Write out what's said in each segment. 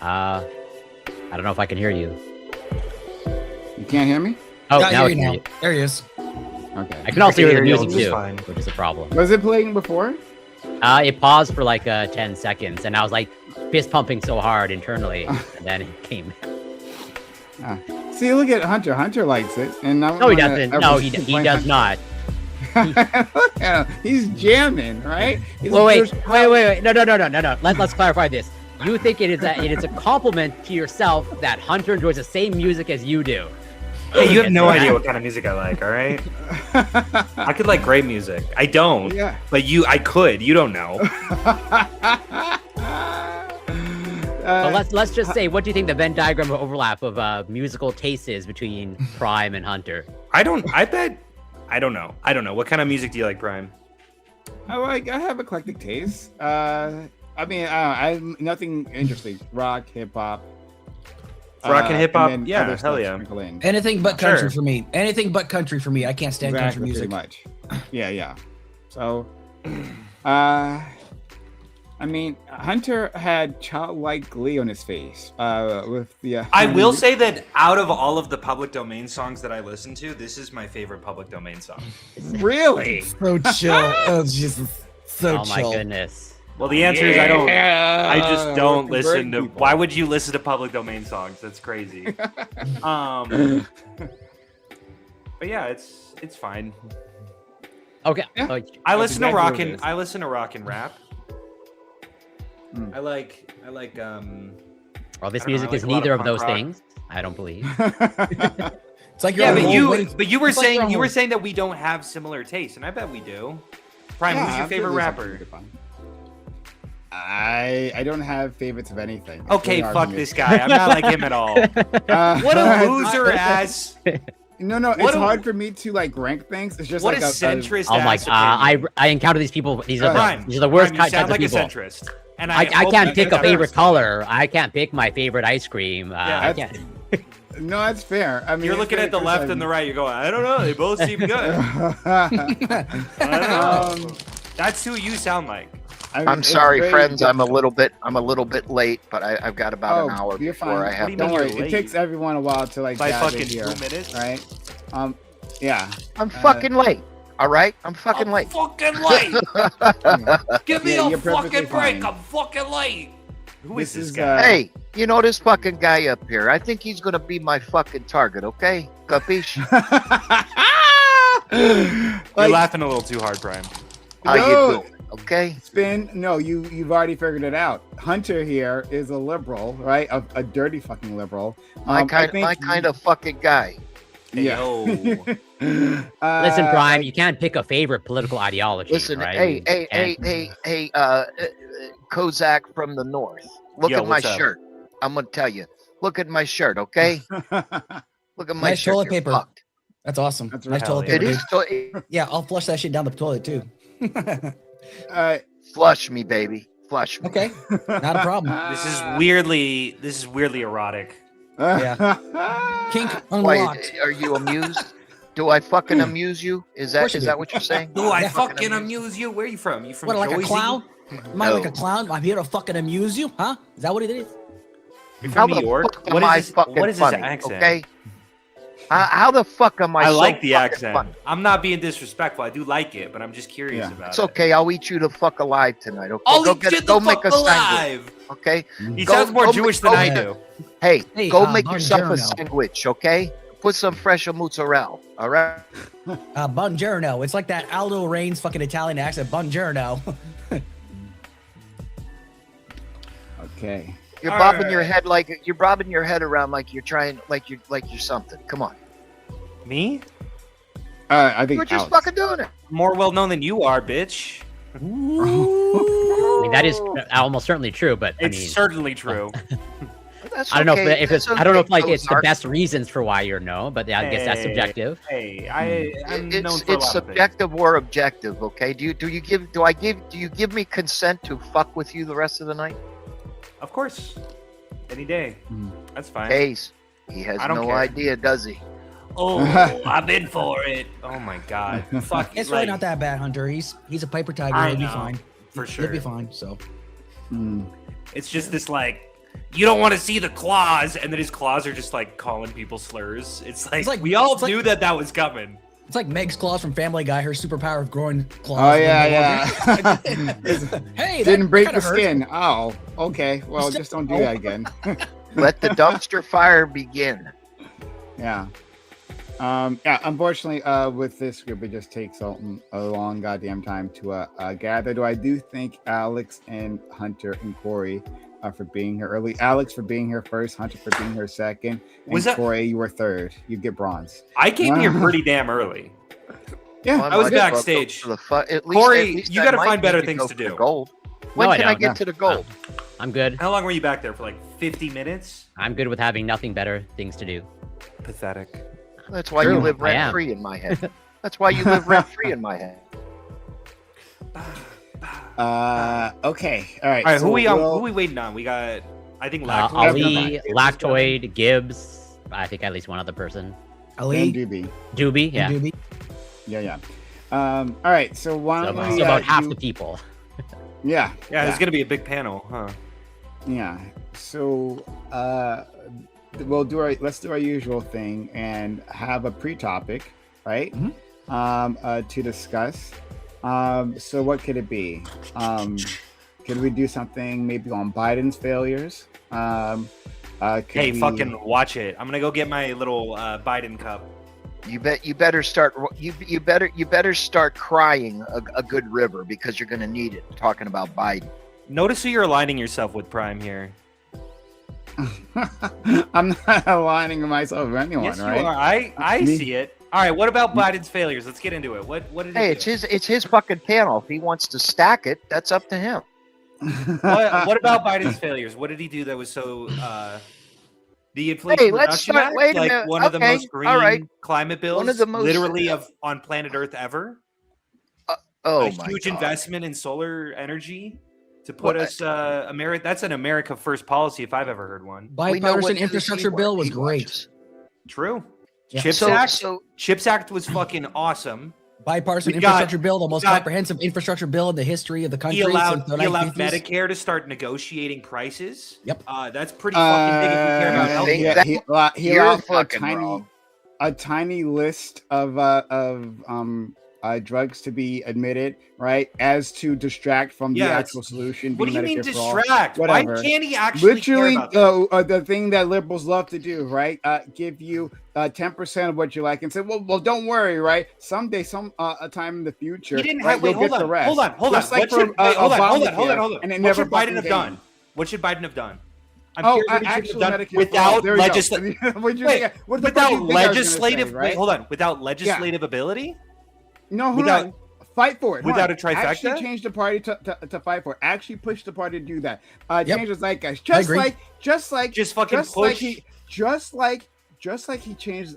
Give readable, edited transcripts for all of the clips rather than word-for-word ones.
I don't know if I can hear you. You can't hear me? Oh, Got now I you can hear now. you. There he is. Okay. I can also hear the you, music it's too, fine. which is a problem. Was it playing before? It paused for like 10 seconds, and I was like fist pumping so hard internally, and then it came. See, look at Hunter. Hunter likes it, and No, he doesn't. No, he does not. Look at him. He's jamming, right? He's Well, like, wait. No. Let's clarify this. You think it is a compliment to yourself that Hunter enjoys the same music as you do. Hey, you have no idea what kind of music I like, all right? I could like great music. I don't. Yeah. But I could. You don't know. But let's just say, what do you think the Venn diagram overlap of musical tastes is between Prime and Hunter? I don't know. What kind of music do you like, Prime? I have eclectic tastes. I mean, nothing interesting. Rock, hip hop. Rock and hip hop? then Yeah, other hell stuff yeah. sprinkle in. Anything but country Sure. for me. Anything but country for me. I can't stand country music. Pretty much. Yeah. So, I mean, Hunter had childlike glee on his face. With the. I will say that out of all of the public domain songs that I listen to, this is my favorite public domain song. Really? So chill. Oh, Jesus. So Oh chill. my goodness. Well, the answer is I just don't We're listen to. converting people. Why would you listen to public domain songs? That's crazy. But yeah, it's fine. Okay. Yeah. Oh, I That's listen exactly to rock what it and is. I listen to rock and rap. Mm. I like well, this I don't know, music I is like a lot of neither of punk those rock. things. I don't believe. It's like you're Yeah, on hold but waiting- you were it's like you're saying on you were hold. saying that we don't have similar tastes, and I bet we do. Prime, Yeah, who's your I'm favorite sure there's rapper? something fun. I don't have favorites of anything. It's Okay, really hard fuck for me. this guy. I'm not like him at all. What a loser ass. No, it's hard for me to like rank things. It's just What like a centrist Oh my! ass opinion. I encounter these people. These are Prime, these are the worst Prime, you types sound of like a people. centrist. And I hope can't you pick get a that favorite first. color. I can't pick my favorite ice cream. I that's- can't. No, that's fair. I mean, You're looking at the left and the right. You're going, I don't know. They both seem good. I don't know. That's who you sound like. I'm sorry, friends. I'm a little bit late, but I've got about an hour you're before fine. I have. do you Don't mean worry. you're It late? takes everyone a while to like By dive in fucking here, 2 minutes? right? Yeah. I'm fucking late. All right, I'm fucking late. Fucking late. Give me Yeah, a you're perfectly fucking break. fine. I'm fucking late. Who is This this is, guy? Hey, you know this fucking guy up here? I think he's gonna be my fucking target. Okay, capiche? You're Like, laughing a little too hard, Brian. How you No. doing? Okay. Spin. No, you've already figured it out. Hunter here is a liberal, right? A dirty fucking liberal. My I kind think of fucking guy. Yeah. Yo. Listen, Prime. You can't pick a favorite political ideology. Listen, right? hey, Kozak from the north. Look Yo, at my what's up? shirt. I'm gonna tell you. Look at my shirt, okay? Look at my Nice shirt. toilet You're paper. fucked. That's awesome. That's Nice right. toilet Hell It paper. is. dude. Yeah, I'll flush that shit down the toilet too. Flush me, baby. Flush me. Okay, not a problem. This is weirdly erotic. Kink Why, unlocked. are you amused? Do I fucking amuse you? Is course that you do. what you're saying? Do I Yeah. fucking amuse you? Where are you from? You from What, like Jersey? a clown? Am I like a No. clown? I'm here to fucking amuse you, huh? Is that what it is? You're How from the New York? fuck am What I is this? fucking What is funny? this accent? Okay. How the fuck am I? I so like the fucking accent. funny? I'm not being disrespectful. I do like it, but I'm just curious Yeah. about It's it. okay. I'll eat you the fuck alive tonight. Okay. I'll go eat you go the make fuck a sandwich. alive. Okay. He Go- sounds more go Jewish make- than go I make- do. Hey, Hey, go make buongiorno. yourself a sandwich. Okay. Put some fresh mozzarella. All right. Buongiorno. It's like that Aldo Raines fucking Italian accent. Buongiorno. Okay. You're All bobbing right. your head around like you're trying, like you're something. Come on. Me? I think You're just Alex. fucking doing it. More well known than you are, bitch. I mean, that is almost certainly true, but I It's mean, certainly true. That's I don't know okay. if it's. That's I don't know okay, if like it's the Ozark. best reasons for why you're no, but I guess that's Hey. subjective. Hey, I'm known It's for a lot of subjective or objective. Okay. Do you give me consent to fuck with you the rest of the night? things. Of course. Any day. Mm. That's fine. Case. He has I don't no care. idea, does he? Oh, I'm in for it. Oh my god. Fuck. It's like, really not that bad, Hunter. He's a Piper Tiger. I He'll be know, fine. for sure. He'll be fine. So It's just this like, you don't want to see the claws, and then his claws are just like calling people slurs. It's like we all knew that was coming. It's like Meg's claws from Family Guy. Her superpower of growing claws. Oh yeah. Hey, Didn't break the kinda hurts. skin. Oh, okay. Well, just don't do that again. Let the dumpster fire begin. Yeah. Unfortunately, with this group, it just takes a long goddamn time to gather. Though I do thank Alex and Hunter and Corey for being here early. Alex for being here first, Hunter for being here second, and Corey, you were third. You get bronze. I came here pretty damn early. Yeah, Well, I was might as well backstage. go for the at Corey, least you I gotta might find better need to things go to for the do. Gold. When No, I can I don't. get to the gold? I'm good. How long were you back there for? Like 50 minutes? I'm good with having nothing better things to do. Pathetic. That's why True, you live I am. rent free in my head. That's why you live rent free in my head. Okay. All right. All right, so who we'll- we waiting on? We got, I think, Ali, Lactoid, Gibbs. I think at least one other person. and Ali, Doobie. Doobie, yeah. Doobie. Yeah. All right. So why So, don't so we? about half do- the people. Yeah. Yeah, there's gonna be a big panel, huh? Yeah. So let's do our usual thing and have a pre-topic, right? To discuss. So what could it be? Could we do something maybe on Biden's failures? Hey, fucking watch it. I'm gonna go get my little Biden cup. You better start crying a good river because you're gonna need it. Talking about Biden. Notice who you're aligning yourself with, Prime, here. I'm not aligning myself with anyone, Yes, right? you are. I see it. All right, what about Biden's failures? Let's get into it. What did he Hey, do? it's his fucking panel. If he wants to stack it, that's up to him. What about Biden's failures? What did he do that was so the Inflation Hey, let's Reduction start- Act, wait a like minute. one of the Okay, most green all right. climate bills One of the most- literally on planet Earth ever. Oh A my huge God. investment in solar energy to put Well, us America. That's an America first policy if I've ever heard one. We know Bipartisan what news infrastructure he bill was watches. great. True. Yeah. Chips Act. Chips Act was fucking awesome. Bipartisan We got- infrastructure bill, the most got- comprehensive infrastructure bill in the history of the country. He allowed since the he allowed 1950s. Medicare to start negotiating prices. Yep. That's pretty fucking big if you care about I think healthcare. he You're allowed fucking wrong. a tiny list of drugs to be admitted, right? As to distract from the Yeah, actual solution. What do you being mean Medicare for all. distract? Why Whatever. can't he actually Literally, care about that? the thing that liberals love to do, right? Give you 10% of what you like and say, well, don't worry, right? Someday, a time in the future, He didn't right, have. Wait, you'll hold get the on, rest. hold on. Just like What for, should, wait, hold on. Obamacare, and it What never should Biden fucking have came. done? What should Biden have done? I'm Oh, curious what he should actual have done Medicare without there we go. legislative. What'd you Wait, think? What the fuck do without you think I was gonna legislative. say, Wait, right? hold on. Without legislative ability. No, hold Without- on. Fight for it. Hold without on. a trifecta? Actually change the party to fight for it. Actually push the party to do that. Yep. Change the zeitgeist. I agree. Just fucking like push. he changed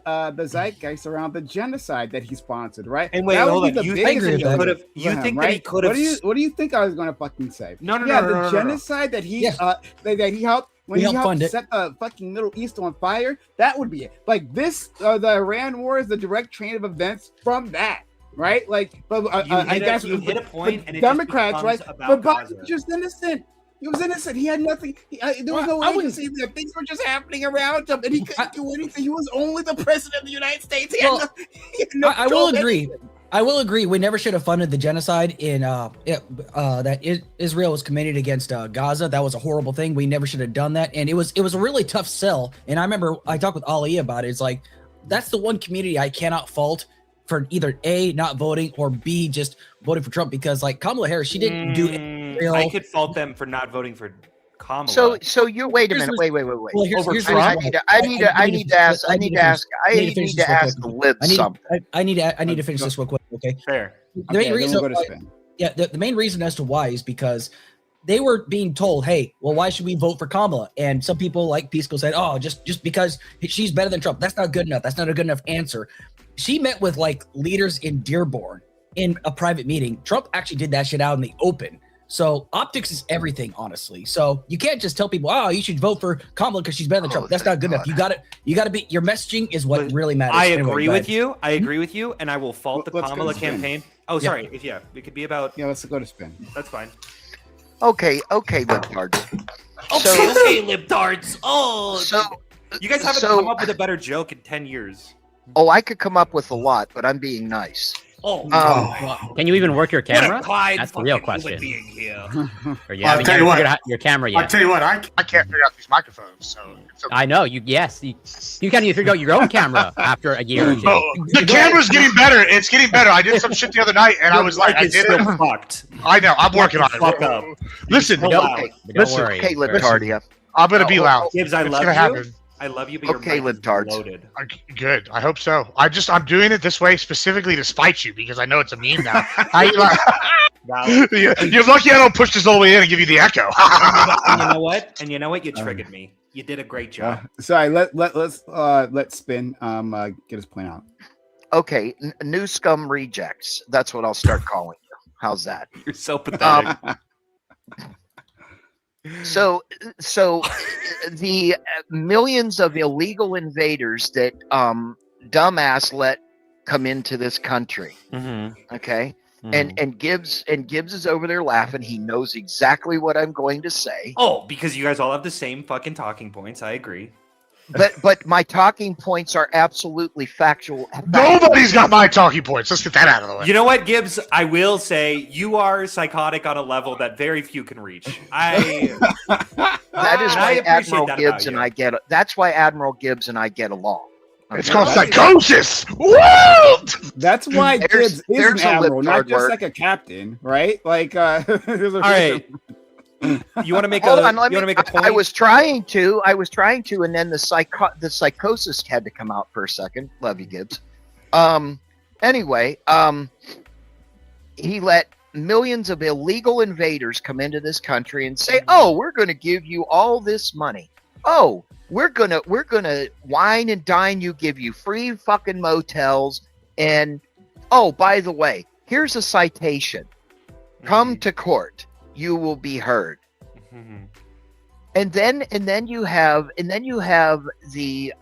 the zeitgeist around the genocide that he sponsored, right? And wait, That would hold be on. the You biggest think that he agree with could thing have? for You him, think that he right? could have? What do you think I was going to fucking say? No, no, Yeah, no, the no, no, no. genocide that he Yes. that he helped when He he helped fund helped it. set the fucking Middle East on fire. That would be it. Like this, the Iran war is the direct train of events from that. Right, like, but I guess you hit a point, and it Democrats, just right? becomes But about Biden Gaza. was just innocent. He was innocent. He had nothing. There was Well, no I wouldn't- agency there. Things were just happening around him, and he couldn't do anything. He was only the president of the United States. He had Well, he had no I control will of agree. anything. I will agree. We never should have funded the genocide in Israel was committed against Gaza. That was a horrible thing. We never should have done that. And it was a really tough sell. And I remember I talked with Ali about it. It's like that's the one community I cannot fault for either A, not voting, or B, just voting for Trump, because like Kamala Harris, she didn't do it. Real. I could fault them for not voting for Kamala. So you wait a Here's minute. the- Wait. Well, here's Over the time, reason I why. need to ask the lid something. I need to finish this real quick. Okay. Fair. The Okay, main then reason, we'll go to spin. the main reason as to why is because they were being told, hey, well, why should we vote for Kamala? And some people like Pisco said, oh, just because she's better than Trump. That's not good enough. That's not a good enough answer. She met with like leaders in Dearborn in a private meeting. Trump actually did that shit out in the open. So optics is everything, honestly. So you can't just tell people, oh, you should vote for Kamala because she's better than Trump. That's not good enough. You got to be, your messaging is what really matters. I Anyway, agree go with ahead. you. I agree with you, and I will fault the Let's go to Kamala spin. campaign. Oh, sorry. It could be about. Yeah, let's go to spin. That's fine. Okay, libtards. Okay, libtards. Oh, So you guys haven't come up with a better joke in 10 years. I could come up with a lot, but I'm being nice. Oh, Can you even work your camera? Kind That's the real fucking question. Being here. Or you haven't figured out your camera yet. I'll tell you what, I can't figure out these microphones. So it's okay. I know you. Yes, you can't even figure out your own camera after a year or two. Oh, the camera's getting better. It's getting better. I did some shit the other night, and I was like, I did it. Fucked. I know. I'm working on Fuck it. up. Listen, Don't listen. worry. Okay, libtardia. I'm gonna be loud. Gibbs, I It's love gonna you. happen. I love you, but Okay, your mic is libtards. loaded. Good. I hope so. I'm doing it this way specifically to spite you because I know it's a meme now. You're lucky I don't push this all the way in and give you the echo. And you know what? You triggered me. You did a great job. Sorry, let's spin. Get his point out. Okay, new scum rejects. That's what I'll start calling you. How's that? You're so pathetic. So the millions of illegal invaders that dumbass let come into this country. Okay. And Gibbs is over there laughing. He knows exactly what I'm going to say. Oh, because you guys all have the same fucking talking points. I agree. But my talking points are absolutely factual. Nobody's got my talking points. Let's get that out of the way. You know what, Gibbs? I will say you are psychotic on a level that very few can reach. That is why Admiral Gibbs and I get. That's why Admiral Gibbs and I get along. It's called psychosis. Woo! That's why Gibbs is there's an a admiral, not libtard just word. like a captain, right? Like, all right. You want to make Hold a? on, You want to make a point? I was trying to, and then the psychosis had to come out for a second. Love you, Gibbs. Anyway, he let millions of illegal invaders come into this country and say, "Oh, we're going to give you all this money. Oh, we're gonna wine and dine you, give you free fucking motels, and oh, by the way, here's a citation. Come to court. You will be heard." And then you have the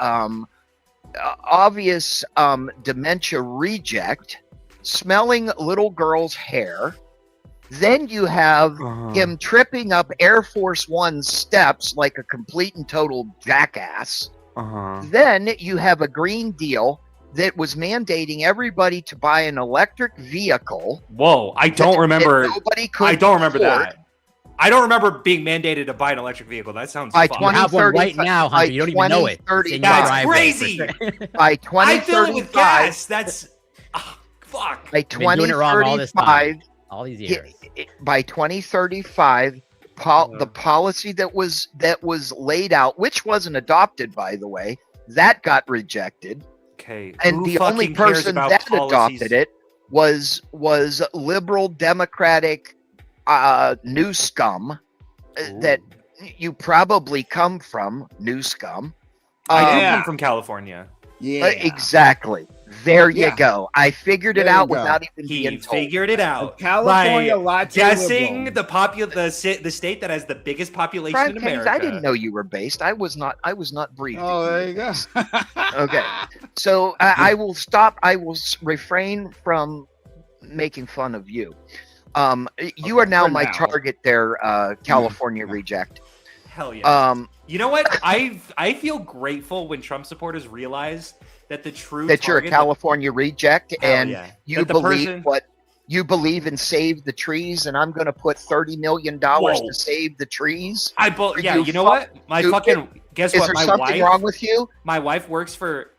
obvious dementia reject smelling little girl's hair. Then you have him tripping up Air Force One steps like a complete and total jackass. Then you have a Green Deal that was mandating everybody to buy an electric vehicle. Whoa, I don't remember. Nobody could I don't remember afford. that. I don't remember being mandated to buy an electric vehicle. That sounds By fun. You have one right now, Hunter. You don't even know it. 2035. It's in your That's driveway, crazy. for sure. By I fill it with 2035, gas. That's fuck. by Been doing it wrong all this time. 2035, All these years. by 2035, the policy that was laid out, which wasn't adopted, by the way, that got rejected. Okay. And who the only fucking cares person about that policies? adopted it was liberal Democratic new scum that you probably come from, new scum. I do Yeah. come from California. Yeah. Exactly. There you Yeah. go. I figured it There you out go. without even He being told. figured it out. California, by Latino guessing liberal. the state that has the biggest population Prime in Kings, America. I didn't know you were based. I was not briefed. Oh, there you go. Okay. So I will stop. I will refrain from making fun of you. You are now for my now. target there, California reject. Hell yeah. You You know what? I feel grateful when Trump supporters realize that the true that you're a target- California reject Hell and yeah. you That the believe person- what you believe in save the trees, and I'm going to put $30 million Whoa. to save the trees. Yeah, you you know what? My stupid. fucking guess Is what? there My something wife, wrong with you? my wife works for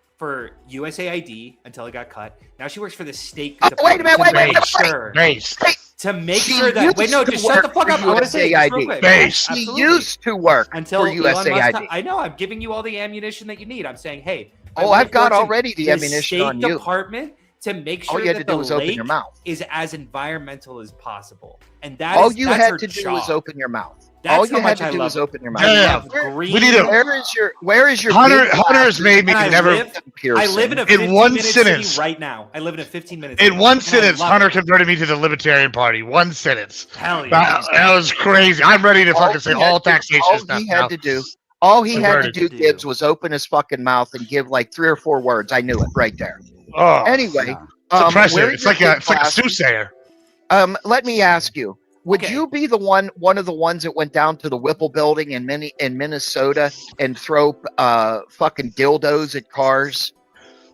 USAID until it got cut. Now she works for the state. Oh, wait a minute, to wait, make wait, sure Base. to make She sure that used wait no to just shut the work fuck for up. I want to say it just real USAID. quick. Base. He Absolutely. used to work Until for Elon Musk, USAID. I know. I'm giving you all the ammunition that you need. I'm saying, hey. my Oh, wife I've got works in already the ammunition State on you. Department to make All sure you had that to do the was open lake your mouth. is as environmental as possible, and that All is- you that's had her to do job. was open your mouth. That's All how you had much to I do love was it. open your mouth. I Yeah. love green. We need to- Where is your Hunter big has made me And I never. live- I live in a In 15 one minute sentence. city right now. I live in a 15 minute In city. one And I sentence, love Hunter it. converted me to the Libertarian Party. One sentence. Hell yeah. That was crazy. I'm ready to fucking say he had all to- taxation all stuff he now. had to do. All he had to Converted. do, Gibbs, was open his fucking mouth and give like 3 or 4 words. I knew it right there. Oh, Anyway, it's impressive. where It's your like a big glasses- soothsayer. Let me ask you. Would Okay. you be the one of the ones that went down to the Whipple building in Minnesota and throw fucking dildos at cars?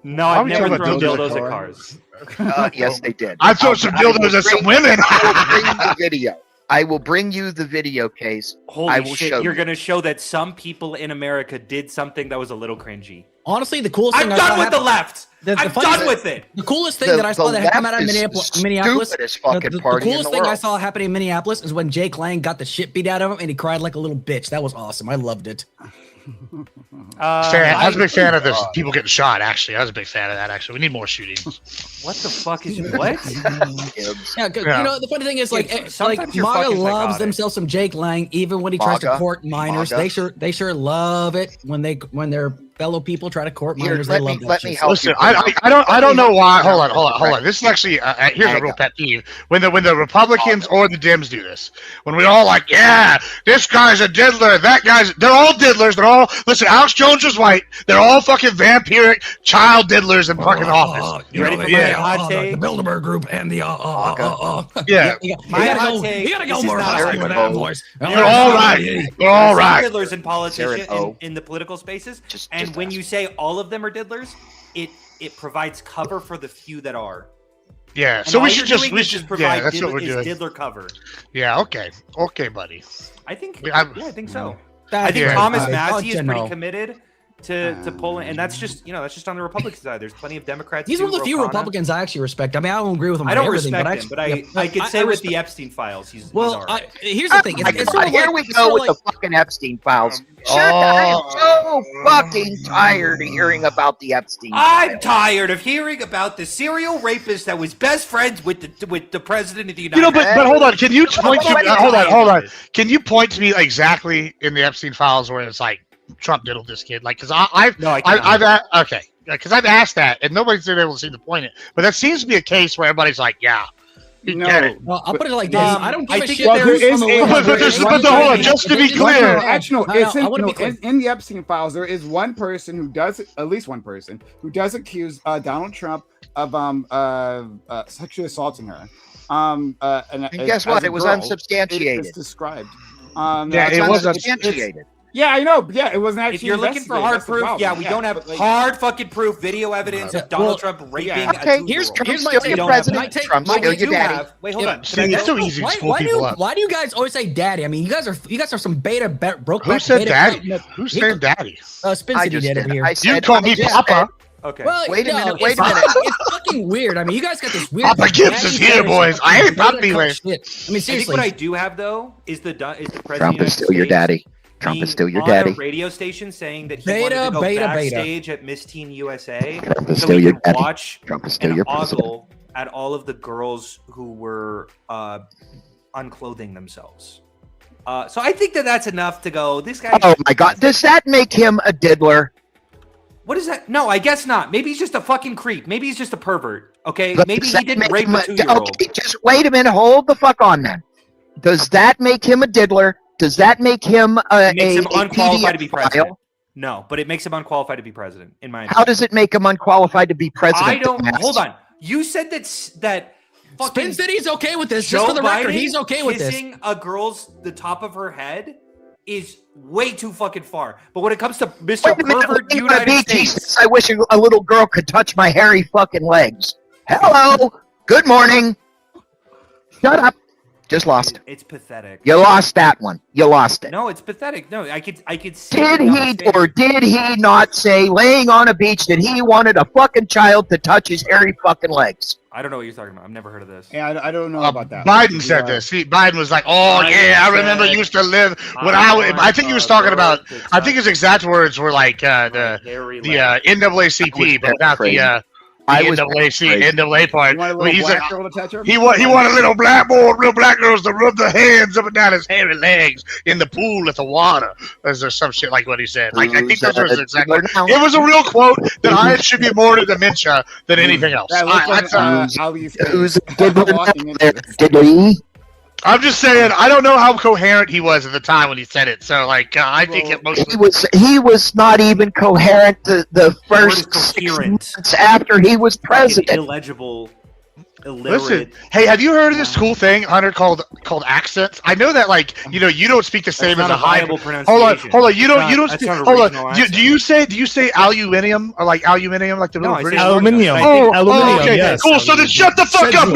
No, Why I've would you never throw thrown dildos dildos at at cars? cars. Yes, they did. I throw some I will dildos at some bring- women. I will bring the video. I will bring you the video case. Holy I will shit! show You're you. gonna show that some people in America did something that was a little cringy. Honestly, the coolest I'm thing I saw done with the happen- left. The I'm funny done thing- with it. The coolest thing that I saw that had come out of left is Minneapolis, the Minneapolis stupidest fucking the party in coolest the thing I world. saw happening in Minneapolis is when Jake Lang got the shit beat out of him and he cried like a little bitch. That was awesome. I loved it. I was a big fan of this. People getting shot. Actually, I was a big fan of that. Actually, we need more shootings. What the fuck is what? Yeah, 'cause, Yeah. you know the funny thing is like Yeah, sometimes like you're MAGA fucking loves psychotic. themselves some Jake Lang, even when he tries to MAGA? court minors. MAGA? They sure love it when their fellow people try to court Here, minors. let They me- love that let me shit. help Listen, you. I don't know why. Hold on. This is actually here's a real pet peeve when the Republicans or the Dems do this. When we all like, yeah, this guy's a diddler, that guy's. They're all diddlers. They're all listen. Alex Jones is white. They're all fucking vampiric child diddlers in fucking office. You ready for my Yeah. hot take? The Bilderberg group and the Yeah. My gotta hot go. take, You gotta this go is more not husky a with vote. that voice. You're all right. You're all right. Diddlers in politicians O. in the political spaces, Just and when ask. you say all of them are diddlers, it provides cover for the few that are. Yeah. And So all we you're should just doing we is should provide yeah. That's what we're doing. diddler cover. Yeah. Okay, buddy. I think. Yeah, I think so. That's I think Yeah. Thomas right. Massey is Oh, pretty no. committed to pulling, and that's just on the Republican side. There's plenty of Democrats. He's too, one of the few Ro Khanna. Republicans I actually respect. I mean, I don't agree with him. I on don't everything, respect but him, but yeah, I could say with respect- the Epstein files, he's Well, all right. here's the thing. Oh my It's God, sort of here like, we it's go sort with of like, the fucking Epstein files. I'm so fucking tired of hearing about the Epstein I'm files. tired of hearing about the serial rapist that was best friends with the president of the United You know, States. but hold on. Can you point to? Hold Hold on. Can you point to me exactly in the Epstein files where it's like Trump diddled this kid? Like, because I've okay, because I've asked that and nobody's been able to seem to point it. But that seems to be a case where everybody's like, yeah, you get it. well, I'll put it like this. I don't give I a think shit. Well, there there is is some a- of but those- hold on, just to be There's- clear. Actually, No, it's I wanna be clear. in the Epstein files. There is one person who does, at least one person who does accuse Donald Trump of sexually assaulting her. And guess what? as a It was girl, unsubstantiated. It's described. Yeah, It's it was unsubstantiated. Yeah, I know. Yeah, it wasn't actually. If you're looking for investigated. hard That's the proof, problem. yeah, we don't have but, like, hard fucking proof, video evidence of Donald well, Trump raping yeah. a Okay, two-year-old. here's Trump's my still take. your Don't president. have- my take- Trump's my still take- your do daddy. have. Wait, hold Yeah. on. See, Can I it's go? so easy to school people up. Why do you guys always say daddy? I mean, you guys are some beta broke. Who back said beta- daddy? Who's saying daddy? Spin I City just did did. over here. I You said, call me I just Papa. Okay. Well, Wait a no, minute, wait it's a minute. fucking- It's fucking weird. I mean, you guys got this weird. Papa Gibbs is here, boys. I ain't puppy Shit. I mean, I think seriously. what I do have though is the president. Trump is still your daddy. Trump is still your on daddy. a radio station saying that he Beta, wanted to go beta, beta. backstage at Miss Teen USA Trump is so still he your could daddy. watch Trump is still and your president. ogle at all of the girls who were unclothing themselves. So I think that's enough to go. This guy. Oh my God! Does that make him a diddler? What is that? No, I guess not. Maybe he's just a fucking creep. Maybe he's just a pervert. Okay. Does Maybe he that didn't make rape him a 2-year-old. Okay, just wait a minute. Hold the fuck on, then. Does that make him a diddler? Does that make him It makes him a unqualified to be pedophile? president. No, but it makes him unqualified to be president, in my opinion. How does it make him unqualified to be president? I don't. dumbass? Hold on. You said that fucking Spin City's okay with this. Joe Just for the record, Biden he's okay with this. kissing a girl's the top of her head is way too fucking far. But when it comes to Mr. Wait a minute, Pervert wait a minute, United BT States, says, I wish a little girl could touch my hairy fucking legs. Hello. Good morning. Shut up. Just lost. it's pathetic. You lost that one. You lost it. No, it's pathetic. No, I could see. Did it on his he face. or did he not say, laying on a beach, that he wanted a fucking child to touch his hairy fucking legs? I don't know what you're talking about. I've never heard of this. Yeah, I don't know about that. Biden said this. See, Biden was like, "Oh Biden yeah, I remember said, used to live when I think he was talking about. I think his exact words were like the NAACP, but not the NAAC part. You want a Where little he's black like, girl to touch her? he wanted little black real black girls to rub their hands up and down his hairy legs in the pool at the water. Is there some shit like what he said? Like I think those were his exact words. It was a real quote that I should be more to dementia than anything else. That looks like That's, Ali's Who's face. diddler Walking now into there? this. Diddly? I'm just saying, I don't know how coherent he was at the time when he said it. So, like, I think it mostly. He was not even coherent the word is first 6 coherent. months after he was Fucking president. illegible. illiterate. Listen, hey, have you heard of this cool thing, Hunter, called accents? I know that, like, you don't speak the same as a viable high. pronunciation. Hold on, you don't That's speak. not a Hold regional on, accent. do you say aluminium or like aluminium, like the No, little I say British? Aluminium. I think Aluminium, okay, yes. cool. So then shut the fuck up.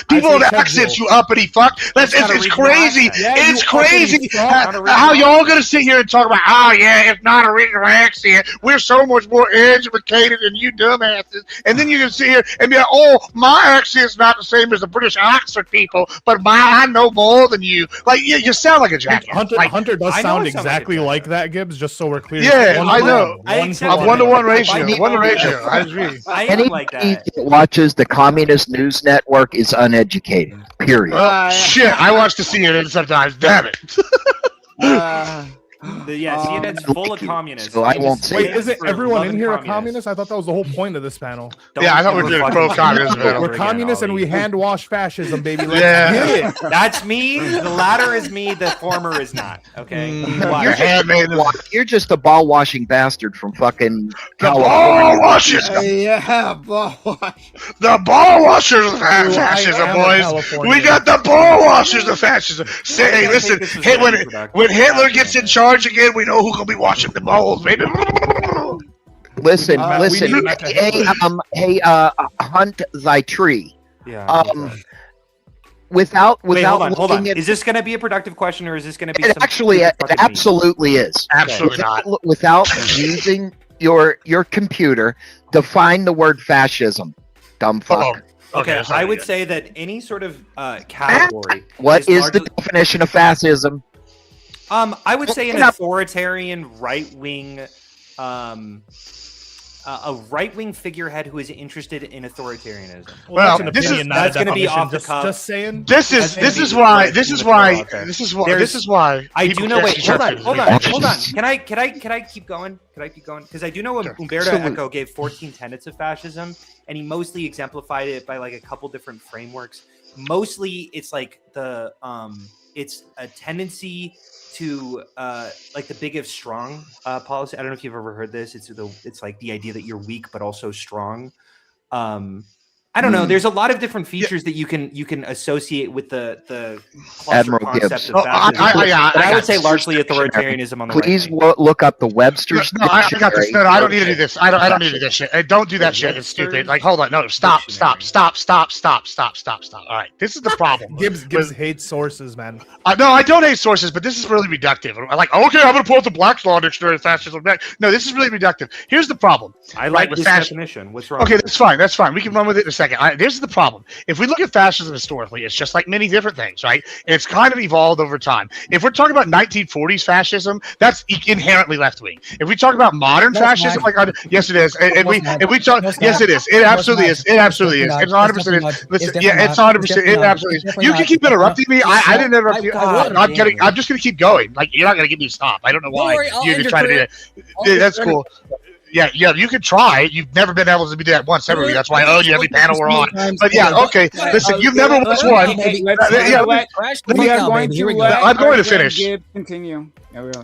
People with accents, you uppity fuck. That's not a It's regional crazy. accent. Yeah, It's you uppity crazy fuck. how y'all gonna sit here and talk about, oh yeah, it's not a regional accent. We're so much more educated than you dumbasses. And then you can sit here and be like, oh, my accent's not the same as the British Oxford people, but I know more than you. Like, you sound like a jackass. Hunter does I know sound I sound exactly like like that, Gibbs. Just so we're clear. Yeah, I know. I accept A 1-to-1 ratio. I 1 ratio. I agree. I am Anybody like that. that watches the Communist News Network is uneducated. Period. Shit, I watch the CNN sometimes. Damn it. CNN's full of communists. So I They won't just say Wait, stand isn't for everyone in loving here a communists. communist? I thought that was the whole point of this panel. Don't Yeah, I thought we ever were doing fucking pro-communism. say that We're again, communists and Ollie. we hand wash fascism, baby. Let's Yeah. get it. That's me. The latter is me. The former is not. Okay. Why? Your handmaid. You're just a ball washing bastard from fucking The California. ball washers. Yeah, ball wash. The ball washers of I fascism, am a boys. Californian. We got the ball washers of fascism. Say, hey, I listen, think this is hey, very productive. when Hitler gets in charge again, we know who's gonna be washing the balls, baby. Listen, we listen. need Mecca Hey, hunt thy tree. Yeah. Without Wait, hold on. looking at Is this going to be a productive question, or is this going to be? it, some actually, stupid it fucking meme? absolutely is. Absolutely not. Without using your computer to find the word fascism, dumb fuck. Okay, that's I not would good. say that any sort of category. What is the largely- definition of fascism? I would say an Look it up. authoritarian right-wing, a right-wing figurehead who is interested in authoritarianism. Well, that's an this is- opinion, not that's a gonna be definition. off the cuff. Just saying. This is why Hold on. Can I keep going? Because I do know Sure. Umberto Absolutely. Eco gave 14 tenets of fascism, and he mostly exemplified it by like a couple different frameworks. Mostly, it's like it's a tendency to like the big if strong policy. I don't know if you've ever heard this. It's like the idea that you're weak but also strong. I don't know. There's a lot of different features that you can associate with the cluster Admiral concept Gibbs. of Oh, fascism. But I would got say this. largely authoritarianism on the Please right. wing. look up the Webster's No, I got this. Dictionary. No, I don't need to do this. I don't need to do this shit. Hey, don't do that shit. It's stupid. Like, hold on. No, stop. All right. This is the problem. Gibbs hates sources, man. No, I don't hate sources, but this is really reductive. I'm like, okay, I'm going to pull up the Black's Law Dictionary of Fascism. No, this is really reductive. Here's the problem. I like with this fascism. definition. What's wrong? Okay, with that's fine. That's fine. We can run with it in a second. This is the problem. If we look at fascism historically, it's just like many different things, right? It's kind of evolved over time. If we're talking about 1940s fascism, that's inherently left wing. If we talk about modern fascism, yes, it is. And if we talk, yes, it is. It absolutely is. It absolutely is. It's 100%. Listen, yeah, it's 100%. It absolutely is. You can keep interrupting me. I didn't interrupt you. I'm kidding. I'm just going to keep going. Like, you're not going to get me to stop. I don't know why you're trying to do that. Yeah, that's cool. Yeah, you can try. You've never been able to do that once ever. That's why I owe you every panel we're on. But yeah, okay. Listen, you've never once won. I'm going to finish. Continue.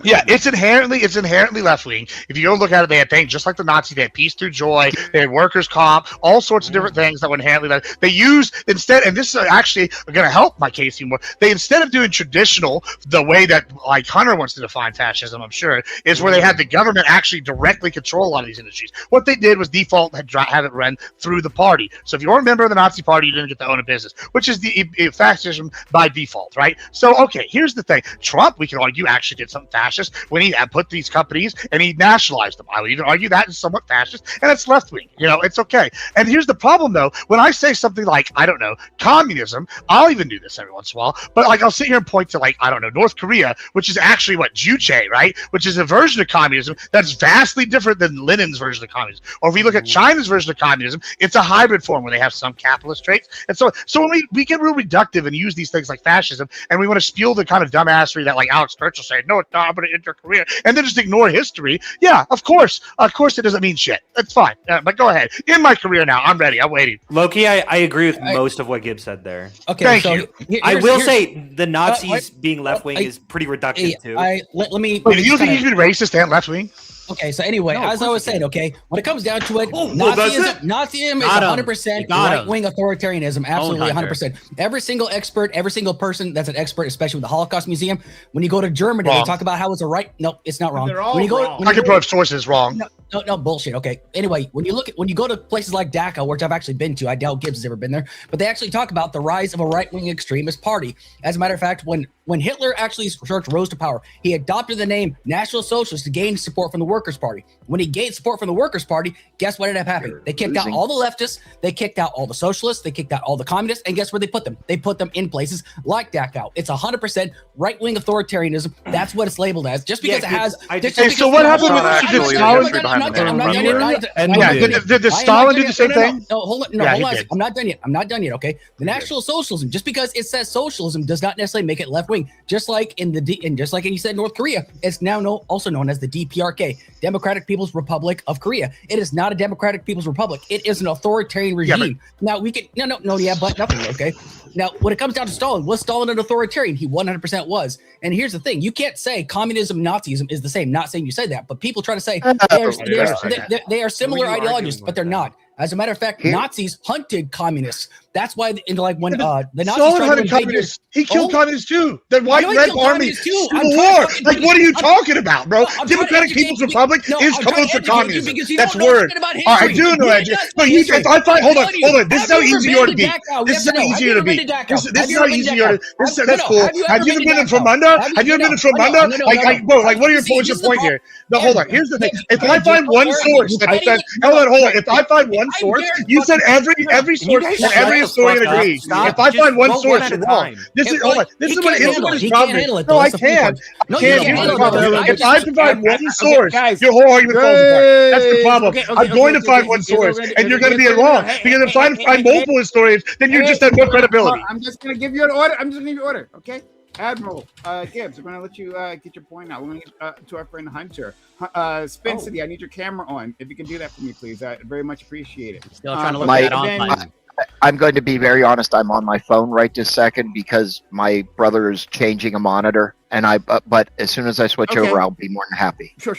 Yeah, it's inherently left wing. If you go look at it, they had things just like the Nazis. They had peace through joy. They had workers' comp, all sorts of different things that were inherently left. They used instead, and this is actually going to help my case even more. They instead of doing traditional, the way that like Hunter wants to define fascism, I'm sure, is where they had the government actually directly control a lot of these industries. What they did was default have it run through the party. So if you were a member of the Nazi Party, you didn't get to own a business, which is the fascism by default, right? So okay, here's the thing: Trump, we can argue, actually did something fascist when he put these companies and he nationalized them. I would even argue that is somewhat fascist, and it's left wing. It's okay. And here's the problem, though: when I say something like, I don't know, communism, I'll even do this every once in a while, but like I'll sit here and point to like, I don't know, North Korea, which is actually what Juche, right? Which is a version of communism that's vastly different than Lenin's version of communism. Or if we look at China's version of communism, it's a hybrid form where they have some capitalist traits. And so when we get real reductive and use these things like fascism, and we want to spew the kind of dumbassery that like Alex Churchill said, no, it's not, I'm going to end your career, and then just ignore history. Yeah, of course it doesn't mean shit. That's fine. But go ahead. In my career now, I'm ready. I'm waiting. Loki, I agree with most of what Gibbs said there. Okay, Thank you. I will say the Nazis being left wing is pretty reductive too. Let me. Wait, do you think you can be racist and left wing? Okay, so anyway, No, of as I course was you saying, can. okay, when it comes down to it, Oh, well, that's Nazism is Got 100% him. Got him. right-wing authoritarianism. Absolutely, Hunter. 100%. Every single expert, every single person that's an expert, especially with the Holocaust Museum, when you go to Germany, Wrong. they talk about how it's a right. No, it's not wrong. They're all when you go, wrong. when I you can go- prove sources wrong. No, bullshit. Okay. Anyway, when you go to places like Dachau, which I've actually been to, I doubt Gibbs has ever been there, but they actually talk about the rise of a right-wing extremist party. As a matter of fact, when Hitler actually rose to power, he adopted the name National Socialist to gain support from the Workers' Party. When he gained support from the Workers' Party, guess what ended up happening? They kicked out losing. all the leftists, they kicked out all the socialists, they kicked out all the communists, and guess where they put them? They put them in places like Dachau. It's 100% right-wing authoritarianism. That's what it's labeled as. Just because Yeah, it has. I just just- Hey, because- so what happened Hold with- on, did I'm not Stalin- done, I'm history not done, behind I'm not done yet, Reverie not yet. and I'm not did. done yet. Did I am Stalin not do done the same yet. No, thing? No, hold on. No, Yeah, hold he on. did. I'm not done yet. I'm not done yet. Okay. The National Socialism, just because it says socialism, does not necessarily make it left wing. Just like just like you said, North Korea, it's now also known as the DPRK, Democratic People's Republic of Korea. It is not a Democratic People's Republic. It is an authoritarian regime. Now we can but nothing. Okay. Now when it comes down to Stalin, was Stalin an authoritarian? He 100% was. And here's the thing: you can't say communism, Nazism is the same. Not saying you say that, but people try to say they are similar Who are you ideologies, arguing but they're with not. As a matter of fact, Here- Nazis hunted communists. That's why, when the Nazis Stalin tried had to a invade communist. He killed Oh. communists too. The White know he Red killed Army. communists too. I'm Civil trying to War. fucking Like, do- what are you I'm- talking about, bro? No, I'm trying to Democratic educate People's you. Republic No, is I'm trying to close to educate you communism. because you That's don't know word. shit about All right, I history. do know You that. just But know you, history. if I find, hold on. This is how Have you easy ever you are to been beat. to Dachau? This Yes is or how no? easy Have you you are to ever been beat. to Dachau? This Have is you how ever been to easy you are to. Dachau? That's No, cool. have you Have ever you ever been to been from Dachau? under? Have Have you ever been from under? No. Like, bro, like, what are your See, points this of is the point problem. here? No, hold on. Here's the thing. If I Aaron, find you one are- source you that can't says, even- hold on. If I find one I source, dare you said every Can you source guys and shut every the historian fuck up? agrees. Stop. If I Just find one vote source, one at you're a wrong. time. This is hold on. This is what He can't is handle problem. it, No, though. I That's the funny can. part. No, I you can't. can't Here's the handle it, problem. though. If I provide one source, guys. your whole argument falls apart. That's the problem. Okay, I'm going to find one here's what source, we're gonna and do. you're going to be Here's what we're wrong. gonna do. Because if I find multiple historians, then you just have no credibility. I'm just gonna give you an order. I'm just gonna give you an order. Okay, Admiral Gibbs, we're gonna let you get your point out. We're gonna get to our friend Hunter. Spin City, I need your camera on. If you can do that for me, please, I very much appreciate it. Still trying to look My- at that on then- button. I'm going to be very honest. I'm on my phone right this second because my brother is changing a monitor, and but as soon as I switch Okay. over, I'll be more than happy. Sure.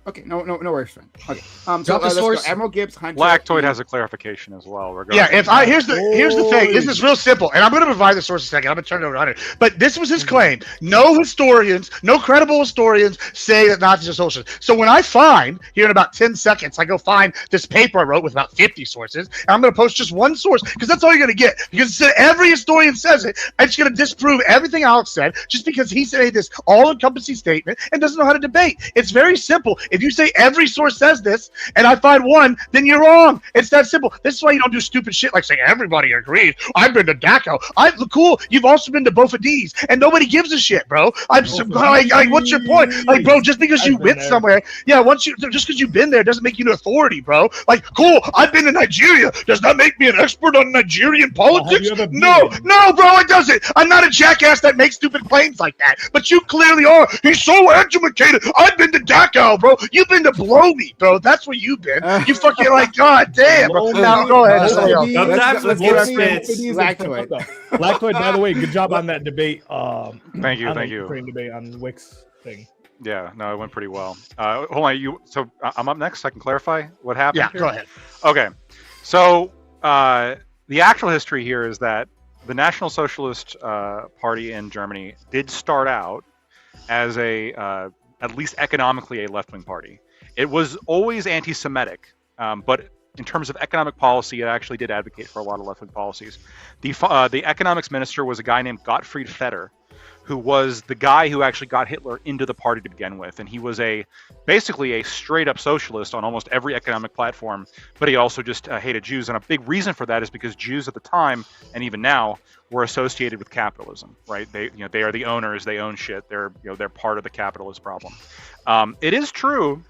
Okay, no worries, friend. Okay, Drop so the let's go. source. Admiral Gibbs, Hunter. Lactoid has a clarification as well. Yeah, regarding- here's the thing. This is real simple, and I'm going to provide the source in a second. I'm going to turn it over to Hunter. But this was his claim. No historians, no credible historians say that Nazis are socialists. So when I find here in about 10 seconds, I go find this paper I wrote with about 50 sources, and I'm going to post just one source because that's all you're going to get. Because every historian says it, I'm just going to disprove everything Alex said just because he said this all-encompassing statement and doesn't know how to debate. It's very simple. If you say every source says this, and I find one, then you're wrong. It's that simple. This is why you don't do stupid shit like saying everybody agrees. I've been to Dachau. Cool. You've also been to Bofadis, and nobody gives a shit, bro. Like, what's your point? Like, bro, just because you went somewhere, just because you've been there doesn't make you an authority, bro. Like, cool. I've been to Nigeria. Does that make me an expert on Nigerian politics? No, bro, it doesn't. I'm not a jackass that makes stupid claims like that. But you clearly are. He's so educated. I've been to Dachau, bro. You've been to Blow Me, bro. That's where you've been. You fucking like, god damn, bro. Now go ahead. Somebody else. Sometimes with get your our friend spits. Lactoid. Lactoid, by the way, good job on that debate. Thank you, on the thank you. Ukraine debate on Wix thing. Yeah, no, it went pretty well. Hold on, so I'm up next. I can clarify what happened. Yeah, here? go ahead. Okay, so the actual history here is that the National Socialist Party in Germany did start out as at least economically, a left-wing party. It was always anti-Semitic, but in terms of economic policy, it actually did advocate for a lot of left-wing policies. The economics minister was a guy named Gottfried Feder, who was the guy who actually got Hitler into the party to begin with. And he was basically a straight-up socialist on almost every economic platform, but he also just hated Jews. And a big reason for that is because Jews at the time, and even now, were associated with capitalism, right? They are the owners, they own shit, they're part of the capitalist problem. It is true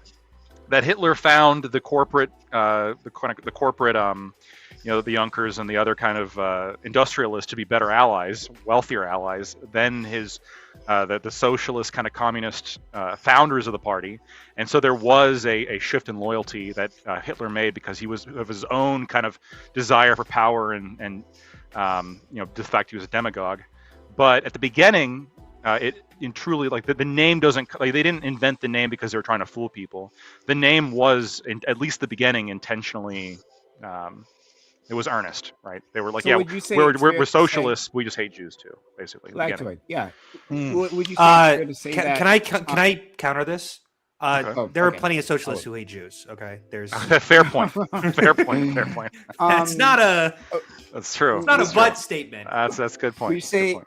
that Hitler found the corporate, the Junkers and the other kind of industrialists to be better allies, wealthier allies than the socialist kind of communist founders of the party. And so there was a shift in loyalty that Hitler made because he was of his own kind of desire for power and the fact he was a demagogue. But at the beginning, it in truly like the name doesn't like they didn't invent the name because they were trying to fool people. The name was at least the beginning intentionally. It was earnest, right? They were like, So yeah, would you say we're socialists. We just hate Jews too, basically. in the beginning. Lactoid, yeah. Mm. Would you say it's fair to say that? Can I counter this? There are plenty of socialists who hate Jews. Okay, there's Fair point. Fair point. Fair point. it's not a That's true. it's not a That's but true. statement. That's a good point. Would you say,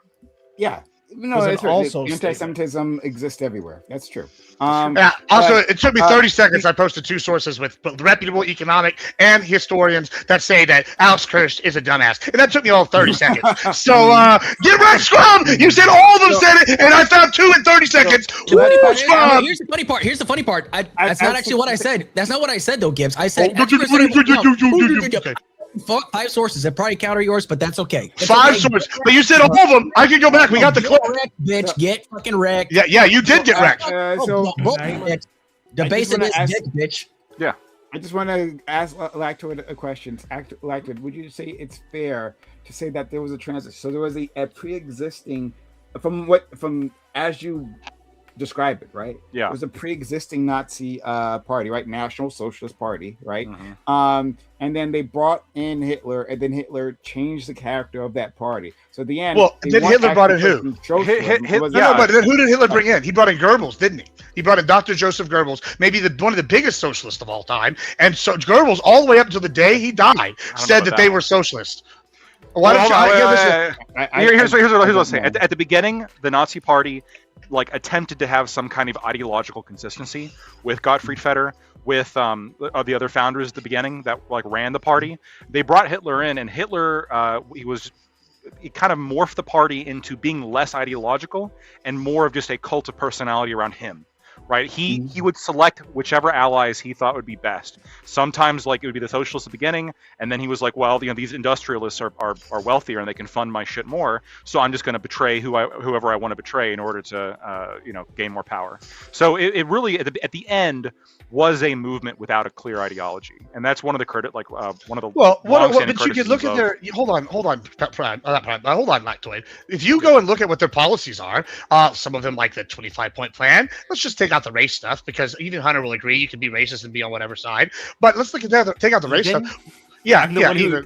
yeah. No, Was an that's right. also Anti-Semitism exists everywhere. That's true. Yeah. Also, but, it took me 30 seconds. I posted 2 sources with reputable economic and historians that say that Alex Kirsch is a dumbass, and that took me all 30 seconds. So, get right, Scrum! You said all of them said it, and I found 2 in 30 seconds. Scrum! Here's the funny part. Here's the funny part. That's not actually what I said. That's not what I said, though, Gibbs. I said. Okay. 5 sources that probably counter yours, but that's okay. It's 5 okay. sources, but you said all of them. I can go back. We got the clip. Get wrecked, bitch. Get fucking wrecked. Yeah, you did get wrecked. The basic is ask- dick, bitch. I just want to ask Lactoid a question. Lactoid, would you say it's fair to say that there was a transition? So there was a pre-existing, from as you describe it, right? Yeah. It was a pre-existing Nazi party, right? National Socialist Party, right? Mm-hmm. And then they brought in Hitler, and then Hitler changed the character of that party. So at the end, Well, they then weren't Hitler brought in actually who? pushing socialism. It was- No, but then who did Hitler bring in? He brought in Goebbels, didn't he? He brought in Dr. Joseph Goebbels, maybe one of the biggest socialists of all time. And so Goebbels, all the way up until the day he died, said that they were socialists. Why don't you? Here's what I'll say. At the beginning, the Nazi Party attempted to have some kind of ideological consistency with Gottfried Feder, with the other founders at the beginning that ran the party. They brought Hitler in, and Hitler he kind of morphed the party into being less ideological and more of just a cult of personality around him. Right, he would select whichever allies he thought would be best. Sometimes, it would be the socialists at the beginning, and then he was like, "Well, these industrialists are wealthier and they can fund my shit more, so I'm just going to betray whoever I want to betray in order to gain more power." So it really at the end was a movement without a clear ideology, and that's one of the one of the but you could look at their hold on, Lactoid. If you go and look at what their policies are, some of them like the 25-point plan. Let's just take out the race stuff because even Hunter will agree you can be racist and be on whatever side. But let's look at take out the race stuff. Yeah, You're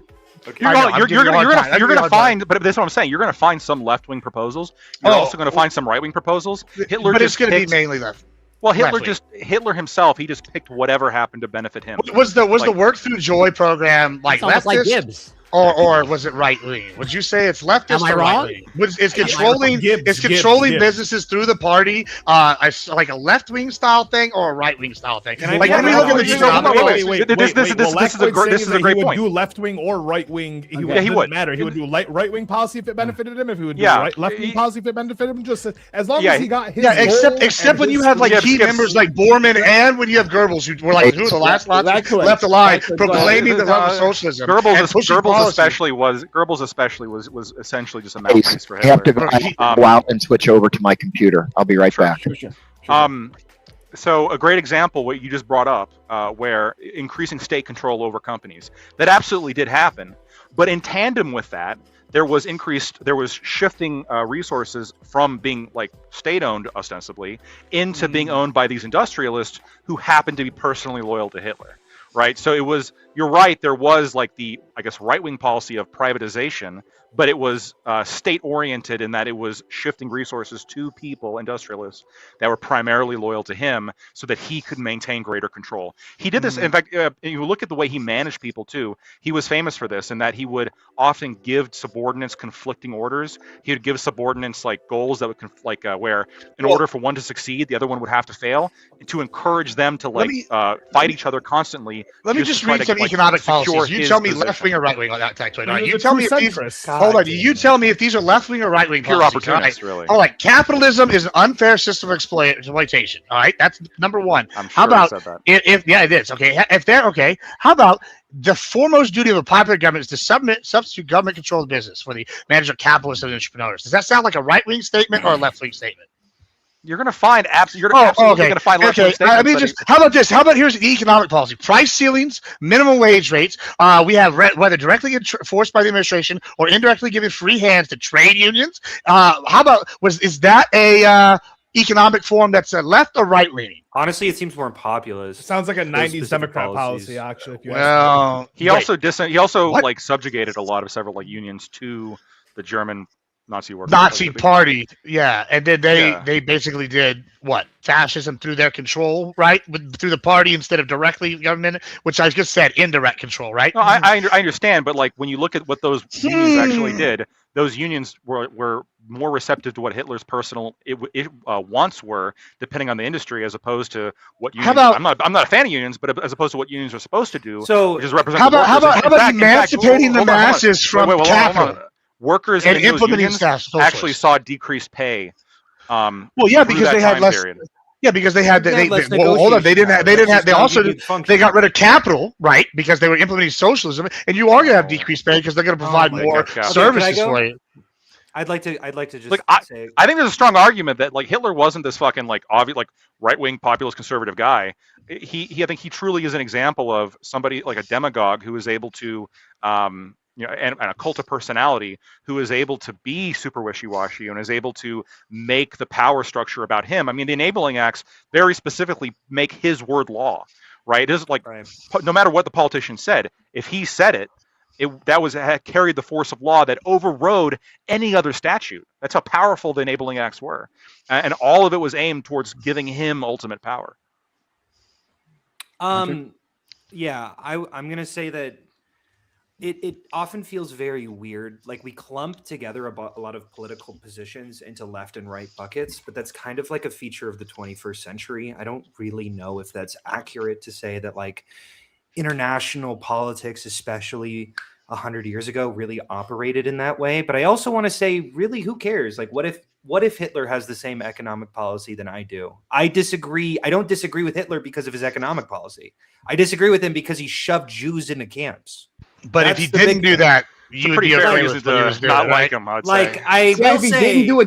gonna find, but that's what I'm saying. You're gonna find some left-wing proposals. You're also gonna find some right-wing proposals. But it's gonna be mainly left. Well, Hitler himself, he just picked whatever happened to benefit him. Was the Work Through Joy program leftist? Like Gibbs. Or was it right wing? Would you say it's leftist or right wing? It's controlling businesses through the party, like a left wing style thing or a right wing style thing? This is a great point. He would do left wing or right wing. He wouldn't matter. He would do right wing policy if it benefited him. If he would do left wing policy if it benefited him, just as long as he got his. Except when you have key members like Bormann and when you have Goebbels, who were who the last left alive, proclaiming the run of socialism. Goebbels especially was essentially just a mouthpiece for Hitler. I have to go out and switch over to my computer. I'll be right back. Sure. So a great example, what you just brought up, where increasing state control over companies, that absolutely did happen. But in tandem with that, there was shifting resources from being state-owned ostensibly into being owned by these industrialists who happened to be personally loyal to Hitler. Right, so you're right. There was the right-wing policy of privatization, but it was state-oriented in that it was shifting resources to people, industrialists, that were primarily loyal to him so that he could maintain greater control. He did this, in fact, you look at the way he managed people too. He was famous for this in that he would often give subordinates conflicting orders. He would give subordinates goals that would where in order for one to succeed, the other one would have to fail, to encourage them to fight each other constantly. Let me just read some economic policies. You tell me left wing or right wing on that tax rate. You tell me if these. Hold on. You tell me if these are left wing or right wing pure policies. Opportunists, really. All right. Capitalism is an unfair system of exploitation. All right. That's number one. I'm sure how about said that. if it is okay? If they're okay, how about the foremost duty of a popular government is to substitute government control of business for the management of capitalists and entrepreneurs? Does that sound like a right wing statement or a left wing statement? You're going to find you're absolutely going to find okay. I mean, just how about this? How about here's the economic policy: price ceilings, minimum wage rates. We have whether directly enforced by the administration or indirectly giving free hands to trade unions. How about is that a economic form that's left or right leaning? Honestly, it seems more populist. It sounds like a '90s Democrat policy, actually. If you he also like subjugated a lot of several like unions to the German Nazi Party, yeah, and then they basically did what, fascism through their control, right? Through the party instead of directly government, which I just said indirect control, right? No, I understand, but like when you look at what those unions actually did, those unions were more receptive to what Hitler's personal wants were, depending on the industry, as opposed to what unions. I'm not a fan of unions, but as opposed to what unions are supposed to do, which is represent. How about emancipating the masses from capital? Workers and in implementing those actually saw decreased pay. Because they had less. Period. Yeah, because they had they hold on. They got rid of capital, right? Because they were implementing socialism, and you are going to have decreased pay because they're going to provide more services for you. I'd like to just say. I think there's a strong argument that like Hitler wasn't this fucking like obvious like right wing populist conservative guy. I think he truly is an example of somebody like a demagogue who is able to and a cult of personality who is able to be super wishy-washy and is able to make the power structure about him. I mean, the Enabling Acts very specifically make his word law, right? It is like, no matter what the politician said, if he said it, that carried the force of law that overrode any other statute. That's how powerful the Enabling Acts were. And all of it was aimed towards giving him ultimate power. Yeah, I'm going to say that it often feels very weird. Like we clump together a lot of political positions into left and right buckets, but that's kind of like a feature of the 21st century. I don't really know if that's accurate to say that like international politics, especially 100 years ago, really operated in that way. But I also want to say, really, who cares? Like, what if Hitler has the same economic policy than I do? I disagree. I don't disagree with Hitler because of his economic policy. I disagree with him because he shoved Jews into camps. But if he didn't do that, you would be afraid with what he was doing, not right? like him. I'd like say.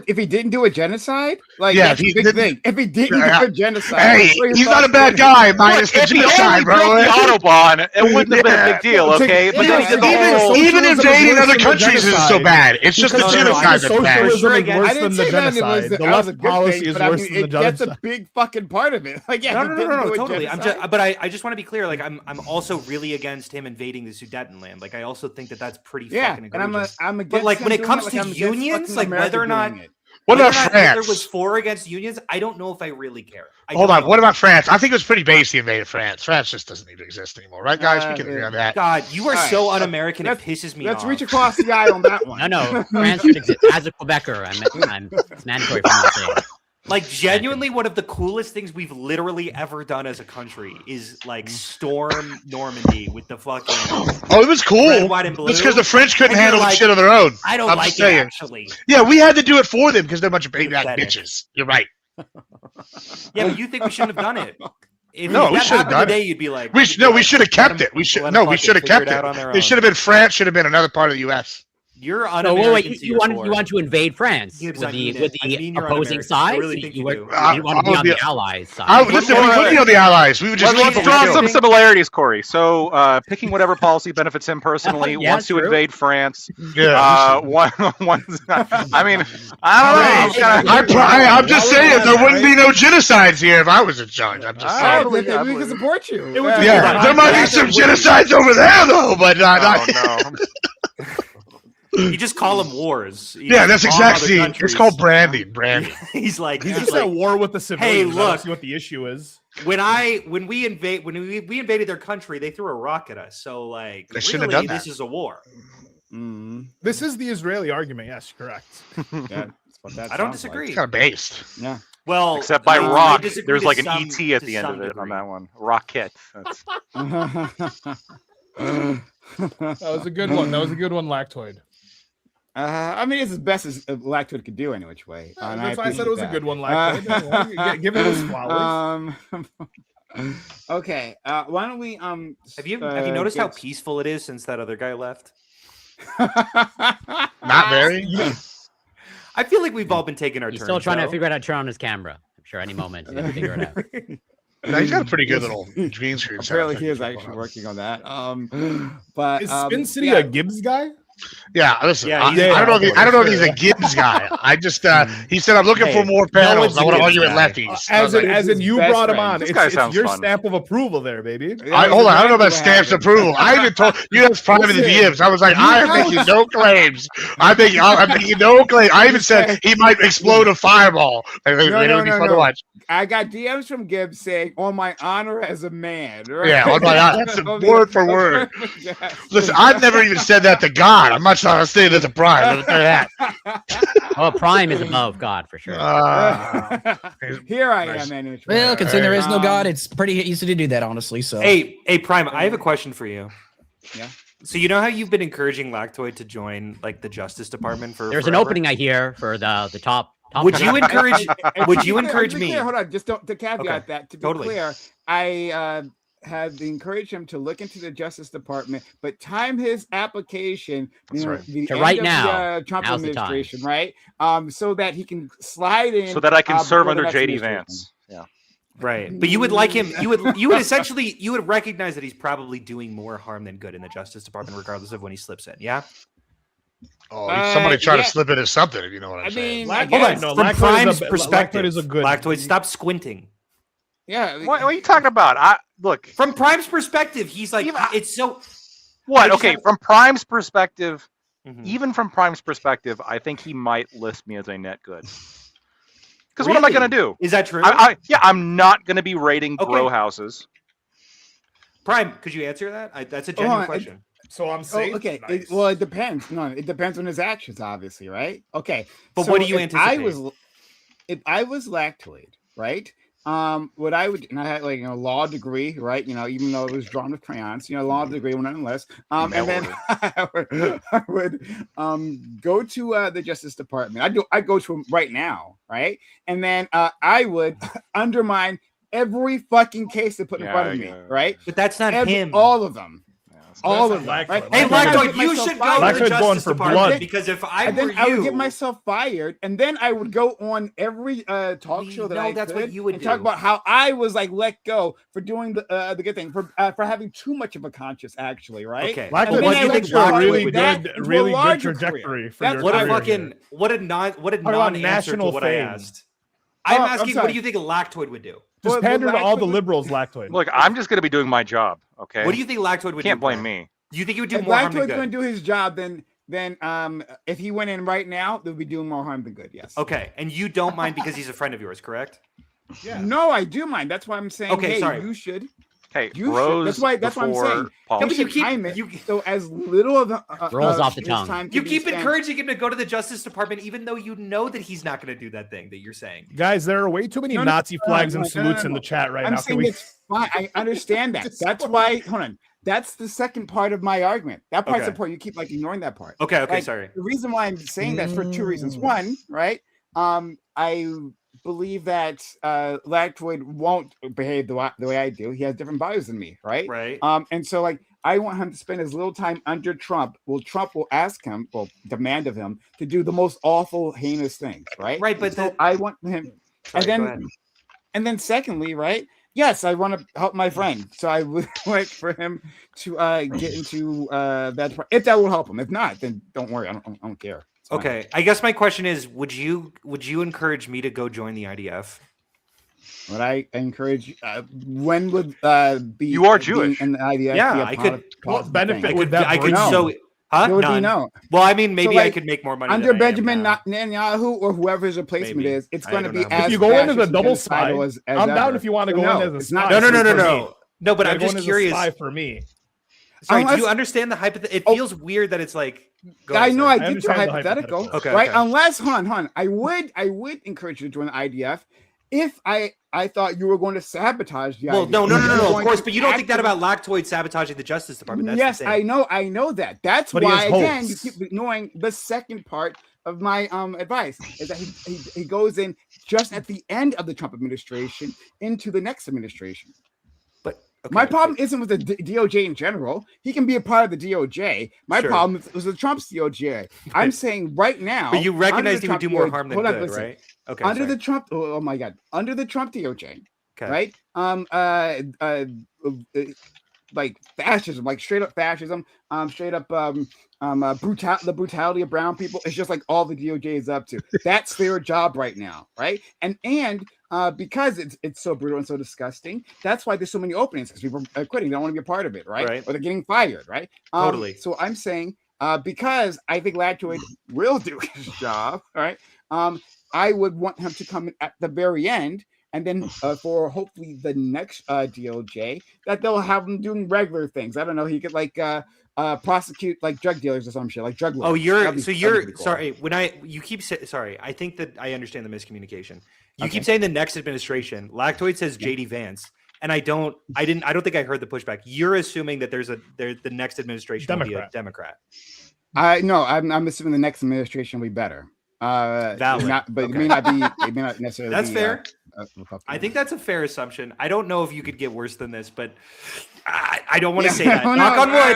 If he didn't do a genocide, like that's a big thing. If he didn't do a genocide, hey, he's not a bad guy. Minus the genocide, bro. The Autobahn, it wouldn't have been a big deal, okay? But even invading other countries isn't so bad. It's just the genocide that's bad. Socialism is worse than the genocide. The left policy is worse than the genocide. That's a big fucking part of it. Like, no, totally. I just want to be clear. Like, I'm also really against him invading the Sudetenland. Like, I also think that's pretty fucking egregious. But like when it comes to unions, like whether or not Hitler was for against unions, I don't know if I really care. Hold on, what about France? I think it was pretty base he invaded France. France just doesn't need to exist anymore, right, guys? We can agree on that. God, you are so un-American. It pisses me off. Let's reach across the aisle on that one. No, France should exist. As a Quebecer, it's mandatory for me to say. Like genuinely, one of the coolest things we've literally ever done as a country is like storm Normandy with the fucking. Oh, it was cool. Red, white, and blue. It's because the French couldn't handle the shit on their own. I don't like it actually. Yeah, we had to do it for them because they're a bunch of baby-back bitches. You're right. Yeah, but you think we shouldn't have done it? We should have done it. You'd be like, we should have kept it. We should have kept it. It should have been France. Should have been another part of the U.S. You're un-American. You want to invade France with the opposing side? You want to be on the Allies side. Listen, we would be on the Allies. We would just let's draw some similarities, Corey. So picking whatever policy benefits him personally, wants to invade France. Yeah. I mean, I don't know. I'm just saying there wouldn't be no genocides here if I was in charge. I'm just saying. We can support you. There might be some genocides over there though, but not. No. You just call them wars. That's exactly. It's called branding. He's just at war with the civilians. Hey, look, see what the issue is. When we invaded their country, they threw a rock at us. So like, they shouldn't have done that. This is a war. This is the Israeli argument. Yes, correct. I don't disagree. It's kind of based. Yeah. Well, except by rock, there's like an ET at the end of it on that one. Rocket. That was a good one. Lactoid. I mean, it's as best as Lactoid could do any which way. That's why I said it was a good one, Lactoid. Give it his flowers. Okay. Why don't we have you noticed how peaceful it is since that other guy left? Not very. I feel like we've all been taking our turns. He's still trying to figure out how to turn on his camera. sure any moment he's gonna figure it out. No, he's got a pretty good little green screen. Apparently, he is actually working on that. But is Spin City a Gibbs guy? Yeah, listen. Yeah, I don't know if he's a Gibbs guy. I just he said I'm looking for more panels. I want to argue with lefties. As in you brought him on. This guy sounds your fun. stamp of approval there, baby. Hold on, I don't know about stamps approval. I even told you that's private to the Gibbs. I was like, I am making no claims. I'm making no claims. I even said he might explode a fireball. It would be fun to watch. I got DMs from Gibbs saying, "On my honor as a man." Right? Yeah, on my honor. That's word for word. Listen, I've never even said that to God. I'm not trying to say that to Prime. Let me tell you that. Oh, Prime is above God for sure. Here I am, anyway. Well, considering there is no God, it's pretty easy to do that, honestly. So, hey, Prime, I have a question for you. Yeah. So you know how you've been encouraging Lactoid to join like the Justice Department for? There's an opening I hear for the top. Would you encourage? Would you encourage me? Hold on, just to caveat that. To be clear, I had encouraged him to look into the Justice Department, but time his application the to right end now. of the Trump administration, right? So that he can slide in. So that I can serve under JD Vance. Yeah. Right, but you would like him. You would essentially recognize that he's probably doing more harm than good in the Justice Department, regardless of when he slips in. Yeah. Oh, somebody try to slip into something, if you know what I'm saying. Hold on. From Prime's perspective, Lactoid, stop squinting. Yeah. What are you talking about? Look. From Prime's perspective, he's like, it's so. What? Okay, from Prime's perspective, even from Prime's perspective, I think he might list me as a net good. Because what am I going to do? Is that true? I'm not going to be raiding grow houses. Prime, could you answer that? That's a genuine question. So I'm saying, okay. Nice. It depends. No, it depends on his actions, obviously, right? Okay. But what do you anticipate? If I was Lactoid, right? What I would, and I had a law degree, right? Even though it was drawn with crayons, law degree, nonetheless. And then I would go to the Justice Department. I go to him right now, right? And then I would undermine every fucking case they put in front of me, right? But that's not him. All of them. All of them. Right? Hey, Lactoid, you should go to the Justice Department because if I were you, I would get myself fired, and then I would go on every talk show that I that's could what you would and do. talk about how I was let go for doing the good thing, for having too much of a conscience, actually, right? Okay. Lactoid, what do you think a really good trajectory for your career? What a non-answer to what I asked. I'm asking, what do you think a Lactoid would do? Just pander to all the liberals, Lactoid. Look, I'm just going to be doing my job, okay? What do you think Lactoid would do? Can't blame me. Do you think he would do more harm than good? If Lactoid's going to do his job, then if he went in right now, they'll be doing more harm than good, yes. Okay, and you don't mind because he's a friend of yours, correct? Yeah. No, I do mind. That's why I'm saying, okay, sorry. You should. Hey, you should. That's why I'm saying. You time it so as little of the rolls off the tongue. You keep encouraging him to go to the Justice Department, even though you know that he's not going to do that thing that you're saying. Guys, there are way too many Nazi flags and salutes in the chat right now. I'm saying it's fine. I understand that. That's why. Hold on. That's the second part of my argument. That part's the part you keep ignoring that part. Okay, sorry. The reason why I'm saying that is for two reasons. One, right? I believe that Lactoid won't behave the way I do. He has different values than me, right? Right. And so I want him to spend as little time under Trump. Well, Trump will ask him, demand of him to do the most awful, heinous things, right? Right, but so I want him, and then secondly, right? Yes, I want to help my friend, so I would like for him to get into that. If that will help him, if not, then don't worry. I don't care. Okay, I guess my question is: Would you encourage me to go join the IDF? Would I encourage? When would be? You are Jewish, in the IDF. Yeah, I could. What benefit would that bring? No. Well, I mean, maybe I could make more money under Benjamin Netanyahu or whoever his replacement is. It's going to be as if you go in as a double spy. I'm down if you want to go in as a spy. No, but I'm just curious. Spy for me. Sorry, do you understand the hypothetical? It feels weird that it's like. I know I get your hypothetical. Okay, right? Unless, hon, I would encourage you to join the IDF if I thought you were going to sabotage the IDF. No, of course, but you don't think that about Lactoid sabotaging the Justice Department. That's yes, I know that. That's why, again, you keep ignoring the second part of my advice, is that he goes in just at the end of the Trump administration into the next administration. My problem isn't with the DOJ in general. He can be a part of the DOJ. My problem was with Trump's DOJ. I'm saying right now. But you recognize he would do more harm than good, right? Okay. Under the Trump, oh my God, under the Trump DOJ, okay. right? Like fascism, like straight up fascism, straight up the brutality of brown people. It's just like all the DOJ is up to. That's their job right now, right? And because it's so brutal and so disgusting, that's why there's so many openings, because people are quitting, they don't want to be a part of it, right? Or they're getting fired, right? Totally. So I'm saying because I think Lactoid will do his job, right? I would want him to come in at the very end. And then for hopefully the next DOJ, that they'll have him doing regular things. I don't know. He could like prosecute like drug dealers or some shit, like drug lords. You're sorry. Sorry. I think that I understand the miscommunication. You keep saying the next administration. Lactoid says JD Vance, and I don't think I heard the pushback. You're assuming that the next administration will be a Democrat. No, I'm assuming the next administration will be better. Valid. It may not be. It may not necessarily. That's be, fair. I think that's a fair assumption. I don't know if you could get worse than this, but I don't want to say that. Knock on wood.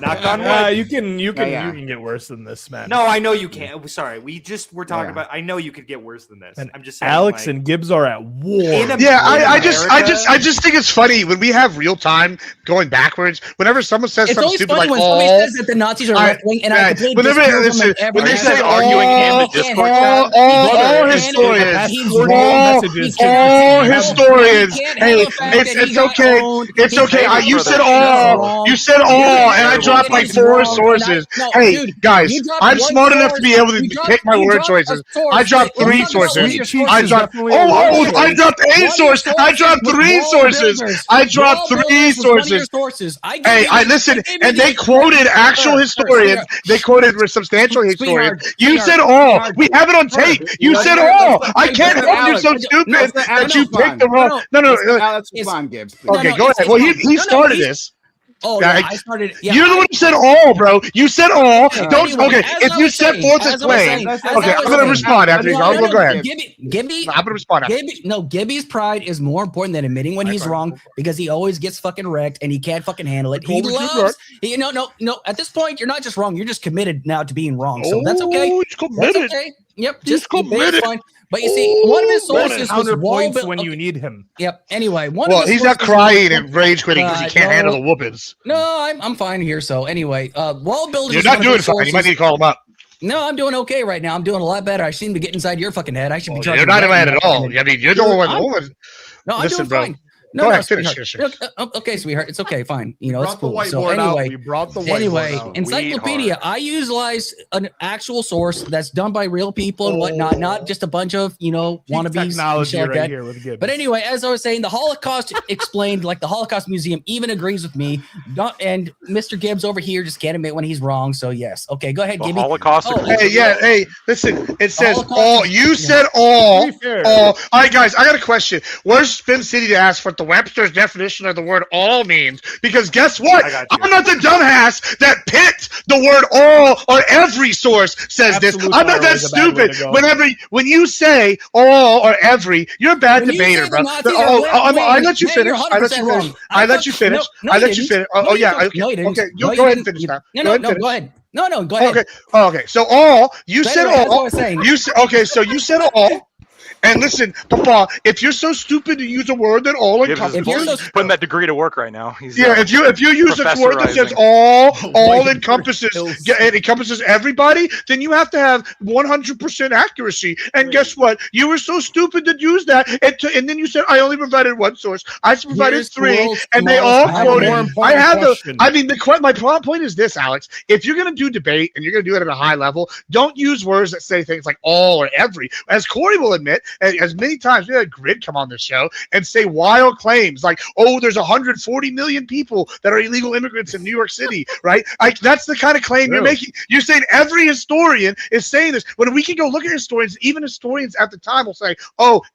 Knock on wood. You can get worse than this, man. No, I know you can't. Sorry, we're talking about. I know you could get worse than this. And I'm just saying. Alex and Gibbs are at war. I just think it's funny when we have real time going backwards. Whenever someone says something stupid like when somebody says that the Nazis are right wing, and I completely disagree with them when they say arguing in the Discord chat, all historians. All historians. Hey, it's okay. It's okay. You said all. You said all, and I dropped like 4 sources. Hey, guys, I'm smart enough to be able to pick my word choices. I dropped 3 sources. I dropped 8 sources. I dropped 3 sources. I dropped 3 sources. Hey, I listen, and they quoted actual historians. They quoted substantial historians. You said all. We have it on tape. You said all. I can't help you so stupid that you picked the wrong. No. Alex, Gibbs. Okay, go ahead. Well, he started this. Oh, yeah, I started. Yeah, you're the one who said all, bro. You said all. If you set forth a claim, okay, I'm gonna respond after you. Go ahead. Gibby, I'm gonna respond after. Gibby's pride is more important than admitting when he's wrong, because he always gets fucking wrecked and he can't fucking handle it. He loves. No. At this point, you're not just wrong. You're just committed now to being wrong. So that's okay. That's okay. Yep, just committed. Fine. But you see, one of his sources was points when you need him. Yep. Anyway, he's not crying and rage quitting because he can't handle the whoopings. No, I'm fine here. So anyway, wall builders. You're not doing fine. You might need to call him up. No, I'm doing okay right now. I'm doing a lot better. I seem to get inside your fucking head. I should be. You're not mad at all. I mean, you're the one. No, I'm doing fine. Go ahead, finish. Okay, sweetheart. It's okay, fine. It's cool. So anyway, encyclopedia. I utilize an actual source that's done by real people and whatnot, not just a bunch of wannabes. Technology right here with Gibbs. But anyway, as I was saying, the Holocaust explained, like the Holocaust Museum even agrees with me. And Mr. Gibbs over here just can't admit when he's wrong. So yes, okay, go ahead, Gibby. Holocaust. Hey, listen. It says all. You said all. All right, guys. I got a question. Where's Spin City to ask for the Webster's definition of the word all means? Because guess what? I'm not the dumbass that picked the word all or every source says this. I'm not that stupid. When you say all or every, you're a bad debater, bro. I let you finish. I let you finish. Oh yeah. Okay, go ahead and finish now. No, go ahead. No, go ahead. Okay. So all you said all. You said okay. So you said all. And listen, Papa, if you're so stupid to use a word that all encompasses, putting that degree to work right now. If you use a word that says all encompasses, it encompasses everybody, then you have to have 100% accuracy. And guess what? You were so stupid to use that, and then you said I only provided 1 source. I provided 3, and they all quoted. My point is this, Alex. If you're going to do debate and you're going to do it at a high level, don't use words that say things like all or every. As Corey will admit, as many times we had Grid come on the show and say wild claims like, there's 140 million people that are illegal immigrants in New York City, right? That's the kind of claim you're making. You're saying every historian is saying this, when we can go look at historians. Even historians at the time will say,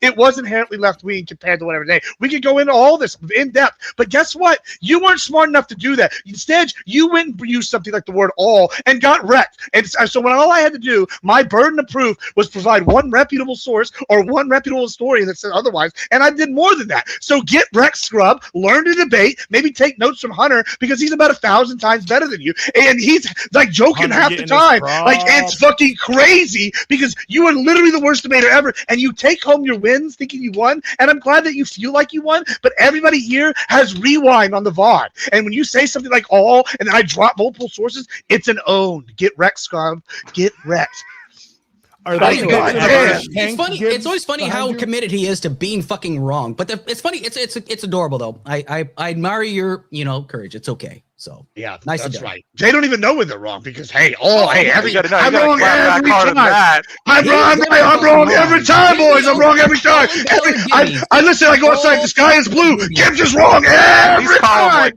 it was inherently left-wing compared to whatever day. We could go into all this in depth, but guess what? You weren't smart enough to do that. Instead, you went and used something like the word all and got wrecked. And so when all I had to do, my burden of proof, was provide 1 reputable source or or one reputable story that said otherwise, and I did more than that. So get wrecked, scrub. Learn to debate. Maybe take notes from Hunter because he's about 1,000 times better than you, and he's like joking Hunter half the time. Like it's fucking crazy because you are literally the worst debater ever, and you take home your wins thinking you won. And I'm glad that you feel like you won, but everybody here has rewind on the VOD. And when you say something like all, and then I drop multiple sources, it's an own. Get wrecked, scrub. Get wrecked. It's funny. It's always funny how committed he is to being fucking wrong. But it's funny. It's adorable though. I admire your courage. It's okay. So yeah, nice. That's right. They don't even know when they're wrong because I'm wrong every time. I'm wrong every time, boys. I'm wrong every time. I listen. I go outside. The sky is blue. Gibbs is wrong every time.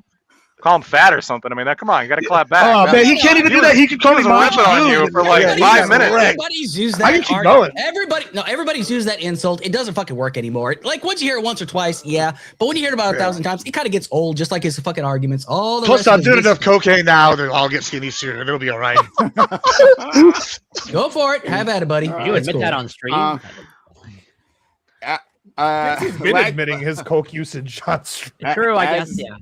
Call him fat or something. I mean, come on, you got to clap back. Oh man, he can't even do that. He can call me ripping on you for like 5 minutes. Everybody's used that. I can keep going. Everybody's used that insult. It doesn't fucking work anymore. Like once you hear it once or twice, yeah. But when you hear it about 1,000 times, it kind of gets old. Just like his fucking arguments. All the plus, I'm doing enough cocaine now that I'll get skinny soon, and it'll be all right. Go for it. Have at it, buddy. You admit that on stream. He's been admitting his coke usage on stream. True, I guess. Yeah.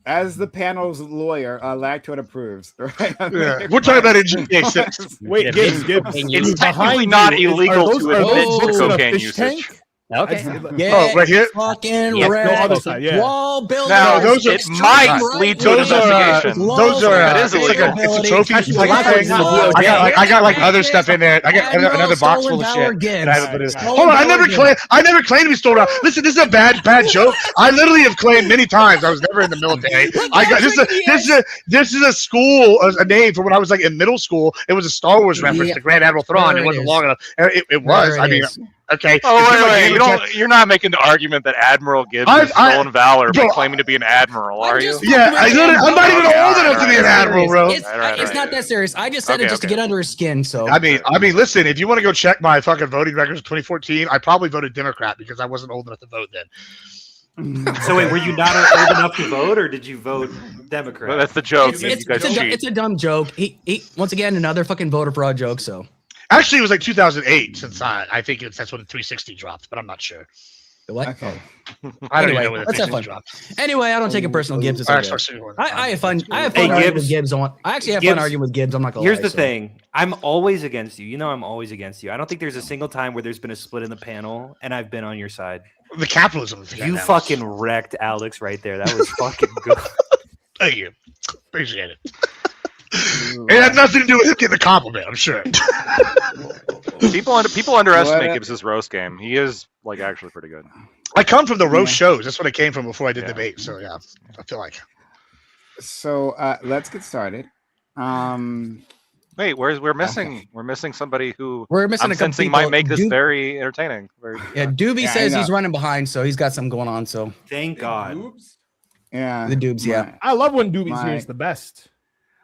As the panel's lawyer, Lactoid approves. Right? Yeah. We're talking about GTA 6. Wait, Gibbs. It's technically not illegal to admit to cocaine usage. Okay. Yeah. Right here. Fucking no other red. side. Yeah. Wall builders. Now those are. It might lead to an investigation. Those are. That is illegal. It's a trophy. I got like other stuff in there. I got another box full of shit. Hold on. I never claimed to be stolen. Listen, this is a bad joke. I literally have claimed many times. I was never in the military. This is a school, a name for when I was like in middle school. It was a Star Wars reference to Grand Admiral Thrawn. It wasn't long enough. It was. I mean. Okay. Oh wait! You're not making the argument that Admiral Gibbs is stolen valor by claiming to be an admiral, are you? Yeah, I'm not even old enough to be an admiral, bro. It's not that serious. I just said it just to get under his skin. So I mean, listen. If you want to go check my fucking voting records, 2014, I probably voted Democrat because I wasn't old enough to vote then. So wait, were you not old enough to vote, or did you vote Democrat? Well, that's the joke. It's a dumb joke. He once again another fucking voter fraud joke. So. Actually, it was like 2008 since I think that's when the 360 dropped, but I'm not sure. What? Okay. I don't even know when the let's have fun. dropped. Anyway, I don't take it personal, Gibbs. I have fun. I have fun arguing with Gibbs. I actually have fun arguing with Gibbs. I'm not gonna lie. Here's the thing. I'm always against you. You know I'm always against you. I don't think there's a single time where there's been a split in the panel and I've been on your side. The capitalism. You fucking wrecked Alex right there. That was fucking good. Thank you. Appreciate it. It had nothing to do with him getting a compliment, I'm sure. People underestimate Gibbs' roast game. He is like actually pretty good. I come from the roast shows. That's what I came from before I did debate. So yeah, I feel like. So let's get started. Wait, we're missing somebody who I'm sensing might make this very entertaining. Doobie says he's running behind, so he's got something going on. So thank God. Yeah, the Doobs. Yeah, I love when Doobie's here. It's the best.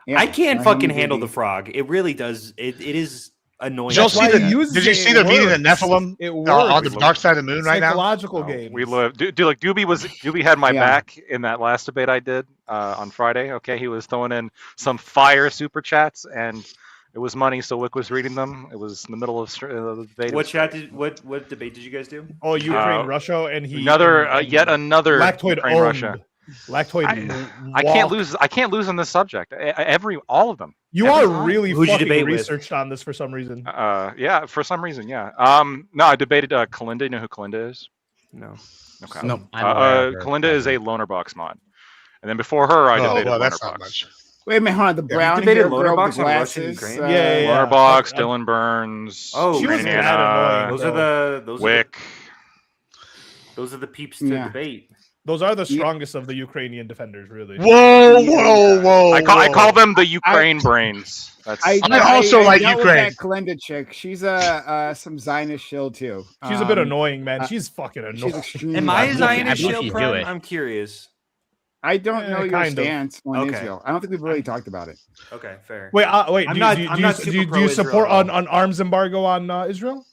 Yeah, I can't fucking handle the frog. It really does. It is annoying. Did you see they're beating the Nephilim on the dark side of the moon right now? Psychological game. We live. Doobie had my back in that last debate I did on Friday. Okay, he was throwing in some fire super chats, and it was money. So Wick was reading them. It was in the middle of the debate. What debate did you guys do? Oh, Ukraine, Russia, and yet another Lactoid Ukraine, Russia. Lactoid. I can't lose. I can't lose on this subject. All of them. You are really fucking researched on this for some reason. Yeah, for some reason, yeah. No, I debated Kalinda. You know who Kalinda is? No. Okay. No. Kalinda is a loner box mod, and then before her, I debated Loner Box. Wait a minute, hold on. The brown hair girl with glasses. Loner Box, Dylan Burns. Oh, she was annoying. Those Wick. Those are the peeps to debate. Those are the strongest of the Ukrainian defenders, really. Whoa! I call them the Ukraine brains. I also like Ukraine. That Kalinda chick. She's some Zionist shill too. She's a bit annoying, man. She's fucking annoying. Am I a Zionist shill? I'm curious. I don't know your stance on Israel. I don't think we've really talked about it. Okay, fair. Wait. Do you support an arms embargo on Israel?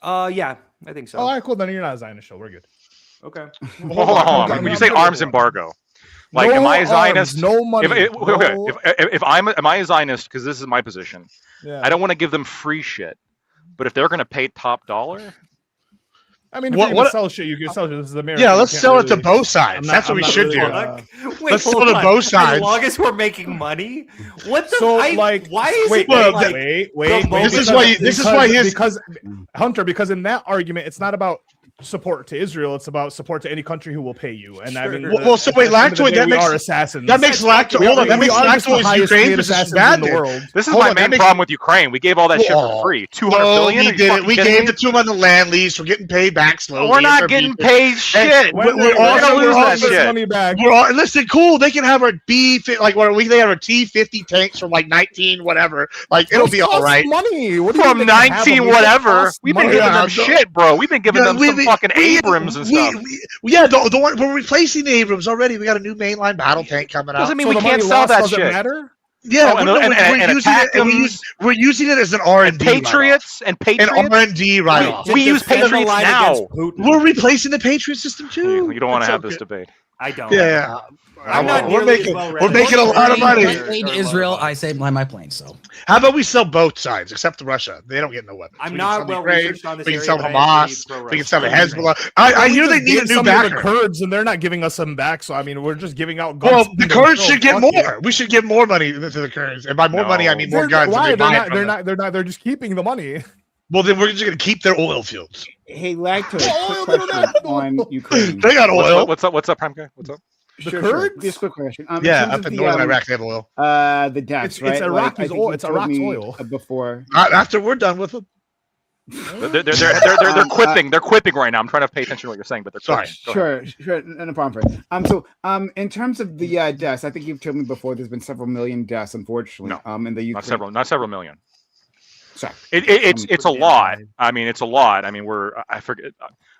Yeah, I think so. All right, cool. Then you're not a Zionist shill. We're good. Okay. Hold on. When you say arms embargo, like, am I a Zionist? No money. Am I a Zionist? Because this is my position. Yeah. I don't want to give them free shit, but if they're going to pay top dollar, I mean, if you're gonna sell shit, you can sell shit. This is America. Yeah, let's sell it to both sides. That's what we should do. Let's sell it to both sides. As long as we're making money. What the? Why is wait, This is why because Hunter. Because in that argument, it's not about support to Israel. It's about support to any country who will pay you. And I mean, so wait, Lactoid. That makes assassins. That makes Lactoid. Hold on. That makes Lactoid Ukraine versus bad. This is my main problem with Ukraine. We gave all that shit for free. 200 billion. We did it. We gave it to them on the land lease. We're getting paid back slowly. We're not getting paid shit. We're gonna lose that shit. Money back. Listen, cool. They can have our they have our T-50 tanks from like 19 whatever. Like it'll be all right. Money from 19 whatever. We've been giving them shit, bro. We've been giving them some fucking Abrams and stuff. The one we're replacing the Abrams already. We got a new mainline battle tank coming out. Doesn't mean we can't sell that shit. Matter? Yeah, we're using it as an R&D. Patriots and R&D write-off. We use Patriots now. We're replacing the Patriot system too. You don't want to have this debate. I don't. Yeah. We're making a lot of money. In Israel, I say fly my plane. So how about we sell both sides except Russia? They don't get no weapons. I'm not well researched on this. We can sell Hamas. We can sell the Hezbollah. I hear they need a new backer. The Kurds, and they're not giving us some back. So I mean, we're just giving out guns. Well, the Kurds should get more. We should give more money to the Kurds, and by more money, I mean more guns. Why? They're not. They're just keeping the money. Well, then we're just going to keep their oil fields. Hey, Lactoid, quick question on Ukraine. They got oil. What's up, Prime Guy? What's up? Kurds? Just a quick question. Up in northern Iraq, they have oil. The deaths, right? It's Iraq's oil. It's Iraq's oil. Before. After we're done with them. They're quipping. They're quipping right now. I'm trying to pay attention to what you're saying, but they're sorry. Sure. No problem. In terms of the deaths, I think you've told me before. There's been several million deaths, unfortunately. No, in the Ukraine. Not several million. Sorry. It's a lot. I mean, it's a lot. I mean, I forget.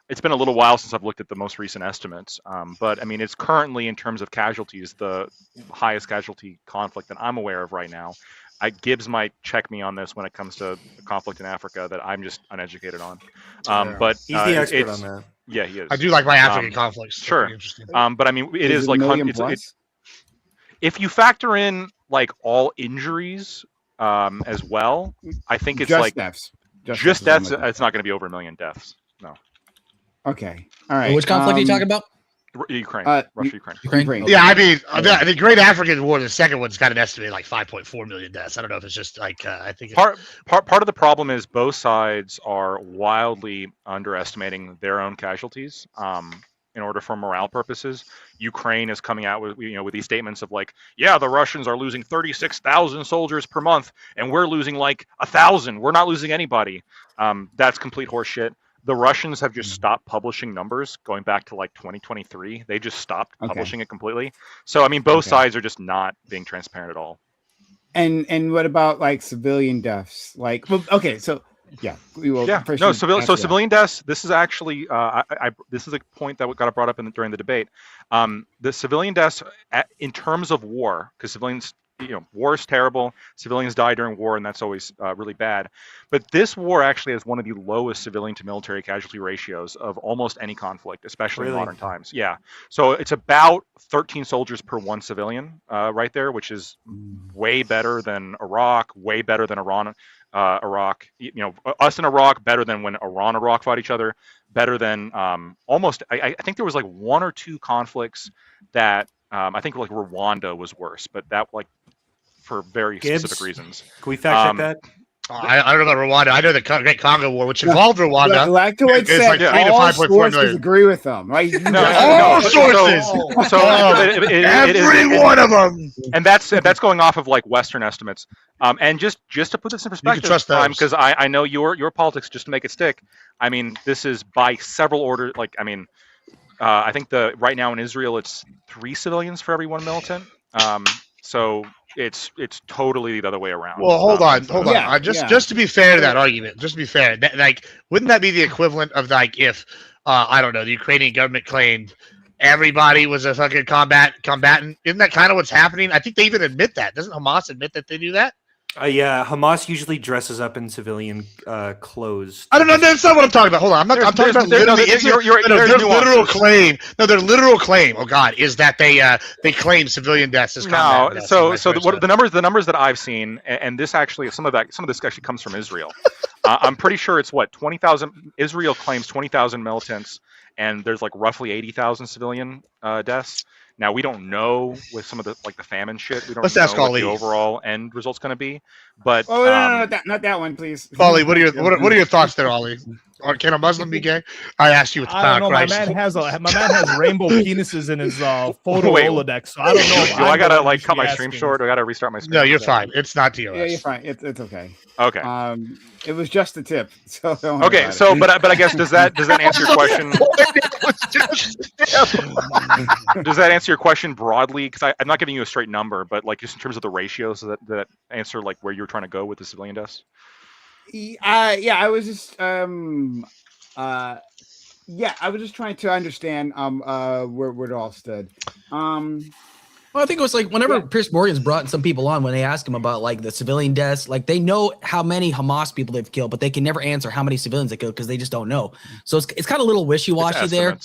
It's been a little while since I've looked at the most recent estimates, but I mean, it's currently in terms of casualties the highest casualty conflict that I'm aware of right now. Gibbs might check me on this when it comes to the conflict in Africa that I'm just uneducated on. But he's the expert on that. Yeah, he is. I do like my African conflicts. Sure. But I mean, it is like if you factor in like all injuries as well, I think it's just like deaths. Just deaths. It's not going to be over 1 million deaths. No. Okay. All right. Which conflict are you talking about? Ukraine. Russia, Ukraine. Yeah, I mean, the Great African War, the second one's got an estimated like 5.4 million deaths. I don't know if it's just like I think part of the problem is both sides are wildly underestimating their own casualties. In order for morale purposes, Ukraine is coming out with with these statements of like, yeah, the Russians are losing 36,000 soldiers per month, and we're losing like 1,000. We're not losing anybody. That's complete horseshit. The Russians have just stopped publishing numbers going back to like 2023. They just stopped publishing it completely. So I mean, both sides are just not being transparent at all. And what about like civilian deaths? Like, okay, so yeah, we will. Yeah, no, civilian deaths. This is actually this is a point that got brought up during the debate. The civilian deaths in terms of war, because civilians. War is terrible. Civilians die during war, and that's always really bad. But this war actually has one of the lowest civilian to military casualty ratios of almost any conflict, especially in modern times. Yeah. So it's about 13 soldiers per 1 civilian right there, which is way better than Iraq, way better than Iran, Iraq. Us in Iraq, better than when Iran and Iraq fought each other, better than almost. I think there was like 1 or 2 conflicts that I think like Rwanda was worse, but that like for very specific reasons. Can we fact check that? I don't know about Rwanda. I know the Great Congo War, which involved Rwanda. Lactoid said like 3 to 5.4 million. Agree with them, right? All sources. Every one of them. And that's going off of like Western estimates. And just to put this in perspective, because I know your politics, just to make it stick. I mean, this is by several orders. Like, I mean, I think right now in Israel it's 3 civilians for every 1 militant. So it's totally the other way around. Well, hold on. Just to be fair to that argument, like, wouldn't that be the equivalent of like if I don't know, the Ukrainian government claimed everybody was a fucking combatant? Isn't that kind of what's happening? I think they even admit that. Doesn't Hamas admit that they do that? Yeah, Hamas usually dresses up in civilian clothes. I don't know. That's not what I'm talking about. Hold on. I'm talking about literally. Their literal claim. No, their literal claim. Oh God, is that they claim civilian deaths as combat deaths. So the numbers that I've seen, and this actually some of this actually comes from Israel. I'm pretty sure it's 20,000. Israel claims 20,000 militants, and there's like roughly 80,000 civilian deaths. Now we don't know with some of the the famine shit. We don't know what the overall end result's going to be. But no, not that one, please. Ollie, what are your thoughts there, Ollie? Or can a Muslim be gay? I asked you. I don't know. My man has rainbow penises in his photo Rolodex. So I don't know. Do I gotta cut my stream short? Or I gotta restart my stream? No, you're fine. It's not TOS. Yeah, you're fine. It's okay. Okay. It was just a tip. So okay. So, but I guess does that answer your question? Does that answer your question broadly? Because I'm not giving you a straight number, but just in terms of the ratios, that answer where you're trying to go with the civilian deaths? Yeah, I was just I was just trying to understand where it all stood. Well, I think it was whenever Piers Morgan's brought some people on, when they ask him about the civilian deaths, they know how many Hamas people they've killed, but they can never answer how many civilians they killed because they just don't know. So it's kind of a little wishy-washy there.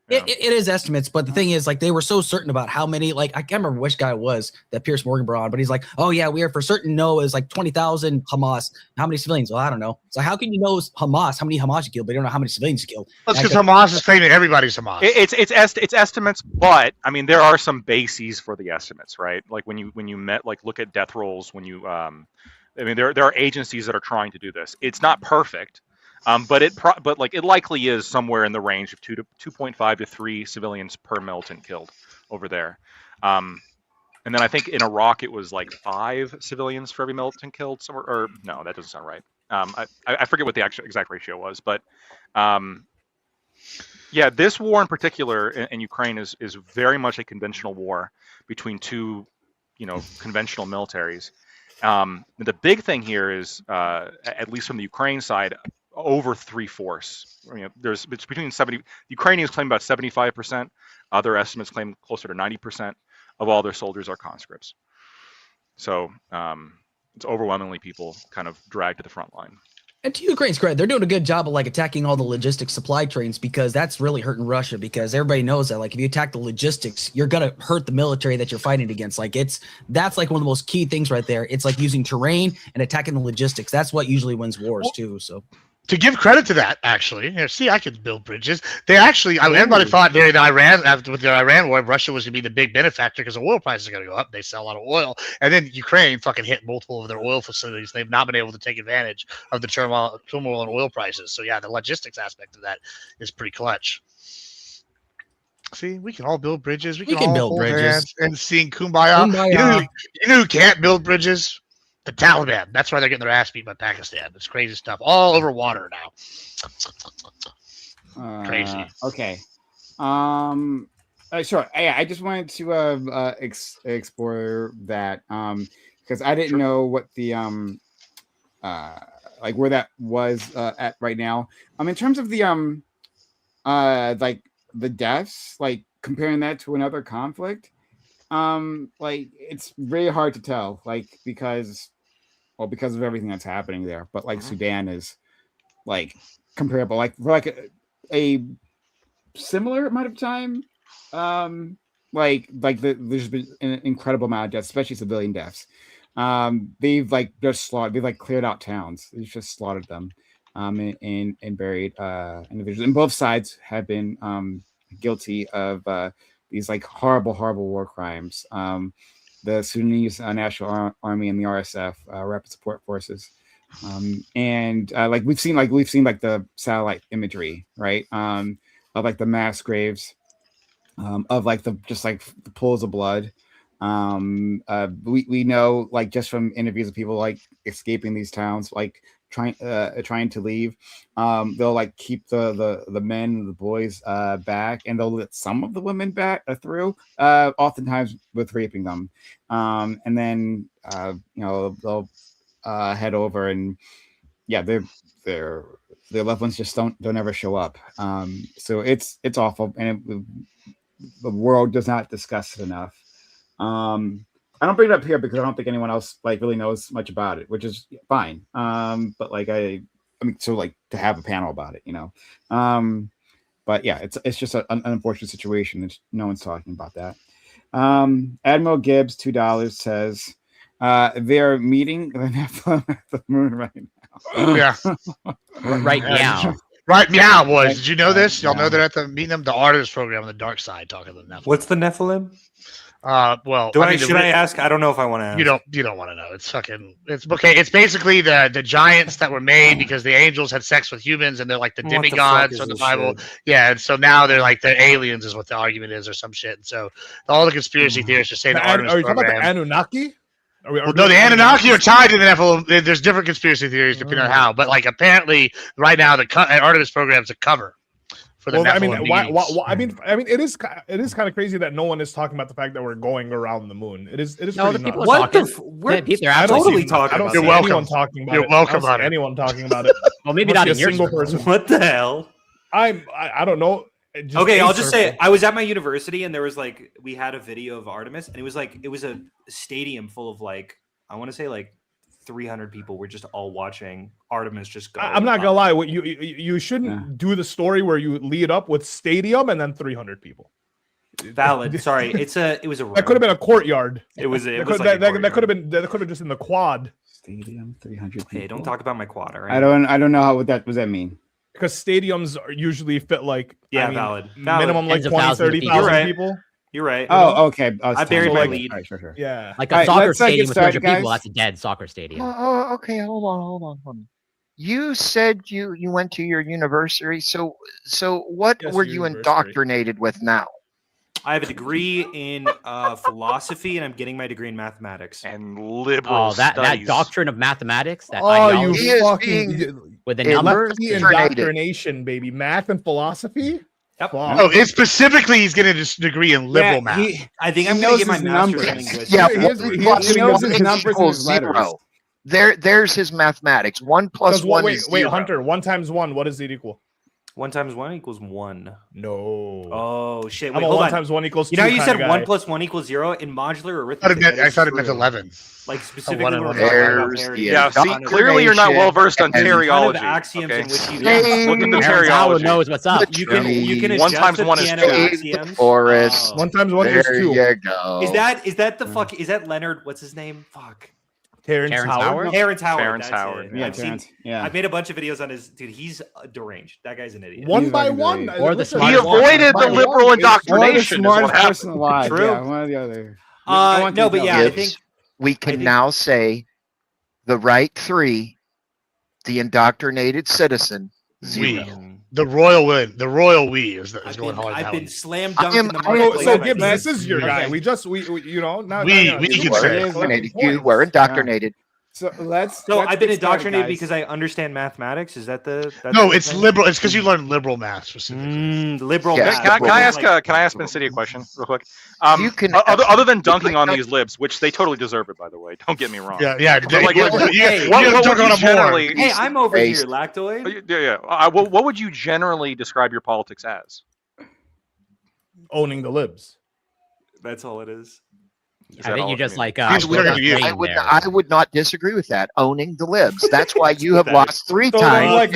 Yeah. It is estimates, but the thing is, they were so certain about how many. I can't remember which guy it was that Piers Morgan brought on, but he's like, "Oh yeah, we are for certain know is 20,000 Hamas. How many civilians? Well, I don't know. So how can you know Hamas? How many Hamas you killed, but you don't know how many civilians you killed? That's because Hamas is claiming everybody's Hamas. It's estimates, but I mean there are some bases for the estimates, right? When you look at death rolls, when you I mean there are agencies that are trying to do this. It's not perfect. But it likely is somewhere in the range of 2.5 to 3 civilians per militant killed over there. And then I think in Iraq it was 5 civilians for every militant killed somewhere. Or no, that doesn't sound right. I forget what the exact ratio was, but yeah, this war in particular in Ukraine is very much a conventional war between two, conventional militaries. The big thing here is, at least from the Ukraine side, over 3/4. It's between 70. Ukrainians claim about 75%. Other estimates claim closer to 90% of all their soldiers are conscripts. So it's overwhelmingly people kind of dragged to the front line. And to Ukraine's credit, they're doing a good job of attacking all the logistics supply trains, because that's really hurting Russia, because everybody knows that if you attack the logistics, you're gonna hurt the military that you're fighting against. That's one of the most key things right there. It's using terrain and attacking the logistics. That's what usually wins wars too. So to give credit to that, actually, see, I could build bridges. They actually, everybody thought during the Iran, with the Iran war, Russia was going to be the big benefactor because the oil prices are going to go up. They sell a lot of oil, and then Ukraine fucking hit multiple of their oil facilities. They've not been able to take advantage of the turmoil in oil prices. So yeah, the logistics aspect of that is pretty clutch. See, we can all build bridges. We can all build bridges and sing Kumbaya. You know who can't build bridges? The Taliban. That's why they're getting their ass beat by Pakistan. It's crazy stuff. All over water now. Crazy. Okay. Sure. Yeah, I just wanted to explore that because I didn't know what the where that was at right now. In terms of the the deaths, comparing that to another conflict, it's really hard to tell, because of everything that's happening there. But Sudan is comparable, for a similar amount of time. There's been an incredible amount of deaths, especially civilian deaths. They've just slaughtered. They've cleared out towns. They've just slaughtered them, and buried individuals. And both sides have been guilty of these horrible war crimes. The Sudanese National Army and the RSF, Rapid Support Forces, and we've seen the satellite imagery, right, of the mass graves, of the pools of blood. We know just from interviews of people escaping these towns, trying to leave. They'll keep the men and the boys back, and they'll let some of the women back through, oftentimes with raping them, and then they'll head over, and their loved ones just don't ever show up. So it's awful, and the world does not discuss it enough. I don't bring it up here because I don't think anyone else like really knows much about it, which is fine. But like I mean, so like to have a panel about it, you know. But yeah, it's just an unfortunate situation. No one's talking about that. Admiral Gibbs, $2 says they're meeting the Nephilim at the moon right now. Yeah, right now. Right meow, boys. Did you know this? Y'all know they're at the meeting them the Artemis program on the dark side talking to the Nephilim. What's the Nephilim? Well, should I ask? I don't know if I want to ask. You don't want to know. It's okay. It's basically the giants that were made because the angels had sex with humans and they're like the demigods from the Bible. Shit? Yeah, and so now they're like the aliens is what the argument is or some shit. And so all the conspiracy theorists are saying the Artemis Are you program. talking about the Anunnaki? No, the Anunnaki are tied to the Nephilim. There's different conspiracy theories depending on how, but like apparently right now the Artemis program is a cover. I mean, I mean, it is kind of crazy that no one is talking about the fact that we're going around the moon. It is. No, the people are talking. We're totally talking. I don't see anyone talking about it. You're welcome on it. Anyone talking about it? Well, maybe not in your single person. What the hell? I don't know. Okay, I'll just say I was at my university and there was like we had a video of Artemis and it was a stadium full of like I want to say like 300 people were just all watching Artemis just go. I'm not gonna lie. What you shouldn't do the story where you lead up with stadium and then 300 people. Valid. Sorry, it was a. That could have been a courtyard. It was. That could have been just in the quad. Stadium 300 people. Hey, don't talk about my quad. All right. I don't know what does that mean. Because stadiums usually fit like valid. Minimum like 20,000-30,000 people. You're right. Oh, okay. I buried my lead. Right, sure. Yeah. Like a soccer stadium with 200 people, that's a dead soccer stadium. Oh, okay. Hold on. You said you went to your university. So what were you indoctrinated with now? I have a degree in philosophy, and I'm getting my degree in mathematics and liberal that studies. That doctrine of mathematics. That you fucking with the numbers. Indoctrination, baby. Math and philosophy. Yep. Wow. Oh, it's specifically he's getting a degree in liberal math. I think I'm going to get my master's in English. Yeah, he knows his numbers and letters. There's his mathematics. 1 plus 1 is 0. Wait, Hunter. 1 times 1. What does it equal? 1 times 1 equals 1. No. Oh shit! Wait, hold 1 times 1 equals 2. You know, you said 1 plus 1 equals 0 in modular arithmetic. I thought it meant 11. Like specifically, yeah. See, clearly you're not well versed on teriology. Kind of axioms in which you look at the teriology. Knows what's up. You can 1 times 1 is 2. Forest. 1 times 1 is 2. There you go. Is that the fuck? Is that Leonard? What's his name? Fuck. Terrence Howard. Terrence Howard. Yeah, I've made a bunch of videos on his dude. He's deranged. That guy's an idiot. 1 by 1. Or the he avoided the liberal indoctrination. True. Yeah, one or the other. No, but yeah, I think we can now say the right 3, the indoctrinated citizen, 0. The royal we is going hard. I've been slam dunked in the marketplace. So Gibbs, this is your guy. We you know now we can say you were indoctrinated. So let's. So I've been indoctrinated because I understand mathematics. Is that the? No, it's liberal. It's because you learned liberal math specifically. Liberal math. Can I ask Ben City a question real quick? You can. Other than dunking on these libs, which they totally deserve it, by the way. Don't get me wrong. Yeah. Like, what would you generally? Hey, I'm over here, lactoid. Yeah. What would you generally describe your politics as? Owning the libs. That's all it is. I think you just like. I would not disagree with that. Owning the libs. That's why you have lost 3 times.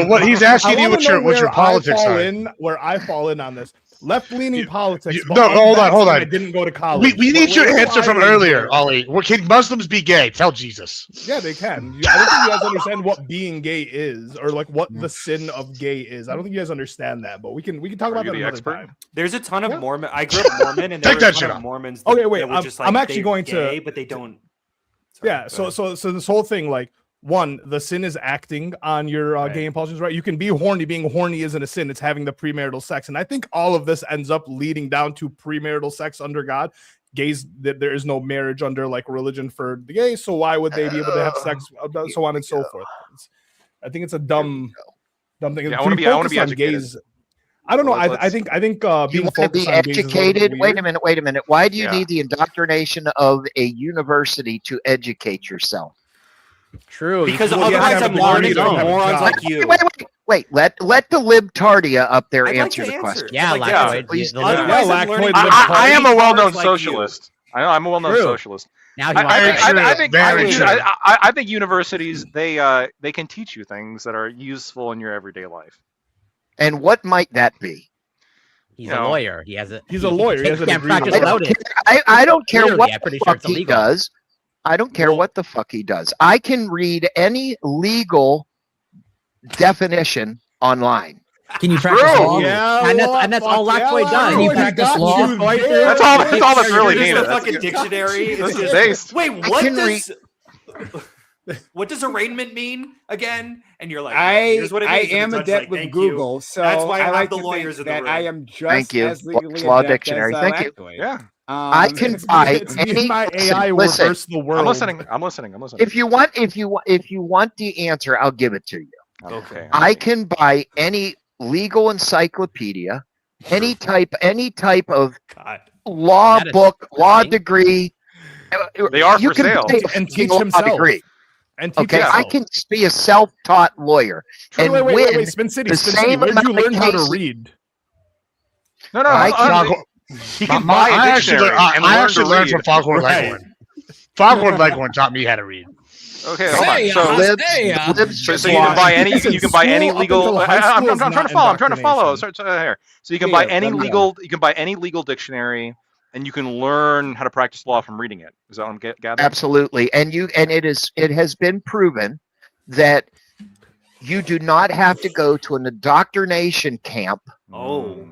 What he's asking you, what your politics are. Where I fall in on this. Left-leaning politics. Hold on. I didn't go to college. We need your answer from earlier, Ollie. Can Muslims be gay? Tell Jesus. Yeah, they can. I don't think you guys understand what being gay is, or like what the sin of gay is. I don't think you guys understand that, but we can talk about that another time. There's a ton of Mormon. I grew up Mormon, and there were a ton of Mormons. Okay, wait. I'm actually going to. But they don't. Yeah. So this whole thing, like. 1, the sin is acting on your gay impulsions, right? You can be horny. Being horny isn't a sin. It's having the premarital sex. And I think all of this ends up leading down to premarital sex under God. Gays, there is no marriage under like religion for the gays. So why would they be able to have sex, so on and so forth? I think it's a dumb thing. Yeah, I want to be educated. Gays, I don't know. I think being focused on educated. Wait a minute. Why do you need the indoctrination of a university to educate yourself? True, because otherwise I'm learning from morons like you. Wait. Let the libtardia up there answer the question. Yeah, please. I am a well-known socialist. I know I'm a well-known True. socialist. Now he I wants to- think Very true. I think universities they can teach you things that are useful in your everyday life. And what might that be? He's You a know. lawyer. He's a lawyer. He has a can't degree in practice law. without it. I don't care Literally, what I'm pretty the sure fuck it's he illegal. does. I don't care what the fuck he does. I can read any legal definition online. Can you practice True. law? Yeah, And that's all Lactoid does. Can you Lactoid practice got law? you there. That's all that's really Here's needed. the That's fucking dictionary. It's This is just, based. wait, what can does what does arraignment mean again? And you're like, I here's what it I means. And am the judge's adept like, with "Thank you." Google, so That's why I have like the to lawyers think in the that I room. am just Thank you. as legally Law adept Dictionary. as, Thank you. Lactoid. Yeah. I can It's buy it's me any. and my AI will listen, verse the world. I'm listening. I'm listening. If you want the answer, I'll give it to you. Okay. I can buy any legal encyclopedia, any type of God. law That is book, law thing. degree. They are You for can sale. buy a And teach law himself. degree. And teach Okay, himself. I can be a self-taught lawyer Wait, and wait, win wait, Spin City, the Spin City. same Where'd you amount of learn how to cases. read? No, I he can buy a I actually, dictionary and I learn actually to learned read. from Foghorn Right. Leghorn. Foghorn Leghorn taught me how to read. Okay, hold on. Say So, ya. libs, Yeah. libs so just you can lie. buy any. Listen, You can buy any school up legal. until high I'm school is trying not to follow. I'm trying to follow. indoctrination. Here. So you can Yeah, buy let any me know. legal. You can buy any legal dictionary, and you can learn how to practice law from reading it. Is that what I'm gathering? Absolutely, and it has been proven that you do not have to go to an indoctrination camp Oh.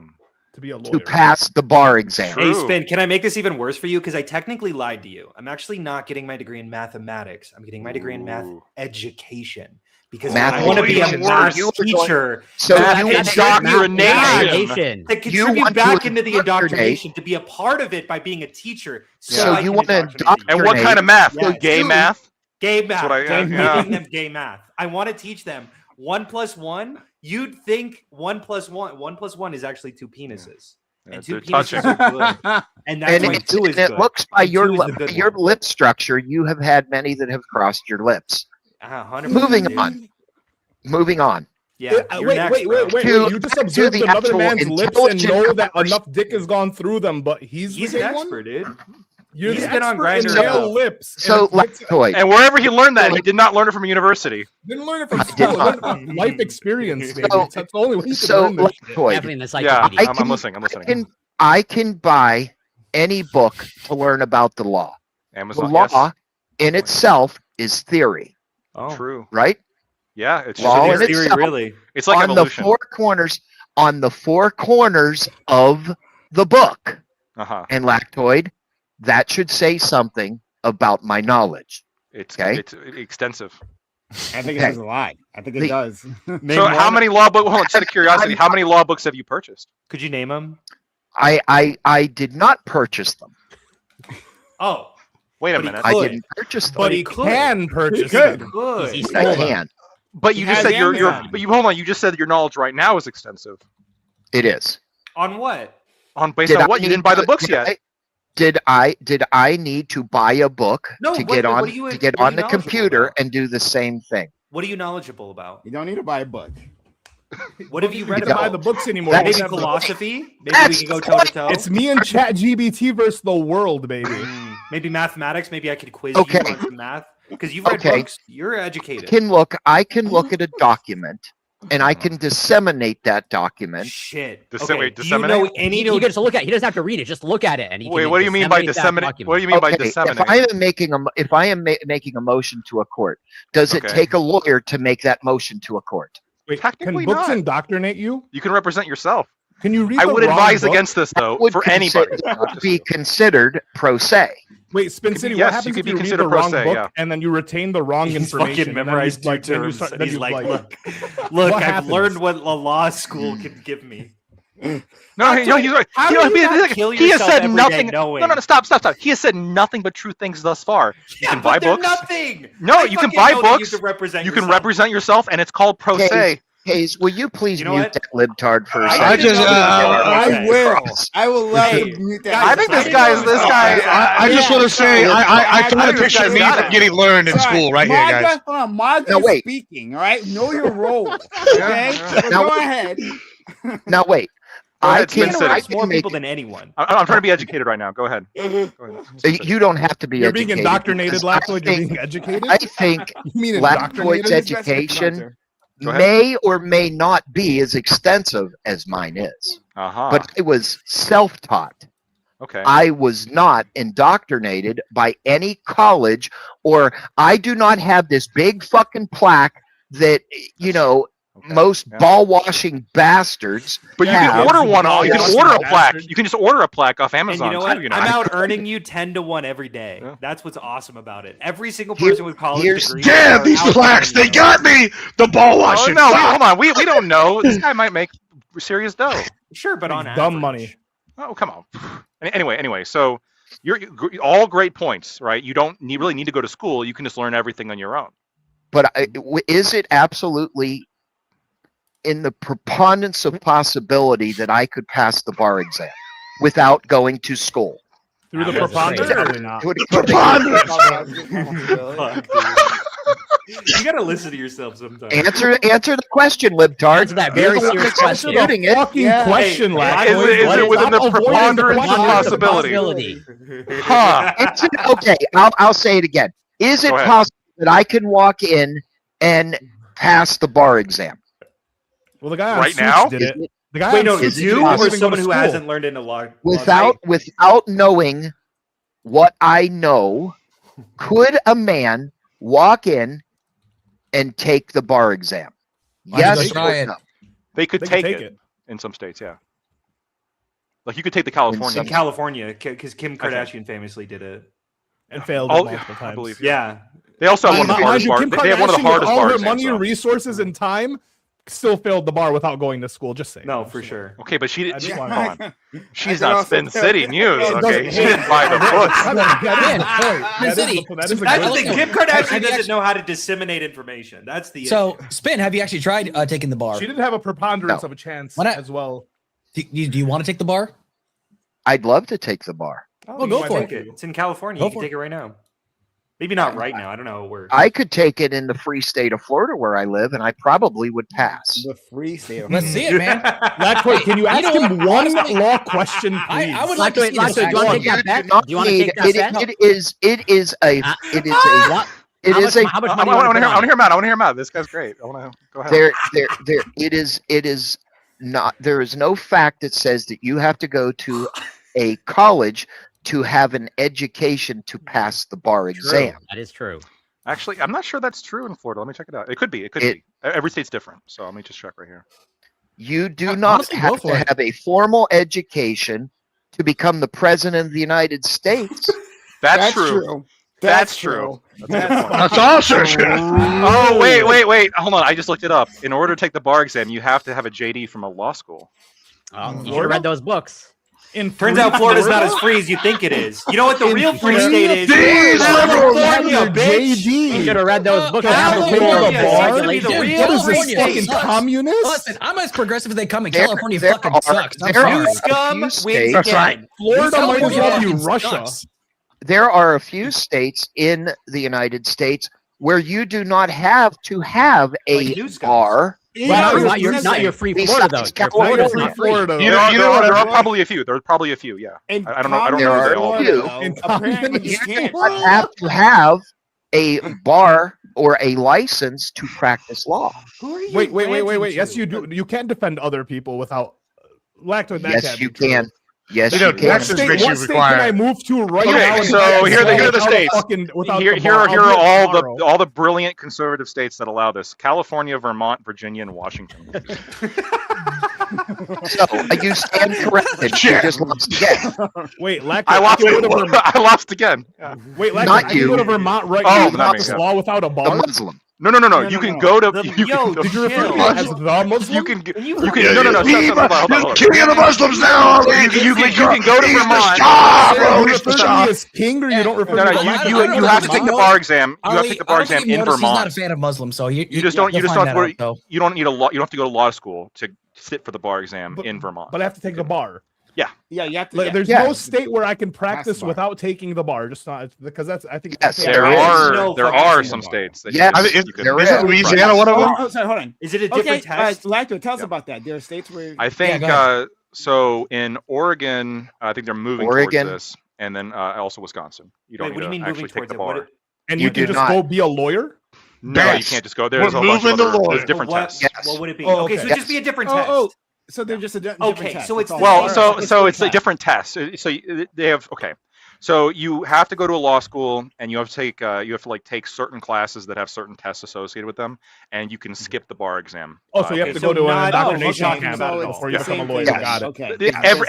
To be a lawyer. to pass the bar exam. True. Hey, Spin, can I make this even worse for you? Because I technically lied to you. I'm actually not getting my degree in mathematics. I'm getting my degree in math Ooh. education. Because Math I want to be a education. math You are going- teacher. So Math you indoctrination. To You contribute want back to into the indoctrinate. indoctrination, to be a part of it by being a teacher. So I you can want to indoctrinate you. And what kind of math? Yes. Gay You- math. Gay math. what I- I'm yeah. teaching them gay math. I want to teach them 1 + 1. You'd think 1 + 1. 1 + 1 is actually 2 penises. Yeah, And 2 they're penises touching. are good. And that's And why 2 is it good. looks by And your 2 is the good your one. lip structure, you have had many that have crossed your lips. 100%, Moving dude. on. Moving on. Yeah. you're Wait, next, wait, bro. wait, wait, To- wait. You just to observed the another actual man's lips and intelligent know that conversation. enough dick has gone through them, but he's He's the an gay one? expert, dude. You're He's the been on expert in Grindr male enough. lips. So and it's- Lactoid. And wherever he learned that, he did not learn it from a university. didn't learn it from I school. did Learned not. it from life experience, baby. So- That's the only way you can So learn this shit. Lactoid. Definitely in the Yeah, encyclopedia. I'm listening. I'm listening. I can buy any book to learn about the law. The Amazon. law Yes. in itself is theory, Oh. True. right? Yeah, it's Law just in Theory, itself. really. it's like on evolution. the four corners of the book. Uh-huh. And Lactoid, that should say something about my knowledge. It's Okay. it's extensive. I think Okay. it's a lie. I think it The- does. So how many law books? Hold on, out of curiosity, how many law books have you purchased? Could you name them? I did not purchase them. Oh, Wait a But he minute. could. I didn't purchase them. But he could. can purchase could. it. good. He's- I Hold on. can. But you He just has said your Amazon. but you hold on. You just said that your knowledge right now is extensive. It is. On what? On based Did on I what? You need didn't buy the to- books did yet. Did I need to buy a book No, to what- get what on are you- to get what are on you the knowledgeable computer about? and do the same thing? What are you knowledgeable about? You don't need to buy a book. What have you read You can buy the about? books anymore. That You Maybe don't have the- philosophy? Maybe we That's can go the toe to point. toe. It's me and Chat GBT versus the world, baby. Maybe mathematics. Maybe I could quiz Okay. you on some math because you've read Okay. books. You're educated. I can look at a document and I can disseminate that document. Shit. Dis- Okay. wait, Do you know disseminate? any? He gets to look at it. He doesn't have to read it. Just look at it. And he Wait, can what do you mean by disseminate that disseminate? What do you mean by Okay, disseminate? if I am making a motion to a court, does it Okay. take a lawyer to make that motion to a court? Wait, can Technically books not. indoctrinate you? You can represent yourself. Can you read I the would wrong advise book? against this though Would for anybody. be considered pro se. Wait, Spin Could City, be- what yes, happens you if could be you read considered the pro wrong se, book yeah. and then you retain the wrong He's information? fucking and then memorized two then terms. then and he's like, look, What I've happens? learned what a law school can give me. No, he's right. How You do know, you not he kill has yourself said every day nothing. knowing? No, stop. He has said nothing but true things thus far. You can buy but they're books. nothing. No, I you can fucking buy know that books. You can represent. You can yourself. represent yourself, and it's called pro Okay. se. Hayes, will you please You know mute what? that libtard for a I second? didn't know I will. I will love Hey, to mute that. guys, I think this I guy's know- this guy. I just want to say, I kind of this picture guy's me got it. getting learned in Sorry, school right here, Martha, guys. Hold on, Martha No, is wait. speaking. All right, know your role. Okay, Yeah. so Now, go wait. ahead. Now wait. I Spin can, City. I It's more can make. people than anyone. I'm trying to be educated right now. Go ahead. Go ahead. You don't have to be. You're being educated indoctrinated, because I Lactoid. You're think- being educated. I think You mean Lactoid's indoctrinated? education Go ahead. may or may not be as extensive as mine is, but I was self-taught. Okay. I was not indoctrinated by any college, or I do not have this big fucking plaque that, you know, Okay. most Yeah. ball washing bastards. But you have. can order one. You can order a plaque. Bastard. You can just order a plaque off And Amazon you know what? too. You know. I'm out earning you 10 to 1 every day. Yeah. That's what's awesome about it. Every single Here- person with college here's- degrees. Damn, are these out plaques, they earning you. got me. The ball Oh washing. no! Hold on. We don't know. This guy might make serious dough. Sure, but on Dumb average. money. Oh come on. Anyway. So you're all great points, right? You don't really need to go to school. You can just learn everything on your own. But is it absolutely in the preponderance of possibility that I could pass the bar exam without going to school? Through the That's preponderance, great. probably not. Fuck, dude. You gotta listen to yourself sometimes. Answer the question, libtard. Answer that very You're the one serious that's question. disputing it. Fucking Yeah. question, Hey, Lactoid. is What it within Stop the avoiding preponderance of question. possibility? Huh? Okay, I'll say it again. Is it Go ahead. possible that I can walk in and pass the bar exam? Well, the guy on Right Suits now? did it. The guy Wait, on no, Suits it you didn't or even go to someone who school. hasn't learned in a law? Without knowing what I know, could a man walk in and take the bar exam? Why don't you Yes go try or it? no? They could They could take it in some states. Yeah. Like you could take the California. In California, because Kim Kardashian famously did it. and failed Oh, multiple I times. believe. Yeah. They also have one of the Mind hardest you, bars. Kim They have one of the Kardashian, with hardest all her bars. money, resources, and time, still failed the bar without going to school. Just saying. No, for sure. Okay, but she I did. just She, wanna- hold on. She's could not also Spin tell- City News. It Okay, doesn't- she didn't buy the book. That City. is- that is a That's good the thing. point. Kim Have Kardashian you doesn't actually- know how to disseminate information. That's the So, issue. Spin, have you actually tried taking the bar? She didn't have a preponderance No. of a chance Why not? as well. Do you want to take the bar? I'd love to take the bar. Well, go might for take it. It's in California. Go You can for it. take it right now. Maybe not right now. I don't know how it works. I could take it in the free state of Florida where I live, and I probably would pass. The free state. Let's see it, man. Lactoid, can you You ask know him what? one Honestly, law question, please? I would like to see Lactoid, this. do you want to actually. take that bet? do not Do you want to need- take that it, bet? it is a Uh, it is a What? it How is much- a how much I money you want wanna to put on hear him out. I want to hear him out. This guy's great. I want to go ahead. there it is not, there is no fact that says that you have to go to a college to have an education to pass the bar exam. That is true. Actually, I'm not sure that's true in Florida. Let me check it out. It could be. It could It- be. Every state's different. So let me just check right here. You do Honestly, not go have for to it. have a formal education to become the president of the United States. That's true. That's true. That's also true. Oh, wait. Hold on. I just looked it up. In order to take the bar exam, you have to have a JD from a law school. You should have read those books. Turns out Florida's not as free as you think it is. You know what the real free state is? These liberals have California, bitch. You should have read those books. and have California, the rules the and bar? regulations. Dude, Dude, What is this California fucking sucks. communist? Listen, I'm as progressive as they come, and There- California there fucking are- sucks. I'm there sorry. are- You scum few wins states- That's again. right. Florida might as California well be fucking Russia. sucks. There are a few states in the United States where you do not have to have a Like New Scum. bar. Well, Yeah, not your free Besides Florida though. Your California, Florida's Free not free. Florida. You know what? There are probably a few. There are probably a few. Yeah. In I don't know. I don't There know. are if they all a few. In Apparently, you communist can't. You have to have a bar or a license to practice law. Who are you? Wait. ranting Yes, to? you do. You can't defend other people without Lactoid. That Yes, can't you be true. can. Yes, They you don't- can. that's What just state, makes you what state require- can I move to right Okay, now? and so get here are the without a states. without Here the bar? are I'll do it all tomorrow. the brilliant conservative states that allow this: California, Vermont, Virginia, and Washington. So you stand corrected. You Shit. just lost again. Wait, Lactoid. I lost. can go to Vermont. I lost again. Yeah. Wait, Lactoid, Not I can you. go to Vermont right Oh, now that without makes this sense. law, without a The bar. Muslim. No. No, You no, can no. go to. The- You yo, can, Did you refer to Chill. me as the Muslim? you can. And You you can. Yeah, No. yeah, Stop, hold on. You're king of the Muslims now. You can go to He's the Vermont. Shah, You bro. He's refer the to me Shah. as king, or you don't refer No, to me no. as I You don't know have to if take the you bar exam. You have to Ali, take the I bar don't exam think you in noticed He's not a Vermont. fan of Muslims, so you You just don't. You you'll just find don't. that out, though. You don't need a law. You don't have to go to law school to sit for the bar exam But- in Vermont. But I have to take the bar. Yeah, you have to. Like, yeah. there's Yeah. no state where I can practice bar. without taking the bar. Just not because that's. I think. Yes, I think there there is. are No there fucking are state some law. states that Yes, you can. there Isn't is. Louisiana one of them? Sorry, hold on. Is it a Okay, different test? Lacto, tell us about that. There are states where. I think go ahead. So in Oregon, I think they're moving Oregon. towards this, and then also Wisconsin. You don't Wait, what do you need mean to moving actually take towards the it? bar. And You you can do just not. go be a lawyer. No, you Yes. can't just go. There's We're a bunch moving of the other, lawyers. there's different What, tests. Yes. what would it be? Oh, okay, so okay. it'd just be a different test. Oh, so they're just a different Okay, test. so it's That's all. the Well, same- so it's a test. different test. So they have okay. So you have to go to a law school, and you have to take take certain classes that have certain tests associated with them, and you can skip the bar exam. Oh, so you have Okay, to so go to an not- indoctrination okay. camp So before it's you the become a same lawyer. thing. Yes. Got it. Okay. Yeah.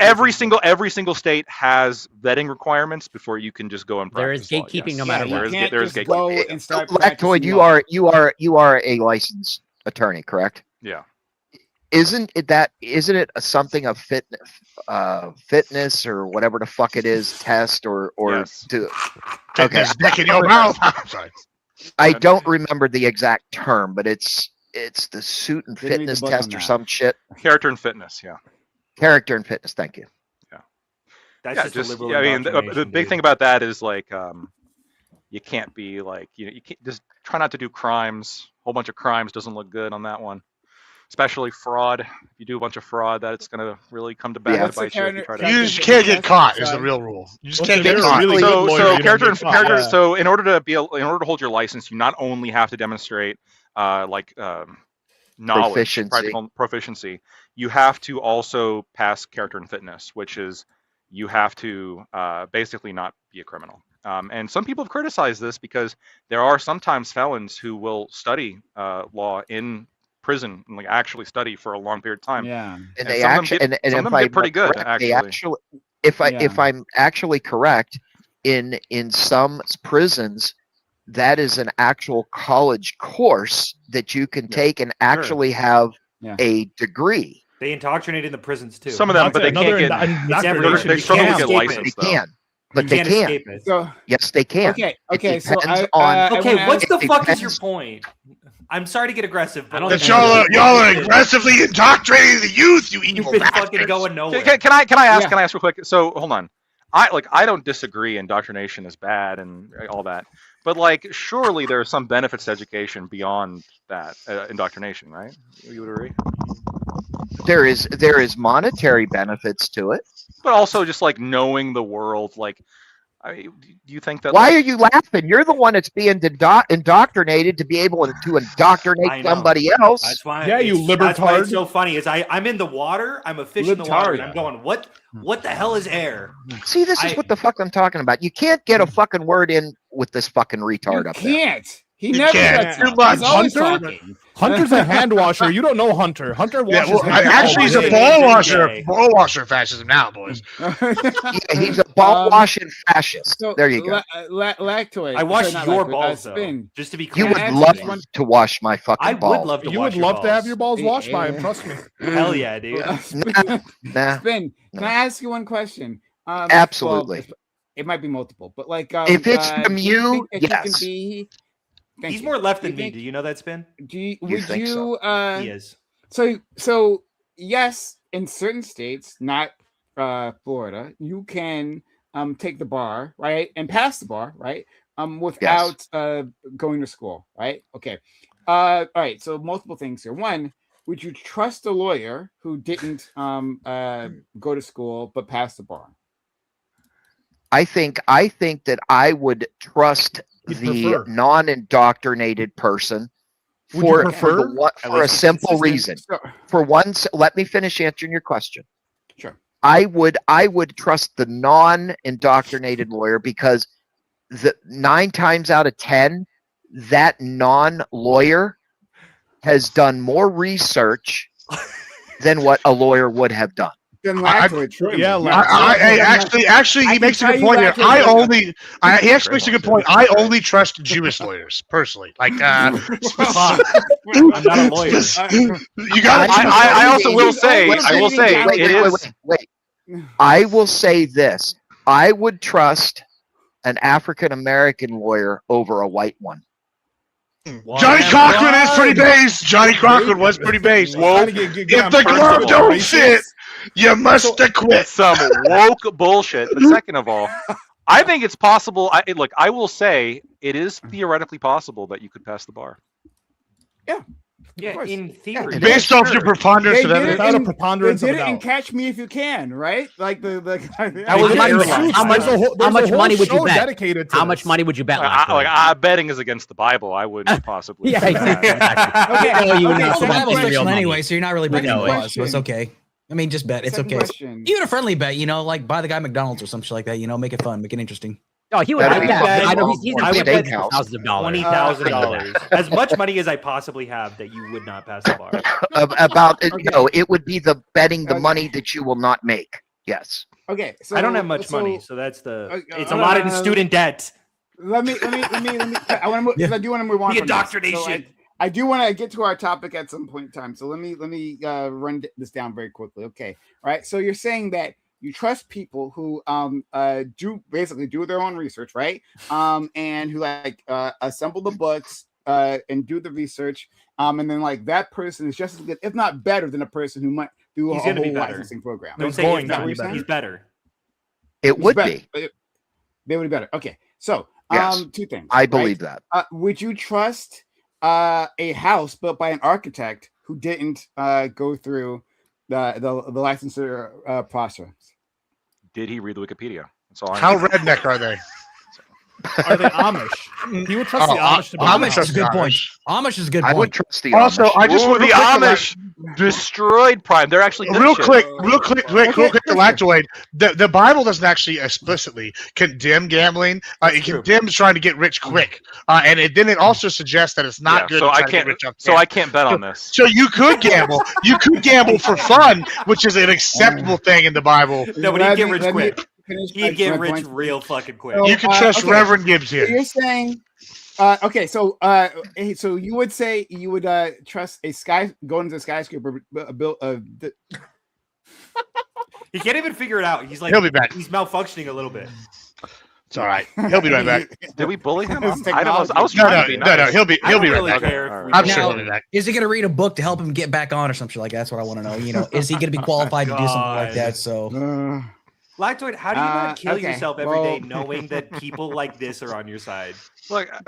Every single state has vetting requirements before you can just go and There is practice law, gatekeeping yes. no matter Yeah, what. you can't There is just gatekeeping. go and start Lactoid, practicing you law. are a licensed attorney, correct? Yeah. Isn't it something of fitness or whatever the fuck it is, test or Yes. to? Take Okay, this dick in your mouth. I'm sorry. I don't remember the exact term, but it's the suit and Didn't read the fitness book test on or that. some shit. Character and fitness, yeah. Character and fitness. Thank you. That's Yeah, just, a liberal I mean, the indoctrination, big dude. thing about that is you can't be you can't just try not to do crimes. A whole bunch of crimes doesn't look good on that one, especially fraud. If you do a bunch of fraud, that's gonna really come to back Yeah. to bite you if you try to. You just can't get caught is the real rule. You just Well, can't so get you're caught. really good So, lawyer, so you don't character get and caught. character. Yeah. So in order to hold your license, you not only have to demonstrate knowledge, Proficiency. practical proficiency, you have to also pass character and fitness, which is you have to basically not be a criminal. And some people have criticized this because there are sometimes felons who will study law in prison and actually study for a long period of time. Yeah. And And they some of them actually, get- and some if of them get I'm pretty good, correct, they actually. if Yeah. I'm actually correct, in some prisons, that is an actual college course that you can take and actually have Yeah. a degree. They indoctrinate in the prisons too. Some of them, That's but they another can't get. indoctrination. They You struggle to can't get escape it. licensed They though. can, but you they can't can. escape it. So Yes, they can. okay, It okay. So depends I, on- I Okay, wanna what's ask- the fuck is your depends. point? I'm sorry to get aggressive, but I don't like, think Y'all are aggressively indoctrinating the youth, you you've evil been fucking bastards. going nowhere. Can I ask? Yeah. Can I ask real quick? So hold on. I don't disagree. Indoctrination is bad and all that, but surely there are some benefits to education beyond that indoctrination, right? You would agree? There is monetary benefits to it. But also just knowing the world. Do you think that? Why are you laughing? You're the one that's being indoctrinated to be able to I indoctrinate know. somebody else. That's why. Yeah, you That's why it's libtard. so funny. Is I'm in the water. I'm a fish in the water, and I'm Libtard. going, what the hell is air? See, this is what the fuck I'm talking about. You can't get a fucking word in with this fucking retard You up there. can't. He You never can't. shuts Too up. much. He's always Hunter? talking. Hunter's a hand washer. You don't know Hunter. Hunter Yeah, washes hands. actually, he's a Hey, ball hey, washer. hey. Ball washer fascism now, boys. Yeah, he's a ball washing fascist. So, There you go. Lactoid. I washed sorry, not your lactoid, balls Spin. though. Just to be You clear. would ask love this one? to wash my fucking I balls. would love to. You wash would your love to have balls. your balls washed by him. Yeah. Trust me. Hell yeah, dude. Nah. Spin. Can I ask you one question? Absolutely. Well, it might be multiple, but If it's from do you, think that you yes. can be? Thank He's you. more left Do than you me. think- Do you know that, Spin? Do you, You would think you? He is. So yes, in certain states, not Florida, you can take the bar, right, and pass the bar, right, without going to school, right? Okay. All right. So multiple things here. One, would you trust a lawyer who didn't go to school but passed the bar? I think that I would trust You'd the prefer. non-indoctrinated person Would you for prefer? for a least simple consistent. reason. So, For once, let me finish answering your question. sure. I would trust the non-indoctrinated lawyer because the 9 times out of 10, that non-lawyer has done more research than what a lawyer would have done. Then I- Lactoid, true. Yeah, Actually, I he can makes a tell good you point here. Lactoid- He actually makes a good point. I only trust Jewish lawyers, personally. I'm not a lawyer. You got I also will say, Wait, it is. Wait. I will say this. I would trust an African American lawyer over a white one. Johnny Cochran is pretty base. Johnny Cochran was pretty base. Woke. If the glove don't fit, you must acquit. Some woke bullshit. But second of all, I think it's possible. I will say it is theoretically possible that you could pass the bar. Yeah, course. in theory. Based off your preponderance They of did evidence. it Without a in- preponderance they of did it in doubt. Catch Me If You Can, right? Like the That was How much- airline. how much- There's a whole- how there's a much whole money would you show bet? dedicated to How this. much money would you bet? Betting is against the Bible. I wouldn't possibly. Yeah, do that. exactly. Okay, No, you would okay, not It's put second that Bible in real fiction money. anyway, so you're not really breaking know the it. law, so it's okay. I mean, just bet. It's Second okay. question. Even a friendly bet, like buy the guy McDonald's or some shit like that. Make it fun, make it interesting. Oh, he would That'd like be that. fun. I know he's I in would for steakhouse. thousands of dollars. $20,000. As much money as I possibly have that you would not pass the bar. About Okay. no, it would be the betting the Okay. money that you will not make. Yes. Okay, so I don't have much money, so that's the. It's a uh, lot in student debt. let me. I want to move. Yeah. I do want to move on. The from this. indoctrination. So I do want to get to our topic at some point in time. So let me run this down very quickly. Okay, all right. So you're saying that you trust people who do their own research, right? And who assemble the books and do the research. And then that person is just as good, if not better, than a person who might do He's a gonna be whole better. licensing program. Don't He's say going he's to not. be better. He's better. It would better. be. They would be better. Okay, so Yes. two things. I right? believe that. Would you trust a house built by an architect who didn't go through the licensure process? Did he read the Wikipedia? That's all I How know. redneck are they? Are they Amish? He would trust the Amish to build a Amish house. is a good point. Amish. Amish is a good I would point. trust the Also, Amish. I just Ooh, want the real quick Amish destroyed Prime. They're actually good Real shit. quick, Okay, to Lactoid. The Bible doesn't actually explicitly condemn gambling. It true. condemns trying to get rich quick, and then it also suggests that it's not Yeah, good. so to I try to get can't. rich off So I gambling. can't bet on this. So you could gamble. You could gamble for fun, which is an acceptable thing in the Bible. No, but he'd get rich quick. Finish He'd get my rich point. real fucking quick. So, You can trust okay. Reverend Gibbs So here. you're saying, okay, so you would say you would trust going to a skyscraper built He can't even figure it out. He's like, He'll be back. he's malfunctioning a little bit. It's all right. He'll be right back. Did we bully him? It's I was technology. trying to be nice. No. He'll be I don't right really back. care if All we I'm do sure Now- he'll be back. Is he going to read a book to help him get back on or something like that? That's what I want to know. Is he going to be qualified to do something like God. that? So Lactoid, how do you not kill okay, yourself every day well- knowing that people like this are on your side? Look, This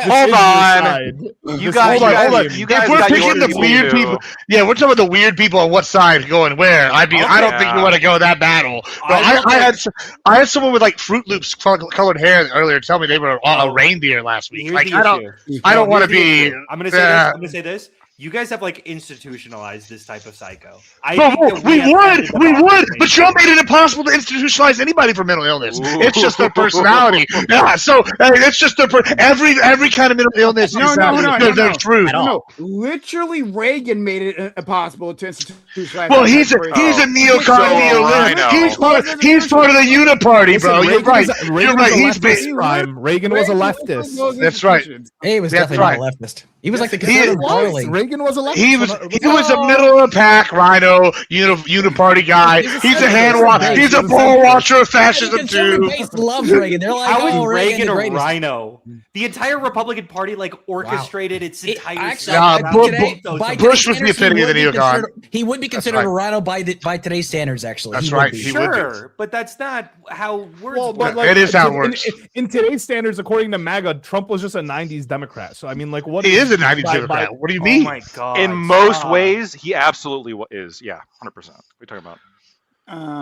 hold is on. side. You This guys, is Hold on, side. hold on. you guys If we're got picking your the weird too. people, yeah, we're talking about the weird people on what side going where. I mean, I don't think you Yeah. want to go that battle. But I had someone with Fruit Loops colored hair earlier tell me they were a reindeer last week. Here's the I don't issue. want to Here's the be. issue. I'm gonna say this. I'm gonna say this. You guys have institutionalized this type of psycho. But we would, but you made it impossible to institutionalize anybody for mental illness. Ooh. It's just their personality. Yeah, so it's just their every kind of mental illness. No, is, no, no, no, their no. truth. At all. No, literally Reagan made it impossible to institutionalize. Well, that he's a type of- neocon So, I neoliberal. know. He's part of the Uniparty, bro. Listen, You're right. Reagan You're was right. a He's leftist been. prime. Reagan was a leftist. That's right. he was That's definitely not a leftist. He was like the He conservative was. darling. Reagan was a leftist. He was a middle of the pack rhino Uniparty guy. He's a hand washer. He's a ball washer of fascism too. Base loves Reagan. They're like, How is oh, Reagan the a greatest. rhino? The entire Republican Party orchestrated its entire Actually, Nah, self- by Bush today's was the standards, epitome of the he would be neocon. considered- He would be considered right. a rhino by today's standards. Actually, That's He would right. be. He would be. Sure, but that's not how words Well, work. but It is how it works. In today's standards, according to MAGA, Trump was just a '90s Democrat. So I mean, what He is a 90s by- Democrat. What do you Oh mean? my god! In most stop. ways, he absolutely is. Yeah, 100%. What are you talking about?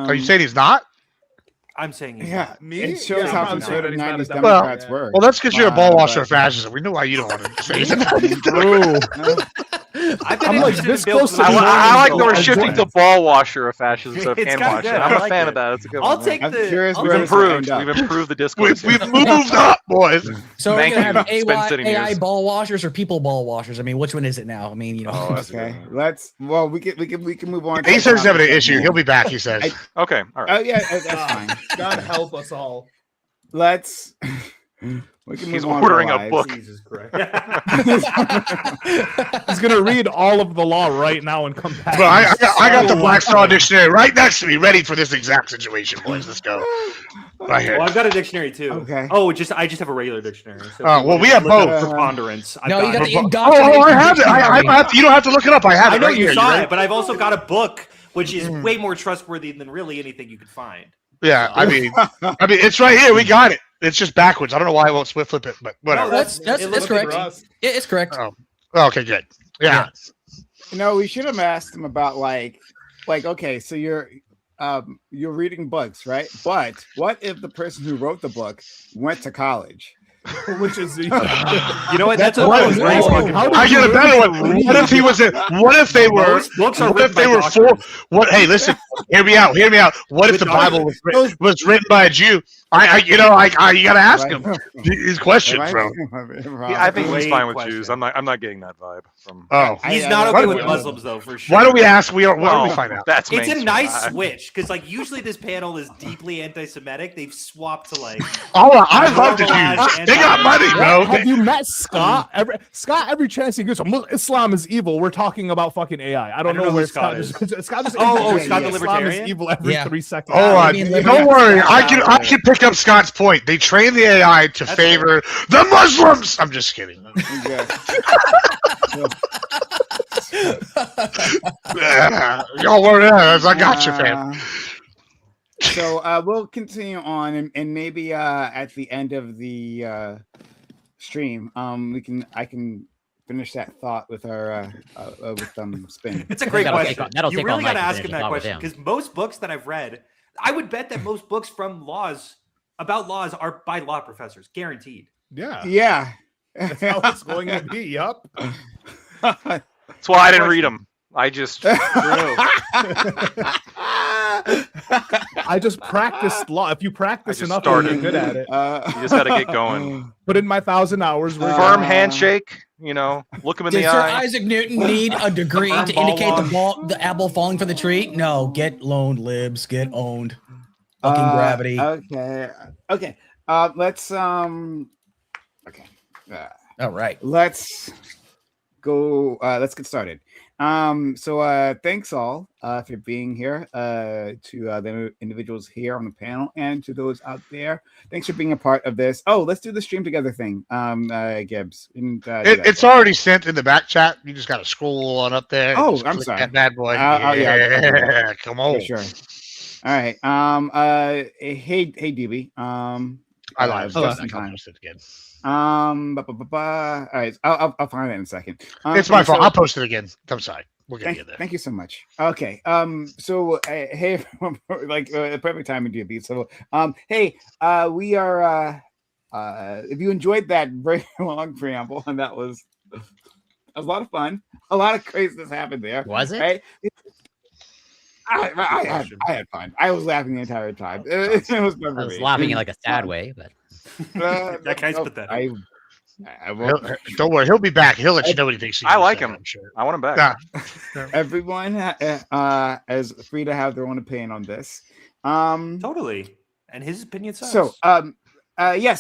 Are you saying he's not? I'm saying he's Yeah, not. Me? it shows Yeah, how I'm saying that conservative he's not a 90s Democrat. Democrats were. Well, that's because you're a ball washer of but- fascism. We know why you don't want to say it. True. I've been I'm like interested this in Bill close to Clinton. I like that we're I shifting joined. to ball washer of fascism instead of It's hand kinda washing. good. I'm I a like fan it. of that. It's a good I'll one. take I'm the. curious I'll We've where take it's gonna improved. end up. We've improved the discourse. We've moved up, boys. So we're Thank gonna you. have It's been sitting AI years. ball washers or people ball washers. I mean, which one is it now? I mean, Oh, that's a good Okay, one. we can move on. He says he's having an issue. He'll be back, he says. Okay, all right. Oh yeah, that's fine. God help us all. Let's. We can move He's on ordering with a our book. lives. Jesus Christ. He's gonna read all of the law right now and come back. Well, I got the Black Star Dictionary right next to me, ready for this exact situation, boys. Let's go. Right here. Well, I've got a dictionary too. Okay. Oh, I just have a regular dictionary. So Oh, well, we have look at both. preponderance. I've No, you got the Oh, indoctrination. I have it. I have to, you don't have to look it up. I have I it know right you here. saw ready? it, but I've also got a book which is way more trustworthy than really anything you could find. Yeah, I mean, it's right here. We got it. It's just backwards. I don't know why I won't flip it, but whatever. No, That's it looks correct. good. It's correct. Oh, okay, good. Yeah. We should have asked him about like, okay, so you're reading books, right? But what if the person who wrote the book went to college? Which is You know what? That's That's what what I was wondering. How did I you get a better learn to one. read? What if he was? What if they were? Most books are What if written they by were doctors. What? Hey, listen. Hear me out. What if the Bible was written by a Jew? You gotta ask him these questions, bro. I think he's Great fine with question. Jews. I'm not getting that vibe from. Oh, He's not why okay don't with we- Muslims though, for sure. Why don't we ask? Why don't Well, we find out? That's It's a mainstream. nice switch because, like, usually this panel is deeply anti-Semitic. They've swapped to like. Oh, I love the normalized Jews. They got money, bro. Have you met Scott? Every chance he gets, Islam is evil. We're talking about fucking AI. I don't know who where Scott Scott is. Scott just Oh, Scott the Islam libertarian? is evil every Yeah. 3 seconds. Oh, I mean, don't worry. I can pick up Scott's point. They train the AI to That's favor the Muslims. I'm just kidding. Y'all were there. I got you, fam. So we'll continue on, and maybe at the end of the stream, I can finish that thought with our spin. It's a great That'll question. take- that'll You take really all got to night to ask finish him the that thought with question him. because most books that I've read, I would bet that most books about laws are by law professors, guaranteed. Yeah, Yeah. that's how it's going to be. Yup. That's why I didn't read them. I just I just practiced law. If you practice just enough, started. you're good at it. You just got to get going. Put in my 1,000 hours. We're Firm good. handshake. Look him in Did the Sir eye. Isaac Newton need a degree Firm to ball indicate walk. the apple falling from the tree? No, get loaned, libs, get owned. Fucking gravity. Okay. Let's okay. All right. Let's go. Let's get started. So thanks all for being here. To the individuals here on the panel and to those out there. Thanks for being a part of this. Oh, let's do the stream together thing. Gibbs. And, do that. It's already sent in the back chat. You just got to scroll on up there. Oh, Just I'm click sorry. That bad boy. Yeah, Come on. For sure. All right. Hey, DB. I lied. Just I in time. post it again. All right. I'll find that in a second. It's my fault. so- I'll post it again. I'm sorry. We'll get you there. Thank you so much. Okay. So hey, everyone, like perfect time in DB. So hey, we are if you enjoyed that very long preamble, and that was a lot of fun, a lot of craziness happened there. Was it? Right? I had fun. I was laughing the entire time. It was fun for I was me. laughing in like a sad way, but That guy's pathetic. I won't. Don't worry. He'll be back. He'll let you know what he thinks. I like him. him. I'm sure. I want him back. Everyone is free to have their own opinion on this. Totally. And his opinion sucks.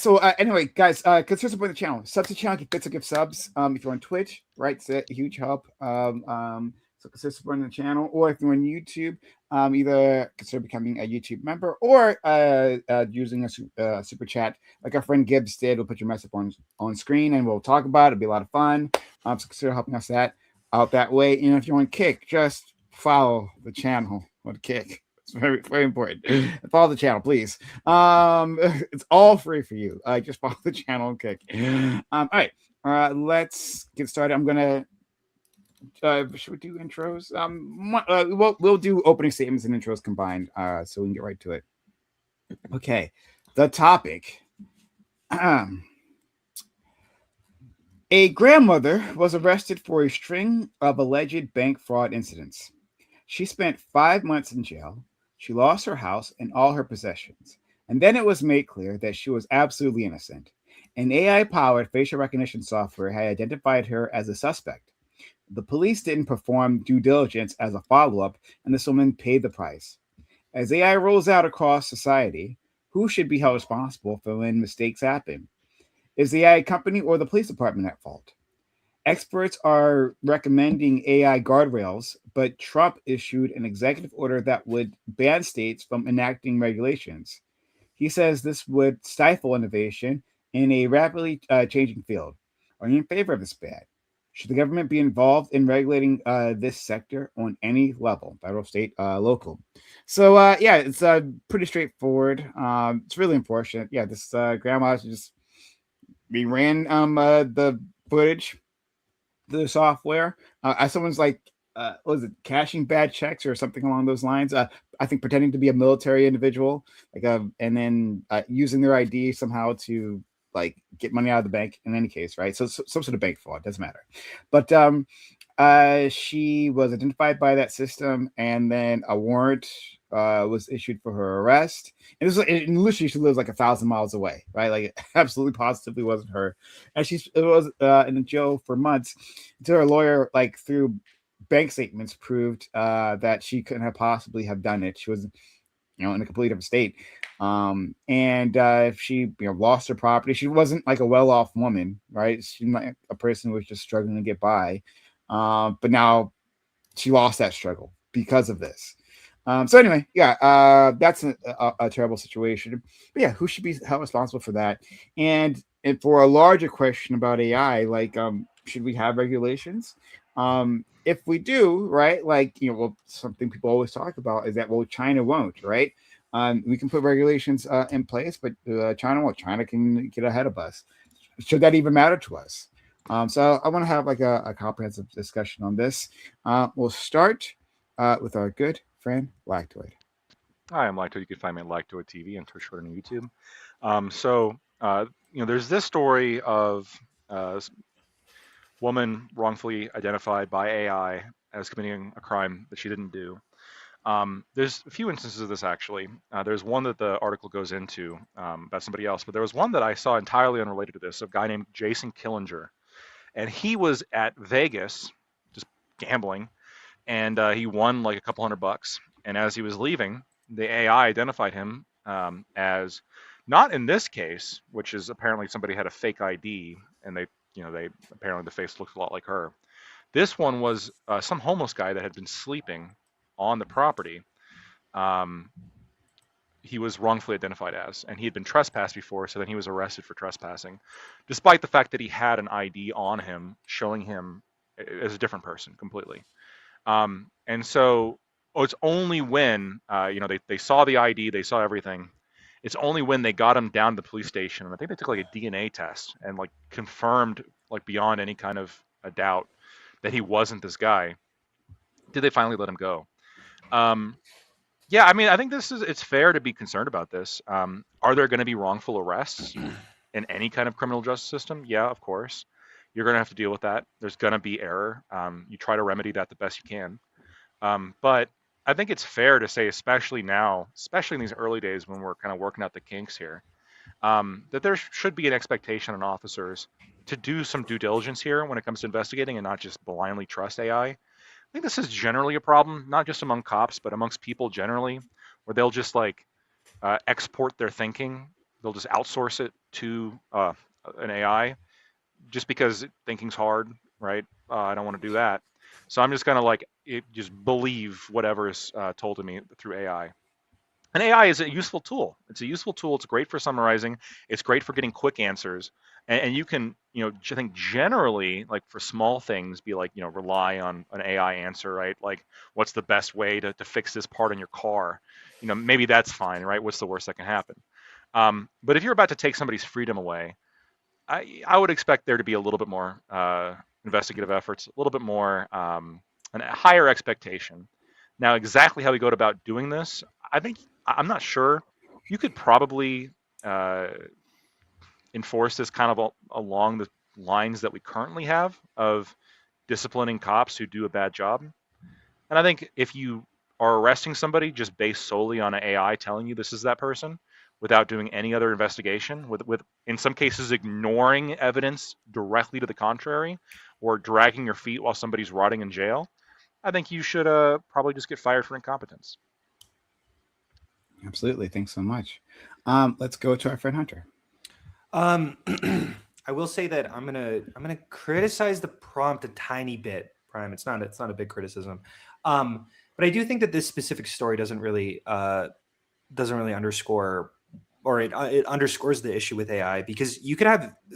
So, anyway, guys, consider supporting the channel. Subs to the channel, get give subs. If you're on Twitch, right, it's a huge help. So consider supporting the channel, or if you're on YouTube, either consider becoming a YouTube member or using a super chat like our friend Gibbs did. We'll put your message on screen and we'll talk about it. It'll be a lot of fun. So consider helping us out that way. And if you're on Kick, just follow the channel on Kick. It's very, very important. Follow the channel, please. It's all free for you. Just follow the channel and Kick. All right. Let's get started. I'm gonna. Should we do intros? We'll do opening statements and intros combined, so we can get right to it. Okay, the topic. A grandmother was arrested for a string of alleged bank fraud incidents. She spent 5 months in jail. She lost her house and all her possessions, and then it was made clear that she was absolutely innocent. An AI-powered facial recognition software had identified her as a suspect. The police didn't perform due diligence as a follow-up, and this woman paid the price. As AI rolls out across society, who should be held responsible for when mistakes happen? Is the AI company or the police department at fault? Experts are recommending AI guardrails, but Trump issued an executive order that would ban states from enacting regulations. He says this would stifle innovation in a rapidly changing field. Are you in favor of this ban? Should the government be involved in regulating this sector on any level, federal, state, local? So yeah, it's pretty straightforward. It's really unfortunate. Yeah, this grandma just we ran the footage, the software. As someone's like, what was it, cashing bad checks or something along those lines? I think pretending to be a military individual, like, and then using their ID somehow to like get money out of the bank. In any case, right? So some sort of bank fraud, doesn't matter. But she was identified by that system, and then a warrant was issued for her arrest. And this was, and literally, she lives like 1,000 miles away, right? Like, it absolutely, positively wasn't her. And it was in jail for months until her lawyer, like, through bank statements, proved that she couldn't have possibly have done it. She was, in a completely different state. And if she, lost her property, she wasn't like a well-off woman, right? She's like a person who was just struggling to get by. But now she lost that struggle because of this. So anyway, yeah, that's a terrible situation. But yeah, who should be held responsible for that? And for a larger question about AI, like, should we have regulations? If we do, right, like, well, something people always talk about is that, well, China won't, right? We can put regulations in place, but China can get ahead of us. Should that even matter to us? So I want to have like a comprehensive discussion on this. We'll start with our good friend Lactoid. Hi, I'm Lactoid. You can find me at Lactoid TV and Twitch, Twitter, and YouTube. There's this story of a woman wrongfully identified by AI as committing a crime that she didn't do. There's a few instances of this, actually. There's one that the article goes into about somebody else, but there was one that I saw entirely unrelated to this, a guy named Jason Killinger. And he was at Vegas, just gambling, and he won like a couple $100. And as he was leaving, the AI identified him as, not in this case, which is apparently somebody had a fake ID, and they apparently the face looked a lot like her. This one was some homeless guy that had been sleeping on the property. He was wrongfully identified as, and he had been trespassed before, so then he was arrested for trespassing, despite the fact that he had an ID on him showing him as a different person completely. And so it's only when they saw the ID, they saw everything. It's only when they got him down to the police station, and I think they took like a DNA test and like confirmed, like beyond any kind of a doubt, that he wasn't this guy, did they finally let him go. Yeah, I mean, I think it's fair to be concerned about this. Are there going to be wrongful arrests in any kind of criminal justice system? Yeah, of course. You're going to have to deal with that. There's going to be error. You try to remedy that the best you can. But I think it's fair to say, especially now, especially in these early days when we're kind of working out the kinks here, that there should be an expectation on officers to do some due diligence here when it comes to investigating and not just blindly trust AI. I think this is generally a problem, not just among cops, but amongst people generally, where they'll just like export their thinking. They'll just outsource it to an AI just because thinking's hard, right? I don't want to do that. So I'm just going to just believe whatever is told to me through AI. And AI is a useful tool. It's a useful tool. It's great for summarizing. It's great for getting quick answers. And you can, I think generally, like for small things, be like, rely on an AI answer, right? Like, what's the best way to fix this part in your car? Maybe that's fine, right? What's the worst that can happen? But if you're about to take somebody's freedom away, I would expect there to be a little bit more investigative efforts, a little bit more, and a higher expectation. Now, exactly how we go about doing this, I'm not sure. You could probably enforce this kind of along the lines that we currently have of disciplining cops who do a bad job. And I think if you are arresting somebody just based solely on an AI telling you this is that person without doing any other investigation, with in some cases ignoring evidence directly to the contrary, or dragging your feet while somebody's rotting in jail, I think you should probably just get fired for incompetence. Absolutely. Thanks so much. Let's go to our friend Hunter. I will say that I'm gonna criticize the prompt a tiny bit. Prime, it's not a big criticism, but I do think that this specific story doesn't really underscore or it underscores the issue with AI, because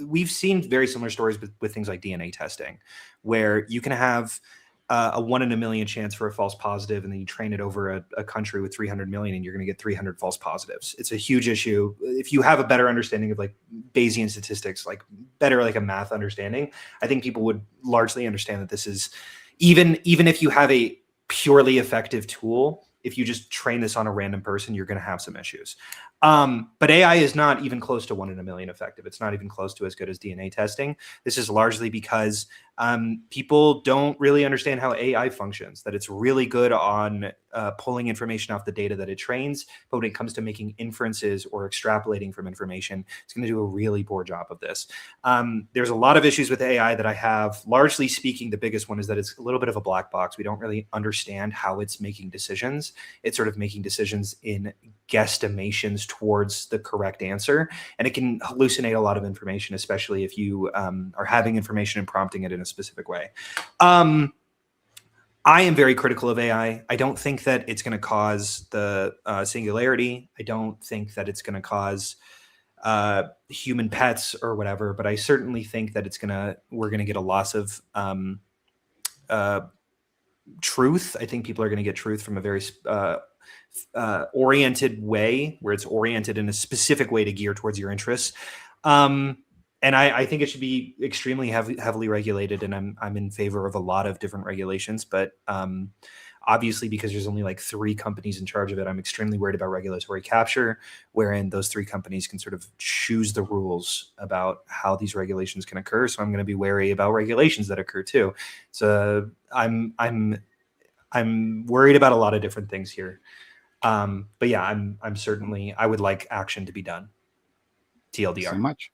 we've seen very similar stories with things like DNA testing, where you can have a 1 in a million chance for a false positive, and then you train it over a country with 300 million, and you're going to get 300 false positives. It's a huge issue. If you have a better understanding of like Bayesian statistics, like better like a math understanding, I think people would largely understand that this is even if you have a purely effective tool, if you just train this on a random person, you're going to have some issues. But AI is not even close to 1 in a million effective. It's not even close to as good as DNA testing. This is largely because people don't really understand how AI functions, that it's really good on pulling information off the data that it trains, but when it comes to making inferences or extrapolating from information, it's going to do a really poor job of this. There's a lot of issues with AI that I have. Largely speaking, the biggest one is that it's a little bit of a black box. We don't really understand how it's making decisions. It's sort of making decisions in guesstimations towards the correct answer, and it can hallucinate a lot of information, especially if you are having information and prompting it in a specific way. I am very critical of AI. I don't think that it's going to cause the singularity. I don't think that it's going to cause human pets or whatever, but I certainly think that we're going to get a loss of truth. I think people are going to get truth from a very oriented way, where it's oriented in a specific way to gear towards your interests. And I think it should be extremely heavily regulated, and I'm in favor of a lot of different regulations. But obviously, because there's only like 3 companies in charge of it, I'm extremely worried about regulatory capture, wherein those 3 companies can sort of choose the rules about how these regulations can occur. So I'm going to be wary about regulations that occur too. So I'm worried about a lot of different things here. But yeah, I'm certainly, I would like action to be done. TLDR. So much.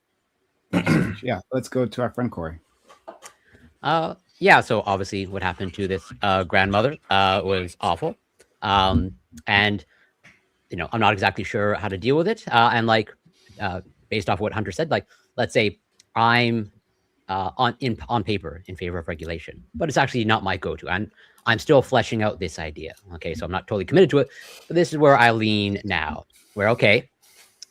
Yeah, let's go to our friend Corey. Yeah, so obviously what happened to this grandmother was awful. And, you know, I'm not exactly sure how to deal with it. And like, based off what Hunter said, like, let's say I'm on paper in favor of regulation, but it's actually not my go-to. I'm still fleshing out this idea. Okay, so I'm not totally committed to it, but this is where I lean now. Where, okay,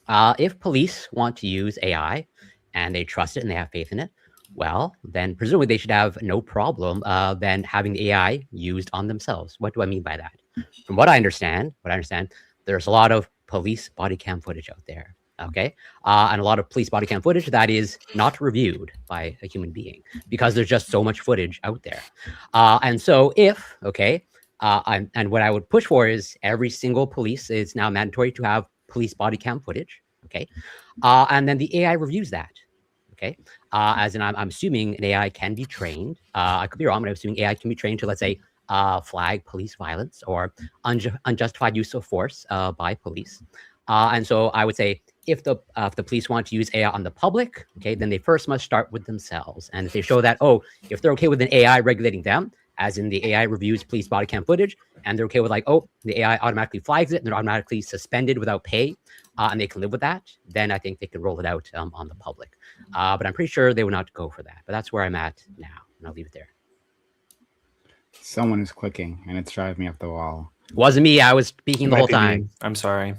if police want to use AI and they trust it and they have faith in it, well, then presumably they should have no problem then having the AI used on themselves. What do I mean by that? From what I understand, there's a lot of police body cam footage out there. Okay, and a lot of police body cam footage that is not reviewed by a human being because there's just so much footage out there. And so if, okay, and what I would push for is every single police is now mandatory to have police body cam footage. Okay, and then the AI reviews that. Okay, as in I'm assuming an AI can be trained. I could be wrong, but I'm assuming AI can be trained to, let's say, flag police violence or unjustified use of force by police. And so I would say if the police want to use AI on the public, okay, then they first must start with themselves. And if they show that, oh, if they're okay with an AI regulating them, as in the AI reviews police body cam footage, and they're okay with like, oh, the AI automatically flags it and they're automatically suspended without pay, and they can live with that, then I think they can roll it out on the public. But I'm pretty sure they would not go for that. But that's where I'm at now, and I'll leave it there. Someone is clicking, and it's driving me up the wall. Wasn't me. I was speaking the whole time. I'm sorry.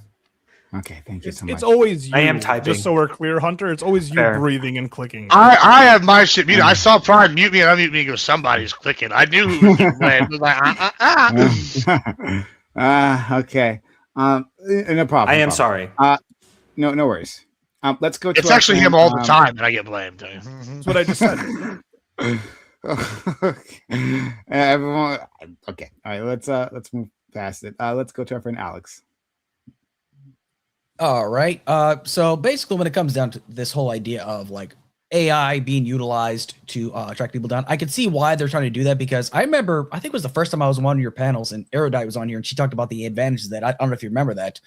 Okay, thank you so much. It's always you. I am typing. Just so we're clear, Hunter. It's always you breathing and clicking. I have my shit muted. I saw Prime mute me and unmute me and go, somebody's clicking. I knew who was playing. Like, okay. No problem. I am sorry. No worries. Let's go to It's actually him all the time that I get blamed. That's what I just said. Everyone. Okay. All right. Let's move past it. Let's go to our friend Alex. All right. So basically, when it comes down to this whole idea of like AI being utilized to track people down, I can see why they're trying to do that, because I remember, I think it was the first time I was on one of your panels and Erudite was on here and she talked about the advantages of that. I don't know if you remember that,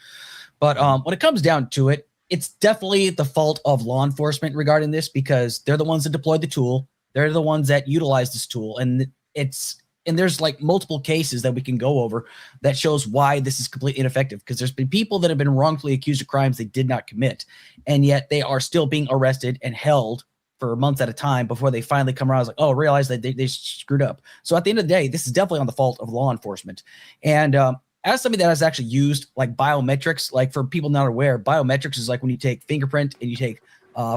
but when it comes down to it, it's definitely the fault of law enforcement regarding this, because they're the ones that deployed the tool. They're the ones that utilize this tool. And there's like multiple cases that we can go over that shows why this is completely ineffective, because there's been people that have been wrongfully accused of crimes they did not commit, and yet they are still being arrested and held for months at a time before they finally come around. Like, oh, realize that they screwed up. So at the end of the day, this is definitely on the fault of law enforcement. And as somebody that has actually used like biometrics, like for people not aware, biometrics is like when you take fingerprint and you take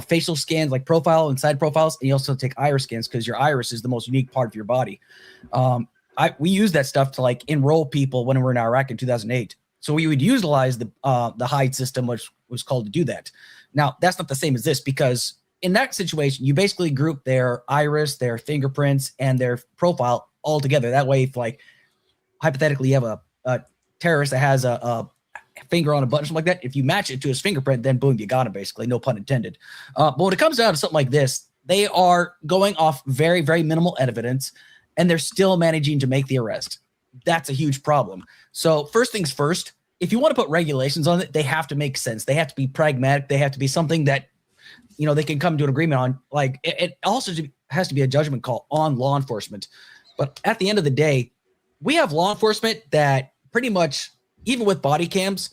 facial scans, like profile and side profiles, and you also take iris scans because your iris is the most unique part of your body. We use that stuff to like enroll people when we were in Iraq in 2008. So we would utilize the hide system, which was called to do that. Now that's not the same as this, because in that situation, you basically group their iris, their fingerprints, and their profile all together. That way, if like hypothetically you have a terrorist that has a finger on a button, something like that, if you match it to his fingerprint, then boom, you got him, basically, no pun intended. But when it comes down to something like this, they are going off very, very minimal evidence, and they're still managing to make the arrest. That's a huge problem. So first things first, if you want to put regulations on it, they have to make sense. They have to be pragmatic. They have to be something that, you know, they can come to an agreement on. Like it also has to be a judgment call on law enforcement. But at the end of the day, we have law enforcement that pretty much, even with body cams,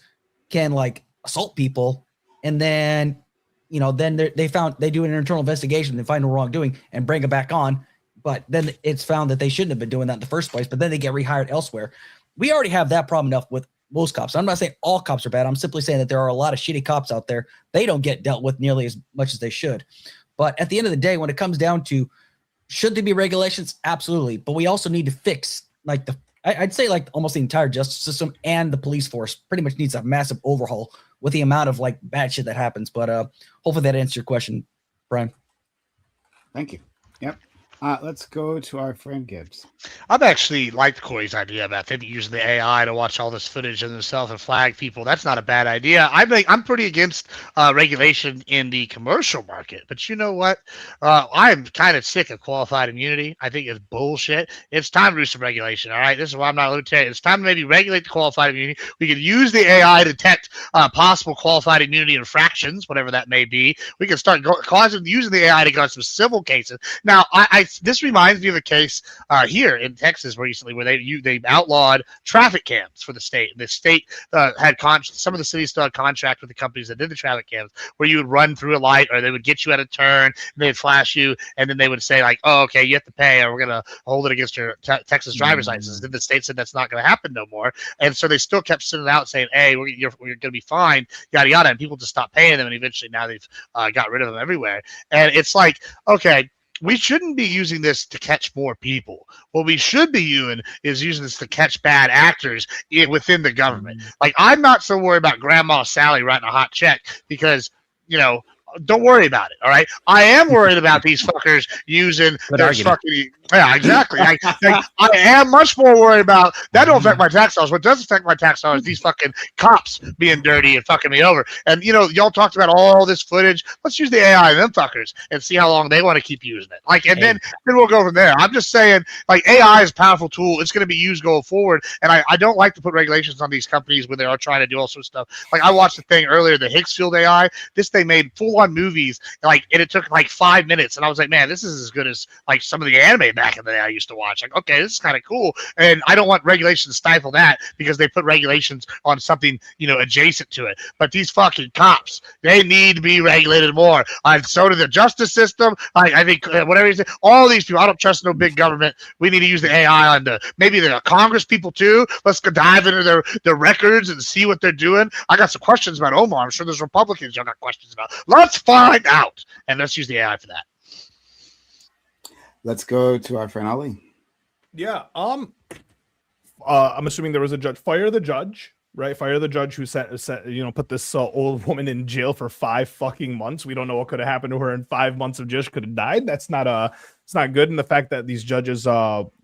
can like assault people, and then, you know, then they do an internal investigation, they find no wrongdoing and bring it back on. But then it's found that they shouldn't have been doing that in the first place, but then they get rehired elsewhere. We already have that problem enough with most cops. I'm not saying all cops are bad. I'm simply saying that there are a lot of shitty cops out there. They don't get dealt with nearly as much as they should. But at the end of the day, when it comes down to should there be regulations? Absolutely. But we also need to fix like I'd say like almost the entire justice system and the police force pretty much needs a massive overhaul with the amount of like bad shit that happens. But hopefully that answers your question, Brian. Thank you. Yep. Let's go to our friend Gibbs. I've actually liked Corey's idea about them using the AI to watch all this footage of themselves and flag people. That's not a bad idea. I'm pretty against regulation in the commercial market, but you know what? I'm kind of sick of qualified immunity. I think it's bullshit. It's time to do some regulation. All right, this is why I'm not a libertarian. It's time to maybe regulate the qualified immunity. We can use the AI to detect possible qualified immunity infractions, whatever that may be. We can start using the AI to go on some civil cases. Now, this reminds me of a case here in Texas recently where they outlawed traffic cams for the state. And the state had some of the cities still had contract with the companies that did the traffic cams, where you would run through a light, or they would get you at a turn, and they'd flash you, and then they would say like, "Oh, okay, you have to pay, or we're gonna hold it against your Texas driver's license." Then the state said that's not going to happen no more, and so they still kept sending out saying, "Hey, you're going to be fined," yada yada, and people just stopped paying them, and eventually now they've got rid of them everywhere. And it's like, okay, we shouldn't be using this to catch more people. What we should be doing is using this to catch bad actors within the government. Like, I'm not so worried about Grandma Sally writing a hot check because, you know, don't worry about it. All right. I am worried about these fuckers using their fucking. Yeah, exactly. I am much more worried about that. Don't affect my tax dollars. What does affect my tax dollars is these fucking cops being dirty and fucking me over. And you know, y'all talked about all this footage. Let's use the AI and them fuckers and see how long they want to keep using it. Like, and then we'll go from there. I'm just saying, like, AI is a powerful tool. It's going to be used going forward. And I don't like to put regulations on these companies when they are trying to do all sorts of stuff. Like, I watched the thing earlier, the Higgsfield AI. This thing made full-on movies, like, and it took like 5 minutes. And I was like, man, this is as good as like some of the anime back in the day I used to watch. Like, okay, this is kind of cool. And I don't want regulations to stifle that because they put regulations on something, you know, adjacent to it. But these fucking cops, they need to be regulated more. And so do the justice system. I think whatever you say, all these people, I don't trust no big government. We need to use the AI on maybe the Congress people too. Let's go dive into their records and see what they're doing. I got some questions about Omar. I'm sure there's Republicans y'all got questions about. Let's find out. And let's use the AI for that. Let's go to our friend Ali. Yeah. I'm assuming there was a judge. Fire the judge, right? Fire the judge who put this old woman in jail for 5 fucking months. We don't know what could have happened to her in 5 months of jail. She could have died. It's not good. And the fact that these judges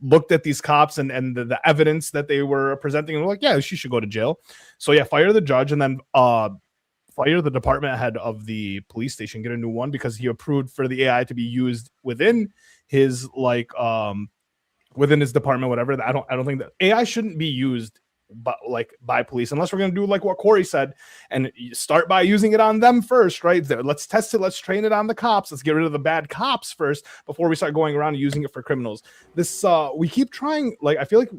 looked at these cops and the evidence that they were presenting and were like, yeah, she should go to jail. So yeah, fire the judge and then fire the department head of the police station, get a new one because he approved for the AI to be used within his within his department, whatever. I don't think that AI shouldn't be used by police unless we're going to do like what Corey said and start by using it on them first, right? Let's test it. Let's train it on the cops. Let's get rid of the bad cops first before we start going around and using it for criminals. We keep trying, like, I feel like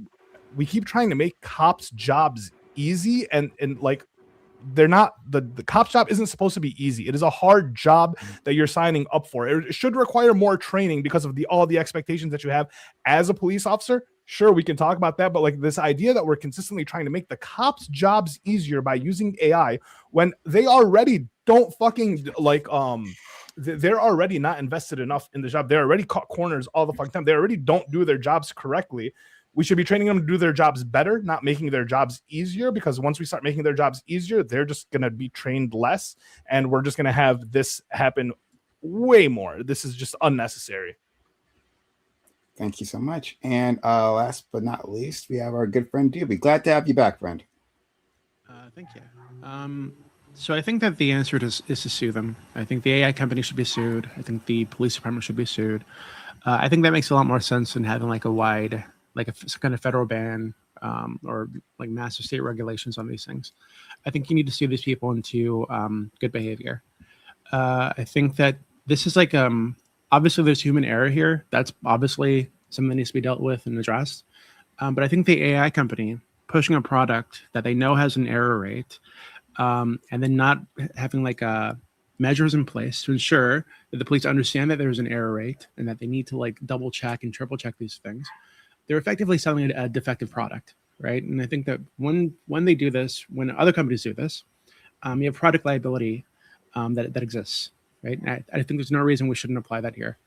we keep trying to make cops' jobs easy and like, they're not. The cop's job isn't supposed to be easy. It is a hard job that you're signing up for. It should require more training because of all the expectations that you have as a police officer. sure, we can talk about that, but like this idea that we're consistently trying to make the cops' jobs easier by using AI when they already don't fucking like they're already not invested enough in the job. They're already caught corners all the fucking time. They already don't do their jobs correctly. We should be training them to do their jobs better, not making their jobs easier, because once we start making their jobs easier, they're just going to be trained less, and we're just going to have this happen way more. This is just unnecessary. Thank you so much. And last but not least, we have our good friend Doobie. Glad to have you back, friend. Thank you. So I think that the answer is to sue them. I think the AI company should be sued. I think the police department should be sued. I think that makes a lot more sense than having like a wide, like some kind of federal ban or like massive state regulations on these things. I think you need to sue these people into good behavior. I think that this is like, obviously there's human error here. That's obviously something that needs to be dealt with and addressed. But I think the AI company pushing a product that they know has an error rate, and then not having like measures in place to ensure that the police understand that there's an error rate and that they need to like double check and triple check these things. They're effectively selling a defective product, right? And I think that when they do this, when other companies do this, you have product liability that exists, right? And I think there's no reason we shouldn't apply that here,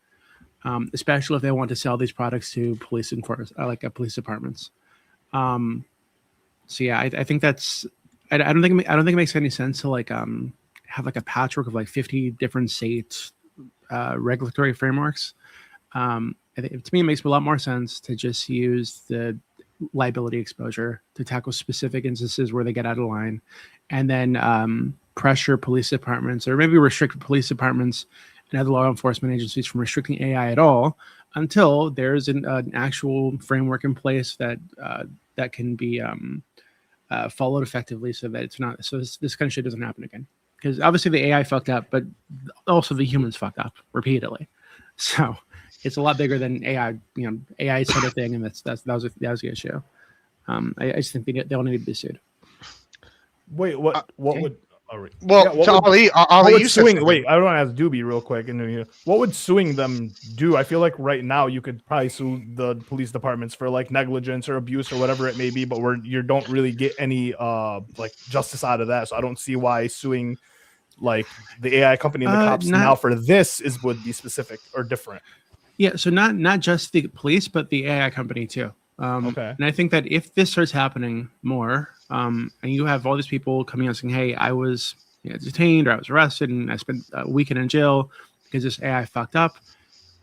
especially if they want to sell these products to police enforcement, like police departments. So yeah, I think that's. I don't think it makes any sense to like have like a patchwork of like 50 different state regulatory frameworks. To me, it makes a lot more sense to just use the liability exposure to tackle specific instances where they get out of line, and then pressure police departments or maybe restrict police departments and other law enforcement agencies from restricting AI at all until there's an actual framework in place that that can be followed effectively, so that it's not this kind of shit doesn't happen again. Because obviously the AI fucked up, but also the humans fucked up repeatedly. So it's a lot bigger than AI. You know, AI said a thing, and that was the issue. I just think they all need to be sued. Wait, what would? Well, yeah, to Ali, you said suing. Wait, I want to ask Doobie real quick. And what would suing them do? I feel like right now you could probably sue the police departments for like negligence or abuse or whatever it may be, but you don't really get any like justice out of that. So I don't see why suing like the AI company and the cops now for this would be specific or different. Yeah, so not just the police, but the AI company too. Okay. And I think that if this starts happening more, and you have all these people coming out saying, "Hey, I was detained or I was arrested and I spent a weekend in jail because this AI fucked up,"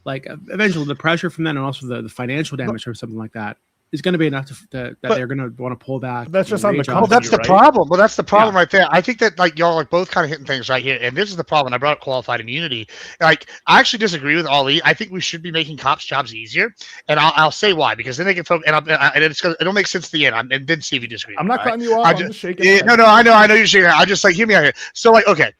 like eventually the pressure from that and also the financial damage or something like that is going to be enough that they're going to want to pull back. That's just on the company, well, that's the right? problem. Well, that's the problem right there. I think that like y'all are both kind of hitting things right here, and this is the problem. I brought up qualified immunity. Like I actually disagree with Ali. I think we should be making cops' jobs easier, and I'll say why, because then they can focus. And it'll make sense at the end. And then see if you disagree. I'm not cutting you off. I'm just shaking. Yeah, no, I know you're shaking. I just like hear me out here. So like, okay.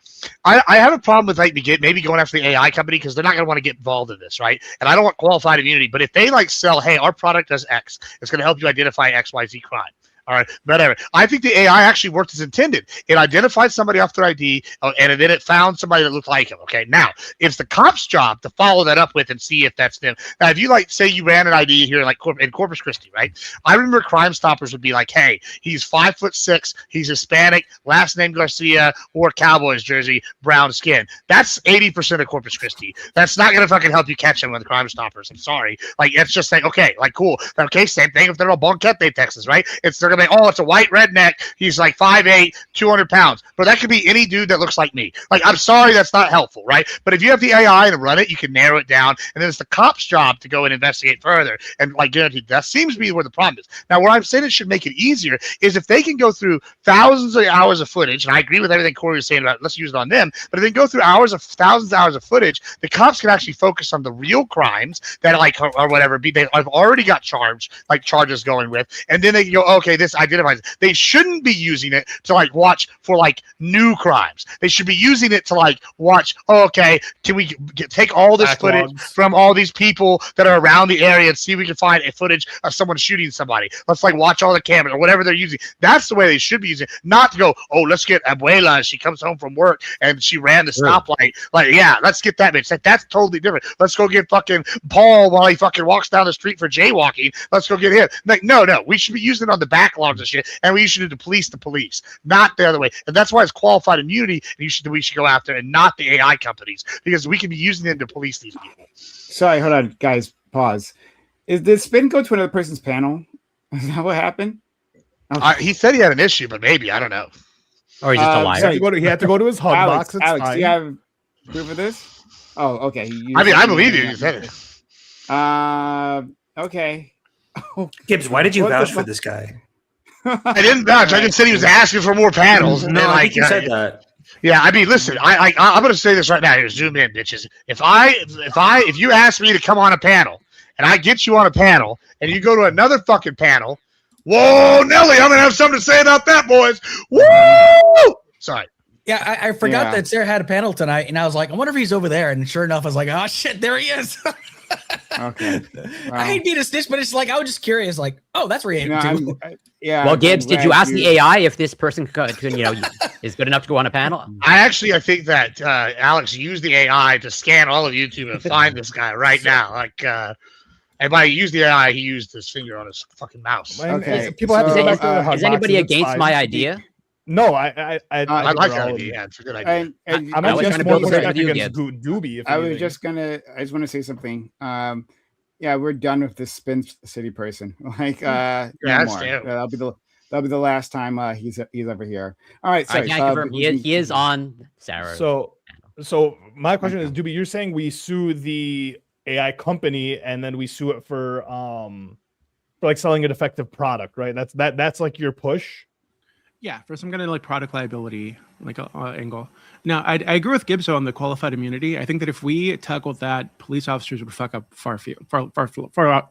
I have a problem with like maybe going after the AI company because they're not going to want to get involved in this, right? And I don't want qualified immunity. But if they like sell, hey, our product does X, it's going to help you identify XYZ crime. All right, whatever. I think the AI actually worked as intended. It identified somebody off their ID, and then it found somebody that looked like him. Okay, now it's the cop's job to follow that up with and see if that's them. Now, if you like, say you ran an ID here like in Corpus Christi, right? I remember Crime Stoppers would be like, hey, he's 5'6", he's Hispanic, last name Garcia, or Cowboys jersey, brown skin. That's 80% of Corpus Christi. That's not gonna fucking help you catch him with Crime Stoppers. I'm sorry. Like, it's just like, okay, like cool. Okay, same thing if they're a Bonquete, Texas, right? They're gonna be, oh, it's a white redneck. He's like 5'8", 200 pounds. But that could be any dude that looks like me. Like, I'm sorry, that's not helpful, right? But if you have the AI to run it, you can narrow it down, and then it's the cop's job to go and investigate further. And like, guaranteed, that seems to be where the problem is. Now, where I'm saying it should make it easier is if they can go through thousands of hours of footage, and I agree with everything Corey was saying about let's use it on them, but if they go through thousands of hours of footage, the cops can actually focus on the real crimes that like or whatever they've already got charges going with, and then they can go, okay, this identifies. They shouldn't be using it to like watch for like new crimes. They should be using it to like watch. Oh, okay, can we take all this footage from all these people that are around the area and see if we can find a footage of someone shooting somebody? Let's like watch all the cameras or whatever they're using. That's the way they should be using it. Not to go, oh, let's get Abuela. She comes home from work and she ran the stoplight. Like, yeah, let's get that bitch. Like, that's totally different. Let's go get fucking Paul while he fucking walks down the street for jaywalking. Let's go get him. Like, no, we should be using it on the backlogs and shit, and we should do the police, not the other way. And that's why it's qualified immunity, and we should go after, and not the AI companies, because we can be using them to police these people. Sorry, hold on, guys. Pause. Did Spin go to another person's panel? Is that what happened? Okay. He said he had an issue, but maybe I don't know. Or he's just a liar. He had to go to his hug box. Alex, do you have proof of this? Oh, okay. I believe you. You said it. Okay. Gibbs, why did you vouch for this guy? I didn't vouch. I just said he was asking for more panels. And no, then, I think you said that. Yeah, I mean, listen, I'm going to say this right now. Here, zoom in, bitches. If you ask me to come on a panel, and I get you on a panel, and you go to another fucking panel, whoa, Nelly, I'm going to have something to say about that, boys. Woo! Sorry. Yeah, I forgot that Sarah had a panel tonight, and I was like, I wonder if he's over there. And sure enough, I was like, oh shit, there he is. Okay. Wow. I hate being a snitch, but it's like I was just curious, like, oh, that's where he too. Well, Gibbs, did you ask the AI if this person could, is good enough to go on a panel? I think that Alex used the AI to scan all of YouTube and find this guy right now. Like, and by use the AI, he used his finger on his fucking mouse. Okay. People have to go back to the hug Is anybody boxes, against my idea? No, I like that idea. Yeah, it's a good idea. And I'm I was just trying to more build a pushback video against Doobie. I just want to say something. Yeah, we're done with this Spin City person. Like, no more. That'll be the last time he's ever here. All right, sorry. I can't confirm. He is on Sarah. So my question is, Doobie, you're saying we sue the AI company and then we sue it for like selling a defective product, right? That's like your push. Yeah, for some kind of like product liability like angle. Now, I agree with Gibbs on the qualified immunity. I think that if we tackled that, police officers would fuck up far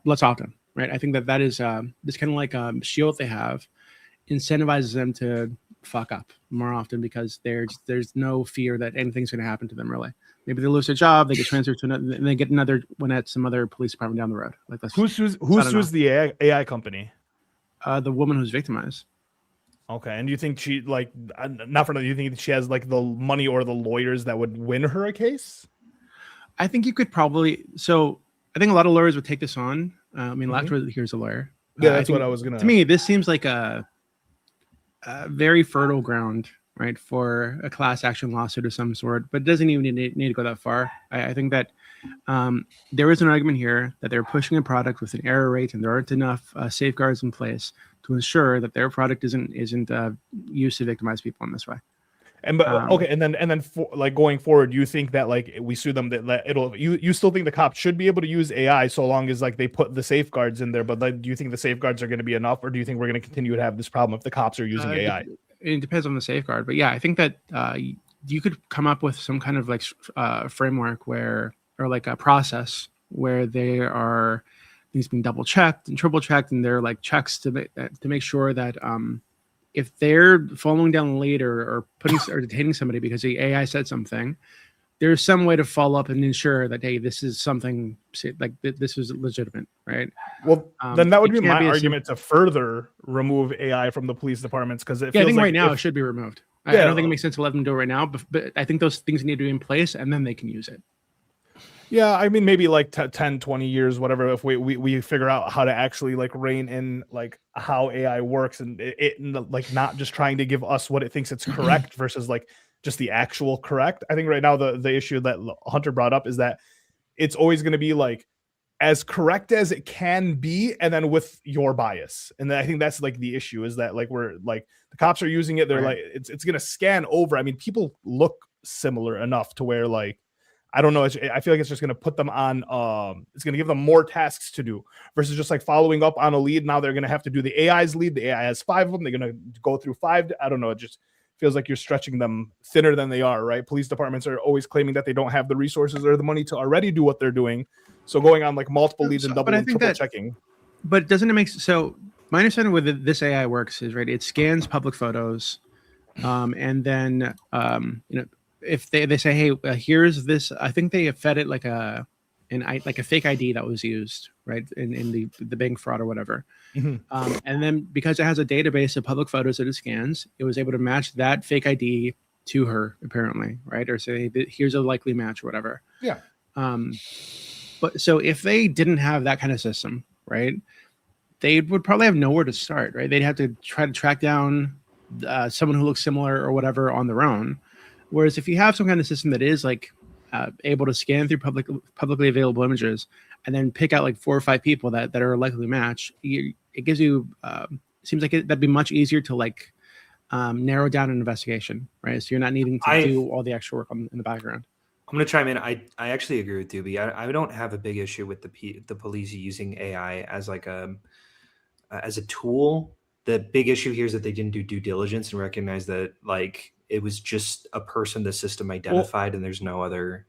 less often, right? I think that is this kind of like shield they have incentivizes them to fuck up more often because there's no fear that anything's going to happen to them. Really, maybe they lose their job, they get transferred to another, and they get another one at some other police department down the road. Like that's who sues the AI company? The woman who's victimized. Okay, and do you think she like not for nothing? Do you think she has like the money or the lawyers that would win her a case? I think you could probably. So I think a lot of lawyers would take this on. I mean, Lactor here's a lawyer. Yeah, that's what I was gonna. To me, this seems like a very fertile ground, right, for a class action lawsuit of some sort. But it doesn't even need to go that far. I think that there is an argument here that they're pushing a product with an error rate, and there aren't enough safeguards in place to ensure that their product isn't used to victimize people in this way. And then for, like going forward, you think that like we sue them that it'll you still think the cops should be able to use AI so long as like they put the safeguards in there, but like, do you think the safeguards are going to be enough, or do you think we're going to continue to have this problem if the cops are using AI? It depends on the safeguard, but yeah, I think that you could come up with some kind of like framework or like a process where they are things being double checked and triple checked, and they're like checks to make sure that if they're following down the lead or putting or detaining somebody because the AI said something, there's some way to follow up and ensure that, hey, this is something like this is legitimate, right? Well, then that would be my argument to further remove AI from the police departments, because it feels I think like right now it should be removed. I don't think it makes sense to let them do it right now, but I think those things need to be in place and then they can use it. Yeah, I mean, maybe like 10, 20 years, whatever, if we figure out how to actually like rein in like how AI works and it like not just trying to give us what it thinks it's correct versus like just the actual correct. I think right now the issue that Hunter brought up is that it's always going to be like as correct as it can be and then with your bias. And then I think that's like the issue is that like we're like the cops are using it. They're like it's going to scan over. I mean, people look similar enough to where like I don't know. I feel like it's just going to put them on. It's going to give them more tasks to do versus just like following up on a lead. Now they're going to have to do the AI's lead. The AI has 5 of them. They're going to go through 5. I don't know. It just feels like you're stretching them thinner than they are, right? Police departments are always claiming that they don't have the resources or the money to already do what they're doing. So going on like multiple leads and double and triple checking. But doesn't it make so? My understanding with this AI works is right. It scans public photos, and then if they say, hey, here's this. I think they have fed it like a fake ID that was used right in the bank fraud or whatever. And then because it has a database of public photos that it scans, it was able to match that fake ID to her apparently, right? Or say here's a likely match or whatever. Yeah. But so if they didn't have that kind of system, right? They would probably have nowhere to start, right? They'd have to try to track down someone who looks similar or whatever on their own. Whereas if you have some kind of system that is like able to scan through publicly available images and then pick out like 4 or 5 people that are a likely match, it gives you, seems like that'd be much easier to like narrow down an investigation, right? So you're not needing to do all the extra work in the background. I'm going to chime in. I actually agree with Doobie. I don't have a big issue with the police using AI as like as a tool. The big issue here is that they didn't do due diligence and recognize that like it was just a person the system identified and there's no other.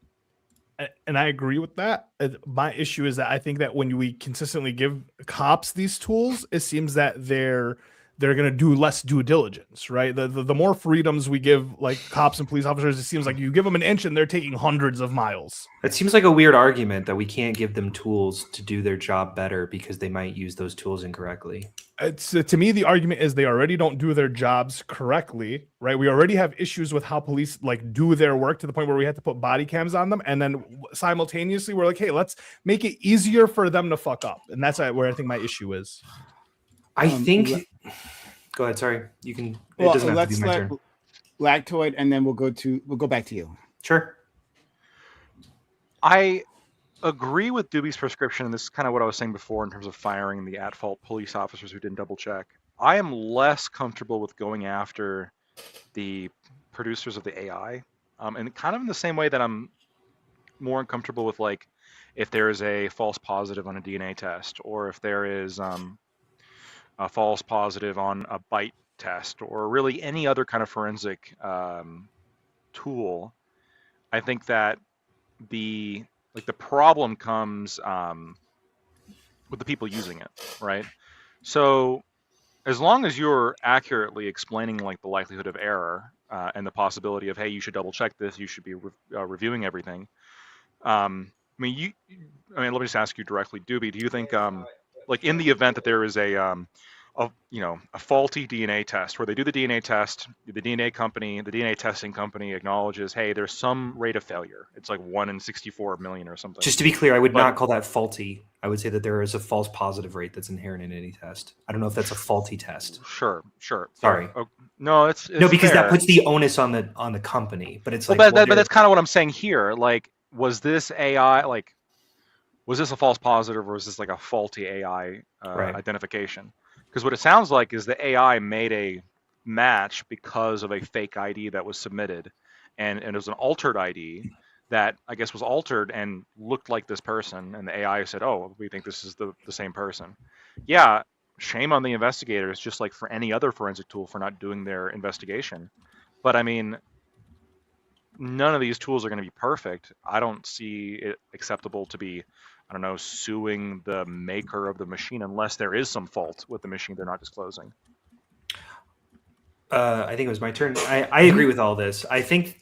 And I agree with that. My issue is that I think that when we consistently give cops these tools, it seems that they're going to do less due diligence, right? The more freedoms we give like cops and police officers, it seems like you give them an inch and they're taking hundreds of miles. It seems like a weird argument that we can't give them tools to do their job better because they might use those tools incorrectly. It's to me, the argument is they already don't do their jobs correctly, right? We already have issues with how police like do their work to the point where we had to put body cams on them. And then simultaneously we're like, hey, let's make it easier for them to fuck up. And that's where I think my issue is. I think. Go ahead. Sorry, you can. Well, it doesn't have to let's be my let turn. Lactoid, and then we'll go back to you. Sure. I agree with Doobie's prescription, and this is kind of what I was saying before in terms of firing the at-fault police officers who didn't double check. I am less comfortable with going after the producers of the AI, and kind of in the same way that I'm more uncomfortable with like if there is a false positive on a DNA test, or if there is a false positive on a bite test, or really any other kind of forensic tool. I think that the problem comes with the people using it, right? So as long as you're accurately explaining like the likelihood of error and the possibility of, hey, you should double check this, you should be reviewing everything. Let me just ask you directly, Doobie, do you think like in the event that there is a faulty DNA test where they do the DNA test, the DNA testing company acknowledges, hey, there's some rate of failure. It's like 1 in 64 million or something. Just to be clear, I would not call that faulty. I would say that there is a false positive rate that's inherent in any test. I don't know if that's a faulty test. Sure. Sorry. No, it's no, because fair. that puts the onus on the company. But it's like, but that's kind of what I'm saying here. Like, was this AI was this a false positive or was this like a faulty AI identification? Because what it sounds like is the AI made a match because of a fake ID that was submitted, and it was an altered ID that I guess was altered and looked like this person, and the AI said, oh, we think this is the same person. Yeah, shame on the investigators, just like for any other forensic tool for not doing their investigation. But I mean, none of these tools are going to be perfect. I don't see it acceptable to be, I don't know, suing the maker of the machine unless there is some fault with the machine they're not disclosing. I think it was my turn. I agree with all this. I think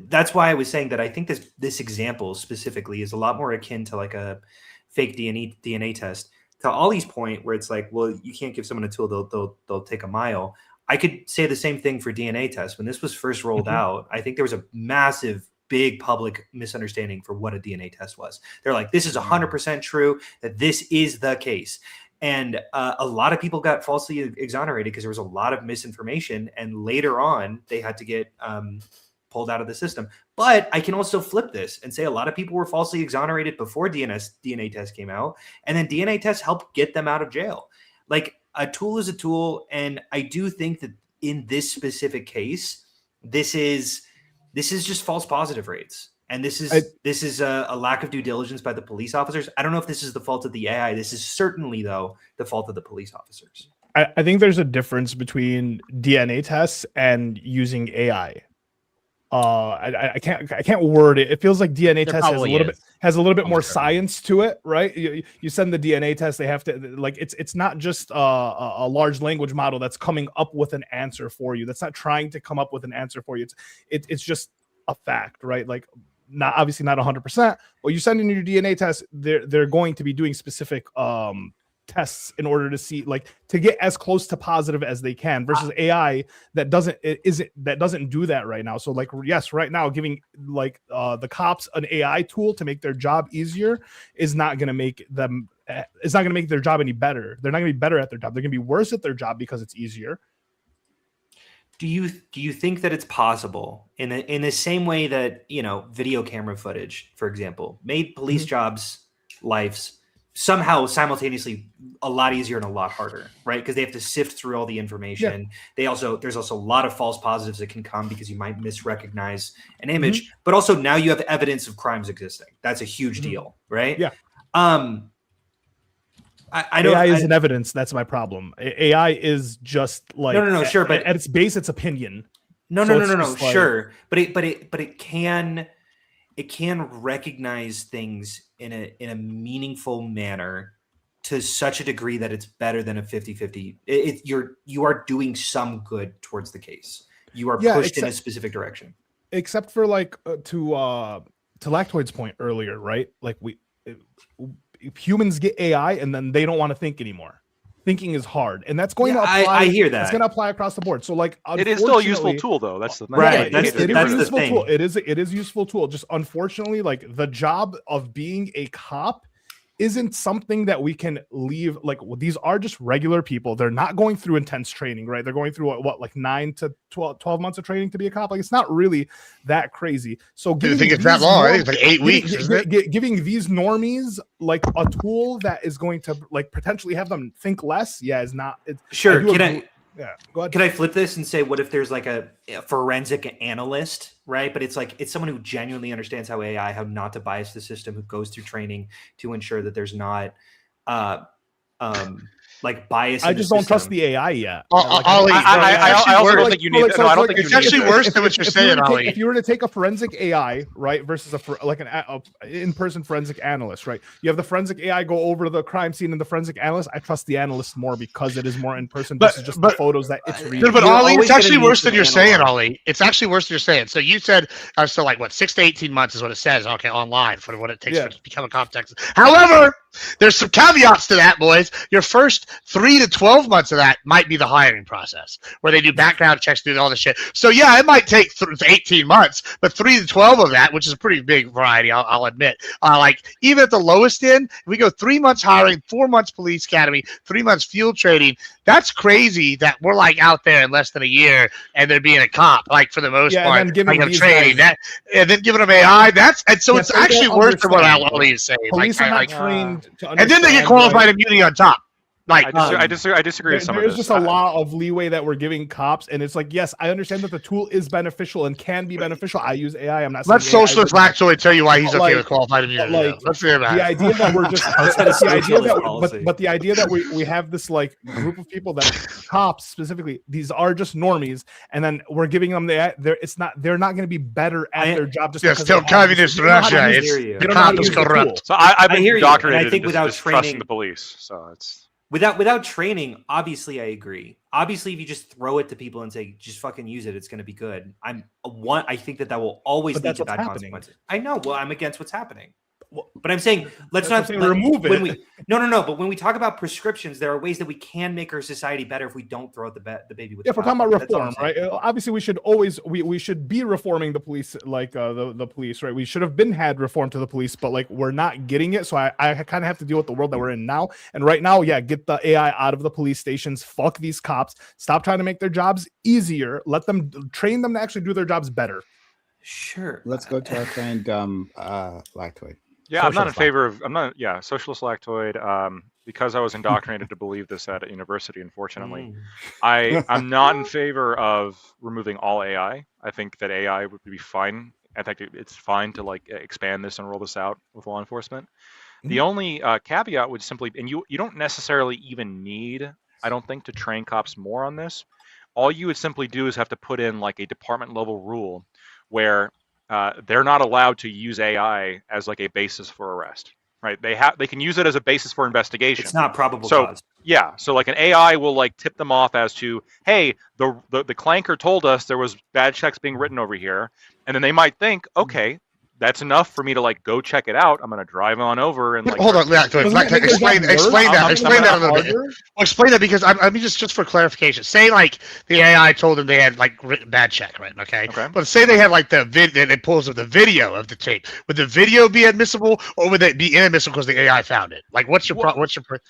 that's why I was saying that I think this example specifically is a lot more akin to like a fake DNA test. To Ollie's point, where it's like, well, you can't give someone a tool; they'll take a mile. I could say the same thing for DNA tests. When this was first rolled out, I think there was a massive, big public misunderstanding for what a DNA test was. They're like, this is 100% true, that this is the case. And a lot of people got falsely exonerated because there was a lot of misinformation. And later on, they had to get pulled out of the system. But I can also flip this and say a lot of people were falsely exonerated before DNA tests came out. And then DNA tests helped get them out of jail. Like, a tool is a tool. And I do think that in this specific case, this is just false positive rates. And this is a lack of due diligence by the police officers. I don't know if this is the fault of the AI. This is certainly, though, the fault of the police officers. I think there's a difference between DNA tests and using AI. I can't word it. It feels like DNA There test has a probably little bit Almost more certainly. science to it, right? You send the DNA test, they have to like it's not just a large language model that's coming up with an answer for you. That's not trying to come up with an answer for you. It's just a fact, right? Like not obviously not 100%, but you send in your DNA test, they're going to be doing specific tests in order to see like to get as close to positive as they can versus AI that doesn't do that right now. So like yes, right now giving like the cops an AI tool to make their job easier is not going to make them it's not going to make their job any better. They're not going to be better at their job. They're going to be worse at their job because it's easier. Do you think that it's possible in the same way that, you know, video camera footage, for example, made police jobs lives somehow simultaneously a lot easier and a lot harder, right? Because they have to sift through all the information. There's also a lot of false positives that can come because you might misrecognize an image, but also now you have evidence of crimes existing. That's a huge deal, right? Yeah. I know AI isn't evidence. That's my problem. AI is just like no, sure, but at its base, it's opinion. No, Like, sure, but it can recognize things in a meaningful manner to such a degree that it's better than a 50-50. You are doing some good towards the case. You are pushed in a specific direction. Except for like to Lactoid's point earlier, right? Like humans get AI and then they don't want to think anymore. Thinking is hard, and that's going to apply. I hear that. It's going to apply across the board. So, like, it is still a useful tool, though. That's the thing. Right. It is a useful thing. tool. It is a useful tool. Just unfortunately, like the job of being a cop isn't something that we can leave. Like these are just regular people. They're not going through intense training, right? They're going through what like 9 to 12 months of training to be a cop. Like it's not really that crazy. So I think it's that long. I think it's like 8 weeks. Giving these normies like a tool that is going to like potentially have them think less. Yeah, is not. Sure. Yeah, go ahead. Can I flip this and say, what if there's like a forensic analyst, right? But it's like it's someone who genuinely understands how not to bias the system, who goes through training to ensure that there's not like bias. I just don't trust the AI yet. I also don't think you need. No, I don't think it's actually worse than what you're saying, Ollie. If you were to take a forensic AI, right, versus an in-person forensic analyst, right? You have the forensic AI go over the crime scene and the forensic analyst. I trust the analyst more because it is more in person versus just the photos that it's reading. But Ollie, it's actually worse than you're saying, Ollie. It's actually worse than you're saying. So you said, so like what, 6 to 18 months is what it says, okay, online for what it takes to become a cop Texas. However, there's some caveats to that, boys. Your first 3 to 12 months of that might be the hiring process, where they do background checks, do all this shit. So yeah, it might take 18 months, but 3 to 12 of that, which is a pretty big variety, I'll admit. Like even at the lowest end, we go 3 months hiring, 4 months police academy, 3 months field training. That's crazy that we're like out there in less than a year and they're being a cop, like for the most part, and then giving like training and then giving them AI. So it's actually worse than what Ollie is saying. Police are not trained to understand, and then they get qualified immunity on top. Like I disagree with some of this. There's just a lot of leeway that we're giving cops, and it's like, yes, I understand that the tool is beneficial and can be beneficial. I use AI. I'm not. Let Socialist Lactoid tell you why he's okay with qualified immunity. Let's hear about the idea that we're just the idea that we have this like group of people that cops specifically, these are just normies, and then we're giving them they're not going to be better at their job just because tell communist Russia the cop is corrupt. So I've been indoctrinated I think without trusting the police. So it's. Without training, obviously I agree. Obviously, if you just throw it to people and say, just fucking use it, it's going to be good. I think that will always lead to bad consequences. I know. Well, I'm against what's happening. But I'm saying let's not remove it. But when we talk about prescriptions, there are ways that we can make our society better if we don't throw out the baby with the if we're talking about reform, right? Obviously, we should always we should be reforming the police, like the police, right? We should have had reform to the police, but like we're not getting it. So I kind of have to deal with the world that we're in now. And right now, get the AI out of the police stations. Fuck these cops. Stop trying to make their jobs easier. Let them train them to actually do their jobs better. Sure. Let's go to our friend Lactoid. Yeah, I'm not in favor of. Socialist Lactoid. Because I was indoctrinated to believe this at a university, unfortunately, I'm not in favor of removing all AI. I think that AI would be fine. I think it's fine to like expand this and roll this out with law enforcement. The only caveat would simply, and you don't necessarily even need, I don't think, to train cops more on this. All you would simply do is have to put in like a department level rule where they're not allowed to use AI as like a basis for arrest, right? They can use it as a basis for investigation. It's not probable So cause. yeah, so like an AI will like tip them off as to, hey, the clanker told us there was bad checks being written over here, and then they might think, okay, that's enough for me to like go check it out. I'm gonna drive on over and like. Hold on, explain that a little bit. Well, explain that because I mean just for clarification. Say like the AI told them they had like written bad check, right? Okay. But say they had like the it pulls up the video of the tape. Would the video be admissible or would it be inadmissible because the AI found it? Like, what's your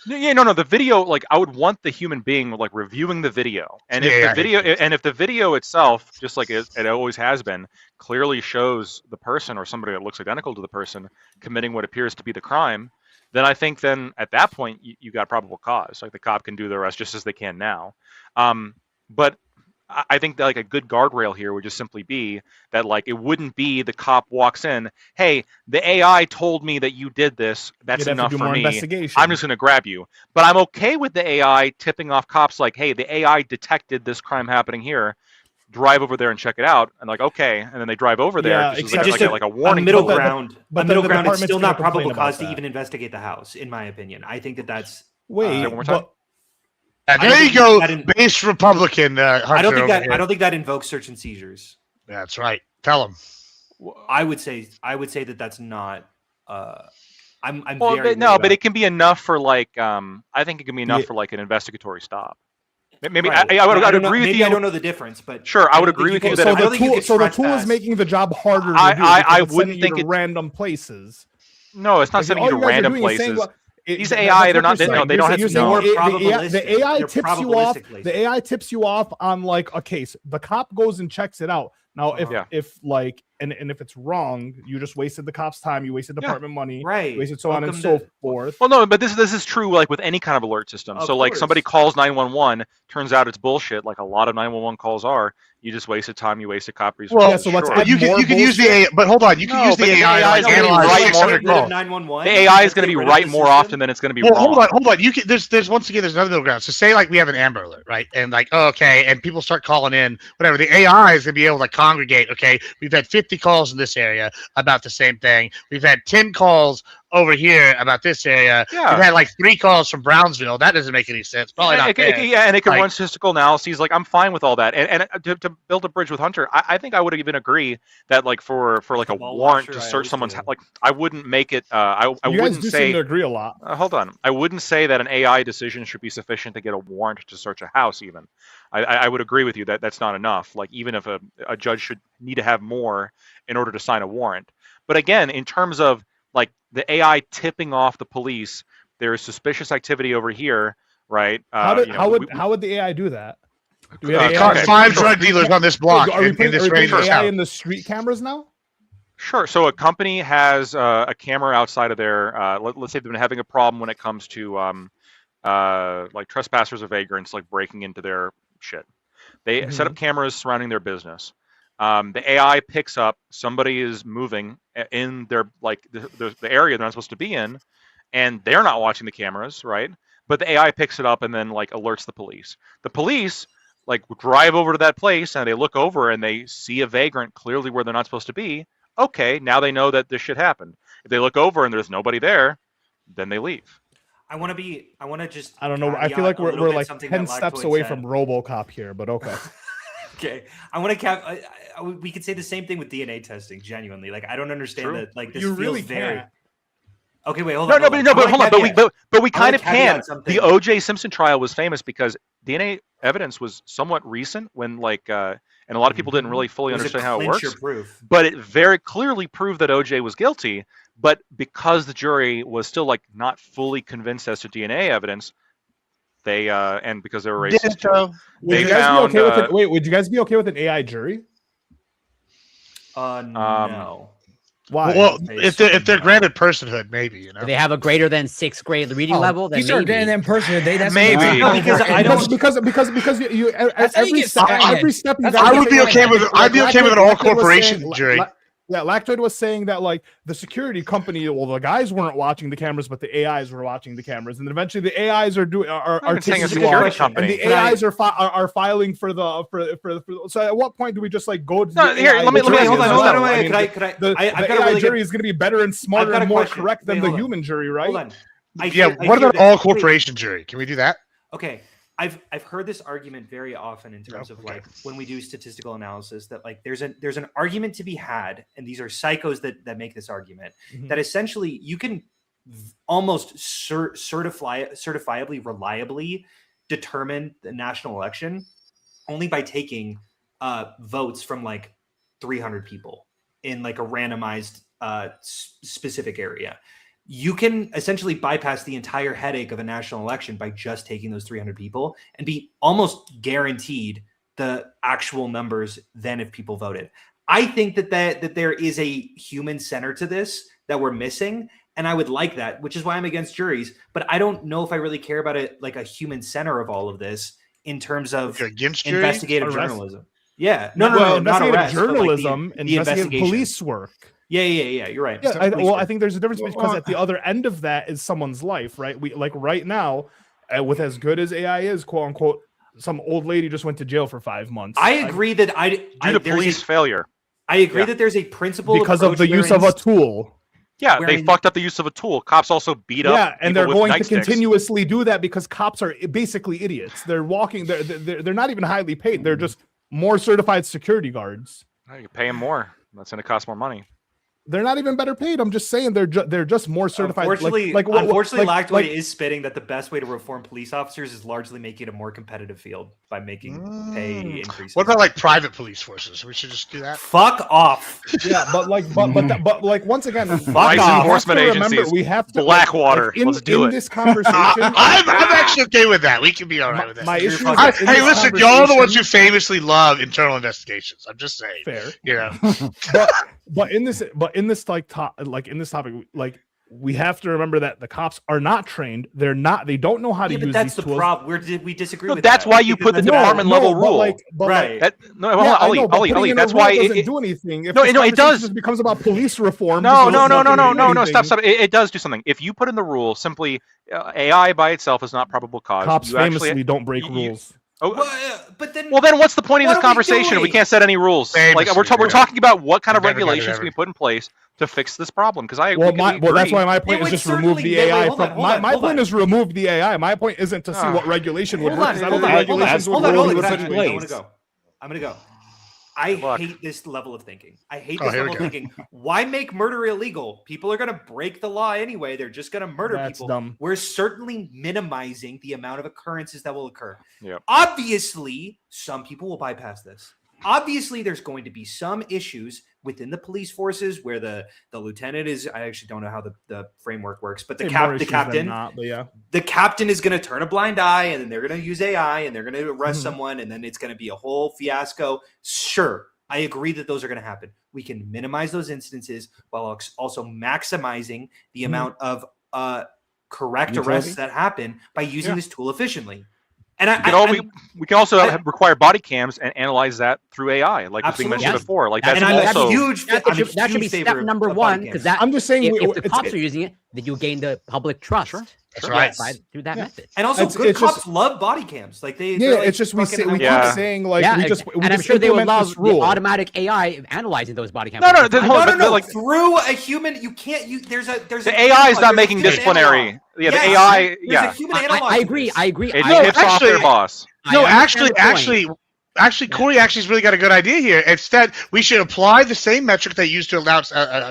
Yeah, no. The video, like, I would want the human being like reviewing the video, and if the video itself, just like it always has been, clearly shows the person or somebody that looks identical to the person committing what appears to be the crime, then I think then at that point you got probable cause. Like the cop can do the rest just as they can now. But I think that like a good guardrail here would just simply be that like it wouldn't be the cop walks in, hey, the AI told me that you did this. That's enough for me. I'm just going to grab you. But I'm okay with the AI tipping off cops like, hey, the AI detected this crime happening here. Drive over there and check it out, and like okay, and then they drive over there. Yeah, just like a warning. A middle ground. But a middle ground is department's still gonna not probable complain cause about to even investigate the house, in my opinion. I think that's. Wait, one more time? there you go, base Republican. Hunter I don't think that. here. I don't think that invokes search and seizures. That's right. Tell them. I would say that that's not. I'm well, very but it can be enough for like. I think it can be enough for like an investigatory stop. Maybe right. I would agree with you. I don't know the difference, but sure, I would agree with you. So the tool is making the job harder. I wouldn't think it random places. No, it's not sending you to random places. These AI, they're not. They don't have to know. The AI tips you off. The AI tips you off on like a case. The cop goes and checks it out. Now, if like and if it's wrong, you just wasted the cop's time. You wasted department money. Right. Wasted so on and so forth. Well, no, but this is true like with any kind of alert system. So like somebody calls 911, turns out it's bullshit. Like a lot of 911 calls are. You just wasted time. You wasted cop resources. Well, so let's you can use the AI, but hold on, you can use the AI to analyze the AI is going to be right more often than it's going to be wrong. Hold on. You can. There's once again there's another middle ground. So say like we have an Amber Alert, right? And like okay, and people start calling in, whatever. The AI is going to be able to congregate. Okay, we've had 50 calls in this area about the same thing. We've had 10 calls over here about this area. Yeah. We've had like 3 calls from Brownsville. That doesn't make any sense. Probably not. And it can run statistical analyses. Like I'm fine with all that. And to build a bridge with Hunter, I think I would even agree that like for like a warrant to search someone's like I wouldn't make it. I wouldn't say. Seem to agree a lot. Hold on. I wouldn't say that an AI decision should be sufficient to get a warrant to search a house. Even I would agree with you that that's not enough. Like even if a judge should need to have more in order to sign a warrant. But again, in terms of like the AI tipping off the police, there is suspicious activity over here, right? How would the AI do that? Do we have 5 drug dealers on this block. Are we putting AI in the street cameras now? Sure. So a company has a camera outside of their. Let's say they've been having a problem when it comes to like trespassers or vagrants, like breaking into their shit. They set up cameras surrounding their business. The AI picks up somebody is moving in their like the area they're not supposed to be in, and they're not watching the cameras, right? But the AI picks it up and then like alerts the police. The police like drive over to that place and they look over and they see a vagrant clearly where they're not supposed to be. Okay, now they know that this shit happened. If they look over and there's nobody there, then they leave. I want to just. I don't know. I feel like we're like 10 steps away from RoboCop here, but okay. Okay, I want to we could say the same thing with DNA testing. Genuinely, like I don't understand that. Like this feels very. Okay, wait, hold on. But hold on. But we kind of can. The O.J. Simpson trial was famous because DNA evidence was somewhat recent when like, and a lot of people didn't really fully understand how it works. But it very clearly proved that O.J. was guilty. But because the jury was still like not fully convinced as to DNA evidence. They and because they were racist, would you guys be okay with an AI jury? No. Why? Well, if they're granted personhood, maybe Do they have a greater than 6th grade reading level? Then these are granted than personhood. That's maybe because you every step. I would be okay with an all corporation jury. Yeah, Lactoid was saying that like the security company, well, the guys weren't watching the cameras, but the AIs were watching the cameras, and then eventually the AIs are saying a taking security off, company. and the AIs are filing for the for. So at what point do we just like go to No, the here, AI let me jury hold as on, well? wait, I mean, could I the I've got a AI really jury good, is going to be better and smarter got a and more question. correct than Wait, the hold on. human jury, right? Hold on. Yeah, I what hear about that- all wait. corporation jury? Can we do that? Okay, I've heard this argument very often in terms of like when we do statistical analysis that like there's an argument to be had, and these are psychos that make this argument that essentially you can almost certifiably reliably determine the national election only by taking votes from like 300 people in like a randomized specific area. You can essentially bypass the entire headache of a national election by just taking those 300 people and be almost guaranteed the actual numbers than if people voted. I think that there is a human center to this that we're missing, and I would like that, which is why I'm against juries. But I don't know if I really care about it like a human center of all of this in terms of You're against juries? investigative Arrest? journalism. Yeah, Well, not investigative arrest, but, like, journalism, the investigative investigation. police work. Yeah. You're right. Yeah, Police I work. think there's a difference because at the other end of that is someone's life, right? We like right now, with as good as AI is, quote unquote, some old lady just went to jail for 5 months. I agree that Due to police failure. I agree Yeah. that there's a principle because of the use of a tool. Yeah, they wherein- fucked up the use of a tool. Cops also beat up. Yeah, and they're people with going to nightsticks. continuously do that because cops are basically idiots. They're walking. They're not even highly paid. They're just more certified security guards. You pay them more. That's going to cost more money. They're not even better paid. I'm just saying they're just more certified. Unfortunately, like Lactoid is spitting that the best way to reform police officers is largely making it a more competitive field by making pay increases. What about like private police forces? We should just do that. Fuck off. Yeah, but like once again, Vice enforcement agencies, we have to Blackwater. in, Let's do in it. this conversation. I'm actually okay with that. We can be all right with that. My issue is I- that in Hey, this listen, y'all are the ones who conversation- famously love internal investigations. I'm just saying. fair. You know. but in this topic, like we have to remember that the cops are not trained. They don't know how to Yeah, use but that's these the tools. problem. We disagree No, with that's that. why you put the Because department level but rule. Right. No, Yeah, hold on, I know, but Ollie, putting in a that's rule why doesn't do anything. If No, this no, it conversation does. just becomes about police reform. No, this no, is no, not no, gonna no, do no, anything. stop. It does do something. If you put in the rule simply AI by itself is not probable cause. Cops you actually- famously don't break you- rules. Oh, But then, well, then what's the point of What this are we conversation if we doing? can't set any rules? Like Famously, we're yeah. talking about what kind of Never got it regulations ever. can we put in place to fix this problem? Because I Well, we can that's agree. why my point It is would just remove the certainly- AI wait, hold from on, hold on, my hold point on. is remove the AI. My point isn't to see what regulation would Hold work. on, 'cause I hold don't on, think hold on, regulations would hold on, work. hold on, put guys, in wait, I'm place. gonna go. I luck. hate this level of thinking. I hate Oh, this here we level of thinking. Why make murder illegal? People are going to break the law anyway. They're just going to murder That's people. dumb. We're certainly minimizing the amount of occurrences that will occur. Yep. Obviously, some people will bypass this. Obviously, there's going to be some issues within the police forces where the lieutenant is. I actually don't know how the framework works, but the Say more the issues than captain. not, but yeah. The captain is going to turn a blind eye, and then they're going to use AI, and they're going to arrest Mhm. someone, and then it's going to be a whole fiasco. Sure, I agree that those are going to happen. We can minimize those instances while also maximizing the amount of correct Neutrality? arrests that happen by using this tool efficiently. And We can also require body cams and analyze that through AI, like was being mentioned Absolutely. before. Like that's and I'm also a huge. That I'm a should be huge step favor number of body one cams. because that I'm just saying if the it's- cops are using it, then you gain the public trust. Sure. That's Sure. right. Through that method. And also, It's- good it's just- cops love body cams. Like they. Yeah, they're like it's just we fucking keep Yeah. saying like Yeah, we just and I'm sure they would love the rule. automatic AI analyzing those body cams. No, because the I- whole- No. like- Through a human, you can't. There's the a AI is not there's a making human disciplinary. analog. Yeah, Yes, the AI. there's Yeah, a human analog. I to agree. this. I agree. it I tips off actually- their boss. No, I understand actually, the point. Corey actually's really got a good idea here. Instead, we should apply the same metric they used to allow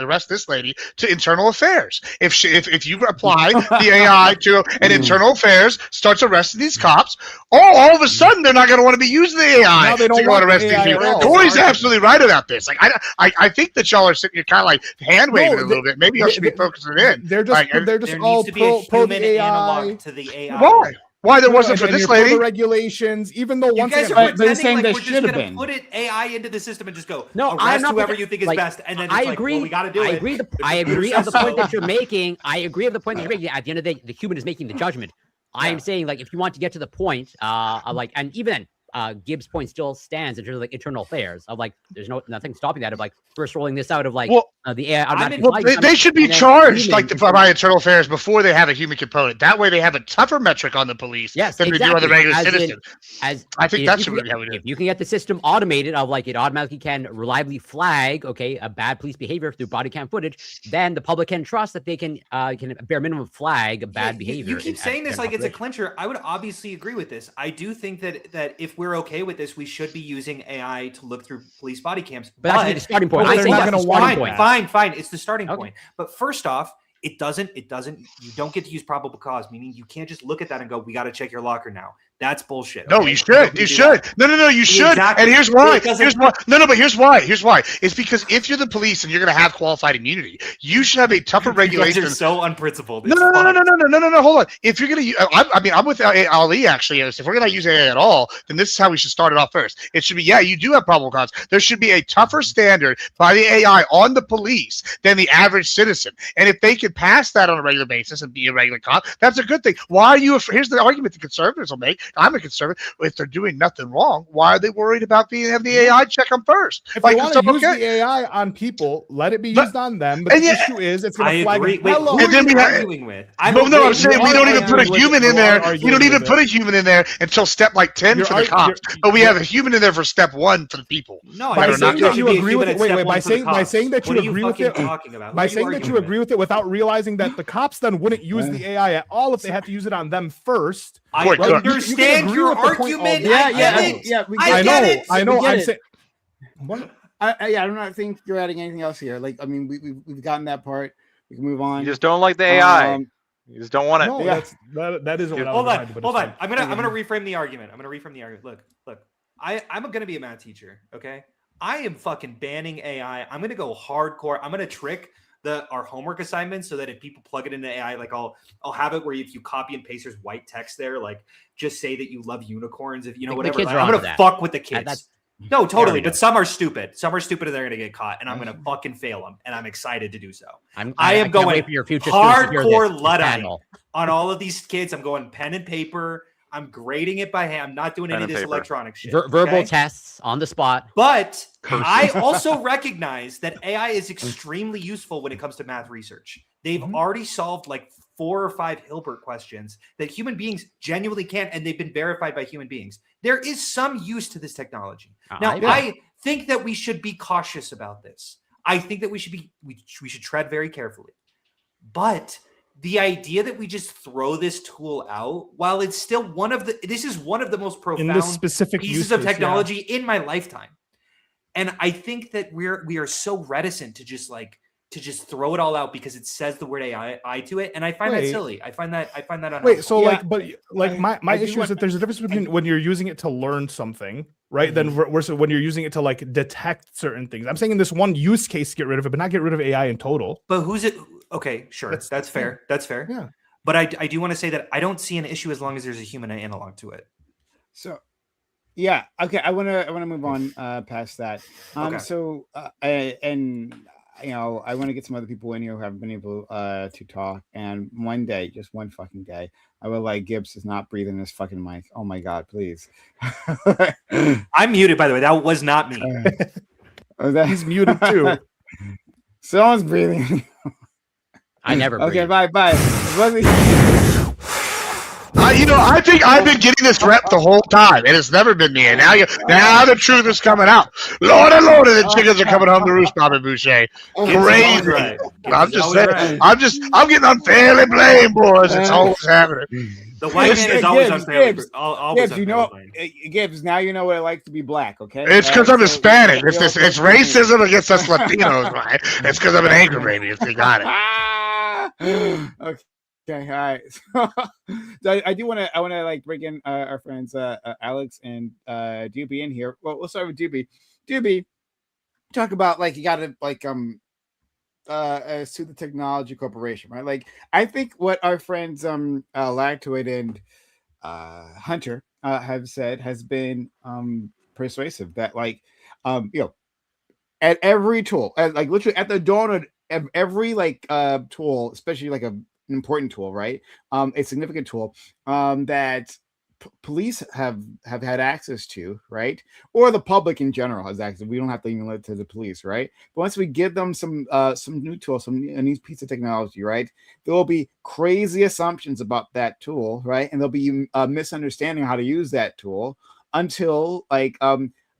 arrest this lady to internal affairs. If you apply the AI to an internal affairs, starts arresting these cops, all of a sudden they're not going to want to be using the AI Now they don't to go want and the arrest these AI people. at all. Corey's absolutely right about this. Like I think that y'all are sitting here kind of like hand waving No, a little bit. Maybe y'all should be focusing in. They're just Like, they're just There all needs to be a pro human the AI. analog to the AI. Why? Why there wasn't for And this you're pro lady? the regulations, even though You once guys again, are But they're pretending saying like they we're just should have going to been. put it AI into the system and just go No, I'm arrest not whoever thinking- you think is like, best, and then it's I like, agree. well, we got to do I it. agree. There's I a agree of the process. point that you're making. I agree of the point that you're making. At the end of the day, the human is making the judgment. I am saying, like, if you want to get to the point, like, and even then, Gibbs' point still stands in terms of like internal affairs of like there's nothing stopping that of like first rolling this out of like Well, the AI automatically Well, flagging they should be and then charged human like by internal affairs before they have a human component. That way, they have a tougher metric on the police Yes, than they do on the regular As in- citizen. as I think if that's you can really get- how we do it. If you can get the system automated of like it automatically can reliably flag a bad police behavior through body cam footage, then the public can trust that they can bare minimum flag bad Yeah, behavior. You keep saying this like it's a population. clincher. I would obviously agree with this. I do think that if we're okay with this, we should be using AI to look through police body cams. But that's the starting point. But I they're think not that's the gonna starting want point. Fine. It's the starting Okay. point. But first off, you don't get to use probable cause, meaning you can't just look at that and go, we got to check your locker now. That's bullshit. No, okay? you should. You should. No, you should. Exactly. And here's why. It doesn't- Here's why. No, but here's why. Here's why. It's because if you're the police and you're going to have qualified immunity, you should have a tougher You guys regulation. are so unprincipled. No, It's no, no, no, fucked. no, no, no, no, no. Hold on. If you're gonna, I mean, I'm with Ali actually. If we're gonna use AI at all, then this is how we should start it off first. It should be, yeah, you do have probable cause. There should be a tougher standard by the AI on the police than the average citizen. And if they could pass that on a regular basis and be a regular cop, that's a good thing. Why are you? Here's the argument the conservatives will make. I'm a conservative. If they're doing nothing wrong, why are they worried about having the AI check them first? If Like, you want to it's use okay. the AI on people, let it be But- used on them. But and the yeah, issue is, it's going I to flag agree. them. Wait, Hello. who And are then you we have- arguing with? Well, no, I'm saying we you don't are even put a arguing with human it. in You there. are We arguing don't even with put it. a human in there until step like 10 You're for the ar- cops. you're- But we you're- have a human in there for step 1 for the people. No, By I saying think that there you should be a agree human with it- at wait, step wait, by one for the saying- by cops. saying that you What are agree with fucking it- talking about? By What are saying that you arguing agree with it without realizing that the cops then wouldn't use the AI at all if they had to use it on them first. I Court, court. understand agree your with the point argument. all- I get it. I get it. I know. We get I'm it. saying. What? I don't think you're adding anything else here. Like, I mean, we've gotten that part. We can move on. You just don't like the AI. Um, You just don't want it. No, Yeah. that isn't what I was Hold trying on, to do, but hold it's on. fine. I'm gonna reframe the argument. Look. I'm gonna be a math teacher. Okay. I am fucking banning AI. I'm gonna go hardcore. I'm gonna trick our homework assignments so that if people plug it into AI, like I'll have it where if you copy and paste, there's white text there, like just say that you love unicorns, if you know The whatever. kids Like, are I'm onto gonna that. fuck with the kids. That's- No, totally. we go. But some are stupid. Some are stupid and they're gonna get caught, and I'm gonna fucking fail them, and I'm excited to do so. I am can't going wait for your future students to hear hardcore this Luddite panel. on all of these kids. I'm going pen and paper. I'm grading it by hand. I'm not doing Pen any of and this paper. electronic shit. Verbal okay? tests on the spot. But I also recognize that AI is extremely useful when it comes to math research. They've already solved like 4 or 5 Hilbert questions that human beings genuinely can't, and they've been verified by human beings. There is some use to this technology. Now, Yeah. I think that we should be cautious about this. I think that we should tread very carefully. But the idea that we just throw this tool out, while it's still this is one of the most In profound this specific pieces use of case, yeah. technology in my lifetime. And I think that we are so reticent to just throw it all out because it says the word AI to it, and I find that Wait. silly. I find that unhelpful. Wait, so Yeah, my I do issue is want- that there's a difference between when you're using it to learn something, right? Then versus when you're using it to like detect certain things. I'm saying in this one use case, get rid of it, but not get rid of AI in total. But who's it? Okay, sure, that's fair. That's fair. Yeah. But I do want to say that I don't see an issue as long as there's a human analog to it. So, yeah, okay. I want to move on past that. Okay. So, and you know, I want to get some other people in here who haven't been able to talk. And one day, just one fucking day, I will like Gibbs is not breathing this fucking mic. Oh my god, please. I'm muted, by the way. That was not me. Oh, that- He's muted too. Someone's breathing. I never. Okay, breathe. bye. I think I've been getting this rep the whole time, and it's never been me. And now the truth is coming out. Lord and Lord, and the chickens are coming home to roost, Bobby Boucher. Crazy. Right. I'm just Always saying. right. I'm getting unfairly blamed, boys. It's always happening. The white man is always unfairly. Gibbs, Always Gibbs, you know, unfairly blamed. Gibbs. Now you know what it like to be black. Okay. It's because I'm Hispanic. so- It's racism against us Latinos, right? It's because I'm an anchor baby. If you got it. Okay. Okay, all right. So I want to like bring in our friends Alex and Doobie in here. Well, we'll start with Doobie. Doobie, talk about like you got to like sue the technology corporation, right? Like I think what our friends Lactoid and Hunter have said has been persuasive. That like you know, at every tool, like literally at the dawn of every like tool, especially like an important tool, right? A significant tool that police have had access to, right? Or the public in general has access. We don't have to even let it to the police, right? But once we give them some new tool, some new piece of technology, right? There will be crazy assumptions about that tool, right? And there'll be a misunderstanding how to use that tool until not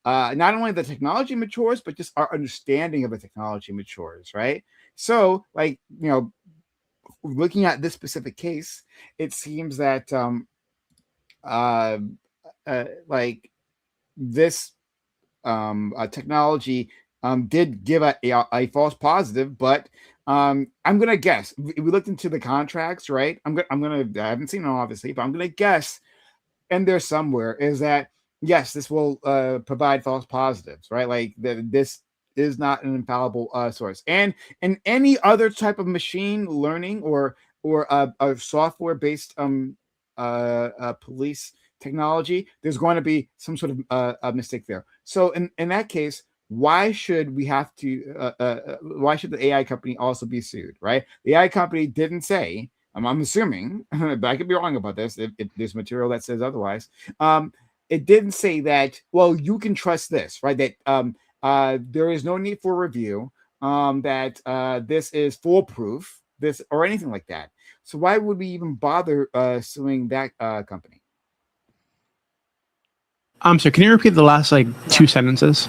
only the technology matures, but just our understanding of the technology matures, right? So, looking at this specific case, it seems that this technology did give a false positive, but I'm gonna guess we looked into the contracts, right? I haven't seen them obviously, but I'm gonna guess, and there's somewhere is that yes, this will provide false positives, right? Like this is not an infallible source, and in any other type of machine learning or a software based police technology, there's going to be some sort of a mistake there. So in that case, why should we have to? Why should the AI company also be sued? Right? The AI company didn't say. I'm assuming, but I could be wrong about this. If there's material that says otherwise, it didn't say that. Well, you can trust this, right? That there is no need for review. That this is foolproof. This or anything like that. So why would we even bother suing that company? So can you repeat the last like 2 sentences?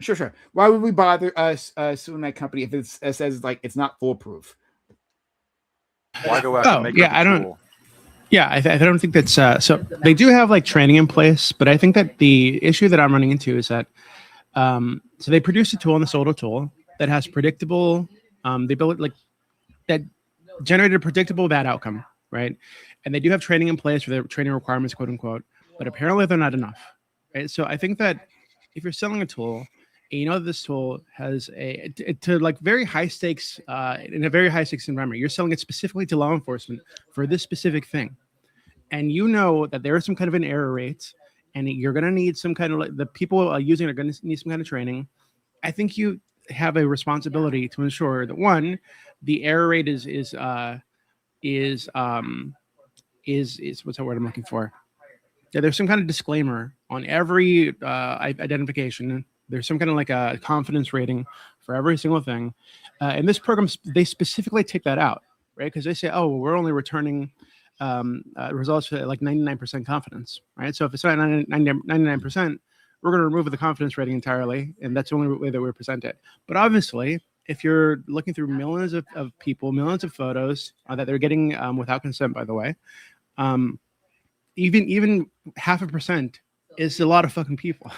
Sure. Why would we bother suing that company if it says like it's not foolproof? Why go after make I don't. Yeah, I don't think that's so. They do have like training in place, but I think that the issue that I'm running into is that so they produced a tool and they sold a tool that has predictable. They built like that generated a predictable bad outcome, right? And they do have training in place for their training requirements, quote unquote, but apparently they're not enough, right? So I think that if you're selling a tool, and you know this tool has to like very high stakes in a very high stakes environment, you're selling it specifically to law enforcement for this specific thing, and you know that there is some kind of an error rate, and you're going to need some kind of like the people using it are going to need some kind of training. I think you have a responsibility to ensure that one, the error rate is what's the word I'm looking for? Yeah, there's some kind of disclaimer on every identification. There's some kind of like a confidence rating for every single thing. In this program, they specifically take that out, right? Because they say, oh, well, we're only returning results for like 99% confidence, right? So if it's not 99%, we're going to remove the confidence rating entirely, and that's the only way that we present it. But obviously, if you're looking through millions of people, millions of photos that they're getting without consent, by the way, even 0.5% is a lot of fucking people.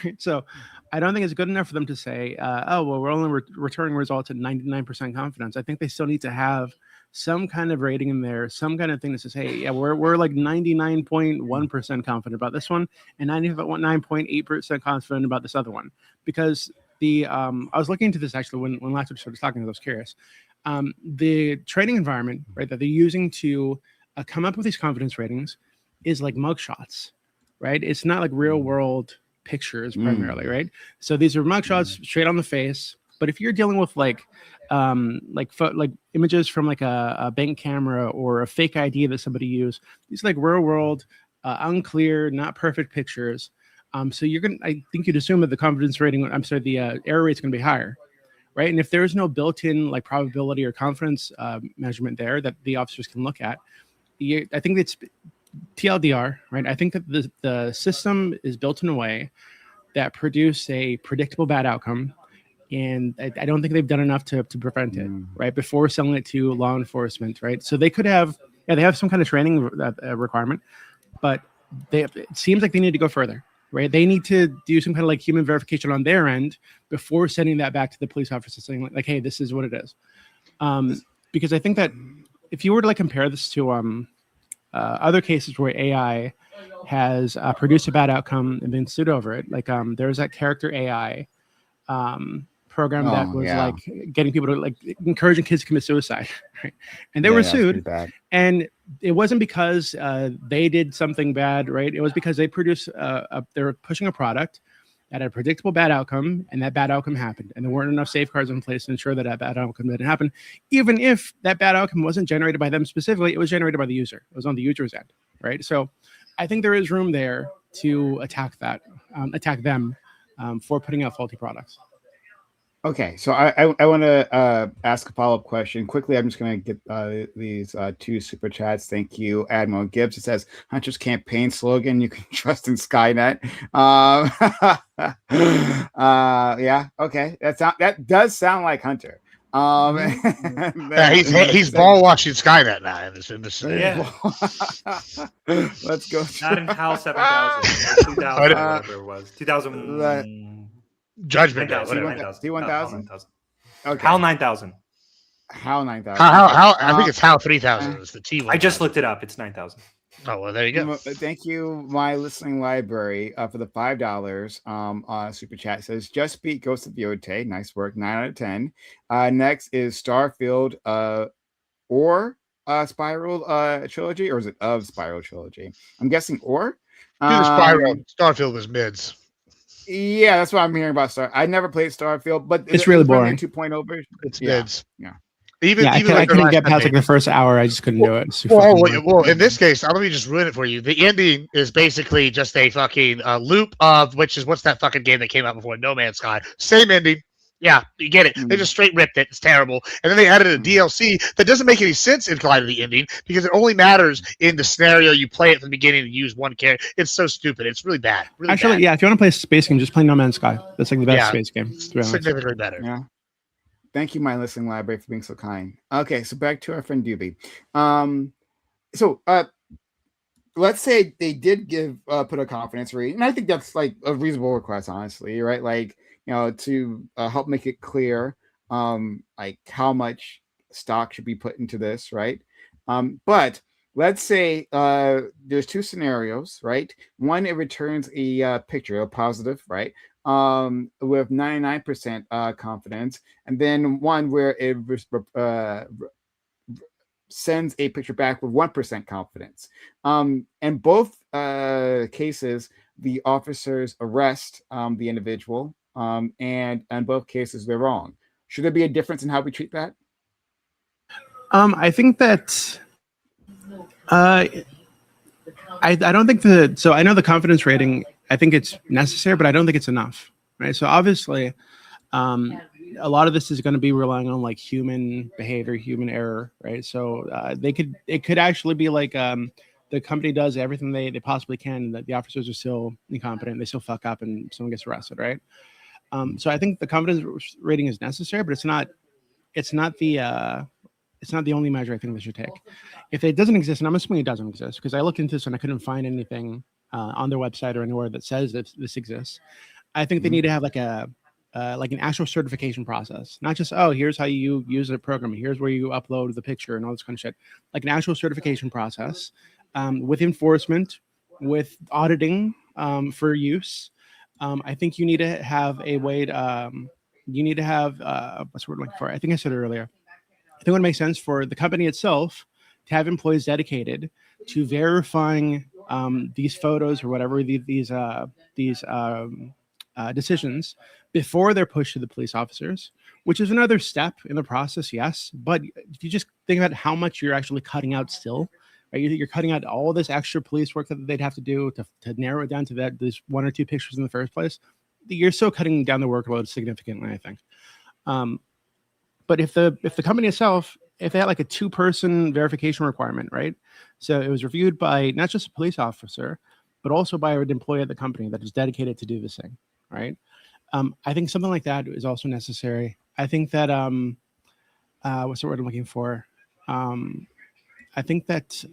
Right? So I don't think it's good enough for them to say, oh, well, we're only returning results at 99% confidence. I think they still need to have some kind of rating in there, some kind of thing that says, hey, yeah, we're like 99.1% confident about this one and 99.8% confident about this other one. Because I was looking into this actually when last episode was talking, I was curious. The training environment, right, that they're using to come up with these confidence ratings is like mugshots, right? It's not like real world pictures primarily, right? So these are mugshots straight on the face. But if you're dealing with like images from like a bank camera or a fake ID that somebody used, these are like real world, unclear, not perfect pictures. So I think you'd assume that the confidence rating, the error rate is going to be higher, right? And if there's no built-in like probability or confidence measurement there that the officers can look at, I think it's TLDR, right? I think that the system is built in a way that produce a predictable bad outcome, and I don't think they've done enough to prevent it, right? Before selling it to law enforcement, right? So they could have, they have some kind of training requirement, but it seems like they need to go further, right? They need to do some kind of like human verification on their end before sending that back to the police officer, saying like, hey, this is what it is. Because I think that if you were to like compare this to other cases where AI has produced a bad outcome and been sued over it, like there's that character AI program that was like getting people to like encouraging kids to commit suicide, right? And they were sued, and it wasn't because they did something bad, right? It was because they produced they were pushing a product that had a predictable bad outcome, and that bad outcome happened, and there weren't enough safeguards in place to ensure that bad outcome didn't happen. Even if that bad outcome wasn't generated by them specifically, it was generated by the user. It was on the user's end, right? So I think there is room there to attack them for putting out faulty products. Okay, so I want to ask a follow-up question quickly. I'm just going to get these two super chats. Thank you, Admiral Gibbs. It says Hunter's campaign slogan: "You can trust in Skynet." Yeah, okay, that does sound like Hunter. Yeah, he's ball watching Skynet now in this Yeah. Let's go. Not in HAL 7000, 2000, whatever it was. 2000. Judgment Day, 9,000, whatever. 9,000. T1000. Okay. HAL 9000. HAL 9000. How I think it's HAL 3000 is the T1. I just looked it up. It's 9,000. Oh, well, there you go. Thank you, my listening library, for the $5 super chat. It says just beat Ghost of Viote. Nice work. 9 out of 10. Next is Starfield or Spiral trilogy, or is it of Spiral trilogy? I'm guessing or. Spiral. Starfield is mids. Yeah, that's what I'm hearing about I never played Starfield, but it's really boring. 2.0 version. It's yeah. mids. Yeah. I couldn't get past like the first hour. I just couldn't do it. Well, in this case, let me just ruin it for you. The ending is basically just a fucking loop of what's that fucking game that came out before, No Man's Sky. Same ending. Yeah, you get it. They just straight ripped it. It's terrible. And then they added a DLC that doesn't make any sense in light of the ending because it only matters in the scenario you play it from the beginning and use one character. It's so stupid. It's really bad. Really Actually, bad. yeah, if you want to play a space game, just play No Man's Sky. That's like the best space game. Significantly better. Yeah. Thank you, my listening library, for being so kind. Okay, so back to our friend Doobie. Let's say they did put a confidence rating, and I think that's like a reasonable request, honestly, right? Like, to help make it clear, like how much stock should be put into this, right? But let's say there's two scenarios, right? One, it returns a picture, a positive, right? With 99% confidence, and then one where it sends a picture back with 1% confidence. In both cases, the officers arrest the individual, and in both cases, they're wrong. Should there be a difference in how we treat that? I think that I don't think so I know the confidence rating, I think it's necessary, but I don't think it's enough, right? So obviously, a lot of this is going to be relying on like human behavior, human error, right? So it could actually be like the company does everything they possibly can, that the officers are still incompetent, they still fuck up, and someone gets arrested, right? So I think the confidence rating is necessary, but it's not the only measure I think they should take. If it doesn't exist, and I'm assuming it doesn't exist, because I looked into this and I couldn't find anything on their website or anywhere that says that this exists. I think they need to have like an actual certification process, not just, oh, here's how you use a program, here's where you upload the picture and all this kind of shit. Like an actual certification process with enforcement, with auditing for use. I think you need to have a way to, what's the word I'm looking for? I think I said it earlier. I think it would make sense for the company itself to have employees dedicated to verifying these photos or whatever these decisions before they're pushed to the police officers, which is another step in the process, yes. But if you just think about how much you're actually cutting out still, right? You're cutting out all this extra police work that they'd have to do to narrow it down to these one or two pictures in the first place. You're still cutting down the workload significantly, I think. But if the company itself, if they had like a 2-person verification requirement, right? So it was reviewed by not just a police officer, but also by an employee at the company that is dedicated to do this thing, right? I think something like that is also necessary. I think that what's the word I'm looking for? I think that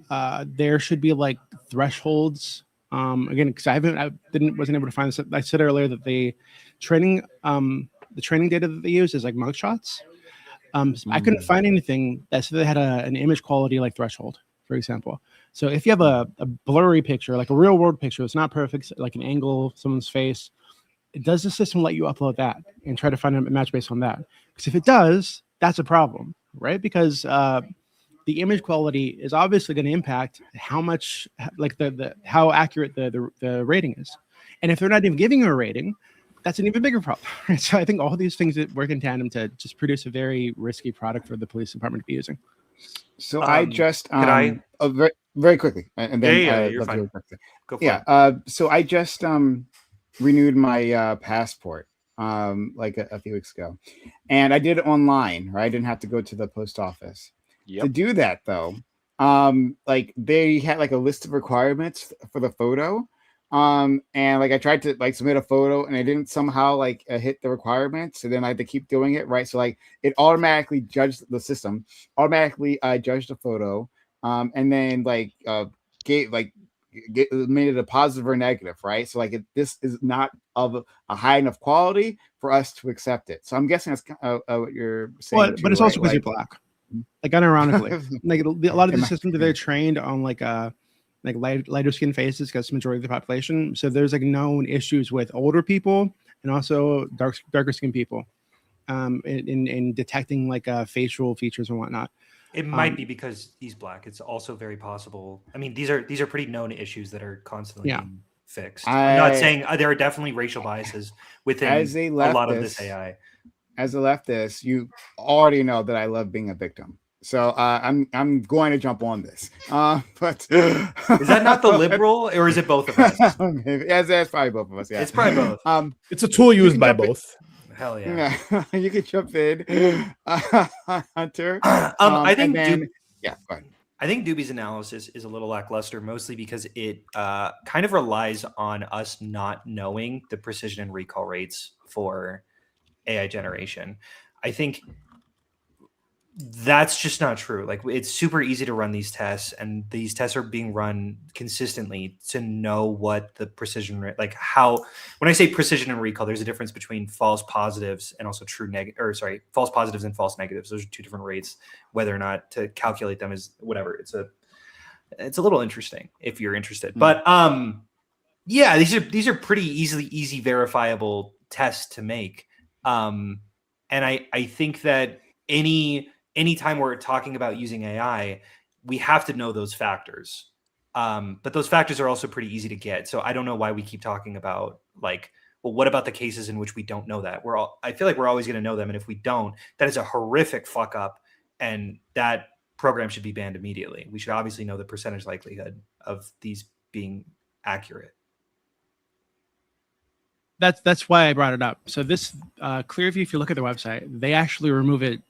there should be like thresholds. Again, because I wasn't able to find this. I said earlier that the training data that they use is like mugshots. I couldn't find anything that said they had an image quality like threshold, for example. So if you have a blurry picture, like a real world picture, it's not perfect, like an angle of someone's face, does the system let you upload that and try to find a match based on that? Because if it does, that's a problem, right? Because the image quality is obviously going to impact how much, like how accurate the rating is. And if they're not even giving you a rating, that's an even bigger problem. So I think all these things that work in tandem to just produce a very risky product for the police department to be using. So I just very quickly, and then Yeah, I'd you're love to fine. hear what you Go for yeah. it. So I just renewed my passport like a few weeks ago, and I did it online. Right, I didn't have to go to the post office to Yep. do that though. Like they had like a list of requirements for the photo. And like I tried to like submit a photo and I didn't somehow like hit the requirements, so then I had to keep doing it, right? So like it automatically judged the system, automatically judged the photo, and then like gave like made it a positive or negative, right? So like this is not of a high enough quality for us to accept it. So I'm guessing that's what you're saying too, But it's right? also because you're black. Like unironically, like a lot of Am the I- systems they're trained on like lighter skin faces because the majority of the population. So there's like known issues with older people and also darker skinned people, in detecting like facial features and whatnot. It might be because he's black. It's also very possible. I mean, these are pretty known issues that are constantly being fixed. I'm not saying there are definitely racial biases within as a lot of this leftist, AI. as a leftist, you already know that I love being a victim. So I'm going to jump on this. But Is that not the liberal, or is it both of us? That's probably both of us. Yeah, It's probably both. It's a tool used by jump in. both. Hell yeah. You can jump in, Hunter. I think and then, yeah, go ahead. I think Doobie's analysis is a little lackluster, mostly because it kind of relies on us not knowing the precision and recall rates for AI generation. I think that's just not true. Like, it's super easy to run these tests, and these tests are being run consistently to know what the precision rate, like how, when I say precision and recall, there's a difference between false positives and also true negative, or sorry, false positives and false negatives. Those are two different rates. Whether or not to calculate them is whatever. It's a little interesting if you're interested. But yeah, these are pretty easy verifiable tests to make. And I think that anytime we're talking about using AI, we have to know those factors. But those factors are also pretty easy to get. So I don't know why we keep talking about like, well, what about the cases in which we don't know that? I feel like we're always going to know them. And if we don't, that is a horrific fuck up. And that program should be banned immediately. We should obviously know the percentage likelihood of these being accurate. That's why I brought it up. So this Clearview, if you look at their website, they actually remove it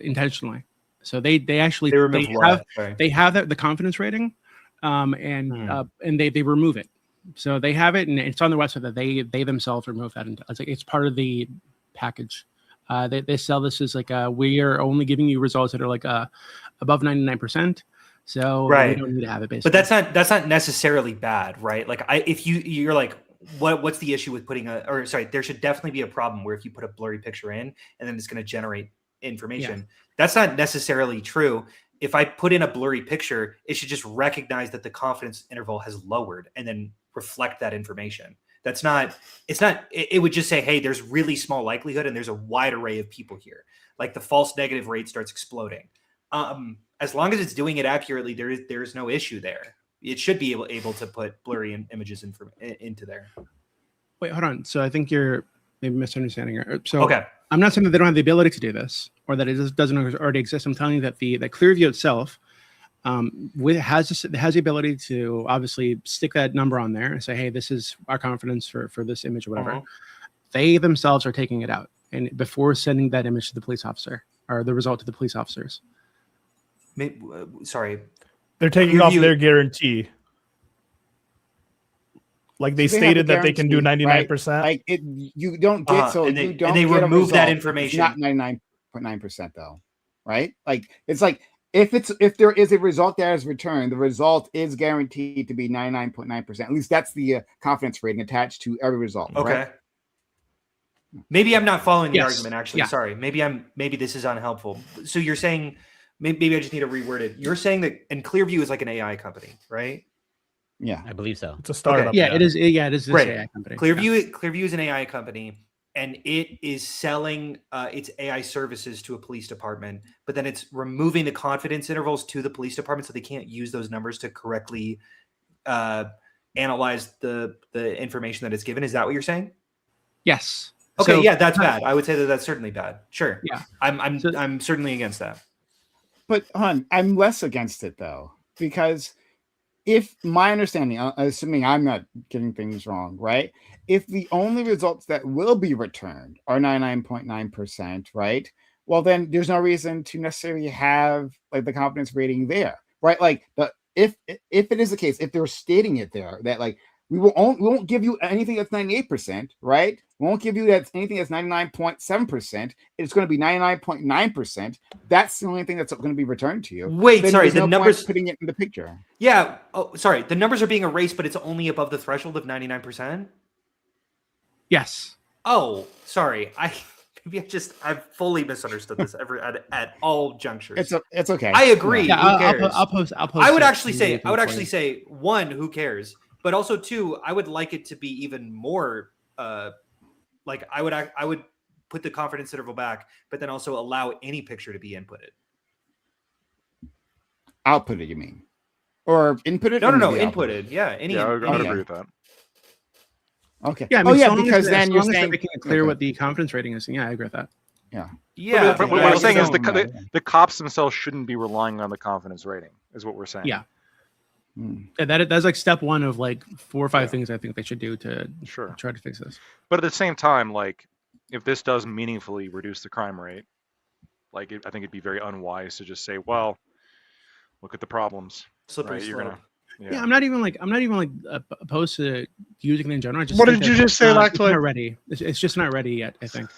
intentionally. So they actually they have the confidence rating, and they remove it. So they have it, and it's on their website that they themselves remove that. And it's part of the package. They sell this as like we are only giving you results that are like above 99%. So we don't need to have it basically. But that's not necessarily bad, right? Like if you're like, what's the issue with putting there should definitely be a problem where if you put a blurry picture in and then it's going to generate information. Yeah. That's not necessarily true. If I put in a blurry picture, it should just recognize that the confidence interval has lowered and then reflect that information. It would just say, hey, there's really small likelihood and there's a wide array of people here. Like the false negative rate starts exploding. As long as it's doing it accurately, there is no issue there. It should be able to put blurry images into there. Wait, hold on. So I think you're maybe misunderstanding it. So okay. I'm not saying that they don't have the ability to do this or that it just doesn't already exist. I'm telling you that that Clearview itself has the ability to obviously stick that number on there and say, hey, this is our confidence for this image or whatever. They themselves are taking it out and before sending that image to the police officer or the result to the police officers. Sorry. They're taking off their guarantee. Like they stated that they can do 99%. Right? Like you don't get and they remove that information. It's not 99.9% though, right? Like it's like if there is a result that is returned, the result is guaranteed to be 99.9%. At least that's the confidence rating attached to every result. Okay. Right? Maybe I'm not following the argument. Actually, sorry. Maybe this is unhelpful. So you're saying. Maybe I just need to reword it. You're saying that, and Clearview is like an AI company, right? Yeah, I believe so. It's a startup. Okay. Yeah, it is. Yeah, it is this AI company. Clearview is an AI company, and it is selling its AI services to a police department, but then it's removing the confidence intervals to the police department so they can't use those numbers to correctly analyze the information that it's given. Is that what you're saying? Yes. Okay, so, yeah, that's bad. I would say that that's certainly bad. Sure. Yeah. I'm certainly against that. But I'm less against it though, because if my understanding, assuming I'm not getting things wrong, right? If the only results that will be returned are 99.9%, right? Well, then there's no reason to necessarily have like the confidence rating there, right? Like the if it is the case, if they're stating it there that like we won't give you anything that's 98%, right? We won't give you that anything that's 99.7%. It's going to be 99.9%. That's the only thing that's going to be returned to you. Wait, Then sorry, there's the no point numbers putting it in the picture. Yeah. Oh, sorry. The numbers are being erased, but it's only above the threshold of 99%. Yes. Oh, sorry. I've fully misunderstood this at all junctures. It's okay. I agree. Yeah, Who cares? I'll post. I would it actually in say, the for you. one, who cares? But also two, I would like it to be even more. Like I would put the confidence interval back, but then also allow any picture to be inputted. Output it, you mean? Or inputted? No, Inputted. inputted. Yeah, any. Yeah, I would any- agree with that. Okay. Yeah, I mean, yeah, so long as because the- then so you're long as they're saying making it clear okay. what the confidence rating is. Yeah, I agree with that. Yeah, But but what I we're also saying is don't- the cops themselves shouldn't be relying on the confidence rating, is what we're saying. Yeah. Hmm. Yeah, that's like step one of like 4 or 5 Yeah. things I think they should do to Sure. try to fix this. But at the same time, like, if this does meaningfully reduce the crime rate, like, I think it'd be very unwise to just say, well, look at the problems. Slippery Right? You're slope. gonna, Yeah, I'm not even like opposed to using it in general. I just What think did you that just say, it's Lactoid? not ready. It's just not ready yet. I think.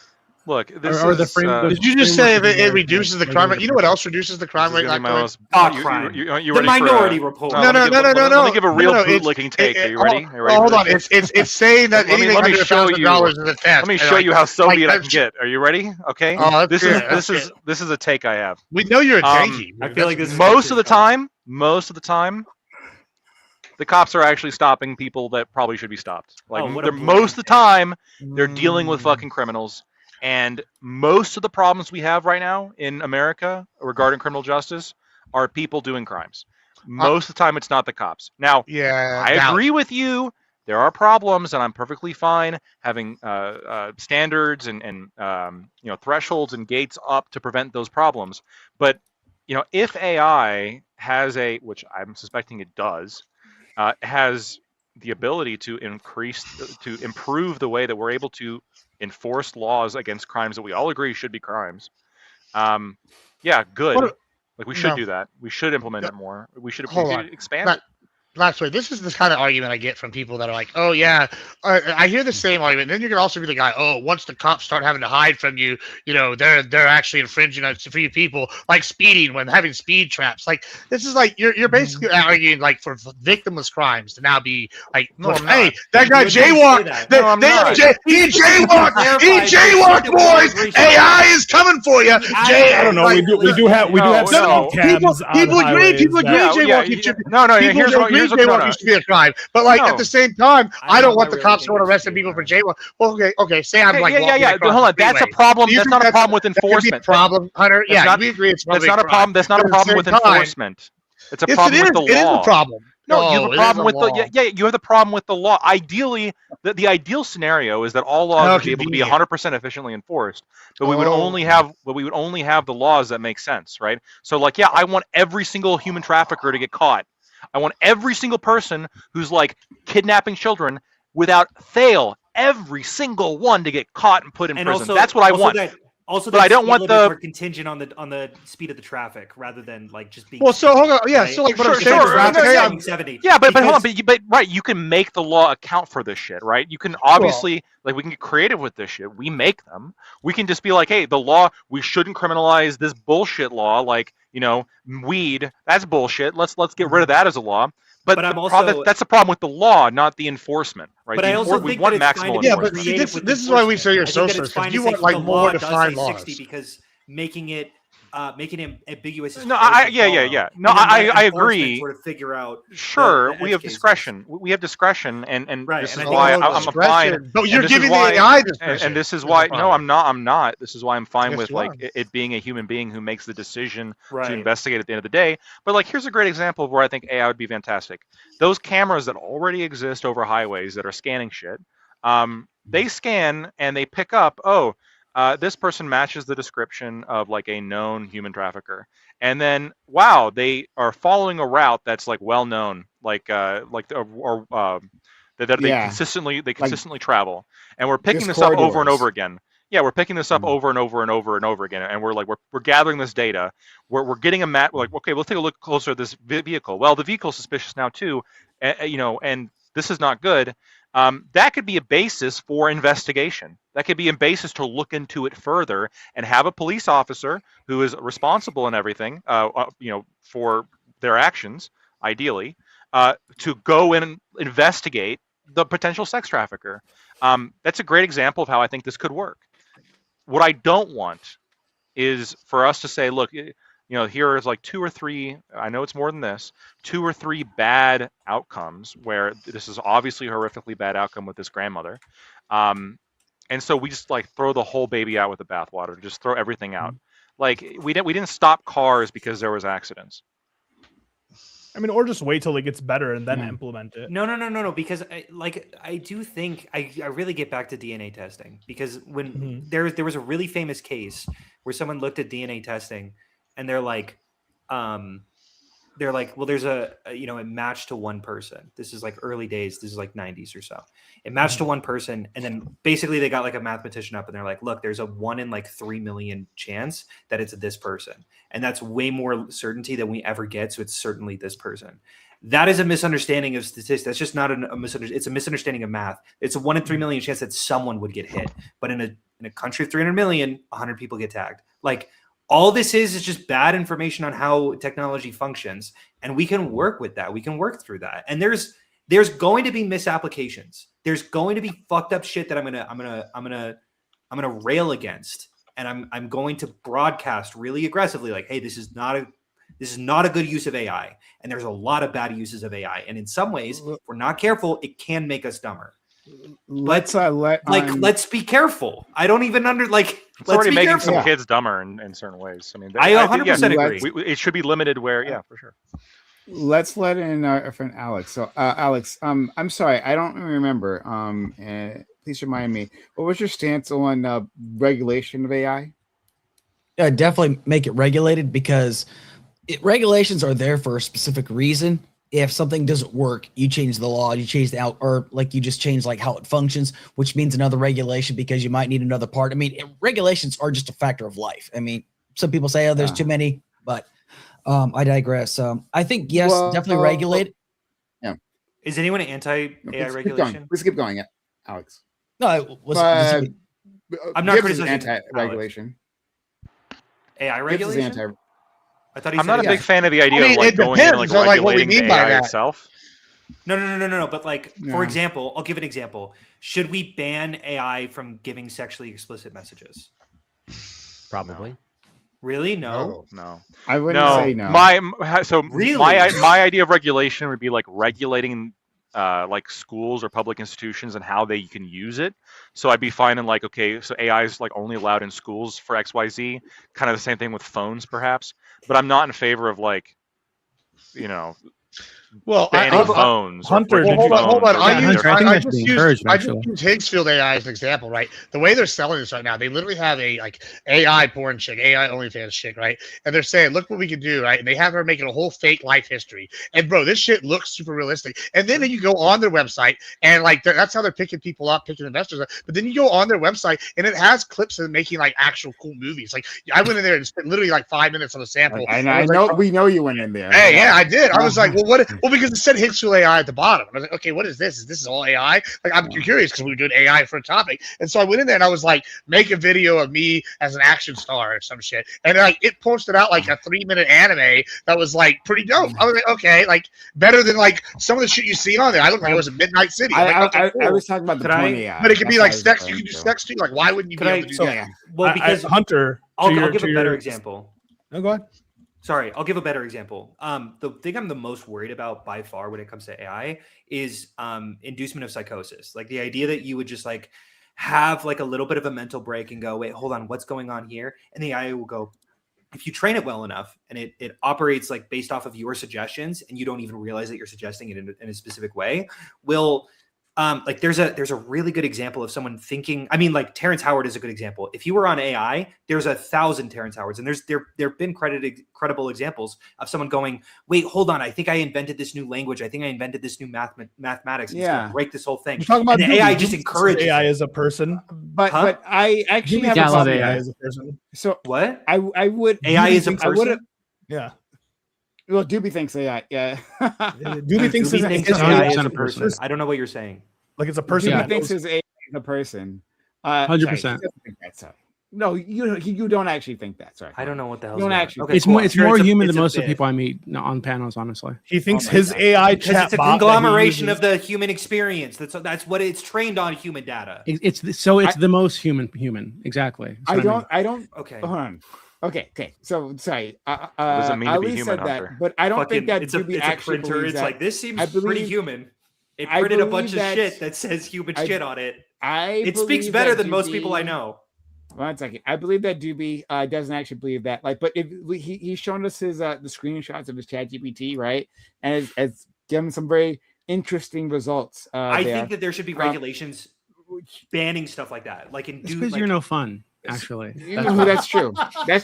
look, this Or the is. frame- the- Did you just say framework that it is reduces the very crime rate? good. You know what else reduces the crime this is rate? gonna be my Lactoid? most- Thought you- crime. you The ready for, minority report. no, No, let me no, give- no, Let me give a real no, it's- bootlicking take. Are you it- ready? Are you ready Hold for on, this? it's saying that Let me- anything let me under show you- $1,000 is a test. Let me and, show like- you how Soviet I that's- can get. Are you ready? Okay. Oh, that's this good, is that's this is a take I have. We know you're a Um, janky. I feel like this is Most of the time, the cops are actually stopping people that probably should be stopped. Like Oh, what a most of the time, they're Mm. dealing with fucking criminals. And most of the problems we have right now in America regarding criminal justice are people doing crimes. Most of the time, it's not the cops. Now, Yeah, I now- agree with you. There are problems, and I'm perfectly fine having standards and thresholds and gates up to prevent those problems. But if AI has which I'm suspecting it does, has the ability to improve the way that we're able to enforce laws against crimes that we all agree should be crimes. Yeah, good. What- Like we should No. do that. We should implement No. it more. We should Hold on. expand it. Last way, this is the kind of argument I get from people that are like, "Oh yeah," I hear the same argument. Then you can also be the guy, "Oh, once the cops start having to hide from you, they're actually infringing on free people, like speeding when having speed traps." Like this is like you're basically arguing like for victimless crimes to now be like, No, I'm "Hey, not. that guy You didn't say jaywalked. that. No, I'm not. He jaywalked. He jaywalked, boys. AI is coming for you." I don't know. Like, We do have No, speed no. cams on people agree. highways People agree. that- Jaywalking should be. No. People don't agree jaywalking should be a crime, but like No. at the same time, I I don't know want I the really cops to think want it to arrest should be a people for crime. jaywalking. Well, okay. Say I'm like Yeah. walking across Hold on. the That's a freeway. problem. Do you That's think not a problem with that could be a enforcement. problem, Hunter. That's Yeah, not- we agree. It's That's probably not a crime. problem. That's not But a at the problem with same time- enforcement. It's a Yes, problem it is. with the It is law. a problem. No, you have it a is problem with law. you have the problem with the law. Ideally, the ideal scenario is that all laws How would be able to be convenient. 100% efficiently enforced, but we would Oh. only have the laws that make sense, right? So like, yeah, I want every single human trafficker to get caught. I want every single person who's like kidnapping children without fail, every single one to get caught and put in And prison. also, That's what I also want. Also, But I don't want limits the- are contingent on the speed of the traffic rather than like just being. Well, so hold on. Yeah, right? so like what Sure, I'm saying sure, is, right, that, no, hey, yeah, I'm- 70. Yeah, but hold on, Because- but right, you can make the law account for this shit, right? You can obviously like we can get creative with this shit. We make them. We can just be like, hey, the law, we shouldn't criminalize this bullshit law, like weed. That's bullshit. Let's get rid of that as a law. But I'm the also- that's the problem with the law, not the enforcement, right? But The I also we think want that it's fine maximal to be Yeah, but enforcement. see, creative with this is why we say you're enforcement. I think that it's socialist, fine because to you say want like the more law does defined say 60 laws. because making it ambiguous. Is No, hard to yeah. follow. No, And then I let enforcement agree. Sort of figure out. Sure, the we edge have cases. discretion. We have discretion, and Right, this and is I think why it's I'm discretion. applying. No, you're this is giving why- the AI discretion. And this is the why no, problem. I'm not. This is why I'm fine Yes, with you like are. it being a human being who makes the decision to Right. investigate at the end of the day. But like, here's a great example of where I think AI would be fantastic. Those cameras that already exist over highways that are scanning shit, they scan and they pick up, this person matches the description of like a known human trafficker. And then, wow, they are following a route that's like well known. that they Yeah. consistently travel, and we're picking Just this up over and corridors. over again. Yeah, we're picking this up Mm. over and over and over and over again, and we're gathering this data. We're getting a map. Like, okay, let's take a look closer at this vehicle. Well, the vehicle's suspicious now too, and this is not good. That could be a basis for investigation. That could be a basis to look into it further and have a police officer who is responsible and everything, for their actions, ideally, to go and investigate the potential sex trafficker. That's a great example of how I think this could work. What I don't want is for us to say, look, here is like 2 or 3, I know it's more than this, 2 or 3 bad outcomes where this is obviously a horrifically bad outcome with this grandmother. And so we just like throw the whole baby out with the bathwater, just throw everything out. Like we didn't stop cars because there was accidents. I mean, or just wait till it gets better and then implement it. No, because I do think I really get back to DNA testing, because when there was a really famous case where someone looked at DNA testing and they're like, well, there's it matched to one person. This is like early days. This is like 90s or so. It matched to one person. And then basically they got like a mathematician up and they're like, look, there's a 1 in like 3 million chance that it's this person. And that's way more certainty than we ever get. So it's certainly this person. That is a misunderstanding of statistics. That's just not a misunderstanding. It's a misunderstanding of math. It's a 1 in 3 million chance that someone would get hit. But in a country of 300 million, 100 people get tagged. Like, all this is just bad information on how technology functions, and we can work with that. We can work through that. And there's going to be misapplications. There's going to be fucked up shit that I'm gonna rail against, and I'm going to broadcast really aggressively, like, hey, this is not a good use of AI, and there's a lot of bad uses of AI, and in some ways, if we're not careful, it can make us dumber. Let's be careful. I don't even It's already making some kids dumber in certain ways. I mean, I 100% agree. It should be limited where, for sure. Let's let in our friend Alex. So, Alex, I'm sorry, I don't remember. Please remind me. What was your stance on regulation of AI? Yeah, definitely make it regulated, because regulations are there for a specific reason. If something doesn't work, you change the law, you change you just change like how it functions, which means another regulation because you might need another part. I mean, regulations are just a factor of life. I mean, some people say, oh, there's too many, but I digress. I think, yes, definitely regulate. Yeah. Is anyone anti-AI regulation? Let's keep going, Alex. No, I'm not criticizing anti-regulation. AI regulation? I'm not a big fan of the idea of like going in and like regulating the AI itself. No. But like, for example, I'll give an example. Should we ban AI from giving sexually explicit messages? Probably. Really? No. I wouldn't say no. My idea of regulation would be like regulating like schools or public institutions and how they can use it. So I'd be fine in like, okay, so AI is like only allowed in schools for XYZ, kind of the same thing with phones perhaps, but I'm not in favor of like, banning phones. Hunter, hold on. I just use actually. Higgsfield AI as an example, right? The way they're selling this right now, they literally have a like AI porn chick, AI OnlyFans chick, right? And they're saying, look what we can do, right? And they have her making a whole fake life history. And bro, this shit looks super realistic. And then you go on their website and like that's how they're picking people up, picking investors up. But then you go on their website and it has clips of them making like actual cool movies. Like I went in there and spent literally like 5 minutes on a sample. I know, we know you went in there. Hey, yeah, I did. I was like, well, what? Well, because it said Higgsfield AI at the bottom. I was like, okay, what is this? Is this all AI? Like, I'm curious because we were doing AI for a topic. And so I went in there and I was like, make a video of me as an action star or some shit. And like, it posted out like a 3-minute anime that was like pretty dope. I was like, okay, like better than like some of the shit you see on there. I looked like it was a Midnight City. I was talking about the porn AI. But it could be like sex. You can do sex too. Like, why wouldn't you be able to do that? Well, because Hunter, I'll give a better example. No, go ahead. Sorry, I'll give a better example. The thing I'm the most worried about by far when it comes to AI is inducement of psychosis. Like the idea that you would just like have like a little bit of a mental break and go, wait, hold on, what's going on here? And the AI will go, if you train it well enough and it operates like based off of your suggestions and you don't even realize that you're suggesting it in a specific way, will like there's a really good example of someone thinking. I mean, like Terrence Howard is a good example. If you were on AI, there's 1,000 Terrence Howards, and there've been credible examples of someone going, "Wait, hold on, I think I invented this new language. I think I invented this new mathematics. It's gonna break this whole thing." You're talking about and the AI just encourages AI it. as a person, but I actually have Yeah, I a love problem. AI as a person. So What? I would AI is a think- I would- person? Yeah, Well, Doobie thinks AI. Yeah. Doobie thinks Doobie his thinks his AI AI is a a person. person. I don't know what you're saying. like it's a person. Doobie that thinks knows- his AI is a person. 100%. Sorry, he doesn't think that, sorry. No, you don't actually think that. Sorry. I don't know what the hell. don't actually- Okay, It's cool. more I'm it's sure more a- human it's than a most of the bit. people I meet on panels. Honestly, He thinks my his God. AI Because chat it's a bot that he conglomeration uses- of the human experience. That's what it's trained on human data. it's the most human exactly. That's I what don't. I don't. Okay. Hold on. Okay. So sorry. What does it mean to be Ali human, said that, Hunter? but I don't think that it's a Doobie actually printer. believes It's that. like this seems I pretty believe- human. It I printed a believe bunch of that- shit that says human I- shit on it. It It speaks better than most people I know. 1 second. I believe that Doobie doesn't actually believe that. Like, but if he's shown us his the screenshots of his ChatGPT, right, and has given some very interesting results. I there. think that there should be regulations banning stuff like that. Like in It's because you're no fun. Actually, That's true.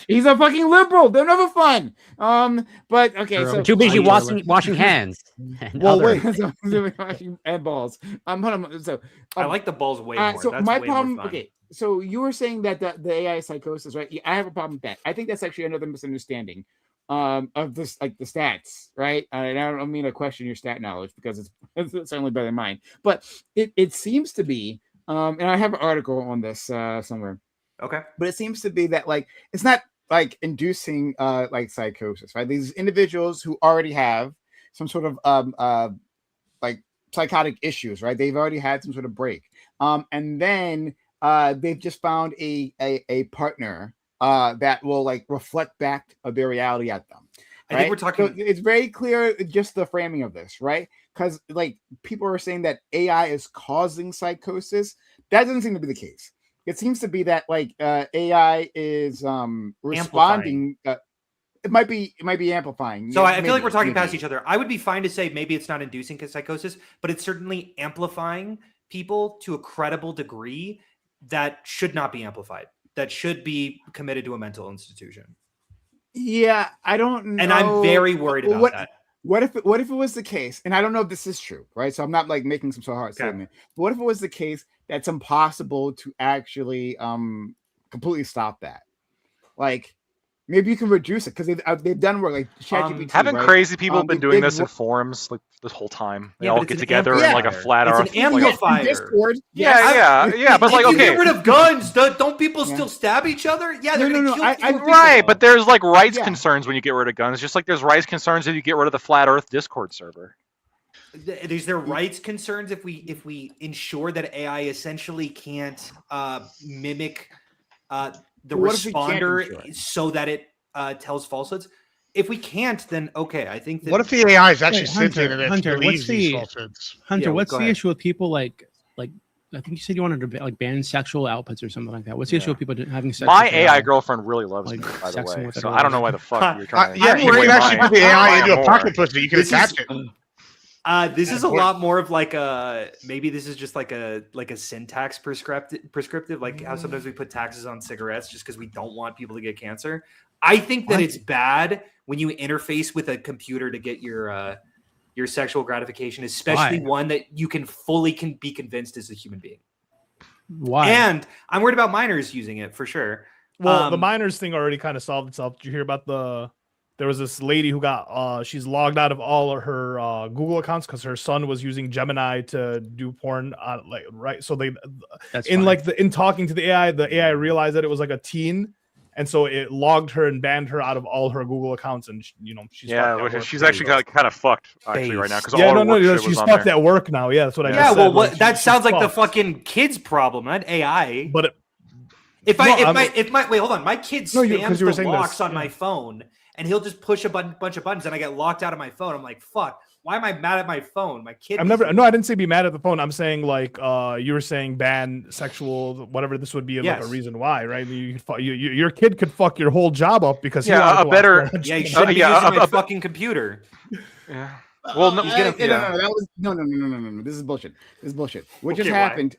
He's a fucking liberal. They're never fun. But okay, True. so Too busy I'm washing hands. And well, other- wait, and balls. Hold on. So I like the balls way more. so That's my way problem. more fun. Okay, so you were saying that the AI is psychosis, right? Yeah, I have a problem with that. I think that's actually another misunderstanding of this, like the stats, right? And I don't mean to question your stat knowledge because it's certainly better than mine, but it seems to be. And I have an article on this somewhere. Okay. But it seems to be that like it's not like inducing like psychosis, right? These individuals who already have some sort of like psychotic issues, right? They've already had some sort of break, and then they've just found a partner that will like reflect back their reality at them. I think we're talking. So it's very clear just the framing of this, right? Because like people are saying that AI is causing psychosis. That doesn't seem to be the case. It seems to be that like AI is responding. It might be amplifying. So I feel like we're talking past each other. I would be fine to say maybe it's not inducing psychosis, but it's certainly amplifying people to a credible degree that should not be amplified. That should be committed to a mental institution. Yeah, I don't know. And I'm very worried about that. What if it was the case, and I don't know if this is true, right? So I'm not like making some sort of hard statement. But what if it was the case that's impossible to actually completely stop that? Like maybe you can reduce it because they've done work like ChatGPT. Haven't right? crazy people been doing this in wo- forums like this whole time? They Yeah, all but get it's an together in like a amplifier. flat It's earth. an like, amplifier. Discord. yeah, but like If you okay, get rid of guns, don't people still stab each other? Yeah, they're No, gonna kill I- fewer right, people. but there's like rights Yeah. concerns when you get rid of guns, just like there's rights concerns if you get rid of the flat Earth Discord server. Is there rights concerns if we ensure that AI essentially can't mimic the What if we can't ensure responder it? so that it tells falsehoods? If we can't, then okay. I think that What if the AI is actually Wait, Hunter, sentient and it Hunter, believes what's these the- falsehoods? Hunter, Yeah, what's go the ahead. issue with people like I think you said you wanted to like ban sexual outputs or something like that. What's the issue with people having sex? My with AI girlfriend really loves Like, me, by the sexing way. with it So or I don't know whatever. why the fuck you're trying to. Yeah, take you away can actually my- put the AI into a more. pocket pussy. You can This is- attach it. this is a lot more of like a maybe this is just like a syntax prescriptive, like how sometimes we put taxes on cigarettes just because we don't want people to get cancer. I think that it's bad when you interface with a computer to get your sexual gratification, especially Why? one that you can fully be convinced is a human being. Why? And I'm worried about minors using it for sure. Well, the Um, minors thing already kind of solved itself. Did you hear about there was this lady who got she's logged out of all of her Google accounts because her son was using Gemini to do porn like right. So That's in fine. like in talking to the AI realized that it was like a teen, and so it logged her and banned her out of all her Google accounts, and she's fucked Yeah, at which work. she's actually kind of fucked actually right now because Yeah, all her no, work shit she's was on fucked there. at work now. Yeah, that's what I yeah, just well, said. Like, that she's sounds like the fucked. fucking kids' problem, not AI. But If No, wait, hold on. My kid No, spams 'cause you were the saying locks this, on yeah. my phone, and he'll just push a bunch of buttons, and I get locked out of my phone. I'm like, fuck. Why am I mad at my phone? My kid. I'm never. No, I didn't say be mad at the phone. I'm saying like you were saying ban sexual whatever. This would be like Yes. a reason why, right? Your kid could fuck your whole job up because he Yeah, wanted a to watch better- porn. Yeah, you should be yeah, using my a- fucking computer. Yeah. Well, no, He's gonna- no, that was no. This is bullshit. This is bullshit. What just Okay, why? happened?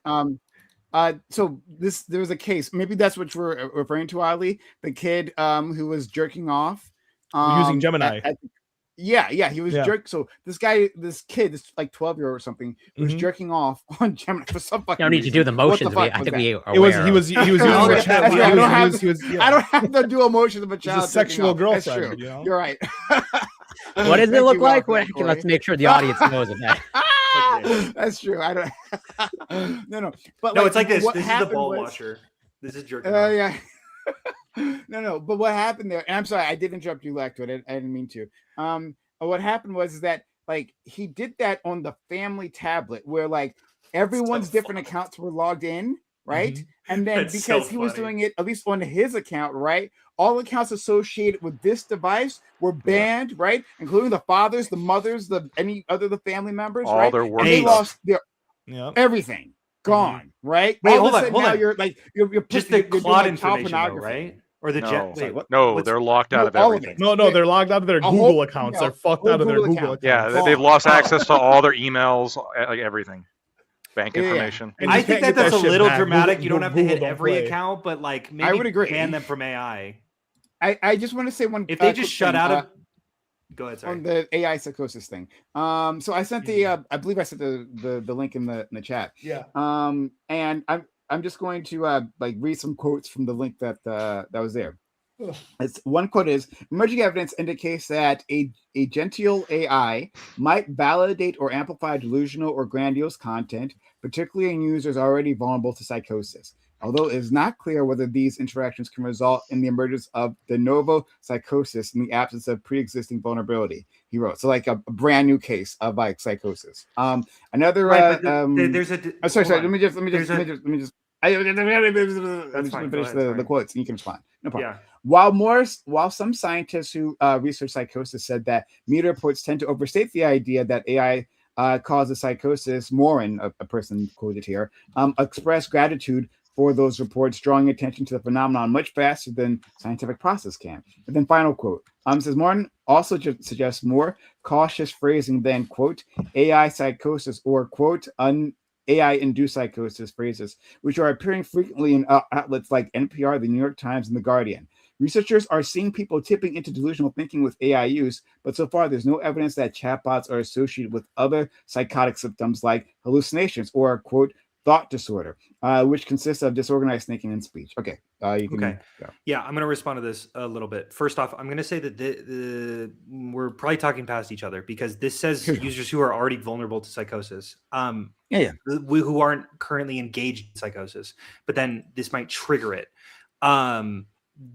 So there was a case. Maybe that's what you're referring to, Ali. The kid who was jerking off Using Gemini. Yeah, he was So this kid, this like 12-year-old or something, was Mhm. jerking off on Gemini for some fucking You don't need to do the reason. What motions. fuck I was think that? we are He was aware he of- was he was using Oh, the yeah, chat. that's he right. I was- don't he have was- he was- yeah. I don't have to do emotions of a He's a child. sexual jerking off. That's girlfriend, true. you know? You're right. What does it Thank look you, like? for that, Okay, let's Corey. make sure the audience knows of that. That's true. I don't. No. But No, it's like this. what This is the happened ball was- washer. This is jerking off. Yeah. No. But what happened there? And I'm sorry, I did interrupt you, Lacto. I didn't mean to. What happened was that like he did that on the family tablet where like everyone's different accounts were logged in, right? Mhm. And then That's because so he was funny. doing it at least on his account, right? All accounts associated with this device were banned, right? Including the fathers, the mothers, the family members, all right? their work And they stuff. lost their Yeah. everything. Gone, right? Wait, All hold of a on, sudden hold now on. you're like you're Just you're the doing, Claude like, child information, though, pornography. right? Or the No. wait, what? No, what's- they're locked out No, of all of everything. it. No, they're logged out of their A Google whole accounts. email, They're fucked whole out of their Google Google account. accounts. Yeah, they've lost access to all their emails, like everything, bank Yeah. information. And I you think can't that get that's a shit little back. dramatic. Google- You don't have to hit Google don't every play. account, but like maybe would agree. ban them from AI. I just want to say one. If they quick just shut thing, out of, go ahead. Sorry. on the AI psychosis thing. So I sent the I believe I sent the link in the chat. Yeah. And I'm just going to like read some quotes from the link that was there. It's one quote is emerging evidence indicates that a genteel AI might validate or amplify delusional or grandiose content, particularly in users already vulnerable to psychosis. Although it is not clear whether these interactions can result in the emergence of de novo psychosis in the absence of pre-existing vulnerability, he wrote. So like a brand new case of like psychosis. Another Right, but there's a. oh, sorry. hold Let on. me just There's a- finish fine. Go finish ahead, the sorry. quotes and you can respond. No problem. Yeah. While some scientists who research psychosis said that media reports tend to overstate the idea that AI causes psychosis, Morin, a person quoted here, expressed gratitude for those reports, drawing attention to the phenomenon much faster than scientific process can. And then final quote, says Morin also suggests more cautious phrasing than, quote, AI psychosis or, quote, AI-induced psychosis phrases, which are appearing frequently in outlets like NPR, the New York Times, and the Guardian. Researchers are seeing people tipping into delusional thinking with AI use, but so far there's no evidence that chatbots are associated with other psychotic symptoms like hallucinations or, quote, thought disorder, which consists of disorganized thinking and speech. Okay, you can Okay. go. Yeah, I'm going to respond to this a little bit. First off, I'm going to say that we're probably talking past each other because this says users who are already vulnerable to psychosis, who aren't currently engaged in psychosis, but then this might trigger it.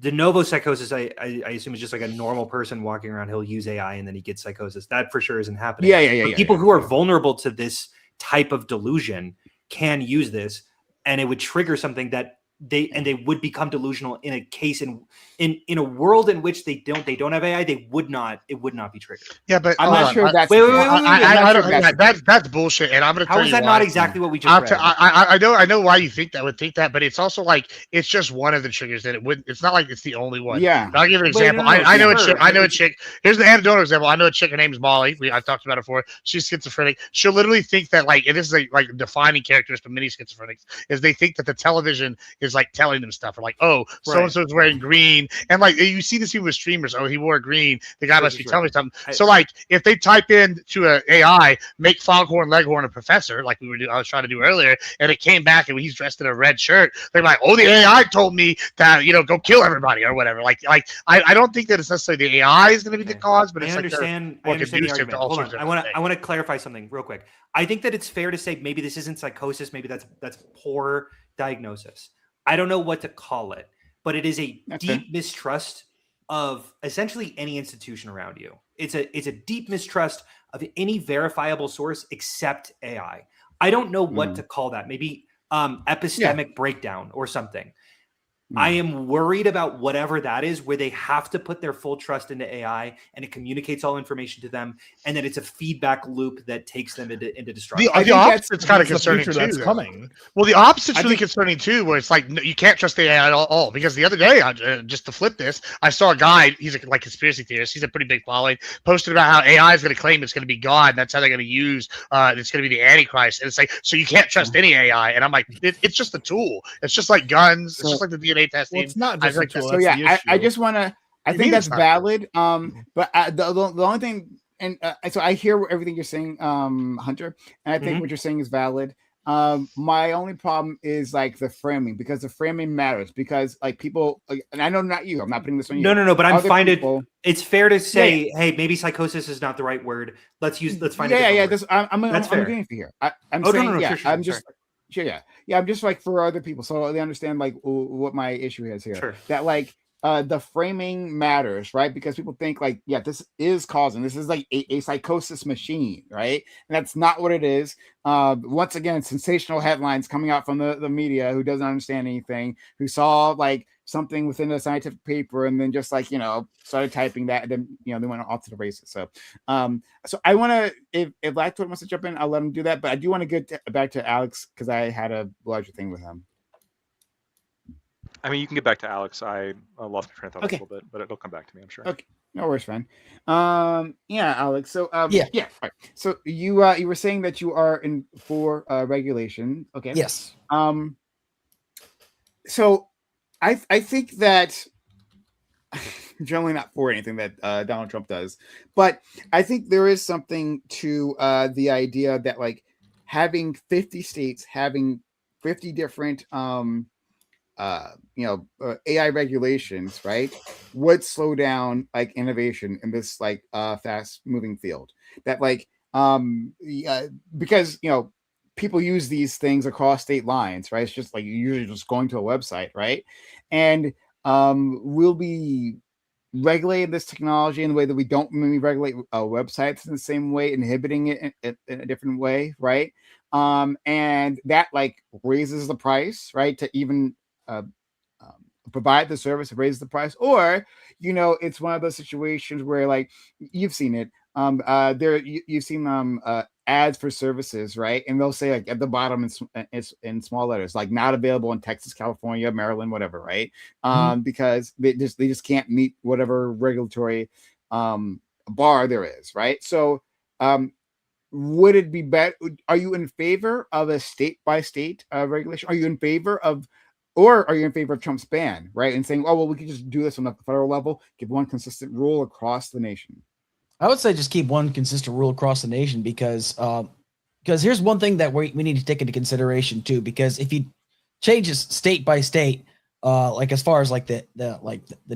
De novo psychosis, I assume is just like a normal person walking around. He'll use AI and then he gets psychosis. That for sure isn't happening. Yeah. People who are vulnerable to this type of delusion can use this, and it would trigger something that they would become delusional in a case in a world in which they don't have AI. It would not be triggered. Yeah, but I'm not sure if that's wait, the wait, case. wait, wait, I don't. that's- That's bullshit, and I'm going to tell How you is that why. not exactly what we just read? I know why you would think that, but it's also like it's just one of the triggers that it wouldn't. It's not like it's the only one. Yeah. I'll give you an Wait, example. no, I know a sure. chick. I know a chick. Here's the anecdotal example. I know a chick. Her name's Molly. I've talked about it before. She's schizophrenic. She'll literally think that like, and this is like defining characteristic of many schizophrenics is they think that the television is like telling them stuff, or like, oh, so and so is wearing green, and like you see this even with streamers. Oh, he wore green. The guy must be telling me something. So like, if they type in to an AI, make Foghorn Leghorn a professor, like I was trying to do earlier, and it came back and he's dressed in a red shirt, they're like, oh, the AI told me that go kill everybody or whatever. Like I don't think that it's necessarily the AI is going to be the cause, but it's I understand the argument. Hold on. I want to clarify something real quick. I think that it's fair to say maybe this isn't psychosis. Maybe that's poor diagnosis. I don't know what to call it, but it is a deep mistrust of essentially any institution around you. It's a deep mistrust of any verifiable source except AI. I don't know what to call that. Maybe epistemic breakdown or something. I am worried about whatever that is, where they have to put their full trust into AI and it communicates all information to them, and then it's a feedback loop that takes them into destruction. The opposite's kind of the concerning future too. that's coming. Well, the opposite's I really think- concerning too, where it's like you can't trust the AI at all. Because the other day, just to flip this, I saw a guy. He's a conspiracy theorist. He's a pretty big following. Posted about how AI is going to claim it's going to be God. And that's how they're going to use. It's going to be the Antichrist. And it's like, so you can't trust any AI. And I'm like, it's just a tool. It's just like guns. It's just like the DNA testing. Well, it's not I just a think tool. So that's the yeah, I issue. just want to. I You think mean that's it's not valid. But the only thing, and so I hear everything you're saying, Hunter, and I think what you're saying is valid. My only problem is like the framing, because the framing matters, because like people, and I know not you, I'm not putting this on you. No, but I'm Other fine people- it's fair to say, hey, maybe psychosis is not the right word. Let's find a different word. This, I'm That's fair. agreeing for here. I'm Oh, no, saying, no, yeah, sure, I'm just, sure, yeah, I'm just like for other people, so they understand like what my issue is here. Sure. That like the framing matters, right? Because people think like, yeah, this is like a psychosis machine, right? And that's not what it is. Once again, sensational headlines coming out from the media who doesn't understand anything, who saw like something within a scientific paper and then just like, started typing that, and then they went off to the races. So I want to, if Lactoid wants to jump in, I'll let him do that, but I do want to get back to Alex because I had a larger thing with him. I mean, you can get back to Alex. I lost my train of thought Okay. a little bit, but it'll come back to me, I'm sure. Okay. No worries, friend. Yeah, Alex. So Yeah. All right. So you were saying that you are in for regulation. Okay. Yes. So I think that generally not for anything that Donald Trump does, but I think there is something to the idea that like having 50 states having 50 different AI regulations, right, would slow down like innovation in this like fast moving field. That like because people use these things across state lines, right? It's just like you're usually just going to a website, right? And we'll be regulating this technology in the way that we don't maybe regulate websites in the same way, inhibiting it in a different way, right? And that like raises the price, right, to even provide the service, raise the price, or it's one of those situations where like you've seen it. You've seen ads for services, right? And they'll say like at the bottom it's in small letters, like not available in Texas, California, Maryland, whatever, right? Because they just can't meet whatever regulatory bar there is, right? So would it be better? Are you in favor of a state by state regulation? Are you in favor of Trump's ban, right? And saying, oh, well, we could just do this on the federal level, give one consistent rule across the nation. I would say just keep one consistent rule across the nation because here's one thing that we need to take into consideration too, because if you change this state by state, like as far as like the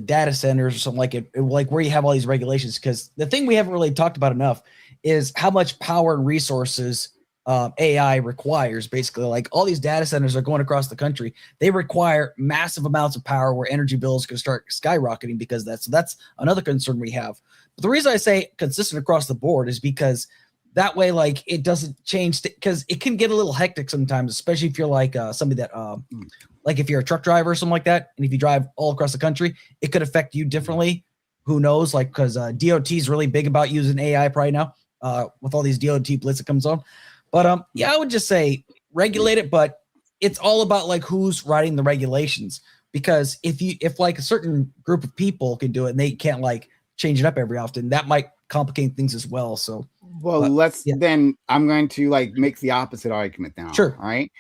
data centers or something like it, like where you have all these regulations, because the thing we haven't really talked about enough is how much power and resources AI requires. Basically, like all these data centers are going across the country. They require massive amounts of power where energy bills could start skyrocketing because that's another concern we have. But the reason I say consistent across the board is because that way, like it doesn't change because it can get a little hectic sometimes, especially if you're like somebody that like if you're a truck driver or something like that. And if you drive all across the country, it could affect you differently. Who knows? Like, because DOT is really big about using AI right now with all these DOT blitz that comes on. But yeah, I would just say regulate it, but it's all about like who's writing the regulations. Because if like a certain group of people can do it and they can't like change it up every often, that might complicate things as well. So then I'm going to like make the opposite argument now. Sure. All right.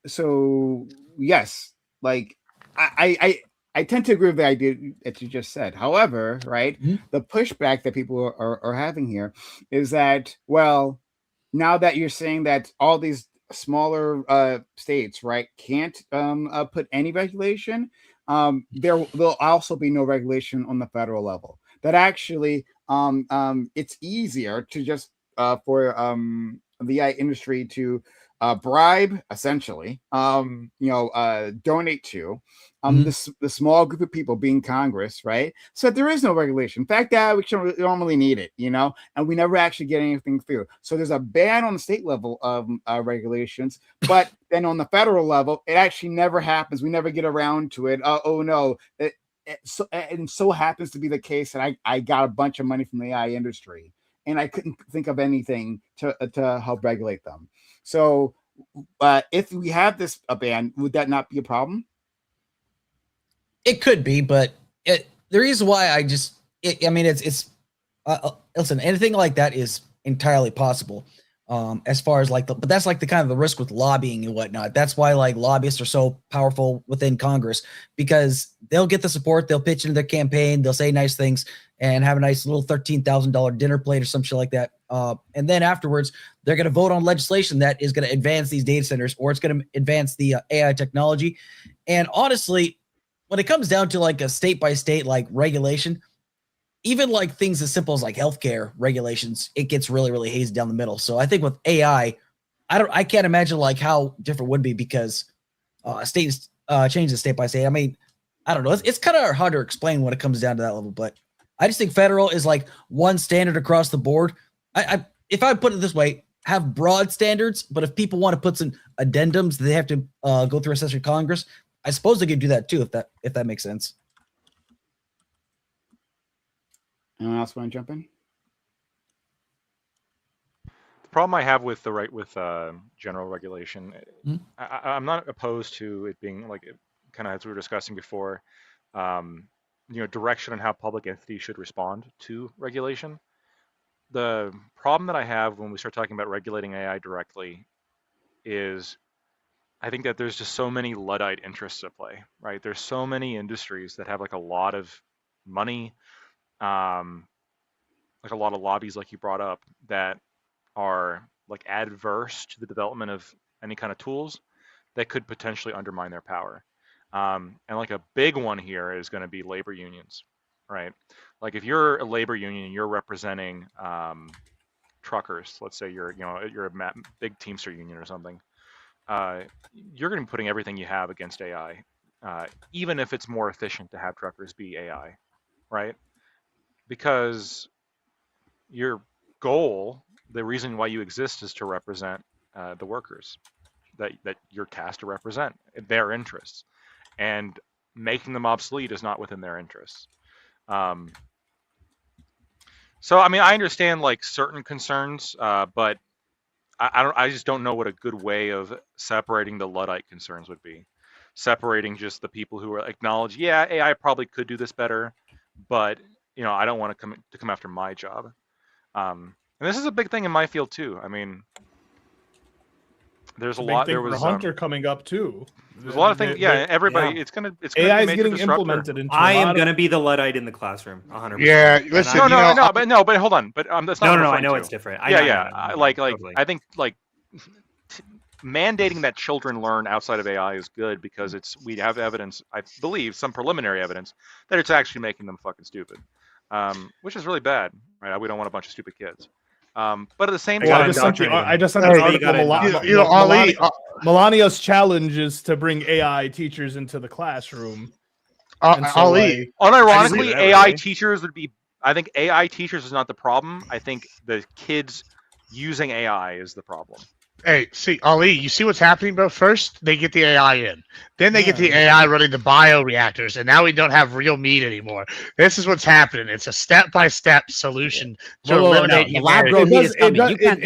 So yes, like I tend to agree with the idea that you just said. However, right, the pushback that people are having here is that, well, now that you're saying that all these smaller states, right, can't put any regulation, there'll also be no regulation on the federal level. That actually, it's easier to just the AI industry to bribe, essentially, donate to the small group of people being Congress, right? So that there is no regulation. In fact, that we don't really need it, and we never actually get anything through. So there's a ban on the state level of regulations, but then on the federal level, it actually never happens. We never get around to it. Oh no. It so happens to be the case that I got a bunch of money from the AI industry, and I couldn't think of anything to help regulate them. So, if we have this ban, would that not be a problem? It could be, but the reason why listen, anything like that is entirely possible. As far as but that's like the kind of the risk with lobbying and whatnot. That's why like lobbyists are so powerful within Congress, because they'll get the support, they'll pitch into their campaign, they'll say nice things and have a nice little $13,000 dinner plate or some shit like that. And then afterwards, they're going to vote on legislation that is going to advance these data centers, or it's going to advance the AI technology. And honestly, when it comes down to like a state by state like regulation, even like things as simple as like healthcare regulations, it gets really, really hazy down the middle. So I think with AI, I can't imagine like how different it would be, because states changes state by state. I mean, I don't know. It's kind of hard to explain when it comes down to that level, but I just think federal is like one standard across the board. If I put it this way, have broad standards, but if people want to put some addendums, they have to go through a session of Congress. I suppose they could do that too, if that makes sense. Anyone else want to jump in? The problem I have with general regulation, I'm not opposed to it being like kind of as we were discussing before, direction on how public entities should respond to regulation. The problem that I have when we start talking about regulating AI directly is I think that there's just so many Luddite interests at play, right? There's so many industries that have like a lot of money, like a lot of lobbies, like you brought up, that are like adverse to the development of any kind of tools that could potentially undermine their power. And like a big one here is going to be labor unions, right? Like if you're a labor union and you're representing truckers, let's say you're a big Teamster union or something, you're going to be putting everything you have against AI, even if it's more efficient to have truckers be AI, right? Because your goal, the reason why you exist, is to represent the workers that you're tasked to represent, their interests, and making them obsolete is not within their interests. So I mean, I understand like certain concerns, but I just don't know what a good way of separating the Luddite concerns would be. Separating just the people who are acknowledge, yeah, AI probably could do this better, but I don't want to come after my job. And this is a big thing in my field too. I mean, there's a lot. There was Hunter coming up too. There's a lot of things. Yeah, everybody. Yeah. It's gonna AI be is getting implemented into. I am gonna be the Luddite in the classroom. 100%. Yeah, listen. But hold on. But that's not. No. I know it's different. I think mandating that children learn outside of AI is good, because we have evidence, I believe, some preliminary evidence that it's actually making them fucking stupid, which is really bad. Right? We don't want a bunch of stupid kids. But at the same time, I just sent an article. Melania's challenge is to bring AI teachers into the classroom. Unironically, AI teachers would be. I think AI teachers is not the problem. I think the kids using AI is the problem. Hey, see, Ali, you see what's happening, bro? First, they get the AI in. Then they get the AI running the bioreactors, and now we don't have real meat anymore. This is what's happening. It's a step-by-step solution to eliminate humanity. You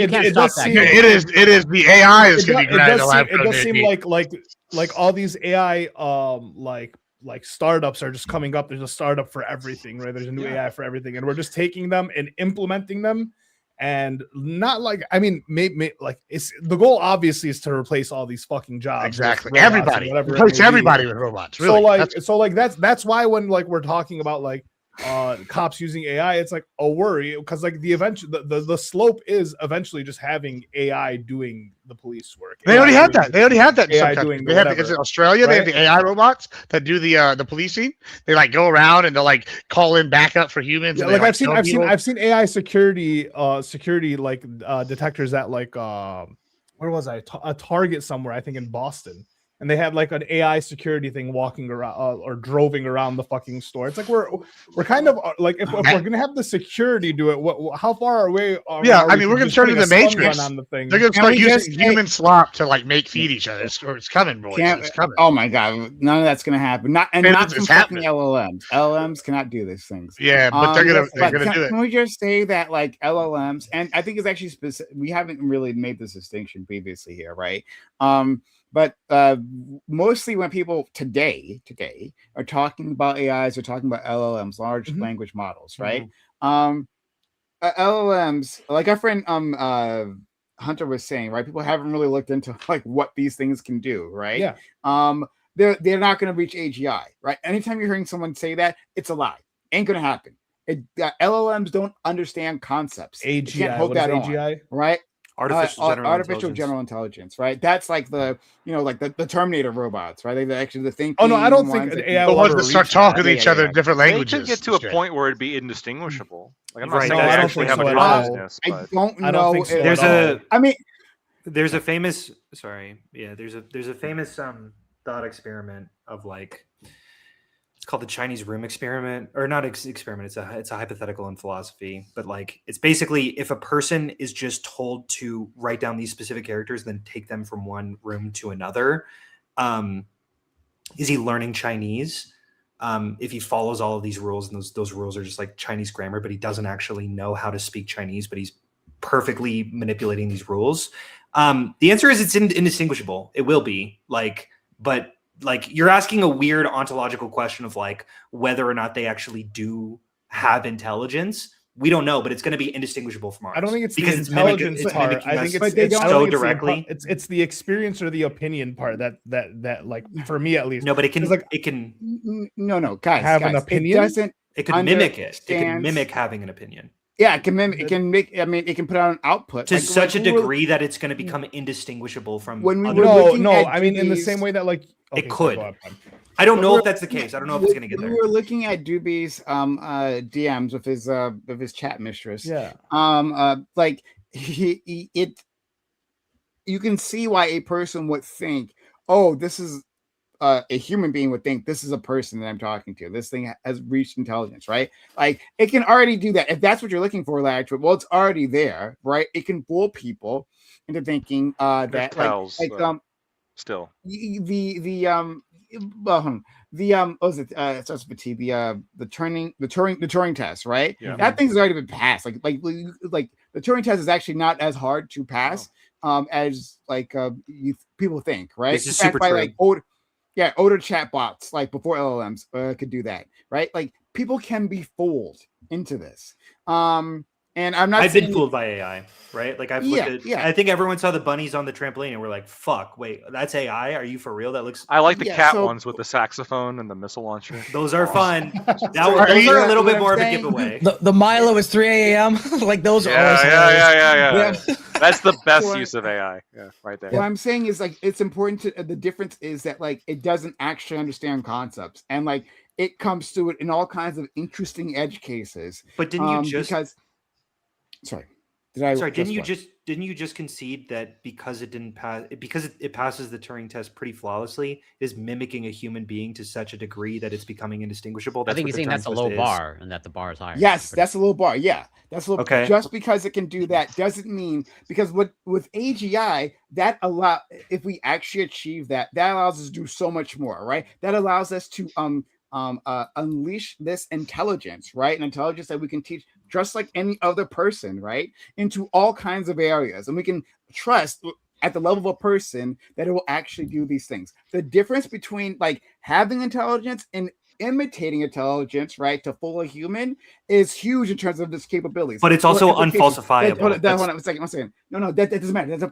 can't stop that. It is. The AI is going to be grinding the lab. It does seem like all these AI like startups are just coming up. There's a startup for everything, right? There's a new AI for everything, and we're just taking them and implementing them. And not like, I mean, maybe like it's the goal obviously is to replace all these fucking jobs. Exactly. Everybody. Replace everybody with robots. Really. So that's why when like we're talking about like cops using AI, it's like a worry because like the slope is eventually just having AI doing the police work. They already have that. They already have that. In some AI countries. doing They have. whatever, Is it Australia? They have right? the AI robots that do the policing. They like go around and they'll like call in backup for humans. Yeah, and they, like kill people. I've seen AI security like detectors at like where was I? A Target somewhere, I think in Boston. And they had like an AI security thing walking around or droving around the fucking store. It's like we're kind of like if we're gonna have the security do it, how far away? Yeah, are I we mean from we're gonna just turn to putting the a stun Matrix. gun on the thing? They're gonna Can start we using just human slop to like make feed each other. It's coming, boys. It's coming. Oh my god, none of that's gonna happen. Not from fucking happening. LLMs. LLMs cannot do these things. Yeah, but they're gonna do it. Can we just say that like LLMs, and I think it's actually specific. We haven't really made this distinction previously here, right? But mostly when people today are talking about AIs, are talking about LLMs, large language models, right? LLMs, like our friend Hunter was saying, right? People haven't really looked into like what these things can do, right? Yeah. They're not going to reach AGI, right? Anytime you're hearing someone say that, it's a lie. Ain't going to happen. LLMs don't understand concepts. AGI, you can't hold that AGI? on, right? Artificial general intelligence, right? That's like the like the Terminator robots, right? They actually the thinking. Oh no, I don't think the AI The will ones ever that start reach talking that. to each other in different They languages. could get to a point where it'd be indistinguishable. Like I'm not Right. saying No, they I don't actually think have a so at all. consciousness, I but don't I know. don't think so There's at all. I mean, there's a famous there's a famous thought experiment of like, it's called the Chinese room experiment, or not experiment. It's a hypothetical in philosophy, but like it's basically if a person is just told to write down these specific characters, then take them from one room to another, is he learning Chinese? If he follows all of these rules, and those rules are just like Chinese grammar, but he doesn't actually know how to speak Chinese, but he's perfectly manipulating these rules. The answer is it's indistinguishable. It will be but you're asking a weird ontological question of like whether or not they actually do have intelligence. We don't know, but it's going to be indistinguishable from ours. I don't think it's because the intelligence part. I think it's so directly. It's the experience or the opinion part that like for me at least. No, but it can like it can no guys have an opinion. it could mimic it. It could mimic having an opinion. Yeah, it can mimic. It can make. I mean, it can put out an output to such a degree that it's going to become indistinguishable from. When we were I mean, in the same way that like it could. I don't know if that's the case. I don't know if it's going to get there. We were looking at Doobie's DMs with his chat mistress. Yeah. Like you can see why a person would think, oh, this is a human being would think this is a person that I'm talking to. This thing has reached intelligence, right? Like it can already do that. If that's what you're looking for, well, it's already there, right? It can fool people into thinking that still what was it? It starts with T. The Turing test, right? Yeah. That thing's already been passed. Like the Turing test is actually not as hard to pass as people think, right? This is super true. Older chatbots like before LLMs could do that, right? Like people can be fooled into this. And I've been fooled by AI, right? Like I've looked at, I think everyone saw the bunnies on the trampoline and we're like, fuck, wait, that's AI? Are you for real? That looks I like the cat ones with the saxophone and the missile launcher. Those are fun. Those are a little bit more of a giveaway. The Milo is 3 a.m. like those are always yeah. That's the best use of AI. Yeah, right there. What I'm saying is like it's important to the difference is that like it doesn't actually understand concepts and like it comes to it in all kinds of interesting edge cases. But didn't you just didn't you just concede that because it didn't pass, because it passes the Turing test pretty flawlessly, it is mimicking a human being to such a degree that it's becoming indistinguishable? I think he's saying that's a low bar and that the bar is higher. Yes, that's a low bar. Yeah, that's a low. Okay. Just because it can do that doesn't mean because with AGI that if we actually achieve that allows us to do so much more, right? That allows us to unleash this intelligence, right? An intelligence that we can teach just like any other person, right? Into all kinds of areas. And we can trust at the level of a person that it will actually do these things. The difference between like having intelligence and imitating intelligence, right, to fool a human is huge in terms of its capabilities. But it's also unfalsifiable. One second. No, that doesn't matter.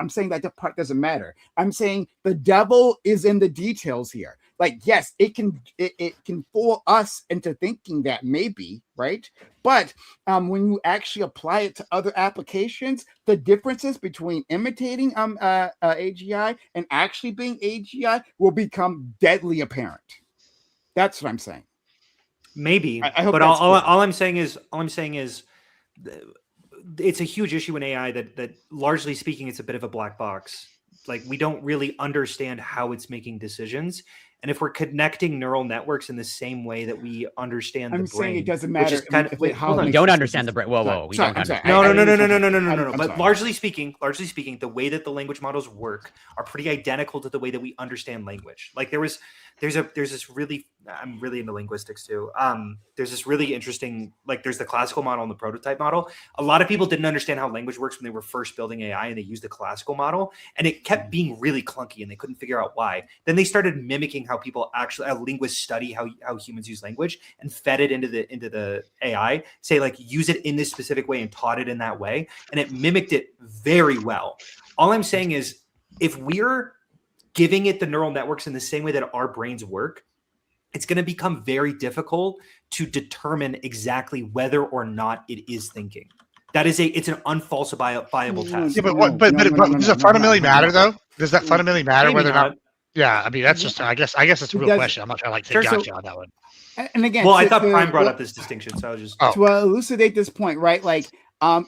I'm saying that the part doesn't matter. I'm saying the devil is in the details here. Like, yes, it can fool us into thinking that maybe, right? But when you actually apply it to other applications, the differences between imitating AGI and actually being AGI will become deadly apparent. That's what I'm saying. Maybe, I hope but that's clear. all I'm saying is it's a huge issue in AI that largely speaking, it's a bit of a black box. Like, we don't really understand how it's making decisions. And if we're connecting neural networks in the same way that we understand I'm the brain, saying it doesn't which matter is kind if of, it- wait, how hold it on. We makes don't decisions. understand the brain. Whoa, whoa, we Sorry, don't I'm sorry. understand. No. I'm But sorry. largely speaking, the way that the language models work are pretty identical to the way that we understand language. Like, there's this really, I'm really into linguistics too. There's this really interesting, like, there's the classical model and the prototype model. A lot of people didn't understand how language works when they were first building AI, and they used the classical model, and it kept being really clunky, and they couldn't figure out why. Then they started mimicking how people actually, how linguists study how humans use language, and fed it into the AI, say, like, use it in this specific way, and taught it in that way, and it mimicked it very well. All I'm saying is, if we're giving it the neural networks in the same way that our brains work, it's going to become very difficult to determine exactly whether or not it is thinking. It's an unfalsifiable test. Yeah, but does it fundamentally matter though? Does that fundamentally matter Maybe whether or not. not? Yeah, I mean that's just I guess it's a It real does- question. I'm not trying to like Sure, take so- gotcha on that one. And again, Well, I thought Prime brought up this distinction, so I was just to elucidate this point, right? Like,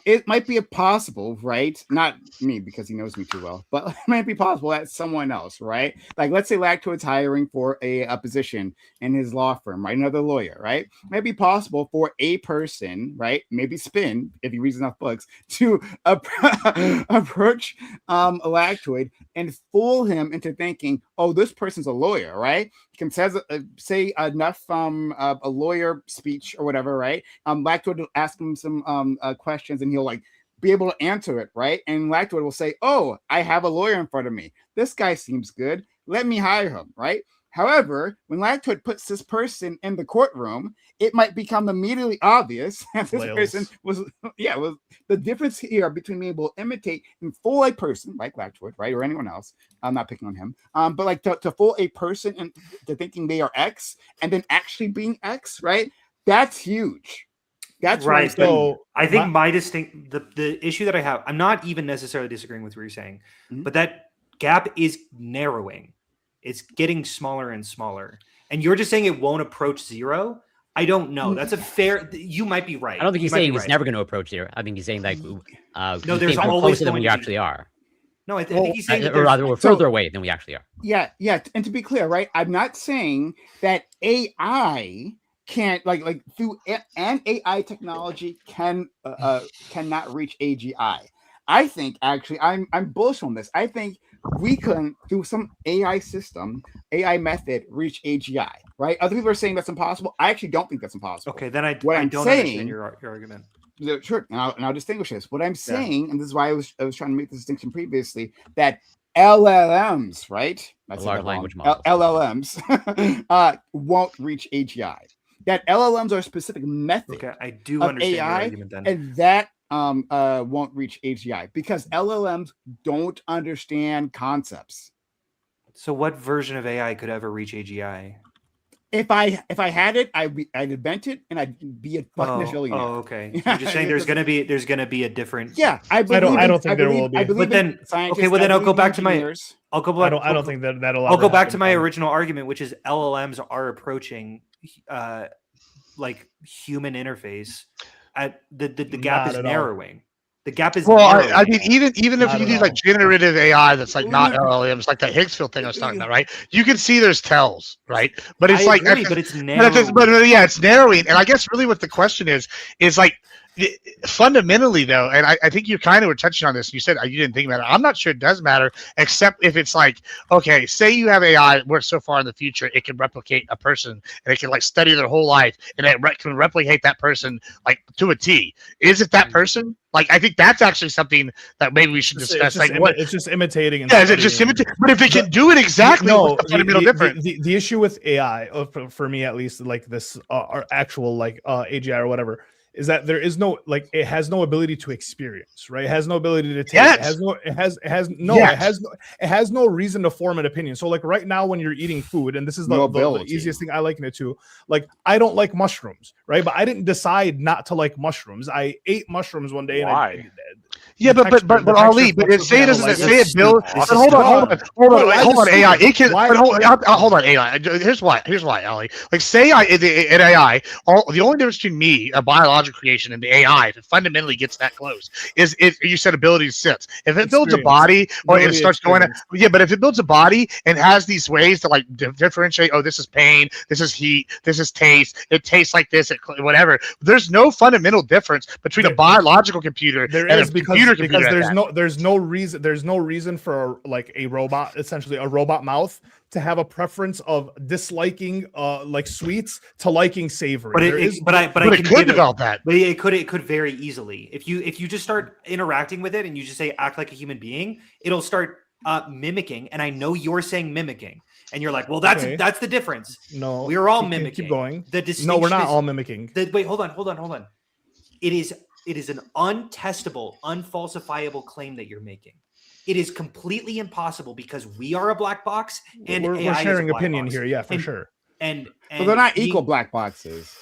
it might be possible, right? Not me, because he knows me too well, but it might be possible that someone else, right? Like, let's say Lactoid's hiring for a position in his law firm, right? Another lawyer, right? It might be possible for a person, right? Maybe Spin, if he reads enough books, to approach Lactoid and fool him into thinking, oh, this person's a lawyer, right? He can say enough a lawyer speech or whatever, right? Lactoid will ask him some questions, and he'll like be able to answer it, right? And Lactoid will say, oh, I have a lawyer in front of me. This guy seems good. Let me hire him, right? However, when Lactoid puts this person in the courtroom, it might become immediately obvious that this person was the difference here between being able to imitate and fool a person like Lactoid, right, or anyone else. I'm not picking on him, but like to fool a person into thinking they are X and then actually being X, right? That's huge. That's right. So I think the issue that I have, I'm not even necessarily disagreeing with what you're saying, but that gap is narrowing. It's getting smaller and smaller. And you're just saying it won't approach zero. I don't know. That's a fair. You might be right. I don't think he's saying it's never going to approach zero. I think he's saying like no, we there's think we're always closer than going we to be. actually are. No, I think he's saying that or rather, we're So- further away than we actually are. Yeah. And to be clear, right? I'm not saying that AI can't like through an AI technology cannot reach AGI. I think actually I'm bullish on this. I think we can through some AI system, AI method, reach AGI. Right? Other people are saying that's impossible. I actually don't think that's impossible. Okay, then I I'm don't saying- understand your argument. Sure, and I'll distinguish this. What I'm saying, and this is why I was trying to make the distinction previously, that LLMs, right? That's Large language models. LLMs won't reach AGI. That LLMs are a specific method Okay, I do of understand your AI, argument then. and that won't reach AGI because LLMs don't understand concepts. So what version of AI could ever reach AGI? If I had it, I'd invent it, and I'd be a fucking billionaire. Oh, okay. You're just saying there's gonna be a different. Yeah, I don't think there will be. I believe But then- in scientists, okay, well, then I I'll go believe in back to my- engineers. I'll go back. I don't think that'll. I'll go ever back happen, to my Tom. original argument, which is LLMs are approaching like human interface. At the gap Not is at all. narrowing. The gap is Well, narrowing. I mean, even if Not you at use like all. generative AI that's like not LLMs, like that Higgsfield thing I was talking about, right? You can see there's tells, right? But it's I like, agree, but it's narrowing. but yeah, it's narrowing. And I guess really what the question is like fundamentally though, and I think you kind of were touching on this. You said you didn't think about it. I'm not sure it does matter, except if it's like, okay, say you have AI where so far in the future it can replicate a person and it can like study their whole life and it can replicate that person like to a T. Is it that person? Like, I think that's actually something that maybe we should discuss. Like, what? It's just imitating. And Yeah, is it just imitating? But if it can do it exactly, what's the fundamental difference? The issue with AI, for me at least, like this, our actual like AGI or whatever, is that there is no like it has no ability to experience, right? It has no ability to taste. Yes. It has no reason to form an opinion. So like right now when you're eating food, and this is the easiest thing I liken it to, like I don't like mushrooms, right? But I didn't decide not to like mushrooms. I ate mushrooms one day. Why? But Ali, but say it doesn't say it builds. But hold on, AI. It can. Hold on, AI. Here's why, Ali. Like say in AI, the only difference between me, a biological creation, and the AI, if it fundamentally gets that close, is if you said ability to sense. If it builds a body or it starts going, but if it builds a body and has these ways to like differentiate. Oh, this is pain. This is heat. This is taste. It tastes like this. Whatever. There's no fundamental difference between a biological computer and a computer. Because there's no reason for like a robot, essentially a robot mouth, to have a preference of disliking like sweets to liking savory. But it could develop that. But it could very easily. If you just start interacting with it and you just say act like a human being, it'll start mimicking. And I know you're saying mimicking, and you're like, well, that's the difference. No, we're all mimicking. Keep going. The distinction. No, we're not all mimicking. Wait, hold on. It is an untestable, unfalsifiable claim that you're making. It is completely impossible because we are a black box and we're AI sharing is a opinion black box. here, yeah, for sure. And but they're not equal black boxes.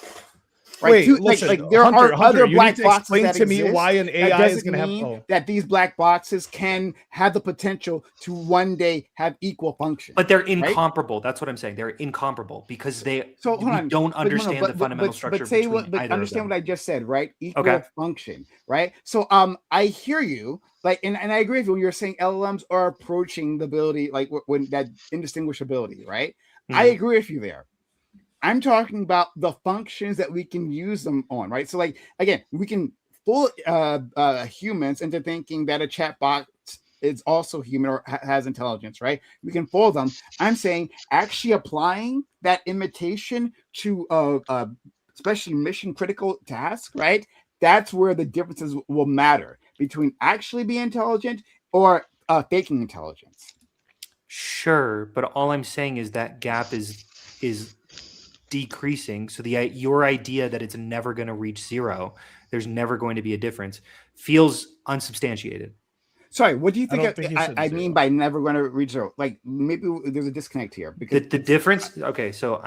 Right? Wait, listen, there Hunter, are other you black need to boxes explain that to me exist. why an AI is going to have that these black boxes can have the potential to one day have equal function. But they're incomparable. Right? That's what I'm saying. They're incomparable because they don't understand the fundamental structure. But understand what I just said, right? Equal function, right? So I hear you. Like, and I agree with you when you're saying LLMs are approaching the ability, like when that indistinguishability, right? Mm-hmm. I agree with you there. I'm talking about the functions that we can use them on, right? So, like, again, we can fool humans into thinking that a chatbot is also human or has intelligence, right? We can fool them. I'm saying actually applying that imitation to especially mission critical tasks, right? That's where the differences will matter between actually being intelligent or faking intelligence. Sure, but all I'm saying is that gap is decreasing. So your idea that it's never going to reach zero, there's never going to be a difference, feels unsubstantiated. Sorry, what do you think I mean by never going to reach zero? Like maybe there's a disconnect here because the difference. Okay, so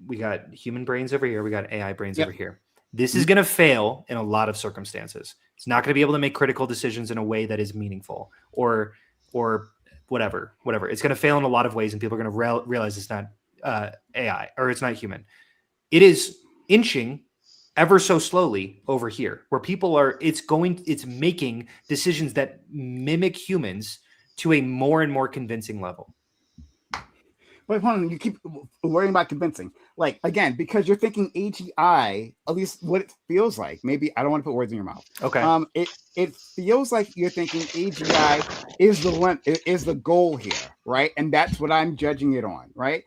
we got human brains over here, we got AI brains over here. This is going to fail in a lot of circumstances. It's not going to be able to make critical decisions in a way that is meaningful or whatever. It's going to fail in a lot of ways, and people are going to realize it's not AI or it's not human. It is inching ever so slowly over here where people are, it's making decisions that mimic humans to a more and more convincing level. But hold on, you keep worrying about convincing. Like, again, because you're thinking AGI, at least what it feels like. Maybe I don't want to put words in your mouth. Okay. It feels like you're thinking AGI is the goal here, right? And that's what I'm judging it on, right?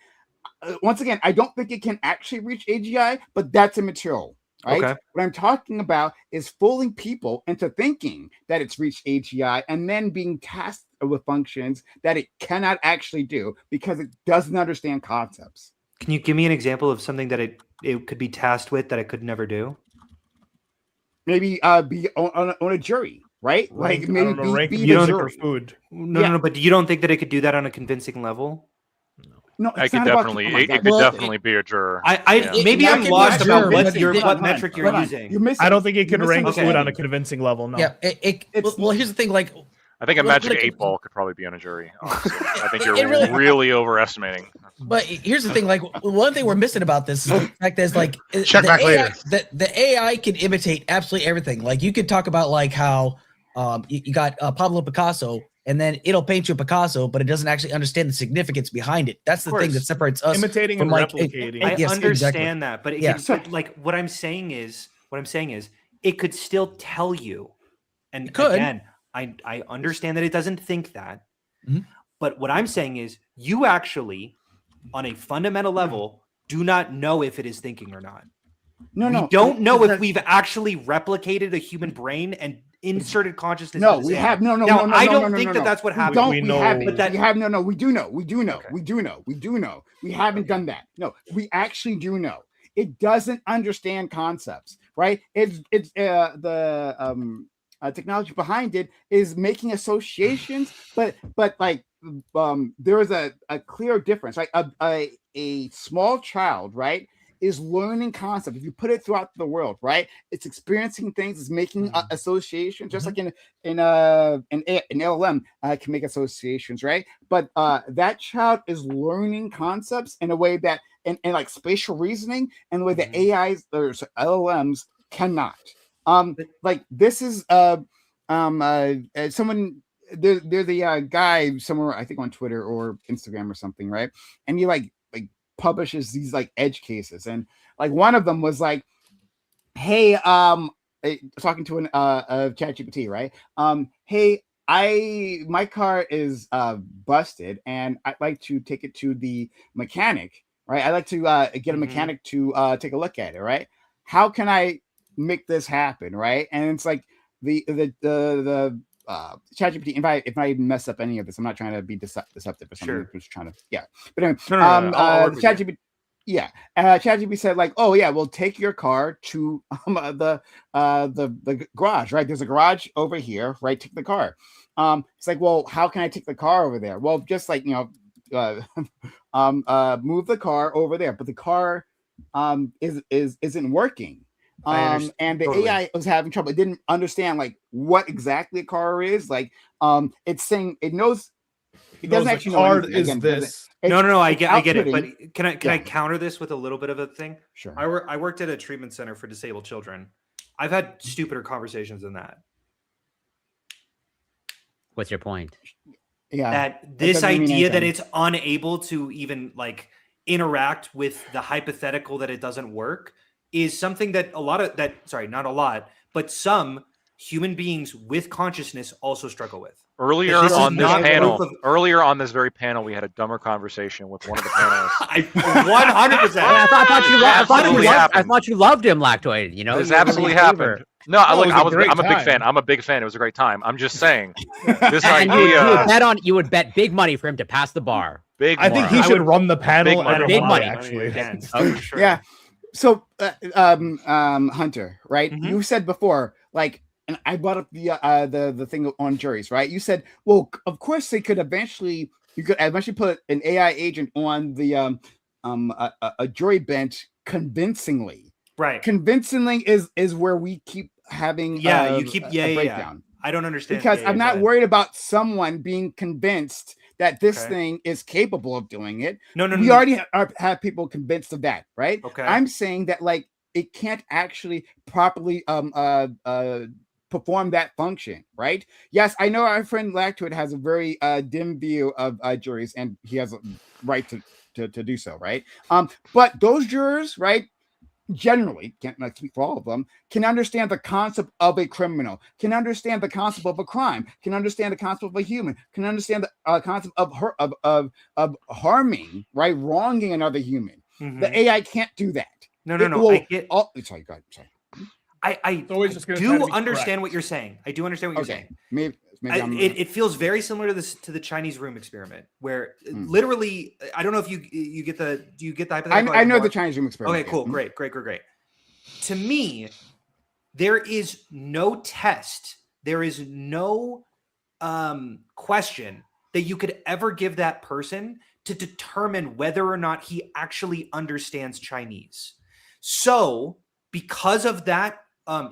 Once again, I don't think it can actually reach AGI, but that's immaterial, right? Okay. What I'm talking about is fooling people into thinking that it's reached AGI and then being tasked with functions that it cannot actually do because it doesn't understand concepts. Can you give me an example of something that it could be tasked with that it could never do? Maybe be on a jury, right? Like maybe be the jury. Food. No, but you don't think that it could do that on a convincing level? No, it could definitely be a juror. Maybe I'm lost about what metric you're using. I don't think it could rank food on a convincing level. No. Yeah. Well, here's the thing. Like, I think a magic 8-ball could probably be on a jury. Honestly. I think you're really overestimating. But here's the thing. Like, one thing we're missing about this is the fact that like check back later. The AI can imitate absolutely everything. Like, you could talk about like how you got Pablo Picasso. And then it'll paint you a Picasso, but it doesn't actually understand the significance behind it. That's the thing that separates us. Imitating from and replicating. I understand that, but like what I'm saying is, it could still tell you. And again, I understand that it doesn't think that. Mm-hmm. But what I'm saying is, you actually, on a fundamental level, do not know if it is thinking or not. We don't know if we've actually replicated a human brain and inserted consciousness. No, we have no. I don't think that's what happened. We do know. We haven't done that. No, we actually do know. It doesn't understand concepts. right? It's the technology behind it is making associations, but like there is a clear difference, right? A small child, right, is learning concepts. If you put it throughout the world, right, it's experiencing things, it's making associations, just like in an LLM can make associations, right? But that child is learning concepts in a way that, and like spatial reasoning, and the way that AIs or LLMs cannot. Like this is someone. There's a guy somewhere, I think on Twitter or Instagram or something, right? And he like publishes these like edge cases, and like one of them was like, hey, talking to an ChatGPT, right? Hey, my car is busted, and I'd like to take it to the mechanic, right? I'd like to get a mechanic to take a look at it, right? How can I make this happen, right? And it's like the ChatGPT. If I mess up any of this, I'm not trying to be deceptive or something. I'm just trying to, yeah. But anyway, ChatGPT, yeah. ChatGPT said like, oh yeah, we'll take your car to the garage, right? There's a garage over here, right? Take the car. It's like, well, how can I take the car over there? Well, just like, you know, move the car over there, but the car isn't working. And the AI was having trouble. It didn't understand like what exactly a car is. Like, it's saying it knows. It doesn't actually know anything. Is Again, this? No, I get it. But can I counter this with a little bit of a thing? Sure. I worked at a treatment center for disabled children. I've had stupider conversations than that. What's your point? Yeah. That this idea that it's unable to even like interact with the hypothetical that it doesn't work is something that not a lot, but some human beings with consciousness also struggle with. Earlier on this very panel, we had a dumber conversation with one of the panelists. 100%. I thought you loved him, Lactoid. You know, this absolutely happened. No, look, I'm a big fan. I'm a big fan. It was a great time. I'm just saying, this idea. You would bet big money for him to pass the bar. I think he should run the panel. Big money, actually. Sure. Yeah. So, Hunter, right? You said before, like, and I brought up the thing on juries, right? You said, well, of course they could eventually put an AI agent on the a jury bench convincingly. Right. Convincingly is where we keep having a breakdown. I don't understand because I'm not worried about someone being convinced that this thing is capable of doing it. No. We already have people convinced of that, right? Okay. I'm saying that like it can't actually properly perform that function, right? Yes, I know our friend Lactoid has a very dim view of juries, and he has a right to do so, right? But those jurors, right, generally, can't speak for all of them, can understand the concept of a criminal, can understand the concept of a crime, can understand the concept of a human, can understand the concept of harming, right, wronging another human. The AI can't do that. No. I get. Sorry, go ahead. Sorry. I do understand what you're saying. I do understand what you're saying. Maybe it feels very similar to the Chinese room experiment, where literally, I don't know if you get the. Do you get the hypothetical? I know the Chinese room experiment. Okay, cool, great. To me, there is no test. There is no question that you could ever give that person to determine whether or not he actually understands Chinese. So, because of that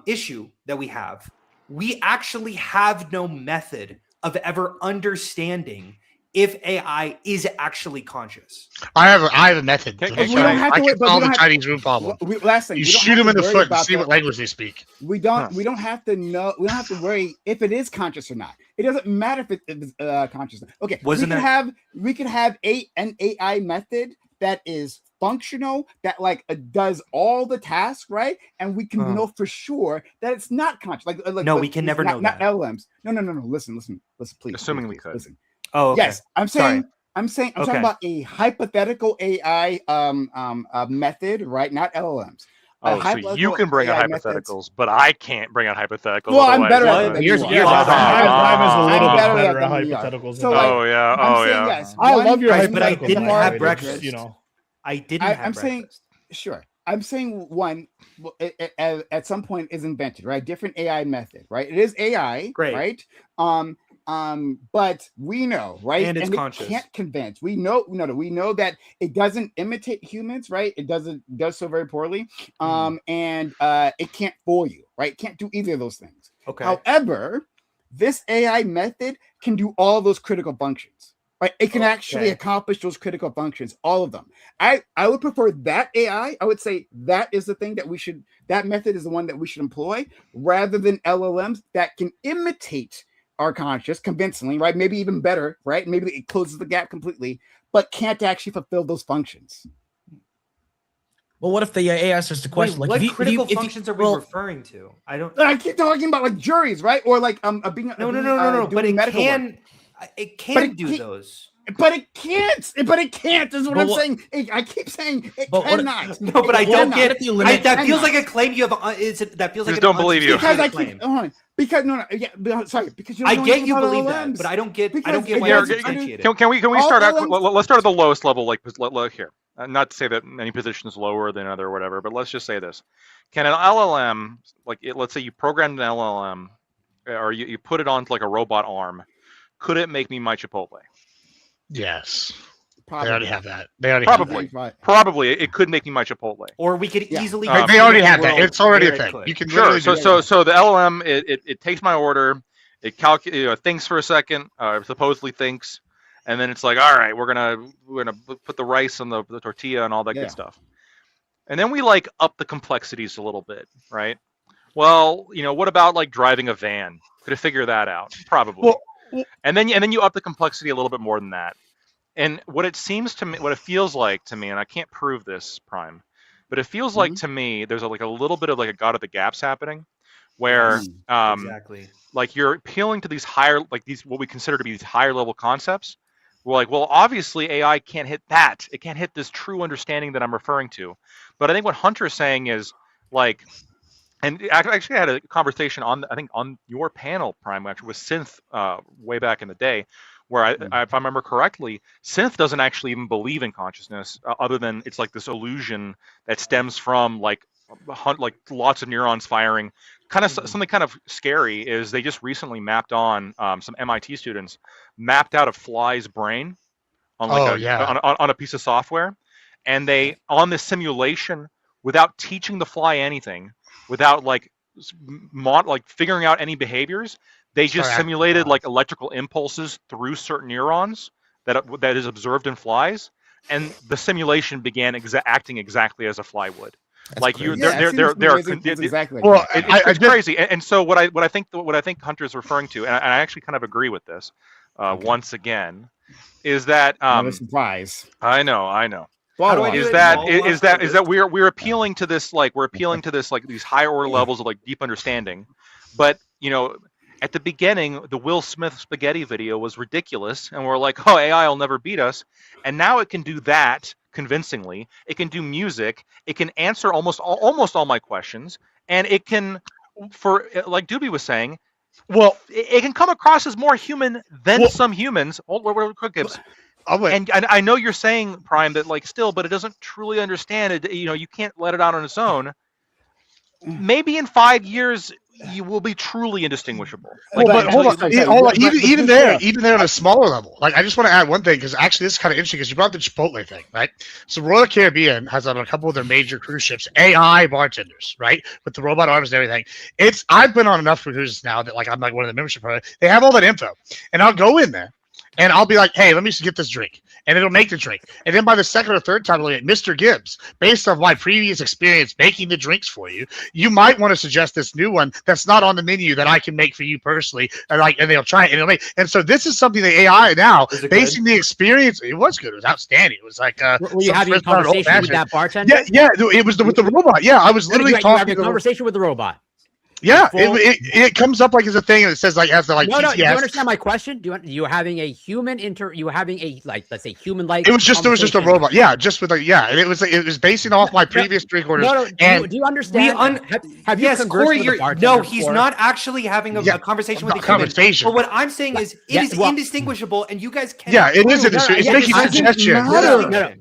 issue that we actually have no method of ever understanding if AI is actually conscious. I have a method. We don't have to solve the Chinese room problem. Last thing, you shoot them in the foot and see what language they speak. We don't have to know. We don't have to worry if it is conscious or not. It doesn't matter if it's conscious. Okay, we could have an AI method that is functional, that like does all the tasks, right? And we can know for sure that it's not conscious. We can never know that. Not LLMs. No. Listen, please. Assuming we could. Listen. Oh, okay. Yes. I'm talking about a hypothetical AI method, right? Not LLMs. So you can bring out hypotheticals, but I can't bring out hypotheticals. Well, I'm better at it. I'm a little bit better at hypotheticals. So, yes. I love your hypotheticals. But I didn't have breakfast. You know, I didn't have breakfast. I'm saying, sure. I'm saying one at some point is invented, right? Different AI method, right? It is AI, Great. right? But we know, right? And it's it conscious. can't convince. We know that it doesn't imitate humans, right? It does so very poorly. And it can't fool you, right? It can't do either of those things. Okay. However, this AI method can do all those critical functions. Right, it can actually accomplish those critical functions, all of them. I would prefer that AI. I would say that is the thing that method is the one that we should employ, rather than LLMs that can imitate our conscious convincingly, right? Maybe even better, right? Maybe it closes the gap completely, but can't actually fulfill those functions. Well, what if the AI asks the question? Wait, like, what critical functions are we referring to? I keep talking about like juries, right? Or like being no. But it can. Work. It can do those. But it can't. But it can't. Is what I'm saying. I keep saying it cannot. No, but I don't get it. That feels like a claim you have. That feels like don't believe you because I keep. Because sorry. Because you I get you believe that, but I don't get. I don't get why it's substantiated. Can we start out? Let's start at the lowest level. Like look here. Not to say that any position is lower than another or whatever, but let's just say this: can an LLM, let's say you programmed an LLM, or you put it on like a robot arm, could it make me my Chipotle? Yes. Probably. They already have that. They already probably it could make me my Chipotle. Or we could easily. They already have that. It's already a thing. You can so the LLM it takes my order, it thinks for a second, supposedly thinks, and then it's like, all right, we're gonna put the rice on the tortilla and all that good stuff, and then we like up the complexities a little bit, right? Well, what about like driving a van? Could it figure that out? Probably. And then you up the complexity a little bit more than that. And what it feels like to me, and I can't prove this, Prime, but it feels like to me there's a little bit of like a God of the gaps happening, where exactly, like you're appealing to these higher, like these what we consider to be these higher level concepts. We're like, well, obviously AI can't hit that. It can't hit this true understanding that I'm referring to. But I think what Hunter is saying is like. And I actually had a conversation on your panel, Prime, actually, with Synth way back in the day, where if I remember correctly, Synth doesn't actually even believe in consciousness, other than it's like this illusion that stems from like lots of neurons firing. Something kind of scary is they just recently mapped on some MIT students mapped out a fly's brain on on a piece of software, and they on this simulation without teaching the fly anything. Without figuring out any behaviors, they just simulated like electrical impulses through certain neurons that is observed in flies, and the simulation began acting exactly as a fly would. Exactly. Well, it's crazy. And so what I think Hunter is referring to, and I actually kind of agree with this, once again, is that not a surprise. I know. Is that we're appealing to this like these higher order levels of like deep understanding, but at the beginning the Will Smith spaghetti video was ridiculous, and we're like, oh, AI will never beat us, and now it can do that convincingly. It can do music. It can answer almost all my questions, and it can, for like Doobie was saying, well, it can come across as more human than some humans. And I know you're saying, Prime, that like still, but it doesn't truly understand it. You can't let it out on its own. Maybe in 5 years you will be truly indistinguishable. Hold on. Even there on a smaller level. Like, I just want to add one thing, because actually this is kind of interesting, because you brought the Chipotle thing, right? So Royal Caribbean has on a couple of their major cruise ships AI bartenders, right, with the robot arms and everything. I've been on enough cruises now that like I'm like one of the membership programs. They have all that info, and I'll go in there. And I'll be like, hey, let me just get this drink. And it'll make the drink. And then by the second or third time, Mr. Gibbs, based on my previous experience making the drinks for you, you might want to suggest this new one that's not on the menu that I can make for you personally. And they'll try it. And it'll make. And so this is something that AI now, basing the experience, it was good. It was outstanding. It was like. Were you having a conversation with that bartender? Yeah. It was with the robot. Yeah, I was literally talking. You had a conversation with the robot. Yeah, it comes up like as a thing, and it says like has to like No, TTS. do you understand my question? You having a human you having a like, let's say, human like? It was just a robot. Yeah, just with and it was basing off my previous drink orders. No, do you understand? Have you yes, conversed Corey, with a no, bartender he's before? not actually having a conversation with a human. But what I'm saying is, it is indistinguishable, and you guys can't. Yeah, it is indistinguishable. It's making suggestions.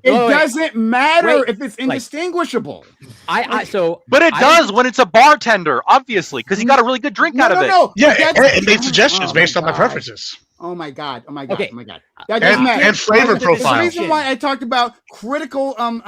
It doesn't matter if it's indistinguishable. But it does when it's a bartender, obviously, because he got a really good drink out of it. No, yeah, it made suggestions based on my preferences. Oh my god! Okay. Oh my god! That doesn't matter. And flavor profile. The reason why I talked about critical No,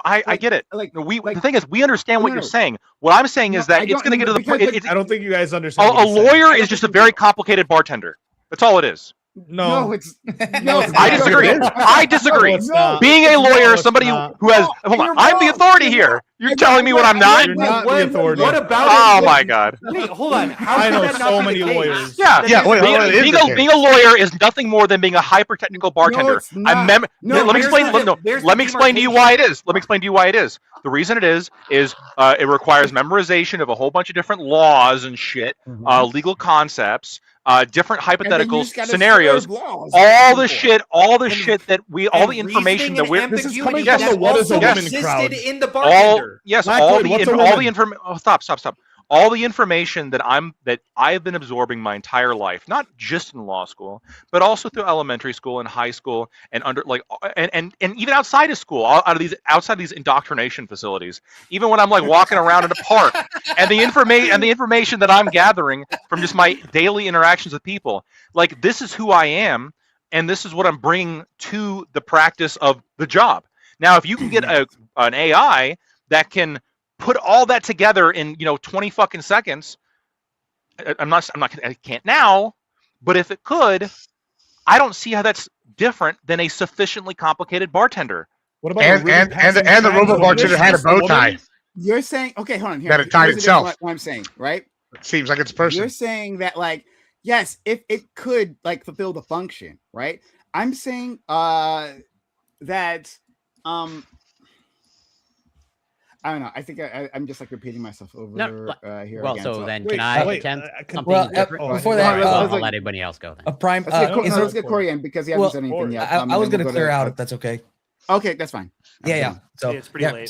I get it. The thing is, we understand what you're saying. What I'm saying is that it's going to get to the point. I don't think you guys understand. A lawyer is just a very complicated bartender. That's all it is. No, I disagree. I disagree. Being a lawyer, somebody who has hold on, I'm the authority here. You're telling me what I'm not? You're not the authority. What about? Oh my god! Wait, hold on. How I could know that not so be many the case? lawyers. Yeah. Being a lawyer is nothing more than being a hyper technical bartender. Let me explain. Let me explain to you why it is. Let me explain to you why it is. The reason it is it requires memorization of a whole bunch of different laws and shit, legal concepts. Different hypothetical scenarios, all the shit that all the information that we're. This is coming from the what is a woman crowd. In the bartender. All the information. Oh, stop. All the information that I've been absorbing my entire life, not just in law school, but also through elementary school and high school and and even outside of school, outside these indoctrination facilities. Even when I'm like walking around in a park, and the information that I'm gathering from just my daily interactions with people, like this is who I am, and this is what I'm bringing to the practice of the job. Now, if you can get an AI that can put all that together in 20 fucking seconds. I can't now, but if it could, I don't see how that's different than a sufficiently complicated bartender. What about the robot bartender had a bow tie? You're saying okay, hold on here. That it tied itself. What I'm saying, right? It seems like it's a person. You're saying that yes, if it could fulfill the function, right? I'm saying that I don't know. I think I'm just repeating myself over here. Well, again. so then can I attempt something different? Before that, I'll let anybody else go then. A prime. Let's get Corey in because he hasn't said anything yet. I was going to clear out if that's okay. Okay, that's fine. Yeah. So it's pretty late.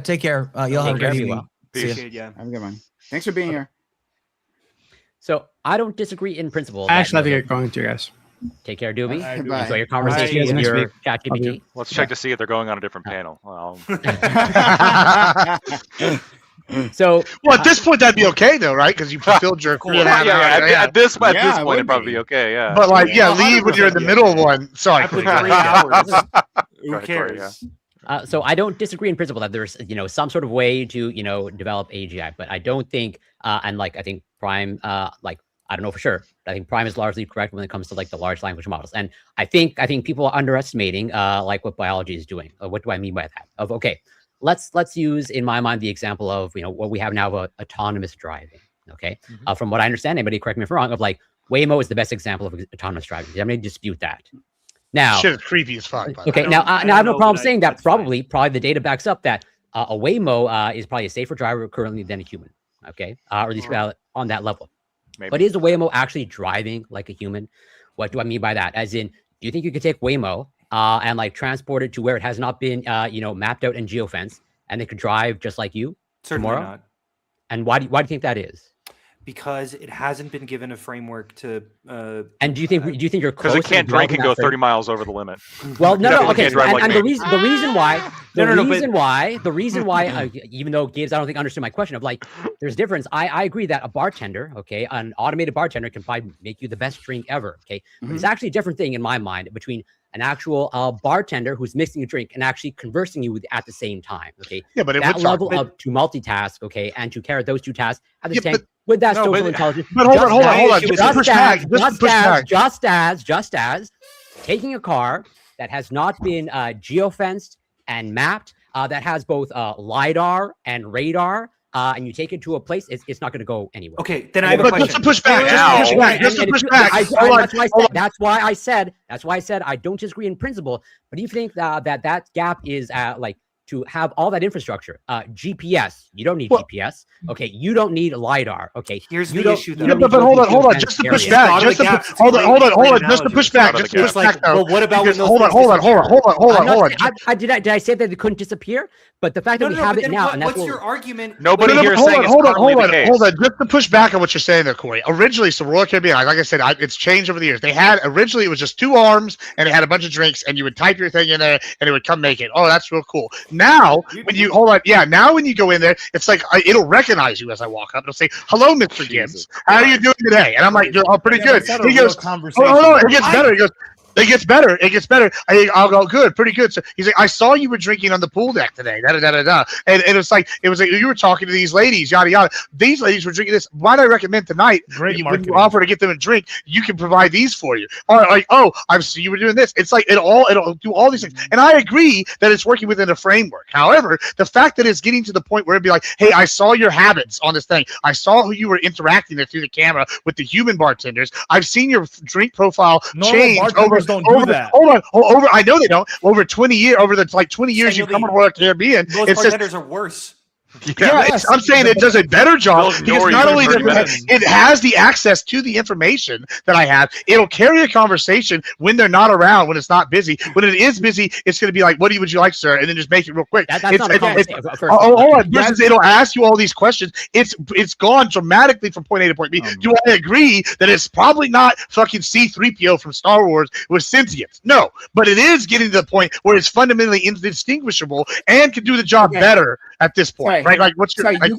Take care. You'll have a great evening. Appreciate you. Have a good one. Thanks for being here. So I don't disagree in principle. Actually, I think you're going to, guys. Take care, Doobie. Bye. Enjoy your conversation with your ChatGPT. Let's check to see if they're going on a different panel. Well, so, at this point, that'd be okay though, right? Because you fulfilled your cool. At this point, it'd probably be okay. Yeah. But leave when you're in the middle of one. Sorry, After 3 hours. Who cares? So I don't disagree in principle that there's some sort of way to develop AGI, but I don't think and I think Prime I don't know for sure. I think Prime is largely correct when it comes to the large language models, and I think people are underestimating what biology is doing. What do I mean by that? Okay, let's use in my mind the example of what we have now of autonomous driving. Okay, from what I understand, anybody correct me if I'm wrong. Of Waymo is the best example of autonomous driving. I'm going to dispute that. Now, shit is creepy as fuck. Okay, now I have no problem saying that. Probably the data backs up that a Waymo is probably a safer driver currently than a human. Okay, or at least on that level. Maybe. But is a Waymo actually driving like a human? What do I mean by that? As in, do you think you could take Waymo and transport it to where it has not been mapped out and geofenced, and it could drive just like you tomorrow? Not. And why do you think that is? Because it hasn't been given a framework to. And do you think you're close? Because it can't drink and go 30 miles over the limit. Well, no. Okay, and the reason why, even though Gabe's I don't think understood my question of there's difference. I agree that a bartender, okay, an automated bartender can probably make you the best drink ever, okay. But it's actually a different thing in my mind between an actual bartender who's mixing a drink and actually conversing you with at the same time, okay. Yeah, but that level of to multitask, okay, and to carry those two tasks at the same. With that social intelligence, but hold on. Just as taking a car that has not been geofenced and mapped, that has both LiDAR and radar, and you take it to a place, it's not going to go anywhere. Okay, then I have a question. Just to push back. That's why I said I don't disagree in principle. But do you think that gap is to have all that infrastructure. GPS, you don't need GPS. Okay, you don't need LiDAR. Okay, Here's you the don't- issue, you though. don't Yeah, need but hold on, geofence just to areas. push back, Out of just the to gaps, it's a hold on, great- hold on, great hold on, just to analogy. push back, Out of just the to gaps. push It's back like, though. well, what about when Because those hold on, things hold on, hold on, disappear? hold on, I'm not hold on. saying- did I say that it couldn't disappear? But the fact that No, we no, have but it then now, and that's what's what your argument? Nobody No, here but is hold saying on, it's hold on, currently hold the on, case. hold on. Just to push back on what you're saying there, Corey. Originally, so Royal Caribbean, like I said, it's changed over the years. They had originally it was just 2 arms and it had a bunch of drinks, and you would type your thing in there and it would come make it. Oh, that's real cool. Now, when you hold on, yeah, now when you go in there, it's like it'll recognize you as I walk up. It'll say, "Hello, Mr. Gibbs. Jesus How are you Christ. doing today?" And I'm like, "Oh, pretty Yeah, good." that's not a He real goes, conversation. "Oh, no, it gets I- better." He goes, "It gets better. It gets better." I'll go, "Good, pretty good." So he's like, "I saw you were drinking on the pool deck today." Da da da da da. And it's like you were talking to these ladies, yada yada. These ladies were drinking this. Why do I recommend tonight? Great when you marketing. offer to get them a drink, you can provide these for you. Or like, oh, I see you were doing this. It's like it'll do all these things. And I agree that it's working within a framework. However, the fact that it's getting to the point where it'd be like, "Hey, I saw your habits on this thing. I saw who you were interacting with through the camera with the human bartenders. I've seen your drink profile Normal change bartenders don't do that. Hold on, over. I know they don't. Over 20 years, over the 20 years you've come on Royal Caribbean, Most it's just bartenders are worse. yeah, I'm saying it does a better job They'll because ignore not you only for does minutes. it has the access to the information that I have, it'll carry a conversation when they're not around, when it's not busy. When it is busy, it's going to be like, "What would you like, sir?" And then just make it real quick. That's It's- not a it's- conversation. First, hold on. Versus it'll ask you all these questions. It's gone dramatically from point A to point B. Do I agree that it's probably not fucking C-3PO from Star Wars with sentience? No, but it is getting to the point where it's fundamentally indistinguishable and can do the job better at this point, Sorry. right? Like, what's your? Sorry, Like,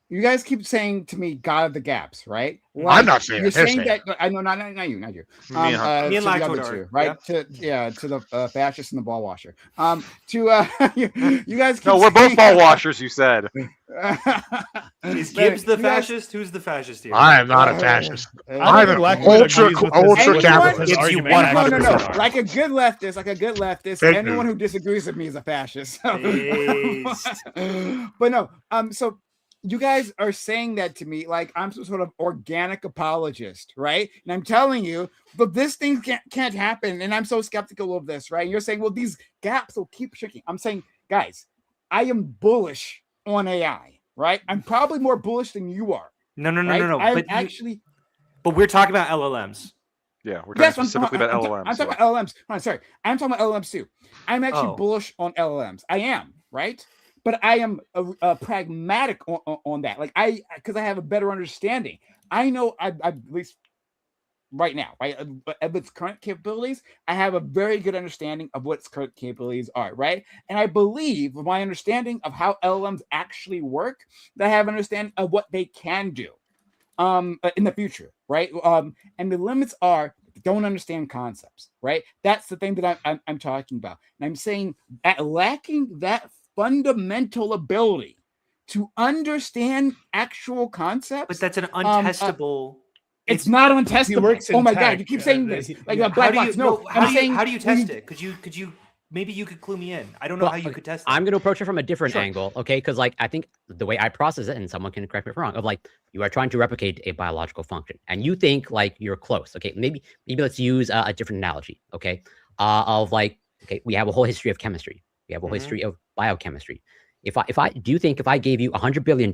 you guys keep saying to me, "God of the gaps," right? I'm not saying you're it. They're saying saying that. I know, not you. Me and Hunter. Me and to the Lacto other are, two, right? To the fascist and the ball washer. You guys. Keep No, we're both saying- ball washers. You said. Is But Gibbs the you guys- fascist? Who's the fascist here? I am not a fascist. I I'm think an Blackwood ultra agrees with ultra his- capitalist. his Gives you argument. 100%. No. Like a good leftist. Thank Anyone you. who disagrees with me is a fascist. Based. But no. So you guys are saying that to me like I'm some sort of organic apologist, right? And I'm telling you, but this thing can't happen, and I'm so skeptical of this, right? And you're saying, well, these gaps will keep shrinking. I'm saying, guys, I am bullish on AI, right? I'm probably more bullish than you are. No. Right? I'm But actually. but we're talking about LLMs. Yeah, we're talking Yes, specifically about LLMs. I'm talking about LLMs. Oh, sorry, I'm talking about LLMs too. I'm actually Oh. bullish on LLMs. I am, right? But I am pragmatic on that. Like because I have a better understanding. I know I at least right now, right, of its current capabilities, I have a very good understanding of what its current capabilities are, right? And I believe, with my understanding of how LLMs actually work, that I have an understanding of what they can do in the future, right? And the limits are don't understand concepts, right? That's the thing that I'm talking about. And I'm saying that lacking that fundamental ability to understand actual concepts. But that's an untestable. It's not untestable. works in Oh my tech. god, you keep saying this like a how black do you box. No, how I'm do you saying how do you test it? Could you maybe you could clue me in? I don't know Well, how you could test it. I'm going to approach it from a different Sure. angle, okay? Because like I think the way I process it, and someone can correct me if I'm wrong, of like you are trying to replicate a biological function, and you think like you're close, okay? Maybe let's use a different analogy, okay? Of like, okay, we have a whole history of chemistry, we have a whole history of biochemistry. If I do you think if I gave you $100 billion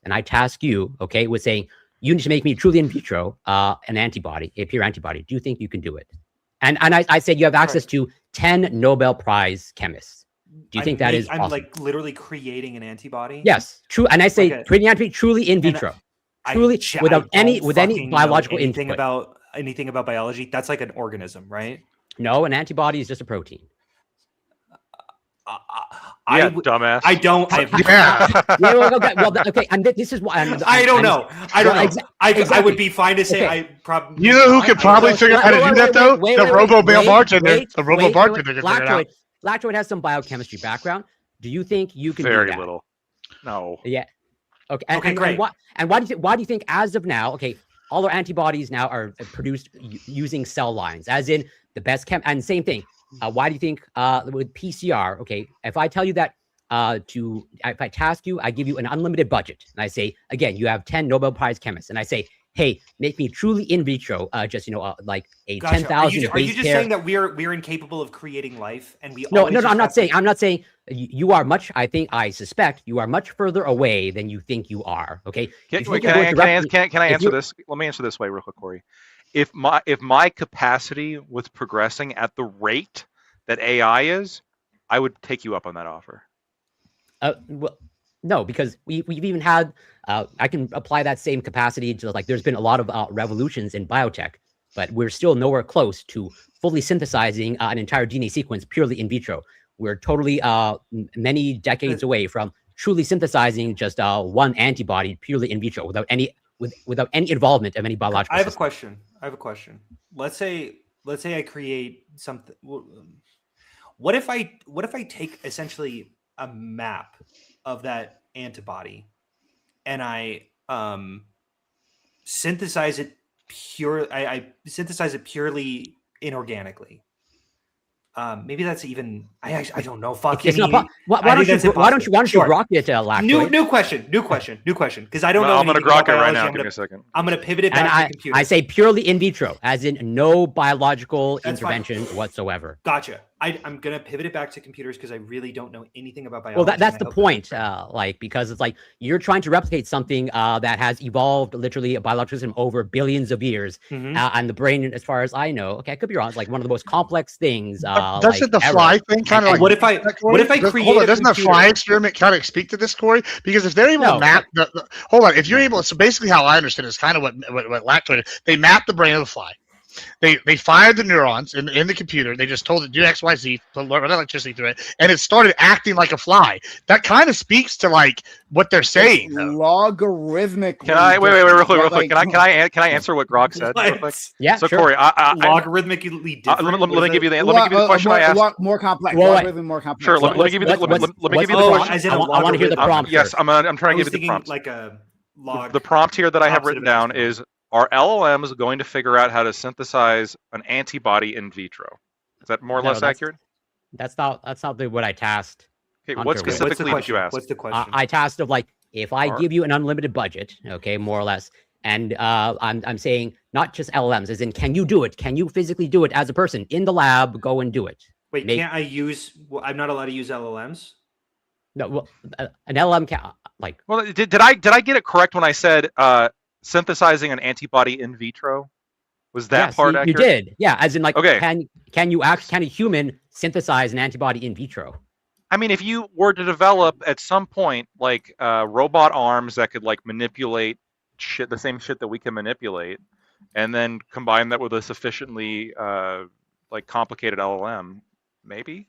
and I task you, okay, with saying you need to make me truly in vitro an antibody, a pure antibody, do you think you can do it? And I said you have access to 10 Nobel Prize chemists. Do you think that is I'm possible? like literally creating an antibody? Yes, true. And I say Okay. creating antibody truly in vitro, truly without any biological anything input. anything about biology. That's like an organism, right? No, an antibody is just a protein. Yeah, dumbass. I don't. Yeah. Yeah, okay. And this is why I don't know. I don't know. I exactly. would be fine to say Okay. I probably. You know who could probably figure out how to do that though? The robo male bartender. The robo bartender can figure it out. Lactoid has some biochemistry background. Do you think you can do Very that? little. No. Yeah. Okay. And, Okay, and, great. And why do you think as of now, okay, all our antibodies now are produced using cell lines, as in the best and same thing. Why do you think with PCR, okay, if I tell you that if I task you, I give you an unlimited budget, and I say, again, you have 10 Nobel Prize chemists, and I say, hey, make me truly in vitro, just like a Gotcha. 10,000 Are you base just pair. saying that we're incapable of creating life, and we No, always no, no. just I'm not have saying. to- I'm not saying you are much. I suspect you are much further away than you think you are. Okay. Can, If wait, you're can, going I, to can, I, replicate- ans- can I if answer you're- this? Let me answer this way real quick, Corey. If my capacity was progressing at the rate that AI is, I would take you up on that offer. Well, no, because we've even had. I can apply that same capacity to there's been a lot of revolutions in biotech, but we're still nowhere close to fully synthesizing an entire DNA sequence purely in vitro. We're totally many decades away from truly synthesizing just one antibody purely in vitro without any involvement of any biological I have a system. question. Let's say I create something. What if I take essentially a map of that antibody and I synthesize it I synthesize it purely inorganically? Maybe that's even I don't know. Fuck. It's I not mean, why I think don't that's you why don't impossible. you Sure. grok it, Lactoid? New question. Because I don't know I'm going to anything about grok it right biology. now. Give me a second. I'm gonna pivot it And back to computer. I say purely in vitro, as in no biological That's fine. intervention whatsoever. Gotcha. I'm gonna pivot it back to computers because I really don't know anything about biology. Well, that's and I the hope point. that's Because it's like you're trying to replicate something that has evolved literally a biological system over billions of years, Mhm. and the brain, as far as I know, okay, I could be wrong. It's like one of the most complex things. Doesn't the ever. fly thing kind of like What if I create a doesn't the computer? fly experiment kind of speak to this, Corey? Because if they're able No. to map hold on, if you're able, so basically how I understand it is kind of what Lactoid, they map the brain of the fly. They fired the neurons in the computer. They just told it do X, Y, Z, run electricity through it, and it started acting like a fly. That kind of speaks to like what they're saying. It's though. logarithmically. Can I wait, real quick? Like, Can I answer what Grok said? Real quick? What? Yeah, So sure. Corey, Logarithmically different. let me give you the What- question I asked. More complex. Well, logarithm more complex. Sure, let me give you the What's- let me give you the what's- question. as in I want to hear the logarithm. prompt. Yes, first. I'm trying I to was give you the thinking prompt. like a log. The prompt here that I have opposite written of down decimal. is: are LLMs going to figure out how to synthesize an antibody in vitro? Is that more or No, less accurate? That's not what I tasked. Okay, Hunter what with. What's the specifically did question? you ask? What's the question? I tasked of like if I Alright. give you an unlimited budget, okay, more or less, and I'm saying not just LLMs, as in can you do it? Can you physically do it as a person in the lab? Go and do it. Wait, make- can't I use? Well, I'm not allowed to use LLMs. No, well, an LLM can like Well, did I get it correct when I said synthesizing an antibody in vitro? Was that yes, part you accurate? did, yeah, as in like Okay. can a human synthesize an antibody in vitro? I mean, if you were to develop at some point like robot arms that could like manipulate shit, the same shit that we can manipulate, and then combine that with a sufficiently like complicated LLM, maybe.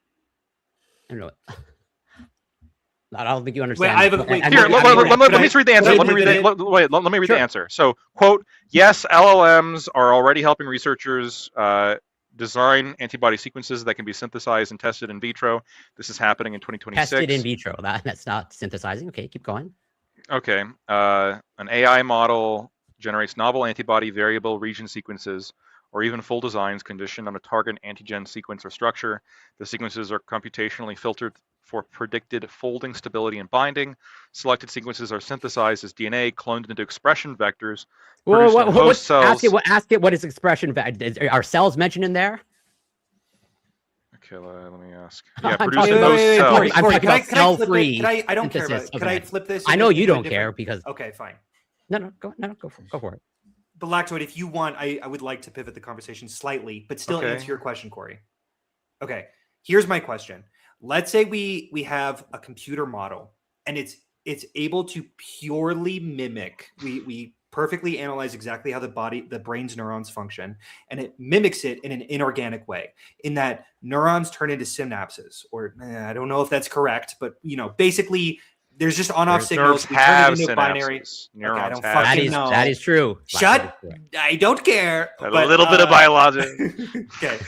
I don't know. I don't think you understand. I have a- wait, And- Here, and- let me just read the answer. could I Let me read pivot let me read Sure. the answer. So, quote, yes, LLMs are already helping researchers design antibody sequences that can be synthesized and tested in vitro. This is happening in 2026. tested in vitro. That's not synthesizing. Okay, keep going. Okay. An AI model generates novel antibody variable region sequences or even full designs conditioned on a target antigen sequence or structure. The sequences are computationally filtered for predicted folding stability and binding. Selected sequences are synthesized as DNA, cloned into expression vectors. Well, produced in host cells. ask it what is expression. Are cells mentioned in there? Okay, let me ask. I'm Yeah, produced talking in about- host wait, cells. Corey, I'm talking about can I flip it? cell-free I don't care about synthesis it. of Can I an- flip this? I and know just you do a don't different- care because Okay, fine. no, go for it. But Lactoid, if you want, I would like to pivot the conversation slightly, but still Okay. answer your question, Corey. Okay, here's my question. Let's say we have a computer model and it's able to purely mimic. We perfectly analyze exactly how the brain's neurons function, and it mimics it in an inorganic way. In that neurons turn into synapses, or I don't know if that's correct, but basically there's just on-off signals. Nerves We turn it have into a binary. synapses. I Neurons don't have. fucking know. That is true. Shut. That is correct. I don't care. A but, little bit of biology. Okay.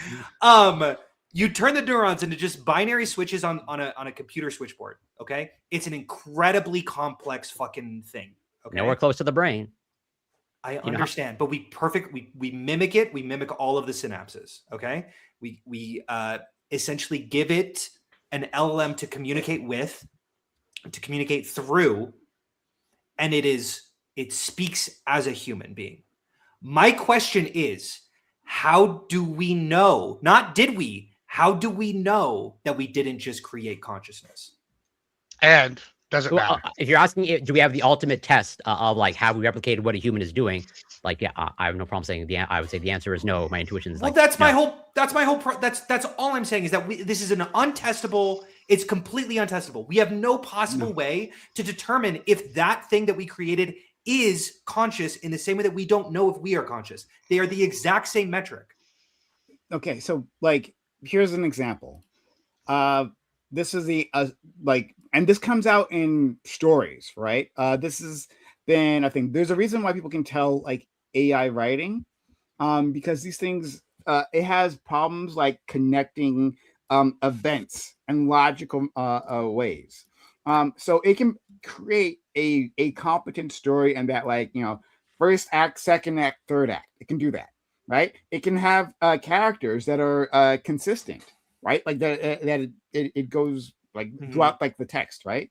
You turn the neurons into just binary switches on a computer switchboard. Okay. It's an incredibly complex fucking thing. Okay. Nowhere close to the brain. I know- understand, but we mimic it. We mimic all of the synapses. Okay. We essentially give it an LLM to communicate with, to communicate through, and it speaks as a human being. My question is, how do we know? Not did we? How do we know that we didn't just create consciousness? And doesn't Well, matter. if you're asking, do we have the ultimate test of like have we replicated what a human is doing? Like, yeah, I have no problem saying I would say the answer is no. My intuition is Well, like, that's my no. whole. That's all I'm saying is that this is an untestable. It's completely untestable. We have no possible way to determine if that thing that we created is conscious in the same way that we don't know if we are conscious. They are the exact same metric. Okay, so like here's an example. This is the and this comes out in stories, right? This is then I think there's a reason why people can tell like AI writing, because these things it has problems like connecting events and logical ways. So it can create a competent story and that like first act, second act, third act. It can do that, right? It can have characters that are consistent, right? Like that it goes like throughout like the text, right?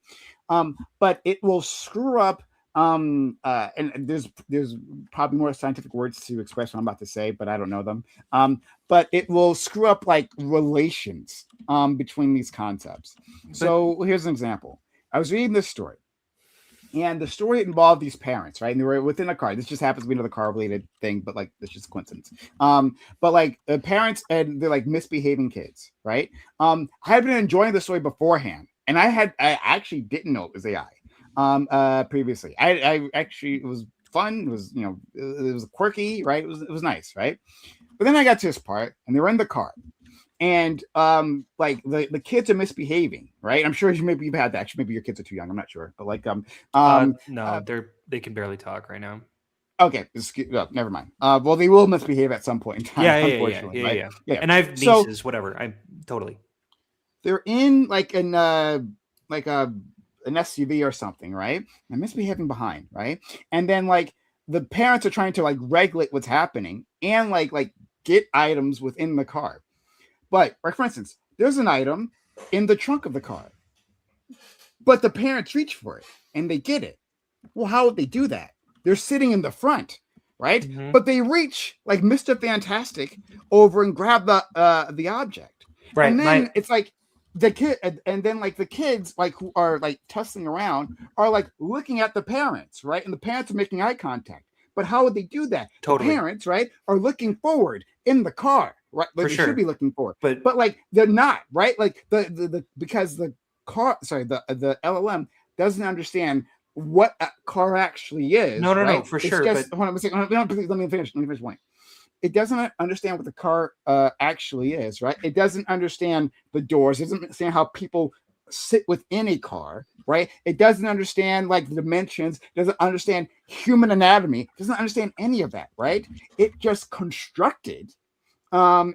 But it will screw up. And there's probably more scientific words to express what I'm about to say, but I don't know them. But it will screw up like relations between these concepts. So here's an example. I was reading this story, and the story involved these parents, right? And they were within a car. This just happens to be another car-related thing, but like it's just a coincidence. But like the parents and they're like misbehaving kids, right? I had been enjoying the story beforehand, and I actually didn't know it was AI previously. I actually, it was fun. It was it was quirky, right? It was nice, right? But then I got to this part, and they were in the car. And like the kids are misbehaving, right? I'm sure maybe you've had that. Actually, maybe your kids are too young. I'm not sure, but like no, they can barely talk right now. Okay, never mind. Well, they will misbehave at some point in time. Yeah, unfortunately, yeah. Yeah. And I have nieces, whatever. I'm totally. They're in like an SUV or something, right? And misbehaving behind, right? And then like the parents are trying to like regulate what's happening and like get items within the car. But, like, for instance, there's an item in the trunk of the car, but the parents reach for it and they get it. Well, how would they do that? They're sitting in the front, right? Mm-hmm. But they reach like Mr. Fantastic over and grab the object, right? And then it's like the kid, and then like the kids like who are like tussling around are like looking at the parents, right? And the parents are making eye contact. But how would they do that? Totally. The parents, right, are looking forward in the car, right? Like they should be looking forward, but like they're not, right? Like the because the car, the LLM doesn't understand what a car actually is. No, right? For it's sure. Just, but... hold on a second. Let me finish one. It doesn't understand what the car actually is, right? It doesn't understand the doors. It doesn't understand how people sit within a car, right? It doesn't understand like the dimensions, doesn't understand human anatomy, doesn't understand any of that, right? It just constructed a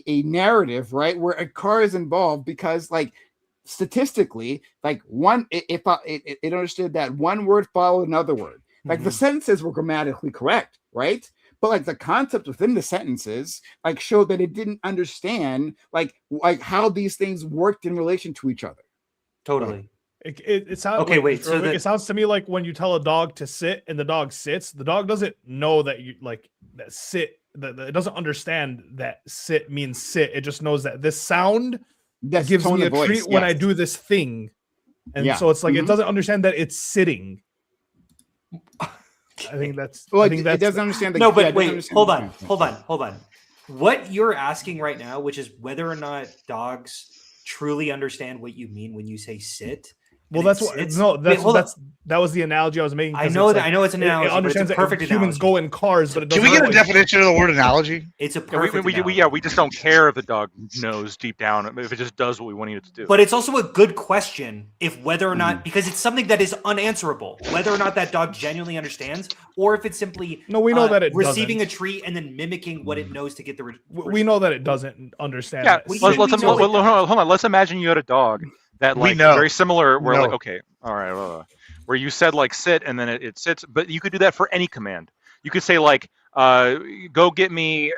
narrative, right, where a car is involved because like statistically, like it understood that one word followed another word. Like the sentences were grammatically correct, right? But like the concept within the sentences like showed that it didn't understand like how these things worked in relation to each other. Totally. It sounds okay. Wait, so it sounds to me like when you tell a dog to sit and the dog sits, the dog doesn't know that you like that sit. It doesn't understand that sit means sit. It just knows that this sound gives me a treat when I do this thing, and so it's like it doesn't understand that it's sitting. I think that's. Well, I think it doesn't understand. No, but wait, hold on. What you're asking right now, which is whether or not dogs truly understand what you mean when you say sit. Well, that's what. No, that was the analogy I was making. I know that. I know it's an analogy. It understands but it's a perfect that humans go in cars, but it doesn't. Can we get a definition of the word analogy? It's a perfect. We just don't care if the dog knows deep down if it just does what we want it to do. But it's also a good question if whether or not because it's something that is unanswerable, whether or not that dog genuinely understands, or if it's simply we know that it receiving doesn't. a treat and then mimicking what it knows to get the. We know that it doesn't understand. Yeah, hold on. Let's imagine you had a dog. That like very similar where like okay, all right, where you said like sit and then it sits, but you could do that for any command. You could say like go get me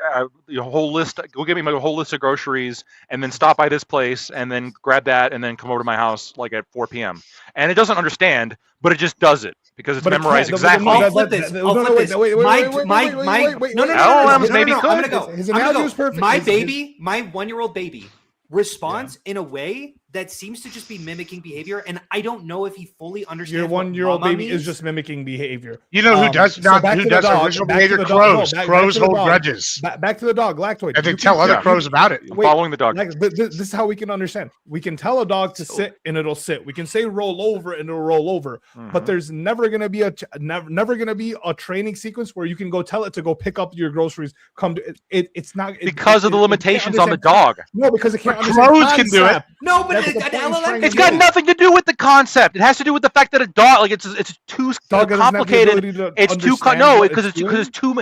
your whole list, go get me my whole list of groceries, and then stop by this place and then grab that and then come over to my house like at 4 p.m. And it doesn't understand, but it just does it because it's But it memorized can't- exactly. I'll flip this. I'll flip this. Wait, No, LLMs may be I'm gonna go. His I'm gonna analogy go. was perfect. My His- baby, my 1-year-old baby, responds in a way that seems to just be mimicking behavior, and I don't know if he fully understands. Your what 1-year-old mama baby is means. just mimicking behavior. You know who does So not? back Who to the does dog, original back to behavior? the dog, no, Crows. back Crows to the hold dog. grudges, Back to the dog, Lactoid. and they You tell can- other yeah. crows about it. Wait, Following the dog. But this is how we can understand. We can tell a dog to sit and it'll sit. We can say roll over and it'll roll over. But Mhm. there's never gonna be never gonna be a training sequence where you can go tell it to go pick up your groceries. Come to it. It's not because of the it can't limitations on the understand- dog. No, because it can't But understand crows can do it. concept. No, but That's an what the point is LLM. trying It's to got do. nothing to do with the concept. It has to do with the fact that a dog, like it's too Dog doesn't have the complicated. ability to It's too understand no, what because it's it's doing.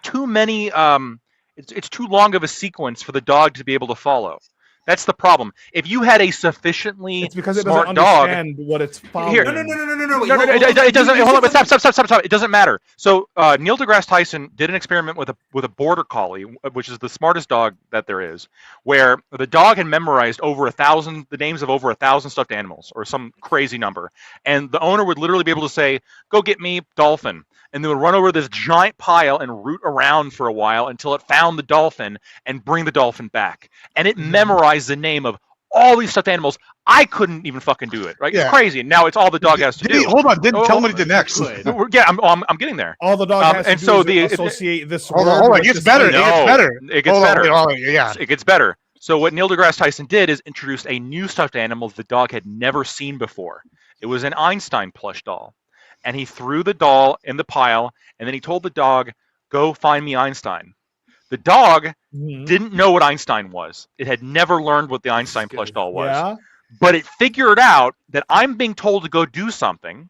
too many. It's too long of a sequence for the dog to be able to follow. That's the problem. If you had a sufficiently It's because it smart doesn't dog, understand what it's following. Here- No. Wait, no, hold on, it doesn't. you Hold on, said stop. It doesn't matter. So Neil deGrasse Tyson did an experiment with a border collie, which is the smartest dog that there is, where the dog had memorized the names of over 1,000 stuffed animals, or some crazy number, and the owner would literally be able to say, "Go get me dolphin," and they would run over this giant pile and root around for a while until it found the dolphin and bring the dolphin back, and it memorized the name of all these stuffed animals. I couldn't even fucking do it. Right? Yeah. It's crazy. And now it's all the dog has to Did he- do. hold on, didn't tell him what he Oh, did next. Yeah, I'm getting there. All the dog has to and do so is associate this Hold word on. with It gets this better. It thing. gets No, better. it gets Hold on, better. wait, hold on, yeah. It gets better. So what Neil deGrasse Tyson did is introduced a new stuffed animal the dog had never seen before. It was an Einstein plush doll. And he threw the doll in the pile, and then he told the dog, "Go find me Einstein." The dog Mhm. didn't know what Einstein was. It had never learned what the Einstein plush doll was. Yeah. But it figured out that I'm being told to go do something.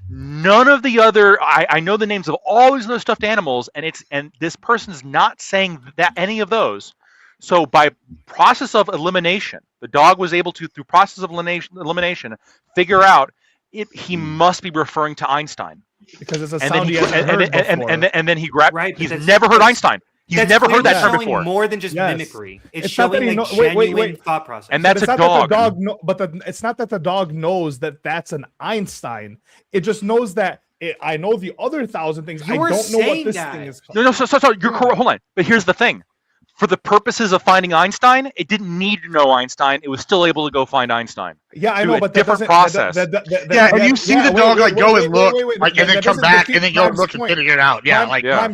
None of the other, I know the names of all these other stuffed animals, and this person's not saying that any of those. So by process of elimination, the dog was able to, through process of elimination, figure out he must be referring to Einstein. Because it's a And then sound he he hasn't heard before. and then he grabbed. Right, but He's that's- never heard that's- Einstein. He's That's never heard clearly that term showing before. more than just Yes. mimicry. It's It's not that showing he like know- wait, genuine thought process. And But that's it's a not that dog. the dog it's not that the dog knows that that's an Einstein. It just knows that I know the other 1,000 things. You I were don't know what saying this that. thing is called. No, so you're correct. Hold on. But here's the thing. For the purposes of finding Einstein, it didn't need to know Einstein. It was still able to go find Einstein. Yeah, I through know, a but different that process. Yeah, and you see the dog like go and look, like, and then that come doesn't back, defeat and then go Prime's look and point. figure it out. Yeah, like Yeah.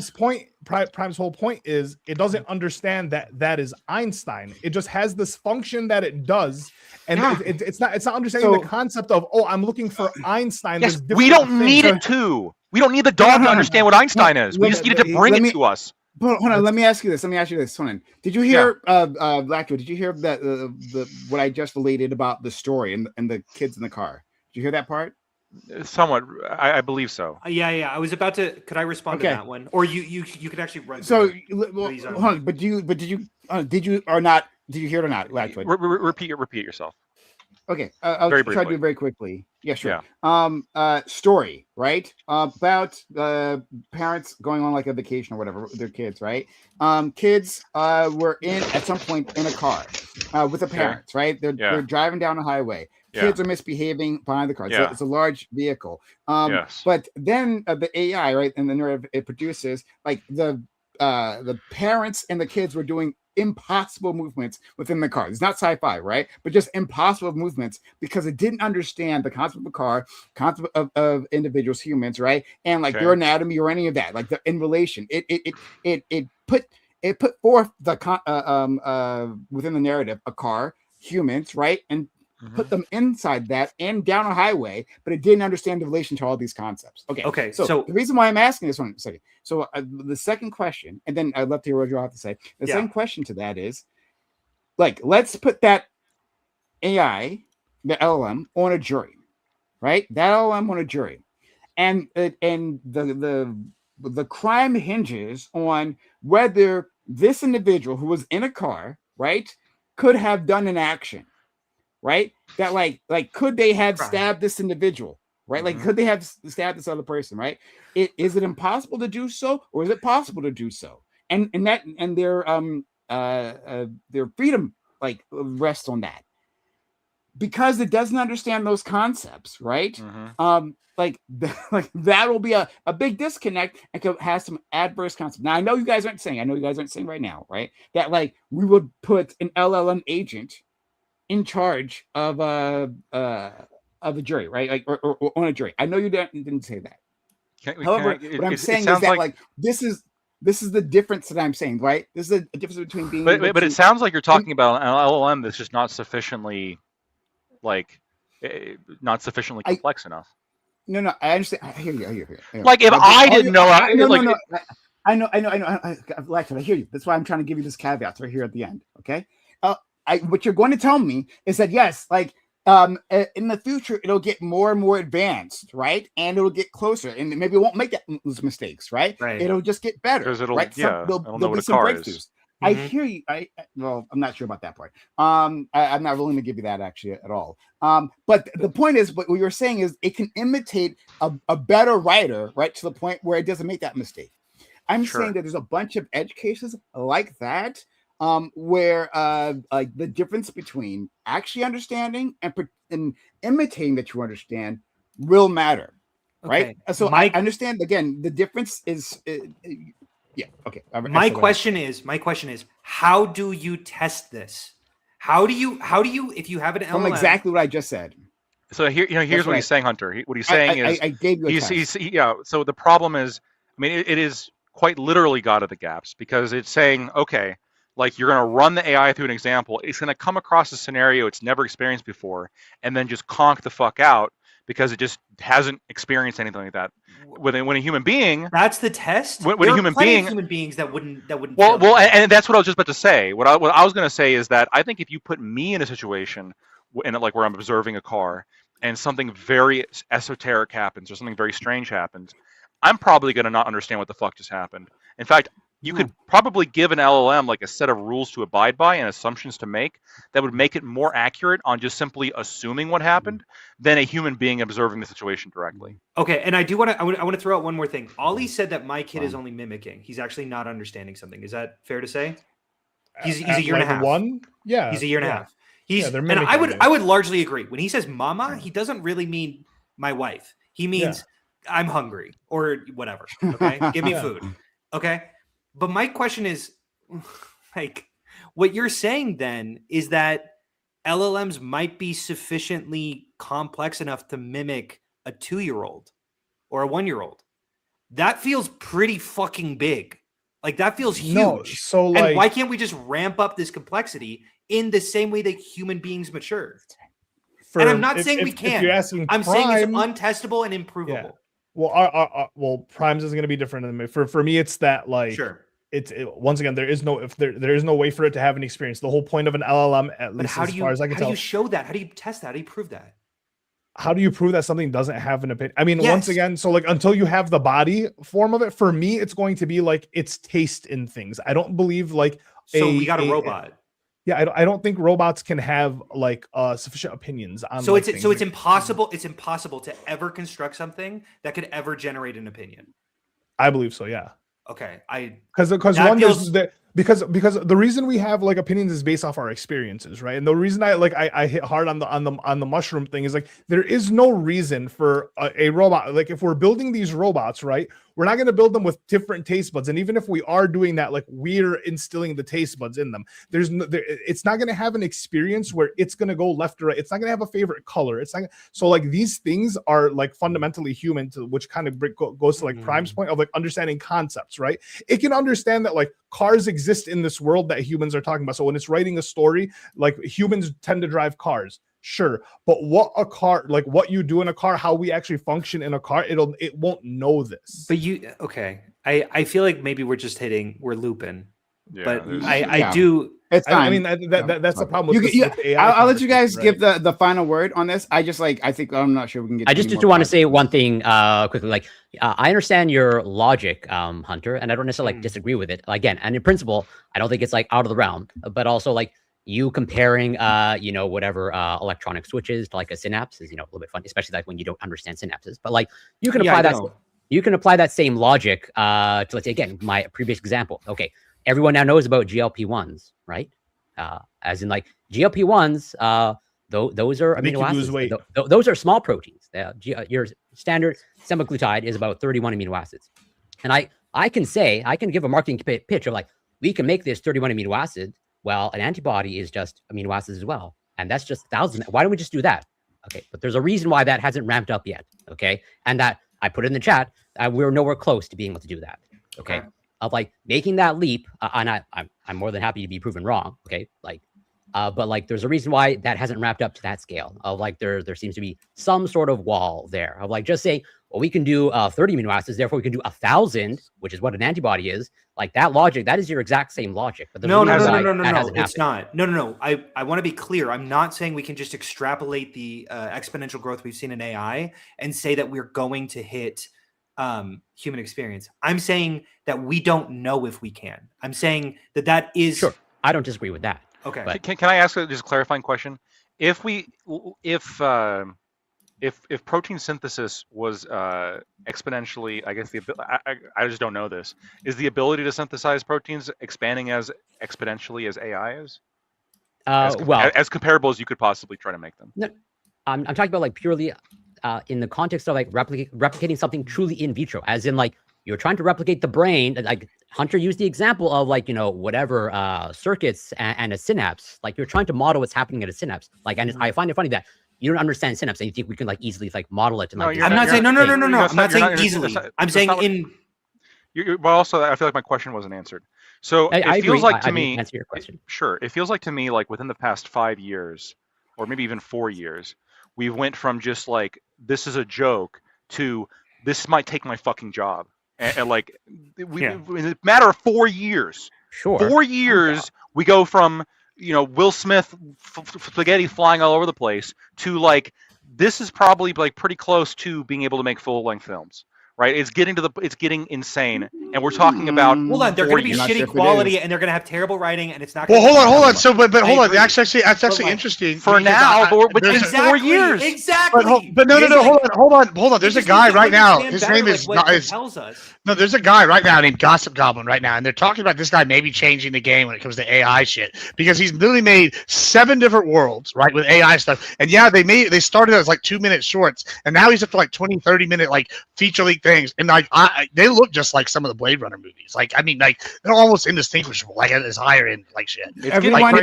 Prime's whole point is it doesn't understand that is Einstein. It just has this function that it does, and Yeah. it's not understanding So- the concept of I'm looking for Einstein. Yes, There's we different don't need things. it to. We don't need the dog to understand what Einstein is. We Let just me- need it to bring let it me- to us. But hold on, let me ask you this. Hold on. Did you hear, Blackwood? Did you hear that the what I just related about the story and the kids in the car? Did you hear that part? Somewhat, I believe so. Yeah. I was about to. Could I respond to Okay. that one, or you could actually run? So, through it. well, Please, hold on. But did you or not? Did you hear it or not, Blackwood? Repeat yourself. Okay, I'll Very try to do briefly. it very quickly. Yeah, sure. Story, right? About parents going on like a vacation or whatever with their kids, right? Kids were at some point in a car with the parents, right? They're driving down a highway. Kids are misbehaving behind the car. Yeah. It's a large vehicle. Yes. But then the AI, right, and the narrative it produces, like the parents and the kids were doing impossible movements within the car. It's not sci-fi, right? But just impossible movements because it didn't understand the concept of a car, concept of individuals, humans, right? And like their anatomy or any of that, like in relation. It put forth the within the narrative a car, humans, right? And put them inside that and down a highway, but it didn't understand the relation to all these concepts. Okay. So the reason why I'm asking this one second. So the second question, and then I'd love to hear what you have to say. The second question to that is, like, let's put that AI, the LLM, on a jury, right? That LLM on a jury, and the crime hinges on whether this individual who was in a car, right, could have done an action. Right? That like could they have stabbed this individual? Right? Like could they have stabbed this other person? Right? Is it impossible to do so, or is it possible to do so? And their freedom like rests on that. because it doesn't understand those concepts, right? Mhm. Like that will be a big disconnect and could have some adverse consequences. Now I know you guys aren't saying right now, right, that like we would put an LLM agent in charge of a jury, right? Like or on a jury. I know you didn't say that. However, what I'm saying is that like this is the difference that I'm saying, right? This is a difference between being. But it sounds like you're talking about an LLM that's just not sufficiently, like, not sufficiently complex enough. No, I understand. I hear you. Like if I didn't know, I know. Like, I hear you. That's why I'm trying to give you this caveat right here at the end. Okay. What you're going to tell me is that yes, like in the future it'll get more and more advanced, right? And it'll get closer, and maybe it won't make those mistakes, right? It'll just get better, because it'll right? it'll know what a car is. I hear you. Well, I'm not sure about that part. I'm not willing to give you that actually at all. But the point is, what you're saying is it can imitate a better writer, right, to the point where it doesn't make that mistake. I'm saying that there's a bunch of edge cases like that, where like the difference between actually understanding and imitating that you understand will matter, right? So I understand again. The difference is. Yeah. Okay. My question is, how do you test this? How do you, if you have an LLM? From exactly what I just said. So here's what he's saying, Hunter. What he's saying is, I gave you a test. So the problem is, I mean, it is quite literally God of the gaps, because it's saying, okay, like you're going to run the AI through an example. It's going to come across a scenario it's never experienced before, and then just conk the fuck out because it just hasn't experienced anything like that. When a human being, that's the test. When a human beings that wouldn't. Well, and that's what I was just about to say. What I was going to say is that I think if you put me in a situation, like where I'm observing a car, and something very esoteric happens or something very strange happens, I'm probably going to not understand what the fuck just happened. In fact, you could probably give an LLM like a set of rules to abide by and assumptions to make that would make it more accurate on just simply assuming what happened than a human being observing the situation directly. Okay, and I want to throw out one more thing. Ollie said that my kid is only mimicking. He's actually not understanding something. Is that fair to say? He's a year and a half. Yeah. He's a year and a half. And I would largely agree. When he says mama, he doesn't really mean my wife. He means I'm hungry or whatever. Okay, give me food. Okay. But my question is, like, what you're saying then is that LLMs might be sufficiently complex enough to mimic a 2-year-old or a 1-year-old. That feels pretty fucking big. Like, that feels huge. No, so and why can't we just ramp up this complexity in the same way that human beings mature? And I'm not saying we can't. I'm saying it's untestable and improvable. Yeah. Well, Primes is going to be different than me. For me, it's that like. Sure. Once again, there is no way for it to have an experience. The whole point of an LLM, at least as far as I can tell. How do you show that? How do you test that? How do you prove that? How do you prove that something doesn't have an opinion? I mean, once again, so like until you have the body form of it, for me, it's going to be like its taste in things. I don't believe like we got a robot. Yeah, I don't think robots can have like sufficient opinions on. So it's impossible. It's impossible to ever construct something that could ever generate an opinion. I believe so. Yeah. Okay, because the reason we have like opinions is based off our experiences, right? And the reason I hit hard on the mushroom thing is like there is no reason for a robot, like if we're building these robots, right? We're not going to build them with different taste buds, and even if we are doing that, like we're instilling the taste buds in them. It's not going to have an experience where it's going to go left or right. It's not going to have a favorite color. It's not so like these things are like fundamentally human, which kind of goes to like Prime's point of like understanding concepts, right? It can understand that like cars exist in this world that humans are talking about. So when it's writing a story, like humans tend to drive cars. Sure, but what you do in a car, how we actually function in a car, it won't know this. But I feel like maybe we're looping. Yeah, but I do. It's fine. I mean that's the problem with the AI. I'll let you guys give the final word on this. I think I'm not sure we can get. I just want to say one thing quickly. Like I understand your logic, Hunter, and I don't necessarily disagree with it. Again, and in principle, I don't think it's like out of the realm. But also like you comparing, whatever electronic switches to like a synapse is, a little bit funny, especially like when you don't understand synapses. But like you can apply that. You can apply that same logic to, let's say, again, my previous example. Okay, everyone now knows about GLP-1s, right? As in like GLP-1s, Those are Make amino you lose acids. weight. Those are small proteins. Your standard semaglutide is about 31 amino acids. And I can give a marketing pitch of like, we can make this 31 amino acid. Well, an antibody is just amino acids as well. And that's just 1,000. Why don't we just do that? Okay, but there's a reason why that hasn't ramped up yet. Okay, and that I put it in the chat. We're nowhere close to being able to do that. Okay, of like making that leap, and I'm more than happy to be proven wrong. Okay, like, but like there's a reason why that hasn't ramped up to that scale. Of like there seems to be some sort of wall there of like just saying, well, we can do 30 amino acids, therefore we can do 1,000, which is what an antibody is. Like that logic, that is your exact same logic. But No, it's not. No. I want to be clear. I'm not saying we can just extrapolate the exponential growth we've seen in AI and say that we're going to hit human experience. I'm saying that we don't know if we can. I'm saying that is sure. I don't disagree with that. Okay. But Can I ask just a clarifying question? If protein synthesis was exponentially, I guess I just don't know this. Is the ability to synthesize proteins expanding as exponentially as AI is? As comparable as you could possibly try to make them. No, I'm talking about like purely in the context of like replicating something truly in vitro, as in like you're trying to replicate the brain. Like Hunter used the example of like, whatever circuits and a synapse. Like you're trying to model what's happening at a synapse. Like, and I find it funny that you don't understand synapse and you think we can like easily like model it. And, like, I'm not saying no. I'm not saying easily. I'm saying in. But also, I feel like my question wasn't answered. So it feels like to me. Answer your question. Sure, it feels like to me like within the past 5 years, or maybe even 4 years, we went from just like this is a joke to this might take my fucking job, and like in a matter of 4 years. Sure. 4 years, we go from Will Smith spaghetti flying all over the place to like this is probably like pretty close to being able to make full-length films. Right, it's getting insane, and we're talking about. Hold on, they're going to be shitty quality, and they're going to have terrible writing, and it's not. Well, hold on. So, but hold on. That's actually interesting for now. But it's 4 years. Exactly. But no. Hold on. There's a guy right now. His name is tells us. No, there's a guy right now named Gossip Goblin right now, and they're talking about this guy maybe changing the game when it comes to AI shit because he's literally made 7 different worlds, right, with AI stuff. And yeah, they started as like 2-minute shorts, and now he's up to like 20, 30-minute like feature-length things, and like they look just like some of the Blade Runner movies. Like I mean, like they're almost indistinguishable. Like it's higher end like shit. Everyone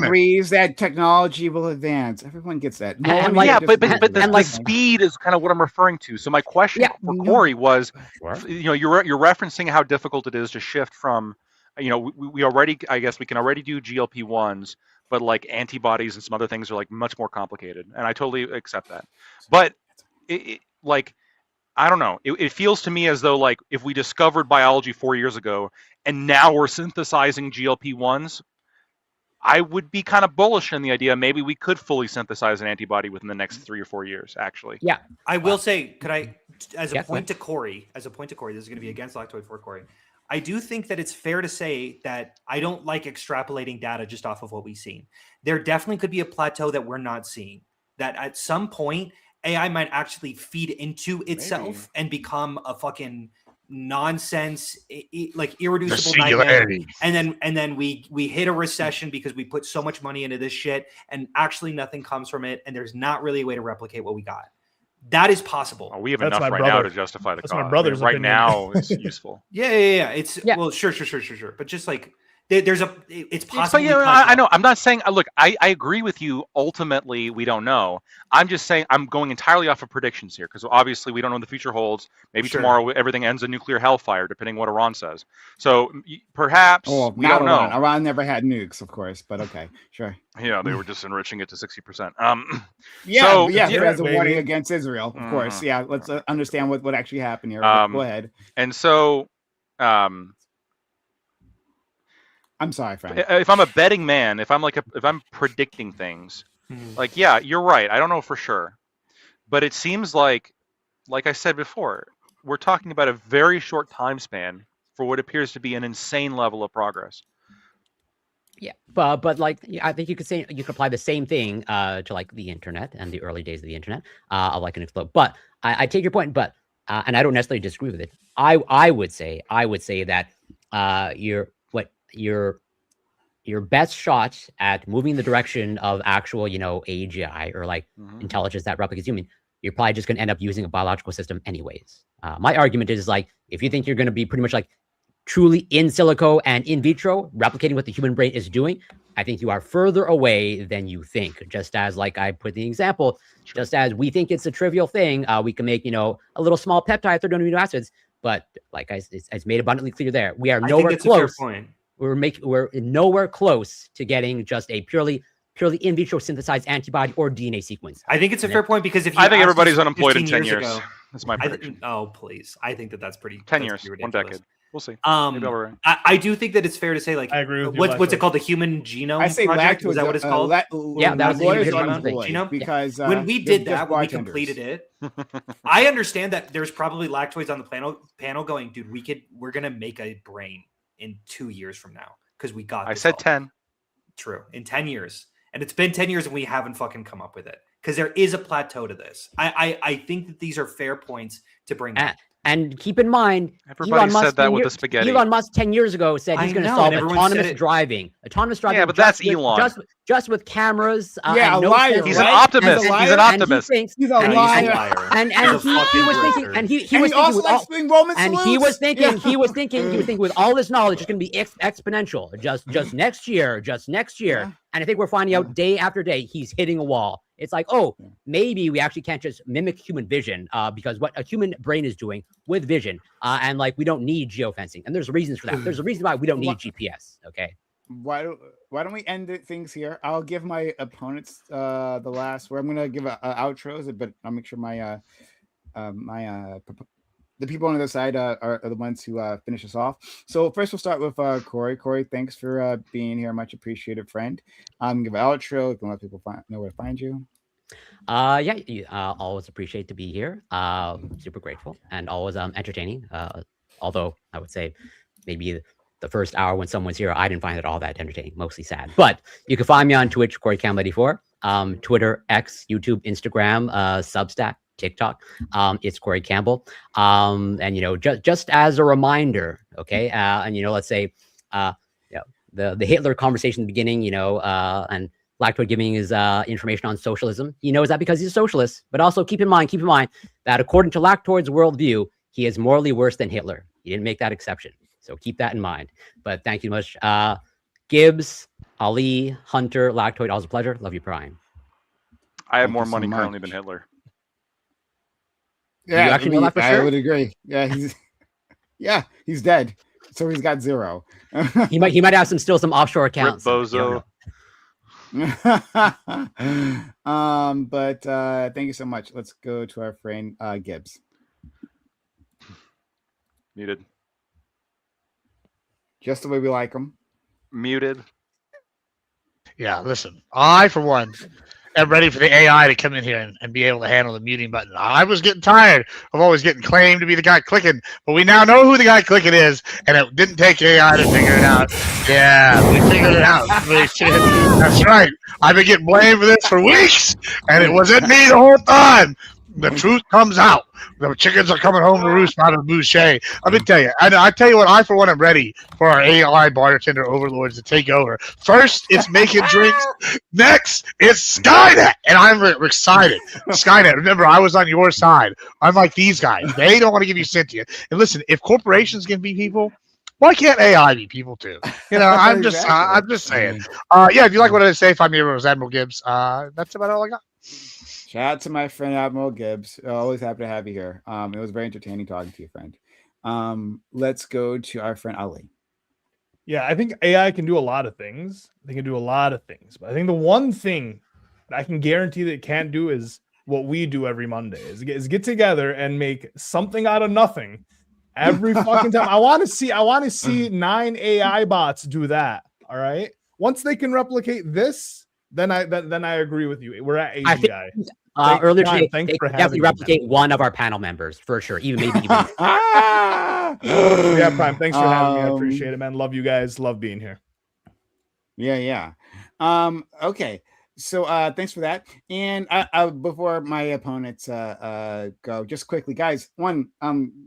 agrees that technology will advance. Everyone gets that. But the speed is kind of what I'm referring to. So my question for Corey was, you're referencing how difficult it is to shift from, we already, I guess we can already do GLP-1s, but like antibodies and some other things are like much more complicated, and I totally accept that. But I don't know. It feels to me as though like if we discovered biology 4 years ago and now we're synthesizing GLP-1s, I would be kind of bullish in the idea maybe we could fully synthesize an antibody within the next 3 or 4 years. Actually, yeah. I will say, could I, as a point to Corey, this is going to be against Lactoid for Corey. I do think that it's fair to say that I don't like extrapolating data just off of what we've seen. There definitely could be a plateau that we're not seeing. That at some point AI might actually feed into itself and become a fucking nonsense, like irreducible nightmare. And then we hit a recession because we put so much money into this shit, and actually nothing comes from it, and there's not really a way to replicate what we got. That is possible. We have enough right now to justify the cost. My brother's right now is useful. Yeah. It's well, sure. But just like. It's possible. I know. I'm not saying. Look, I agree with you. Ultimately, we don't know. I'm just saying I'm going entirely off of predictions here because obviously we don't know what the future holds. Maybe tomorrow everything ends in nuclear hellfire, depending what Iran says. So perhaps we don't know. Iran never had nukes, of course, but okay, sure. Yeah, they were just enriching it to 60%. As a warning against Israel, of course. Yeah, let's understand what actually happened here. Go ahead. And so. I'm sorry, Frank. If I'm a betting man, if I'm predicting things, like, yeah, you're right. I don't know for sure, but it seems like I said before, we're talking about a very short time span for what appears to be an insane level of progress. Yeah, but like I think you could apply the same thing to like the internet and the early days of the internet of like an explode. But I take your point, but and I don't necessarily disagree with it. I would say that you're your best shot at moving in the direction of actual, AGI or like intelligence that replicates human, you're probably just going to end up using a biological system anyways. My argument is like, if you think you're going to be pretty much like truly in silico and in vitro, replicating what the human brain is doing, I think you are further away than you think. Just as like I put the example, just as we think it's a trivial thing, we can make, a little small peptide, 30 amino acids. But like it's made abundantly clear there, we are nowhere close. A fair point. We're nowhere close to getting just a purely in vitro synthesized antibody or DNA sequence. I think it's a fair point because if I think everybody's unemployed in 10 years. That's my prediction. Oh, please. I think that's pretty 10 years, 1 decade. We'll see. Maybe I do think that it's fair to say, like, I agree with you, what's it called? The Human Genome I say Project? lactose. Is that what it's called? Yeah, that was the lawyers Human are Genome unemployed because when we did that, when we bartenders. completed it, I understand that there's probably lactoids on the panel going, dude, we're gonna make a brain in 2 years from now because we got. I said 10. True, in 10 years, and it's been 10 years and we haven't fucking come up with it because there is a plateau to this. I think that these are fair points to bring up. And keep in mind, everybody Elon Musk said that with the spaghetti. Elon Musk 10 years ago said he's going to solve autonomous driving. Autonomous driving. Yeah, but that's Elon. Just with cameras. Yeah, and a liar. He's an optimist. He's an optimist. He's a liar. And he was thinking, and he was also likes doing Roman and he was thinking with all this knowledge, it's going to be exponential. Just next year. Yeah. And I think we're finding out day after day he's hitting a wall. It's like, maybe we actually can't just mimic human vision because what a human brain is doing with vision, and like we don't need geofencing, and there's reasons for that. There's a reason why we don't need GPS. Okay. Why don't we end things here? I'll give my opponents the last word. I'm gonna give outros, but I'll make sure my the people on the other side are the ones who finish us off. So first we'll start with Corey. Corey, thanks for being here. Much appreciated, friend. Give an outro. You can let people know where to find you. Always appreciate to be here. Super grateful and always entertaining. Although I would say maybe the first hour when someone's here, I didn't find it all that entertaining, mostly sad. But you can find me on Twitch, Corey Campbell 84, Twitter, X, YouTube, Instagram, Substack, TikTok. It's Corey Campbell. And just as a reminder, okay, let's say the Hitler conversation in the beginning, and Lactoid giving his information on socialism. He knows that because he's a socialist. But also keep in mind that according to Lactoid's worldview, he is morally worse than Hitler. He didn't make that exception. So keep that in mind. But thank you much. Gibbs, Ali, Hunter, Lactoid, always a pleasure. Love you, Prime. I have more money currently than Hitler. Yeah, you actually know that for sure? I would agree. Yeah, he's dead. So he's got 0. he might have some offshore accounts. Rip Bozo. But thank you so much. Let's go to our friend Gibbs. Muted. Just the way we like them. Muted. Yeah, listen. I, for one, am ready for the AI to come in here and be able to handle the muting button. I was getting tired of always getting claimed to be the guy clicking, but we now know who the guy clicking is, and it didn't take AI to figure it out. Yeah, we figured it out. That's right. I've been getting blamed for this for weeks, and it wasn't me the whole time. The truth comes out. The chickens are coming home to roost out of the boucher. Let me tell you. I tell you what, I, for one, am ready for our AI bartender overlords to take over. First, it's making drinks. Next, it's Skynet. And I'm excited. Skynet, remember, I was on your side. I'm like these guys. They don't want to give you sentient. And listen, if corporations can be people, why can't AI be people too? I'm just saying. If you like what I say, find me over Admiral Gibbs. That's about all I got. Shout out to my friend Admiral Gibbs. Always happy to have you here. It was very entertaining talking to you, friend. Let's go to our friend Ali. Yeah, I think AI can do a lot of things. They can do a lot of things. But I think the one thing that I can guarantee that it can't do is what we do every Monday, is get together and make something out of nothing every fucking time. I want to see 9 AI bots do that. All right. Once they can replicate this, then I agree with you. We're at AGI. Earlier today, thanks they for could definitely having me. replicate one of our panel members for sure. Maybe even. Yeah, Prime. Thanks for having me. I appreciate it, man. Love you guys. Love being here. Yeah. Okay. So thanks for that. And before my opponents go, just quickly, guys. One,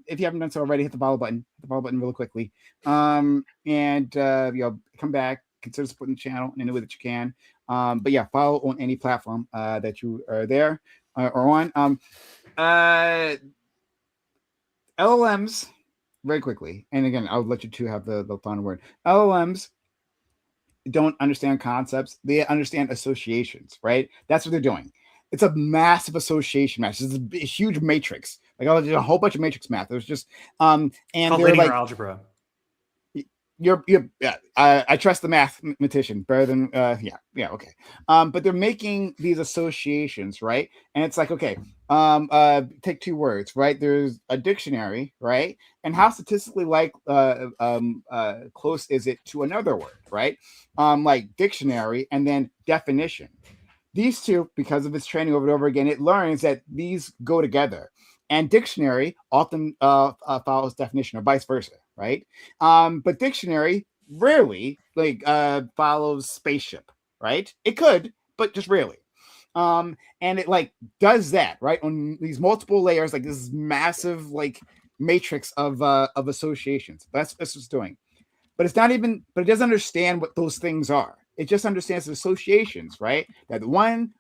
if you haven't done so already, hit the follow button. Hit the follow button real quickly. And come back. consider supporting the channel in any way that you can. But yeah, follow on any platform that you are there or on. LLMs, very quickly, and again, I'll let you two have the final word. LLMs don't understand concepts; they understand associations, right? That's what they're doing. It's a massive association match. It's a huge matrix. Like there's a whole bunch of matrix math. There's just and Called they're linear like algebra. you're yeah. I trust the mathematician better than okay. But they're making these associations, right? And it's like okay, take two words, right? There's a dictionary, right? And how statistically close is it to another word, right? Like dictionary and then definition. These two, because of its training over and over again, it learns that these go together. And dictionary often follows definition or vice versa, right? But dictionary rarely follows spaceship, right? It could, but just rarely. And it like does that, right? On these multiple layers, like this massive like matrix of associations. That's what it's doing. But it's not even, but it doesn't understand what those things are. It just understands the associations, right? That one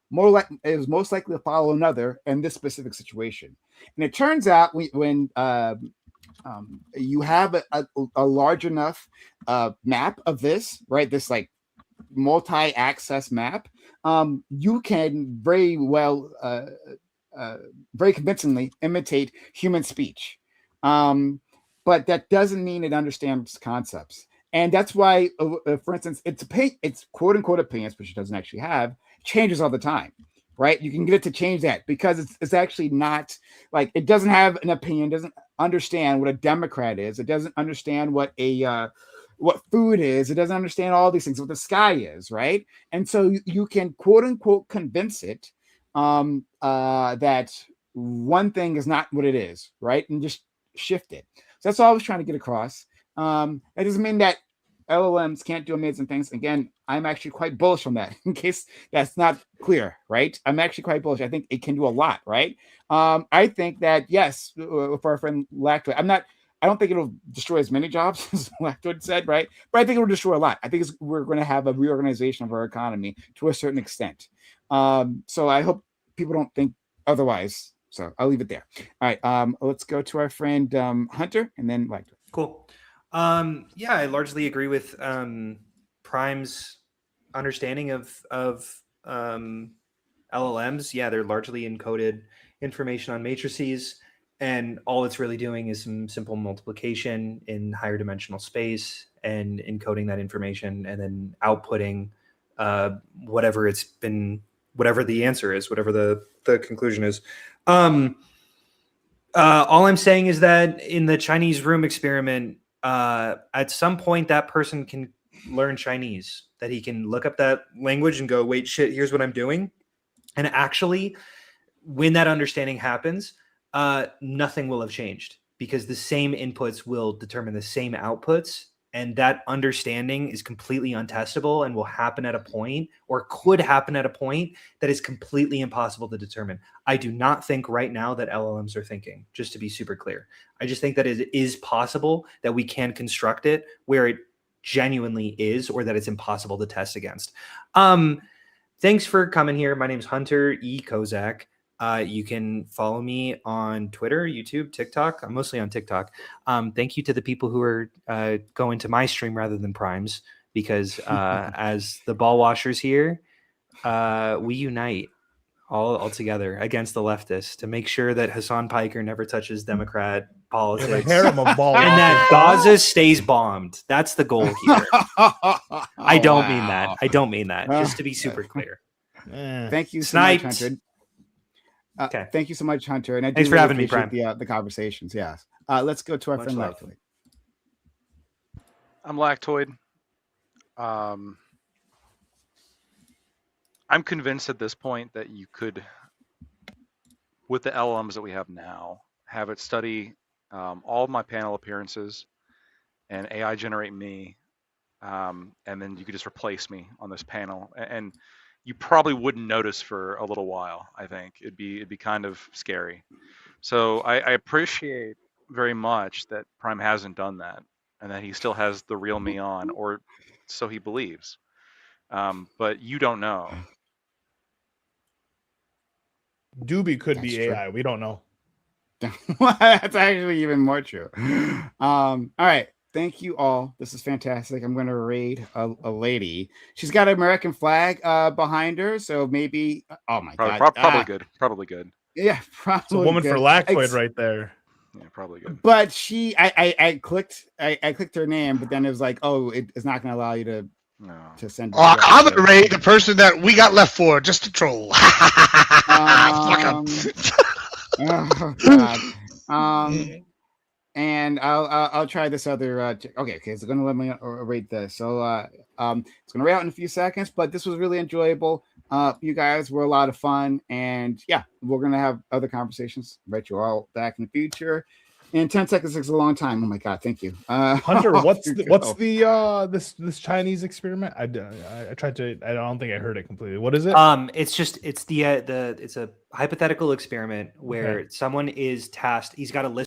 is most likely to follow another in this specific situation. And it turns out when you have a large enough map of this, right? This like multi-access map, you can very well, very convincingly imitate human speech. But that doesn't mean it understands concepts. And that's why, for instance, it's quote unquote opinions, which it doesn't actually have, changes all the time, right? You can get it to change that because it's actually not like it doesn't have an opinion, doesn't understand what a Democrat is, it doesn't understand what food is, it doesn't understand all these things, what the sky is, right? And so you can quote unquote convince it that one thing is not what it is, right? And just shift it. So that's all I was trying to get across. That doesn't mean that LLMs can't do amazing things. Again, I'm actually quite bullish on that. In case that's not clear, right? I'm actually quite bullish. I think it can do a lot, right? I think that yes, for our friend Lactoid, I don't think it'll destroy as many jobs as Lactoid said, right? But I think it'll destroy a lot. I think we're going to have a reorganization of our economy to a certain extent. So I hope people don't think otherwise. So I'll leave it there. All right. Let's go to our friend Hunter and then Lactoid. Cool. Yeah, I largely agree with Prime's understanding of LLMs. Yeah, they're largely encoded information on matrices, and all it's really doing is some simple multiplication in higher dimensional space and encoding that information and then outputting whatever the answer is, whatever the conclusion is. All I'm saying is that in the Chinese room experiment, at some point that person can learn Chinese, that he can look up that language and go, wait, shit, here's what I'm doing. And actually, when that understanding happens, nothing will have changed because the same inputs will determine the same outputs. And that understanding is completely untestable and will happen at a point, or could happen at a point, that is completely impossible to determine. I do not think right now that LLMs are thinking, just to be super clear. I just think that it is possible that we can construct it where it genuinely is, or that it's impossible to test against. Thanks for coming here. My name is Hunter E. Kozak. You can follow me on Twitter, YouTube, TikTok. I'm mostly on TikTok. Thank you to the people who are going to my stream rather than Prime's, because as the ball washers here, we unite all together against the leftists to make sure that Hassan Piker never touches Democrat politics. harem of ball And that washers. Gaza stays bombed. That's the goal here. I don't mean that. I don't mean that. Just to be super clear. Thank you so much, Sniped. Hunter. Okay. Thank you so much, Hunter. And I do Thanks for really having me, appreciate the conversations. Yes. Let's go to our Much friend love. Lactoid. I'm Lactoid. I'm convinced at this point that you could, with the LLMs that we have now, have it study all of my panel appearances and AI generate me, and then you could just replace me on this panel, and you probably wouldn't notice for a little while. I think it'd be kind of scary. So I appreciate very much that Prime hasn't done that. and that he still has the real me on, or so he believes. But you don't know. Doobie could That's be true. AI. We don't know. That's actually even more true. All right. Thank you all. This is fantastic. I'm going to raid a lady. She's got an American flag behind her. So maybe, oh my Probably, God. probably good. Probably good. Yeah, probably. It's a woman for good. Lactoid right there. Yeah, probably good. But I clicked her name, but then it was like, oh, it's not going to allow you No. to send. Oh, I'm gonna raid the person that we got left for just to troll. Fuck 'em. Oh God. And I'll try this other. Okay, it's gonna let me rate this. So it's gonna rate out in a few seconds, but this was really enjoyable. You guys were a lot of fun, and yeah, we're gonna have other conversations. Bet you all back in the future. And 10 seconds is a long time. Oh my God, thank you, Hunter. What's off you go. this Chinese experiment? I tried to. I don't think I heard it completely. What is it? It's a hypothetical experiment where someone is tasked. He's got a list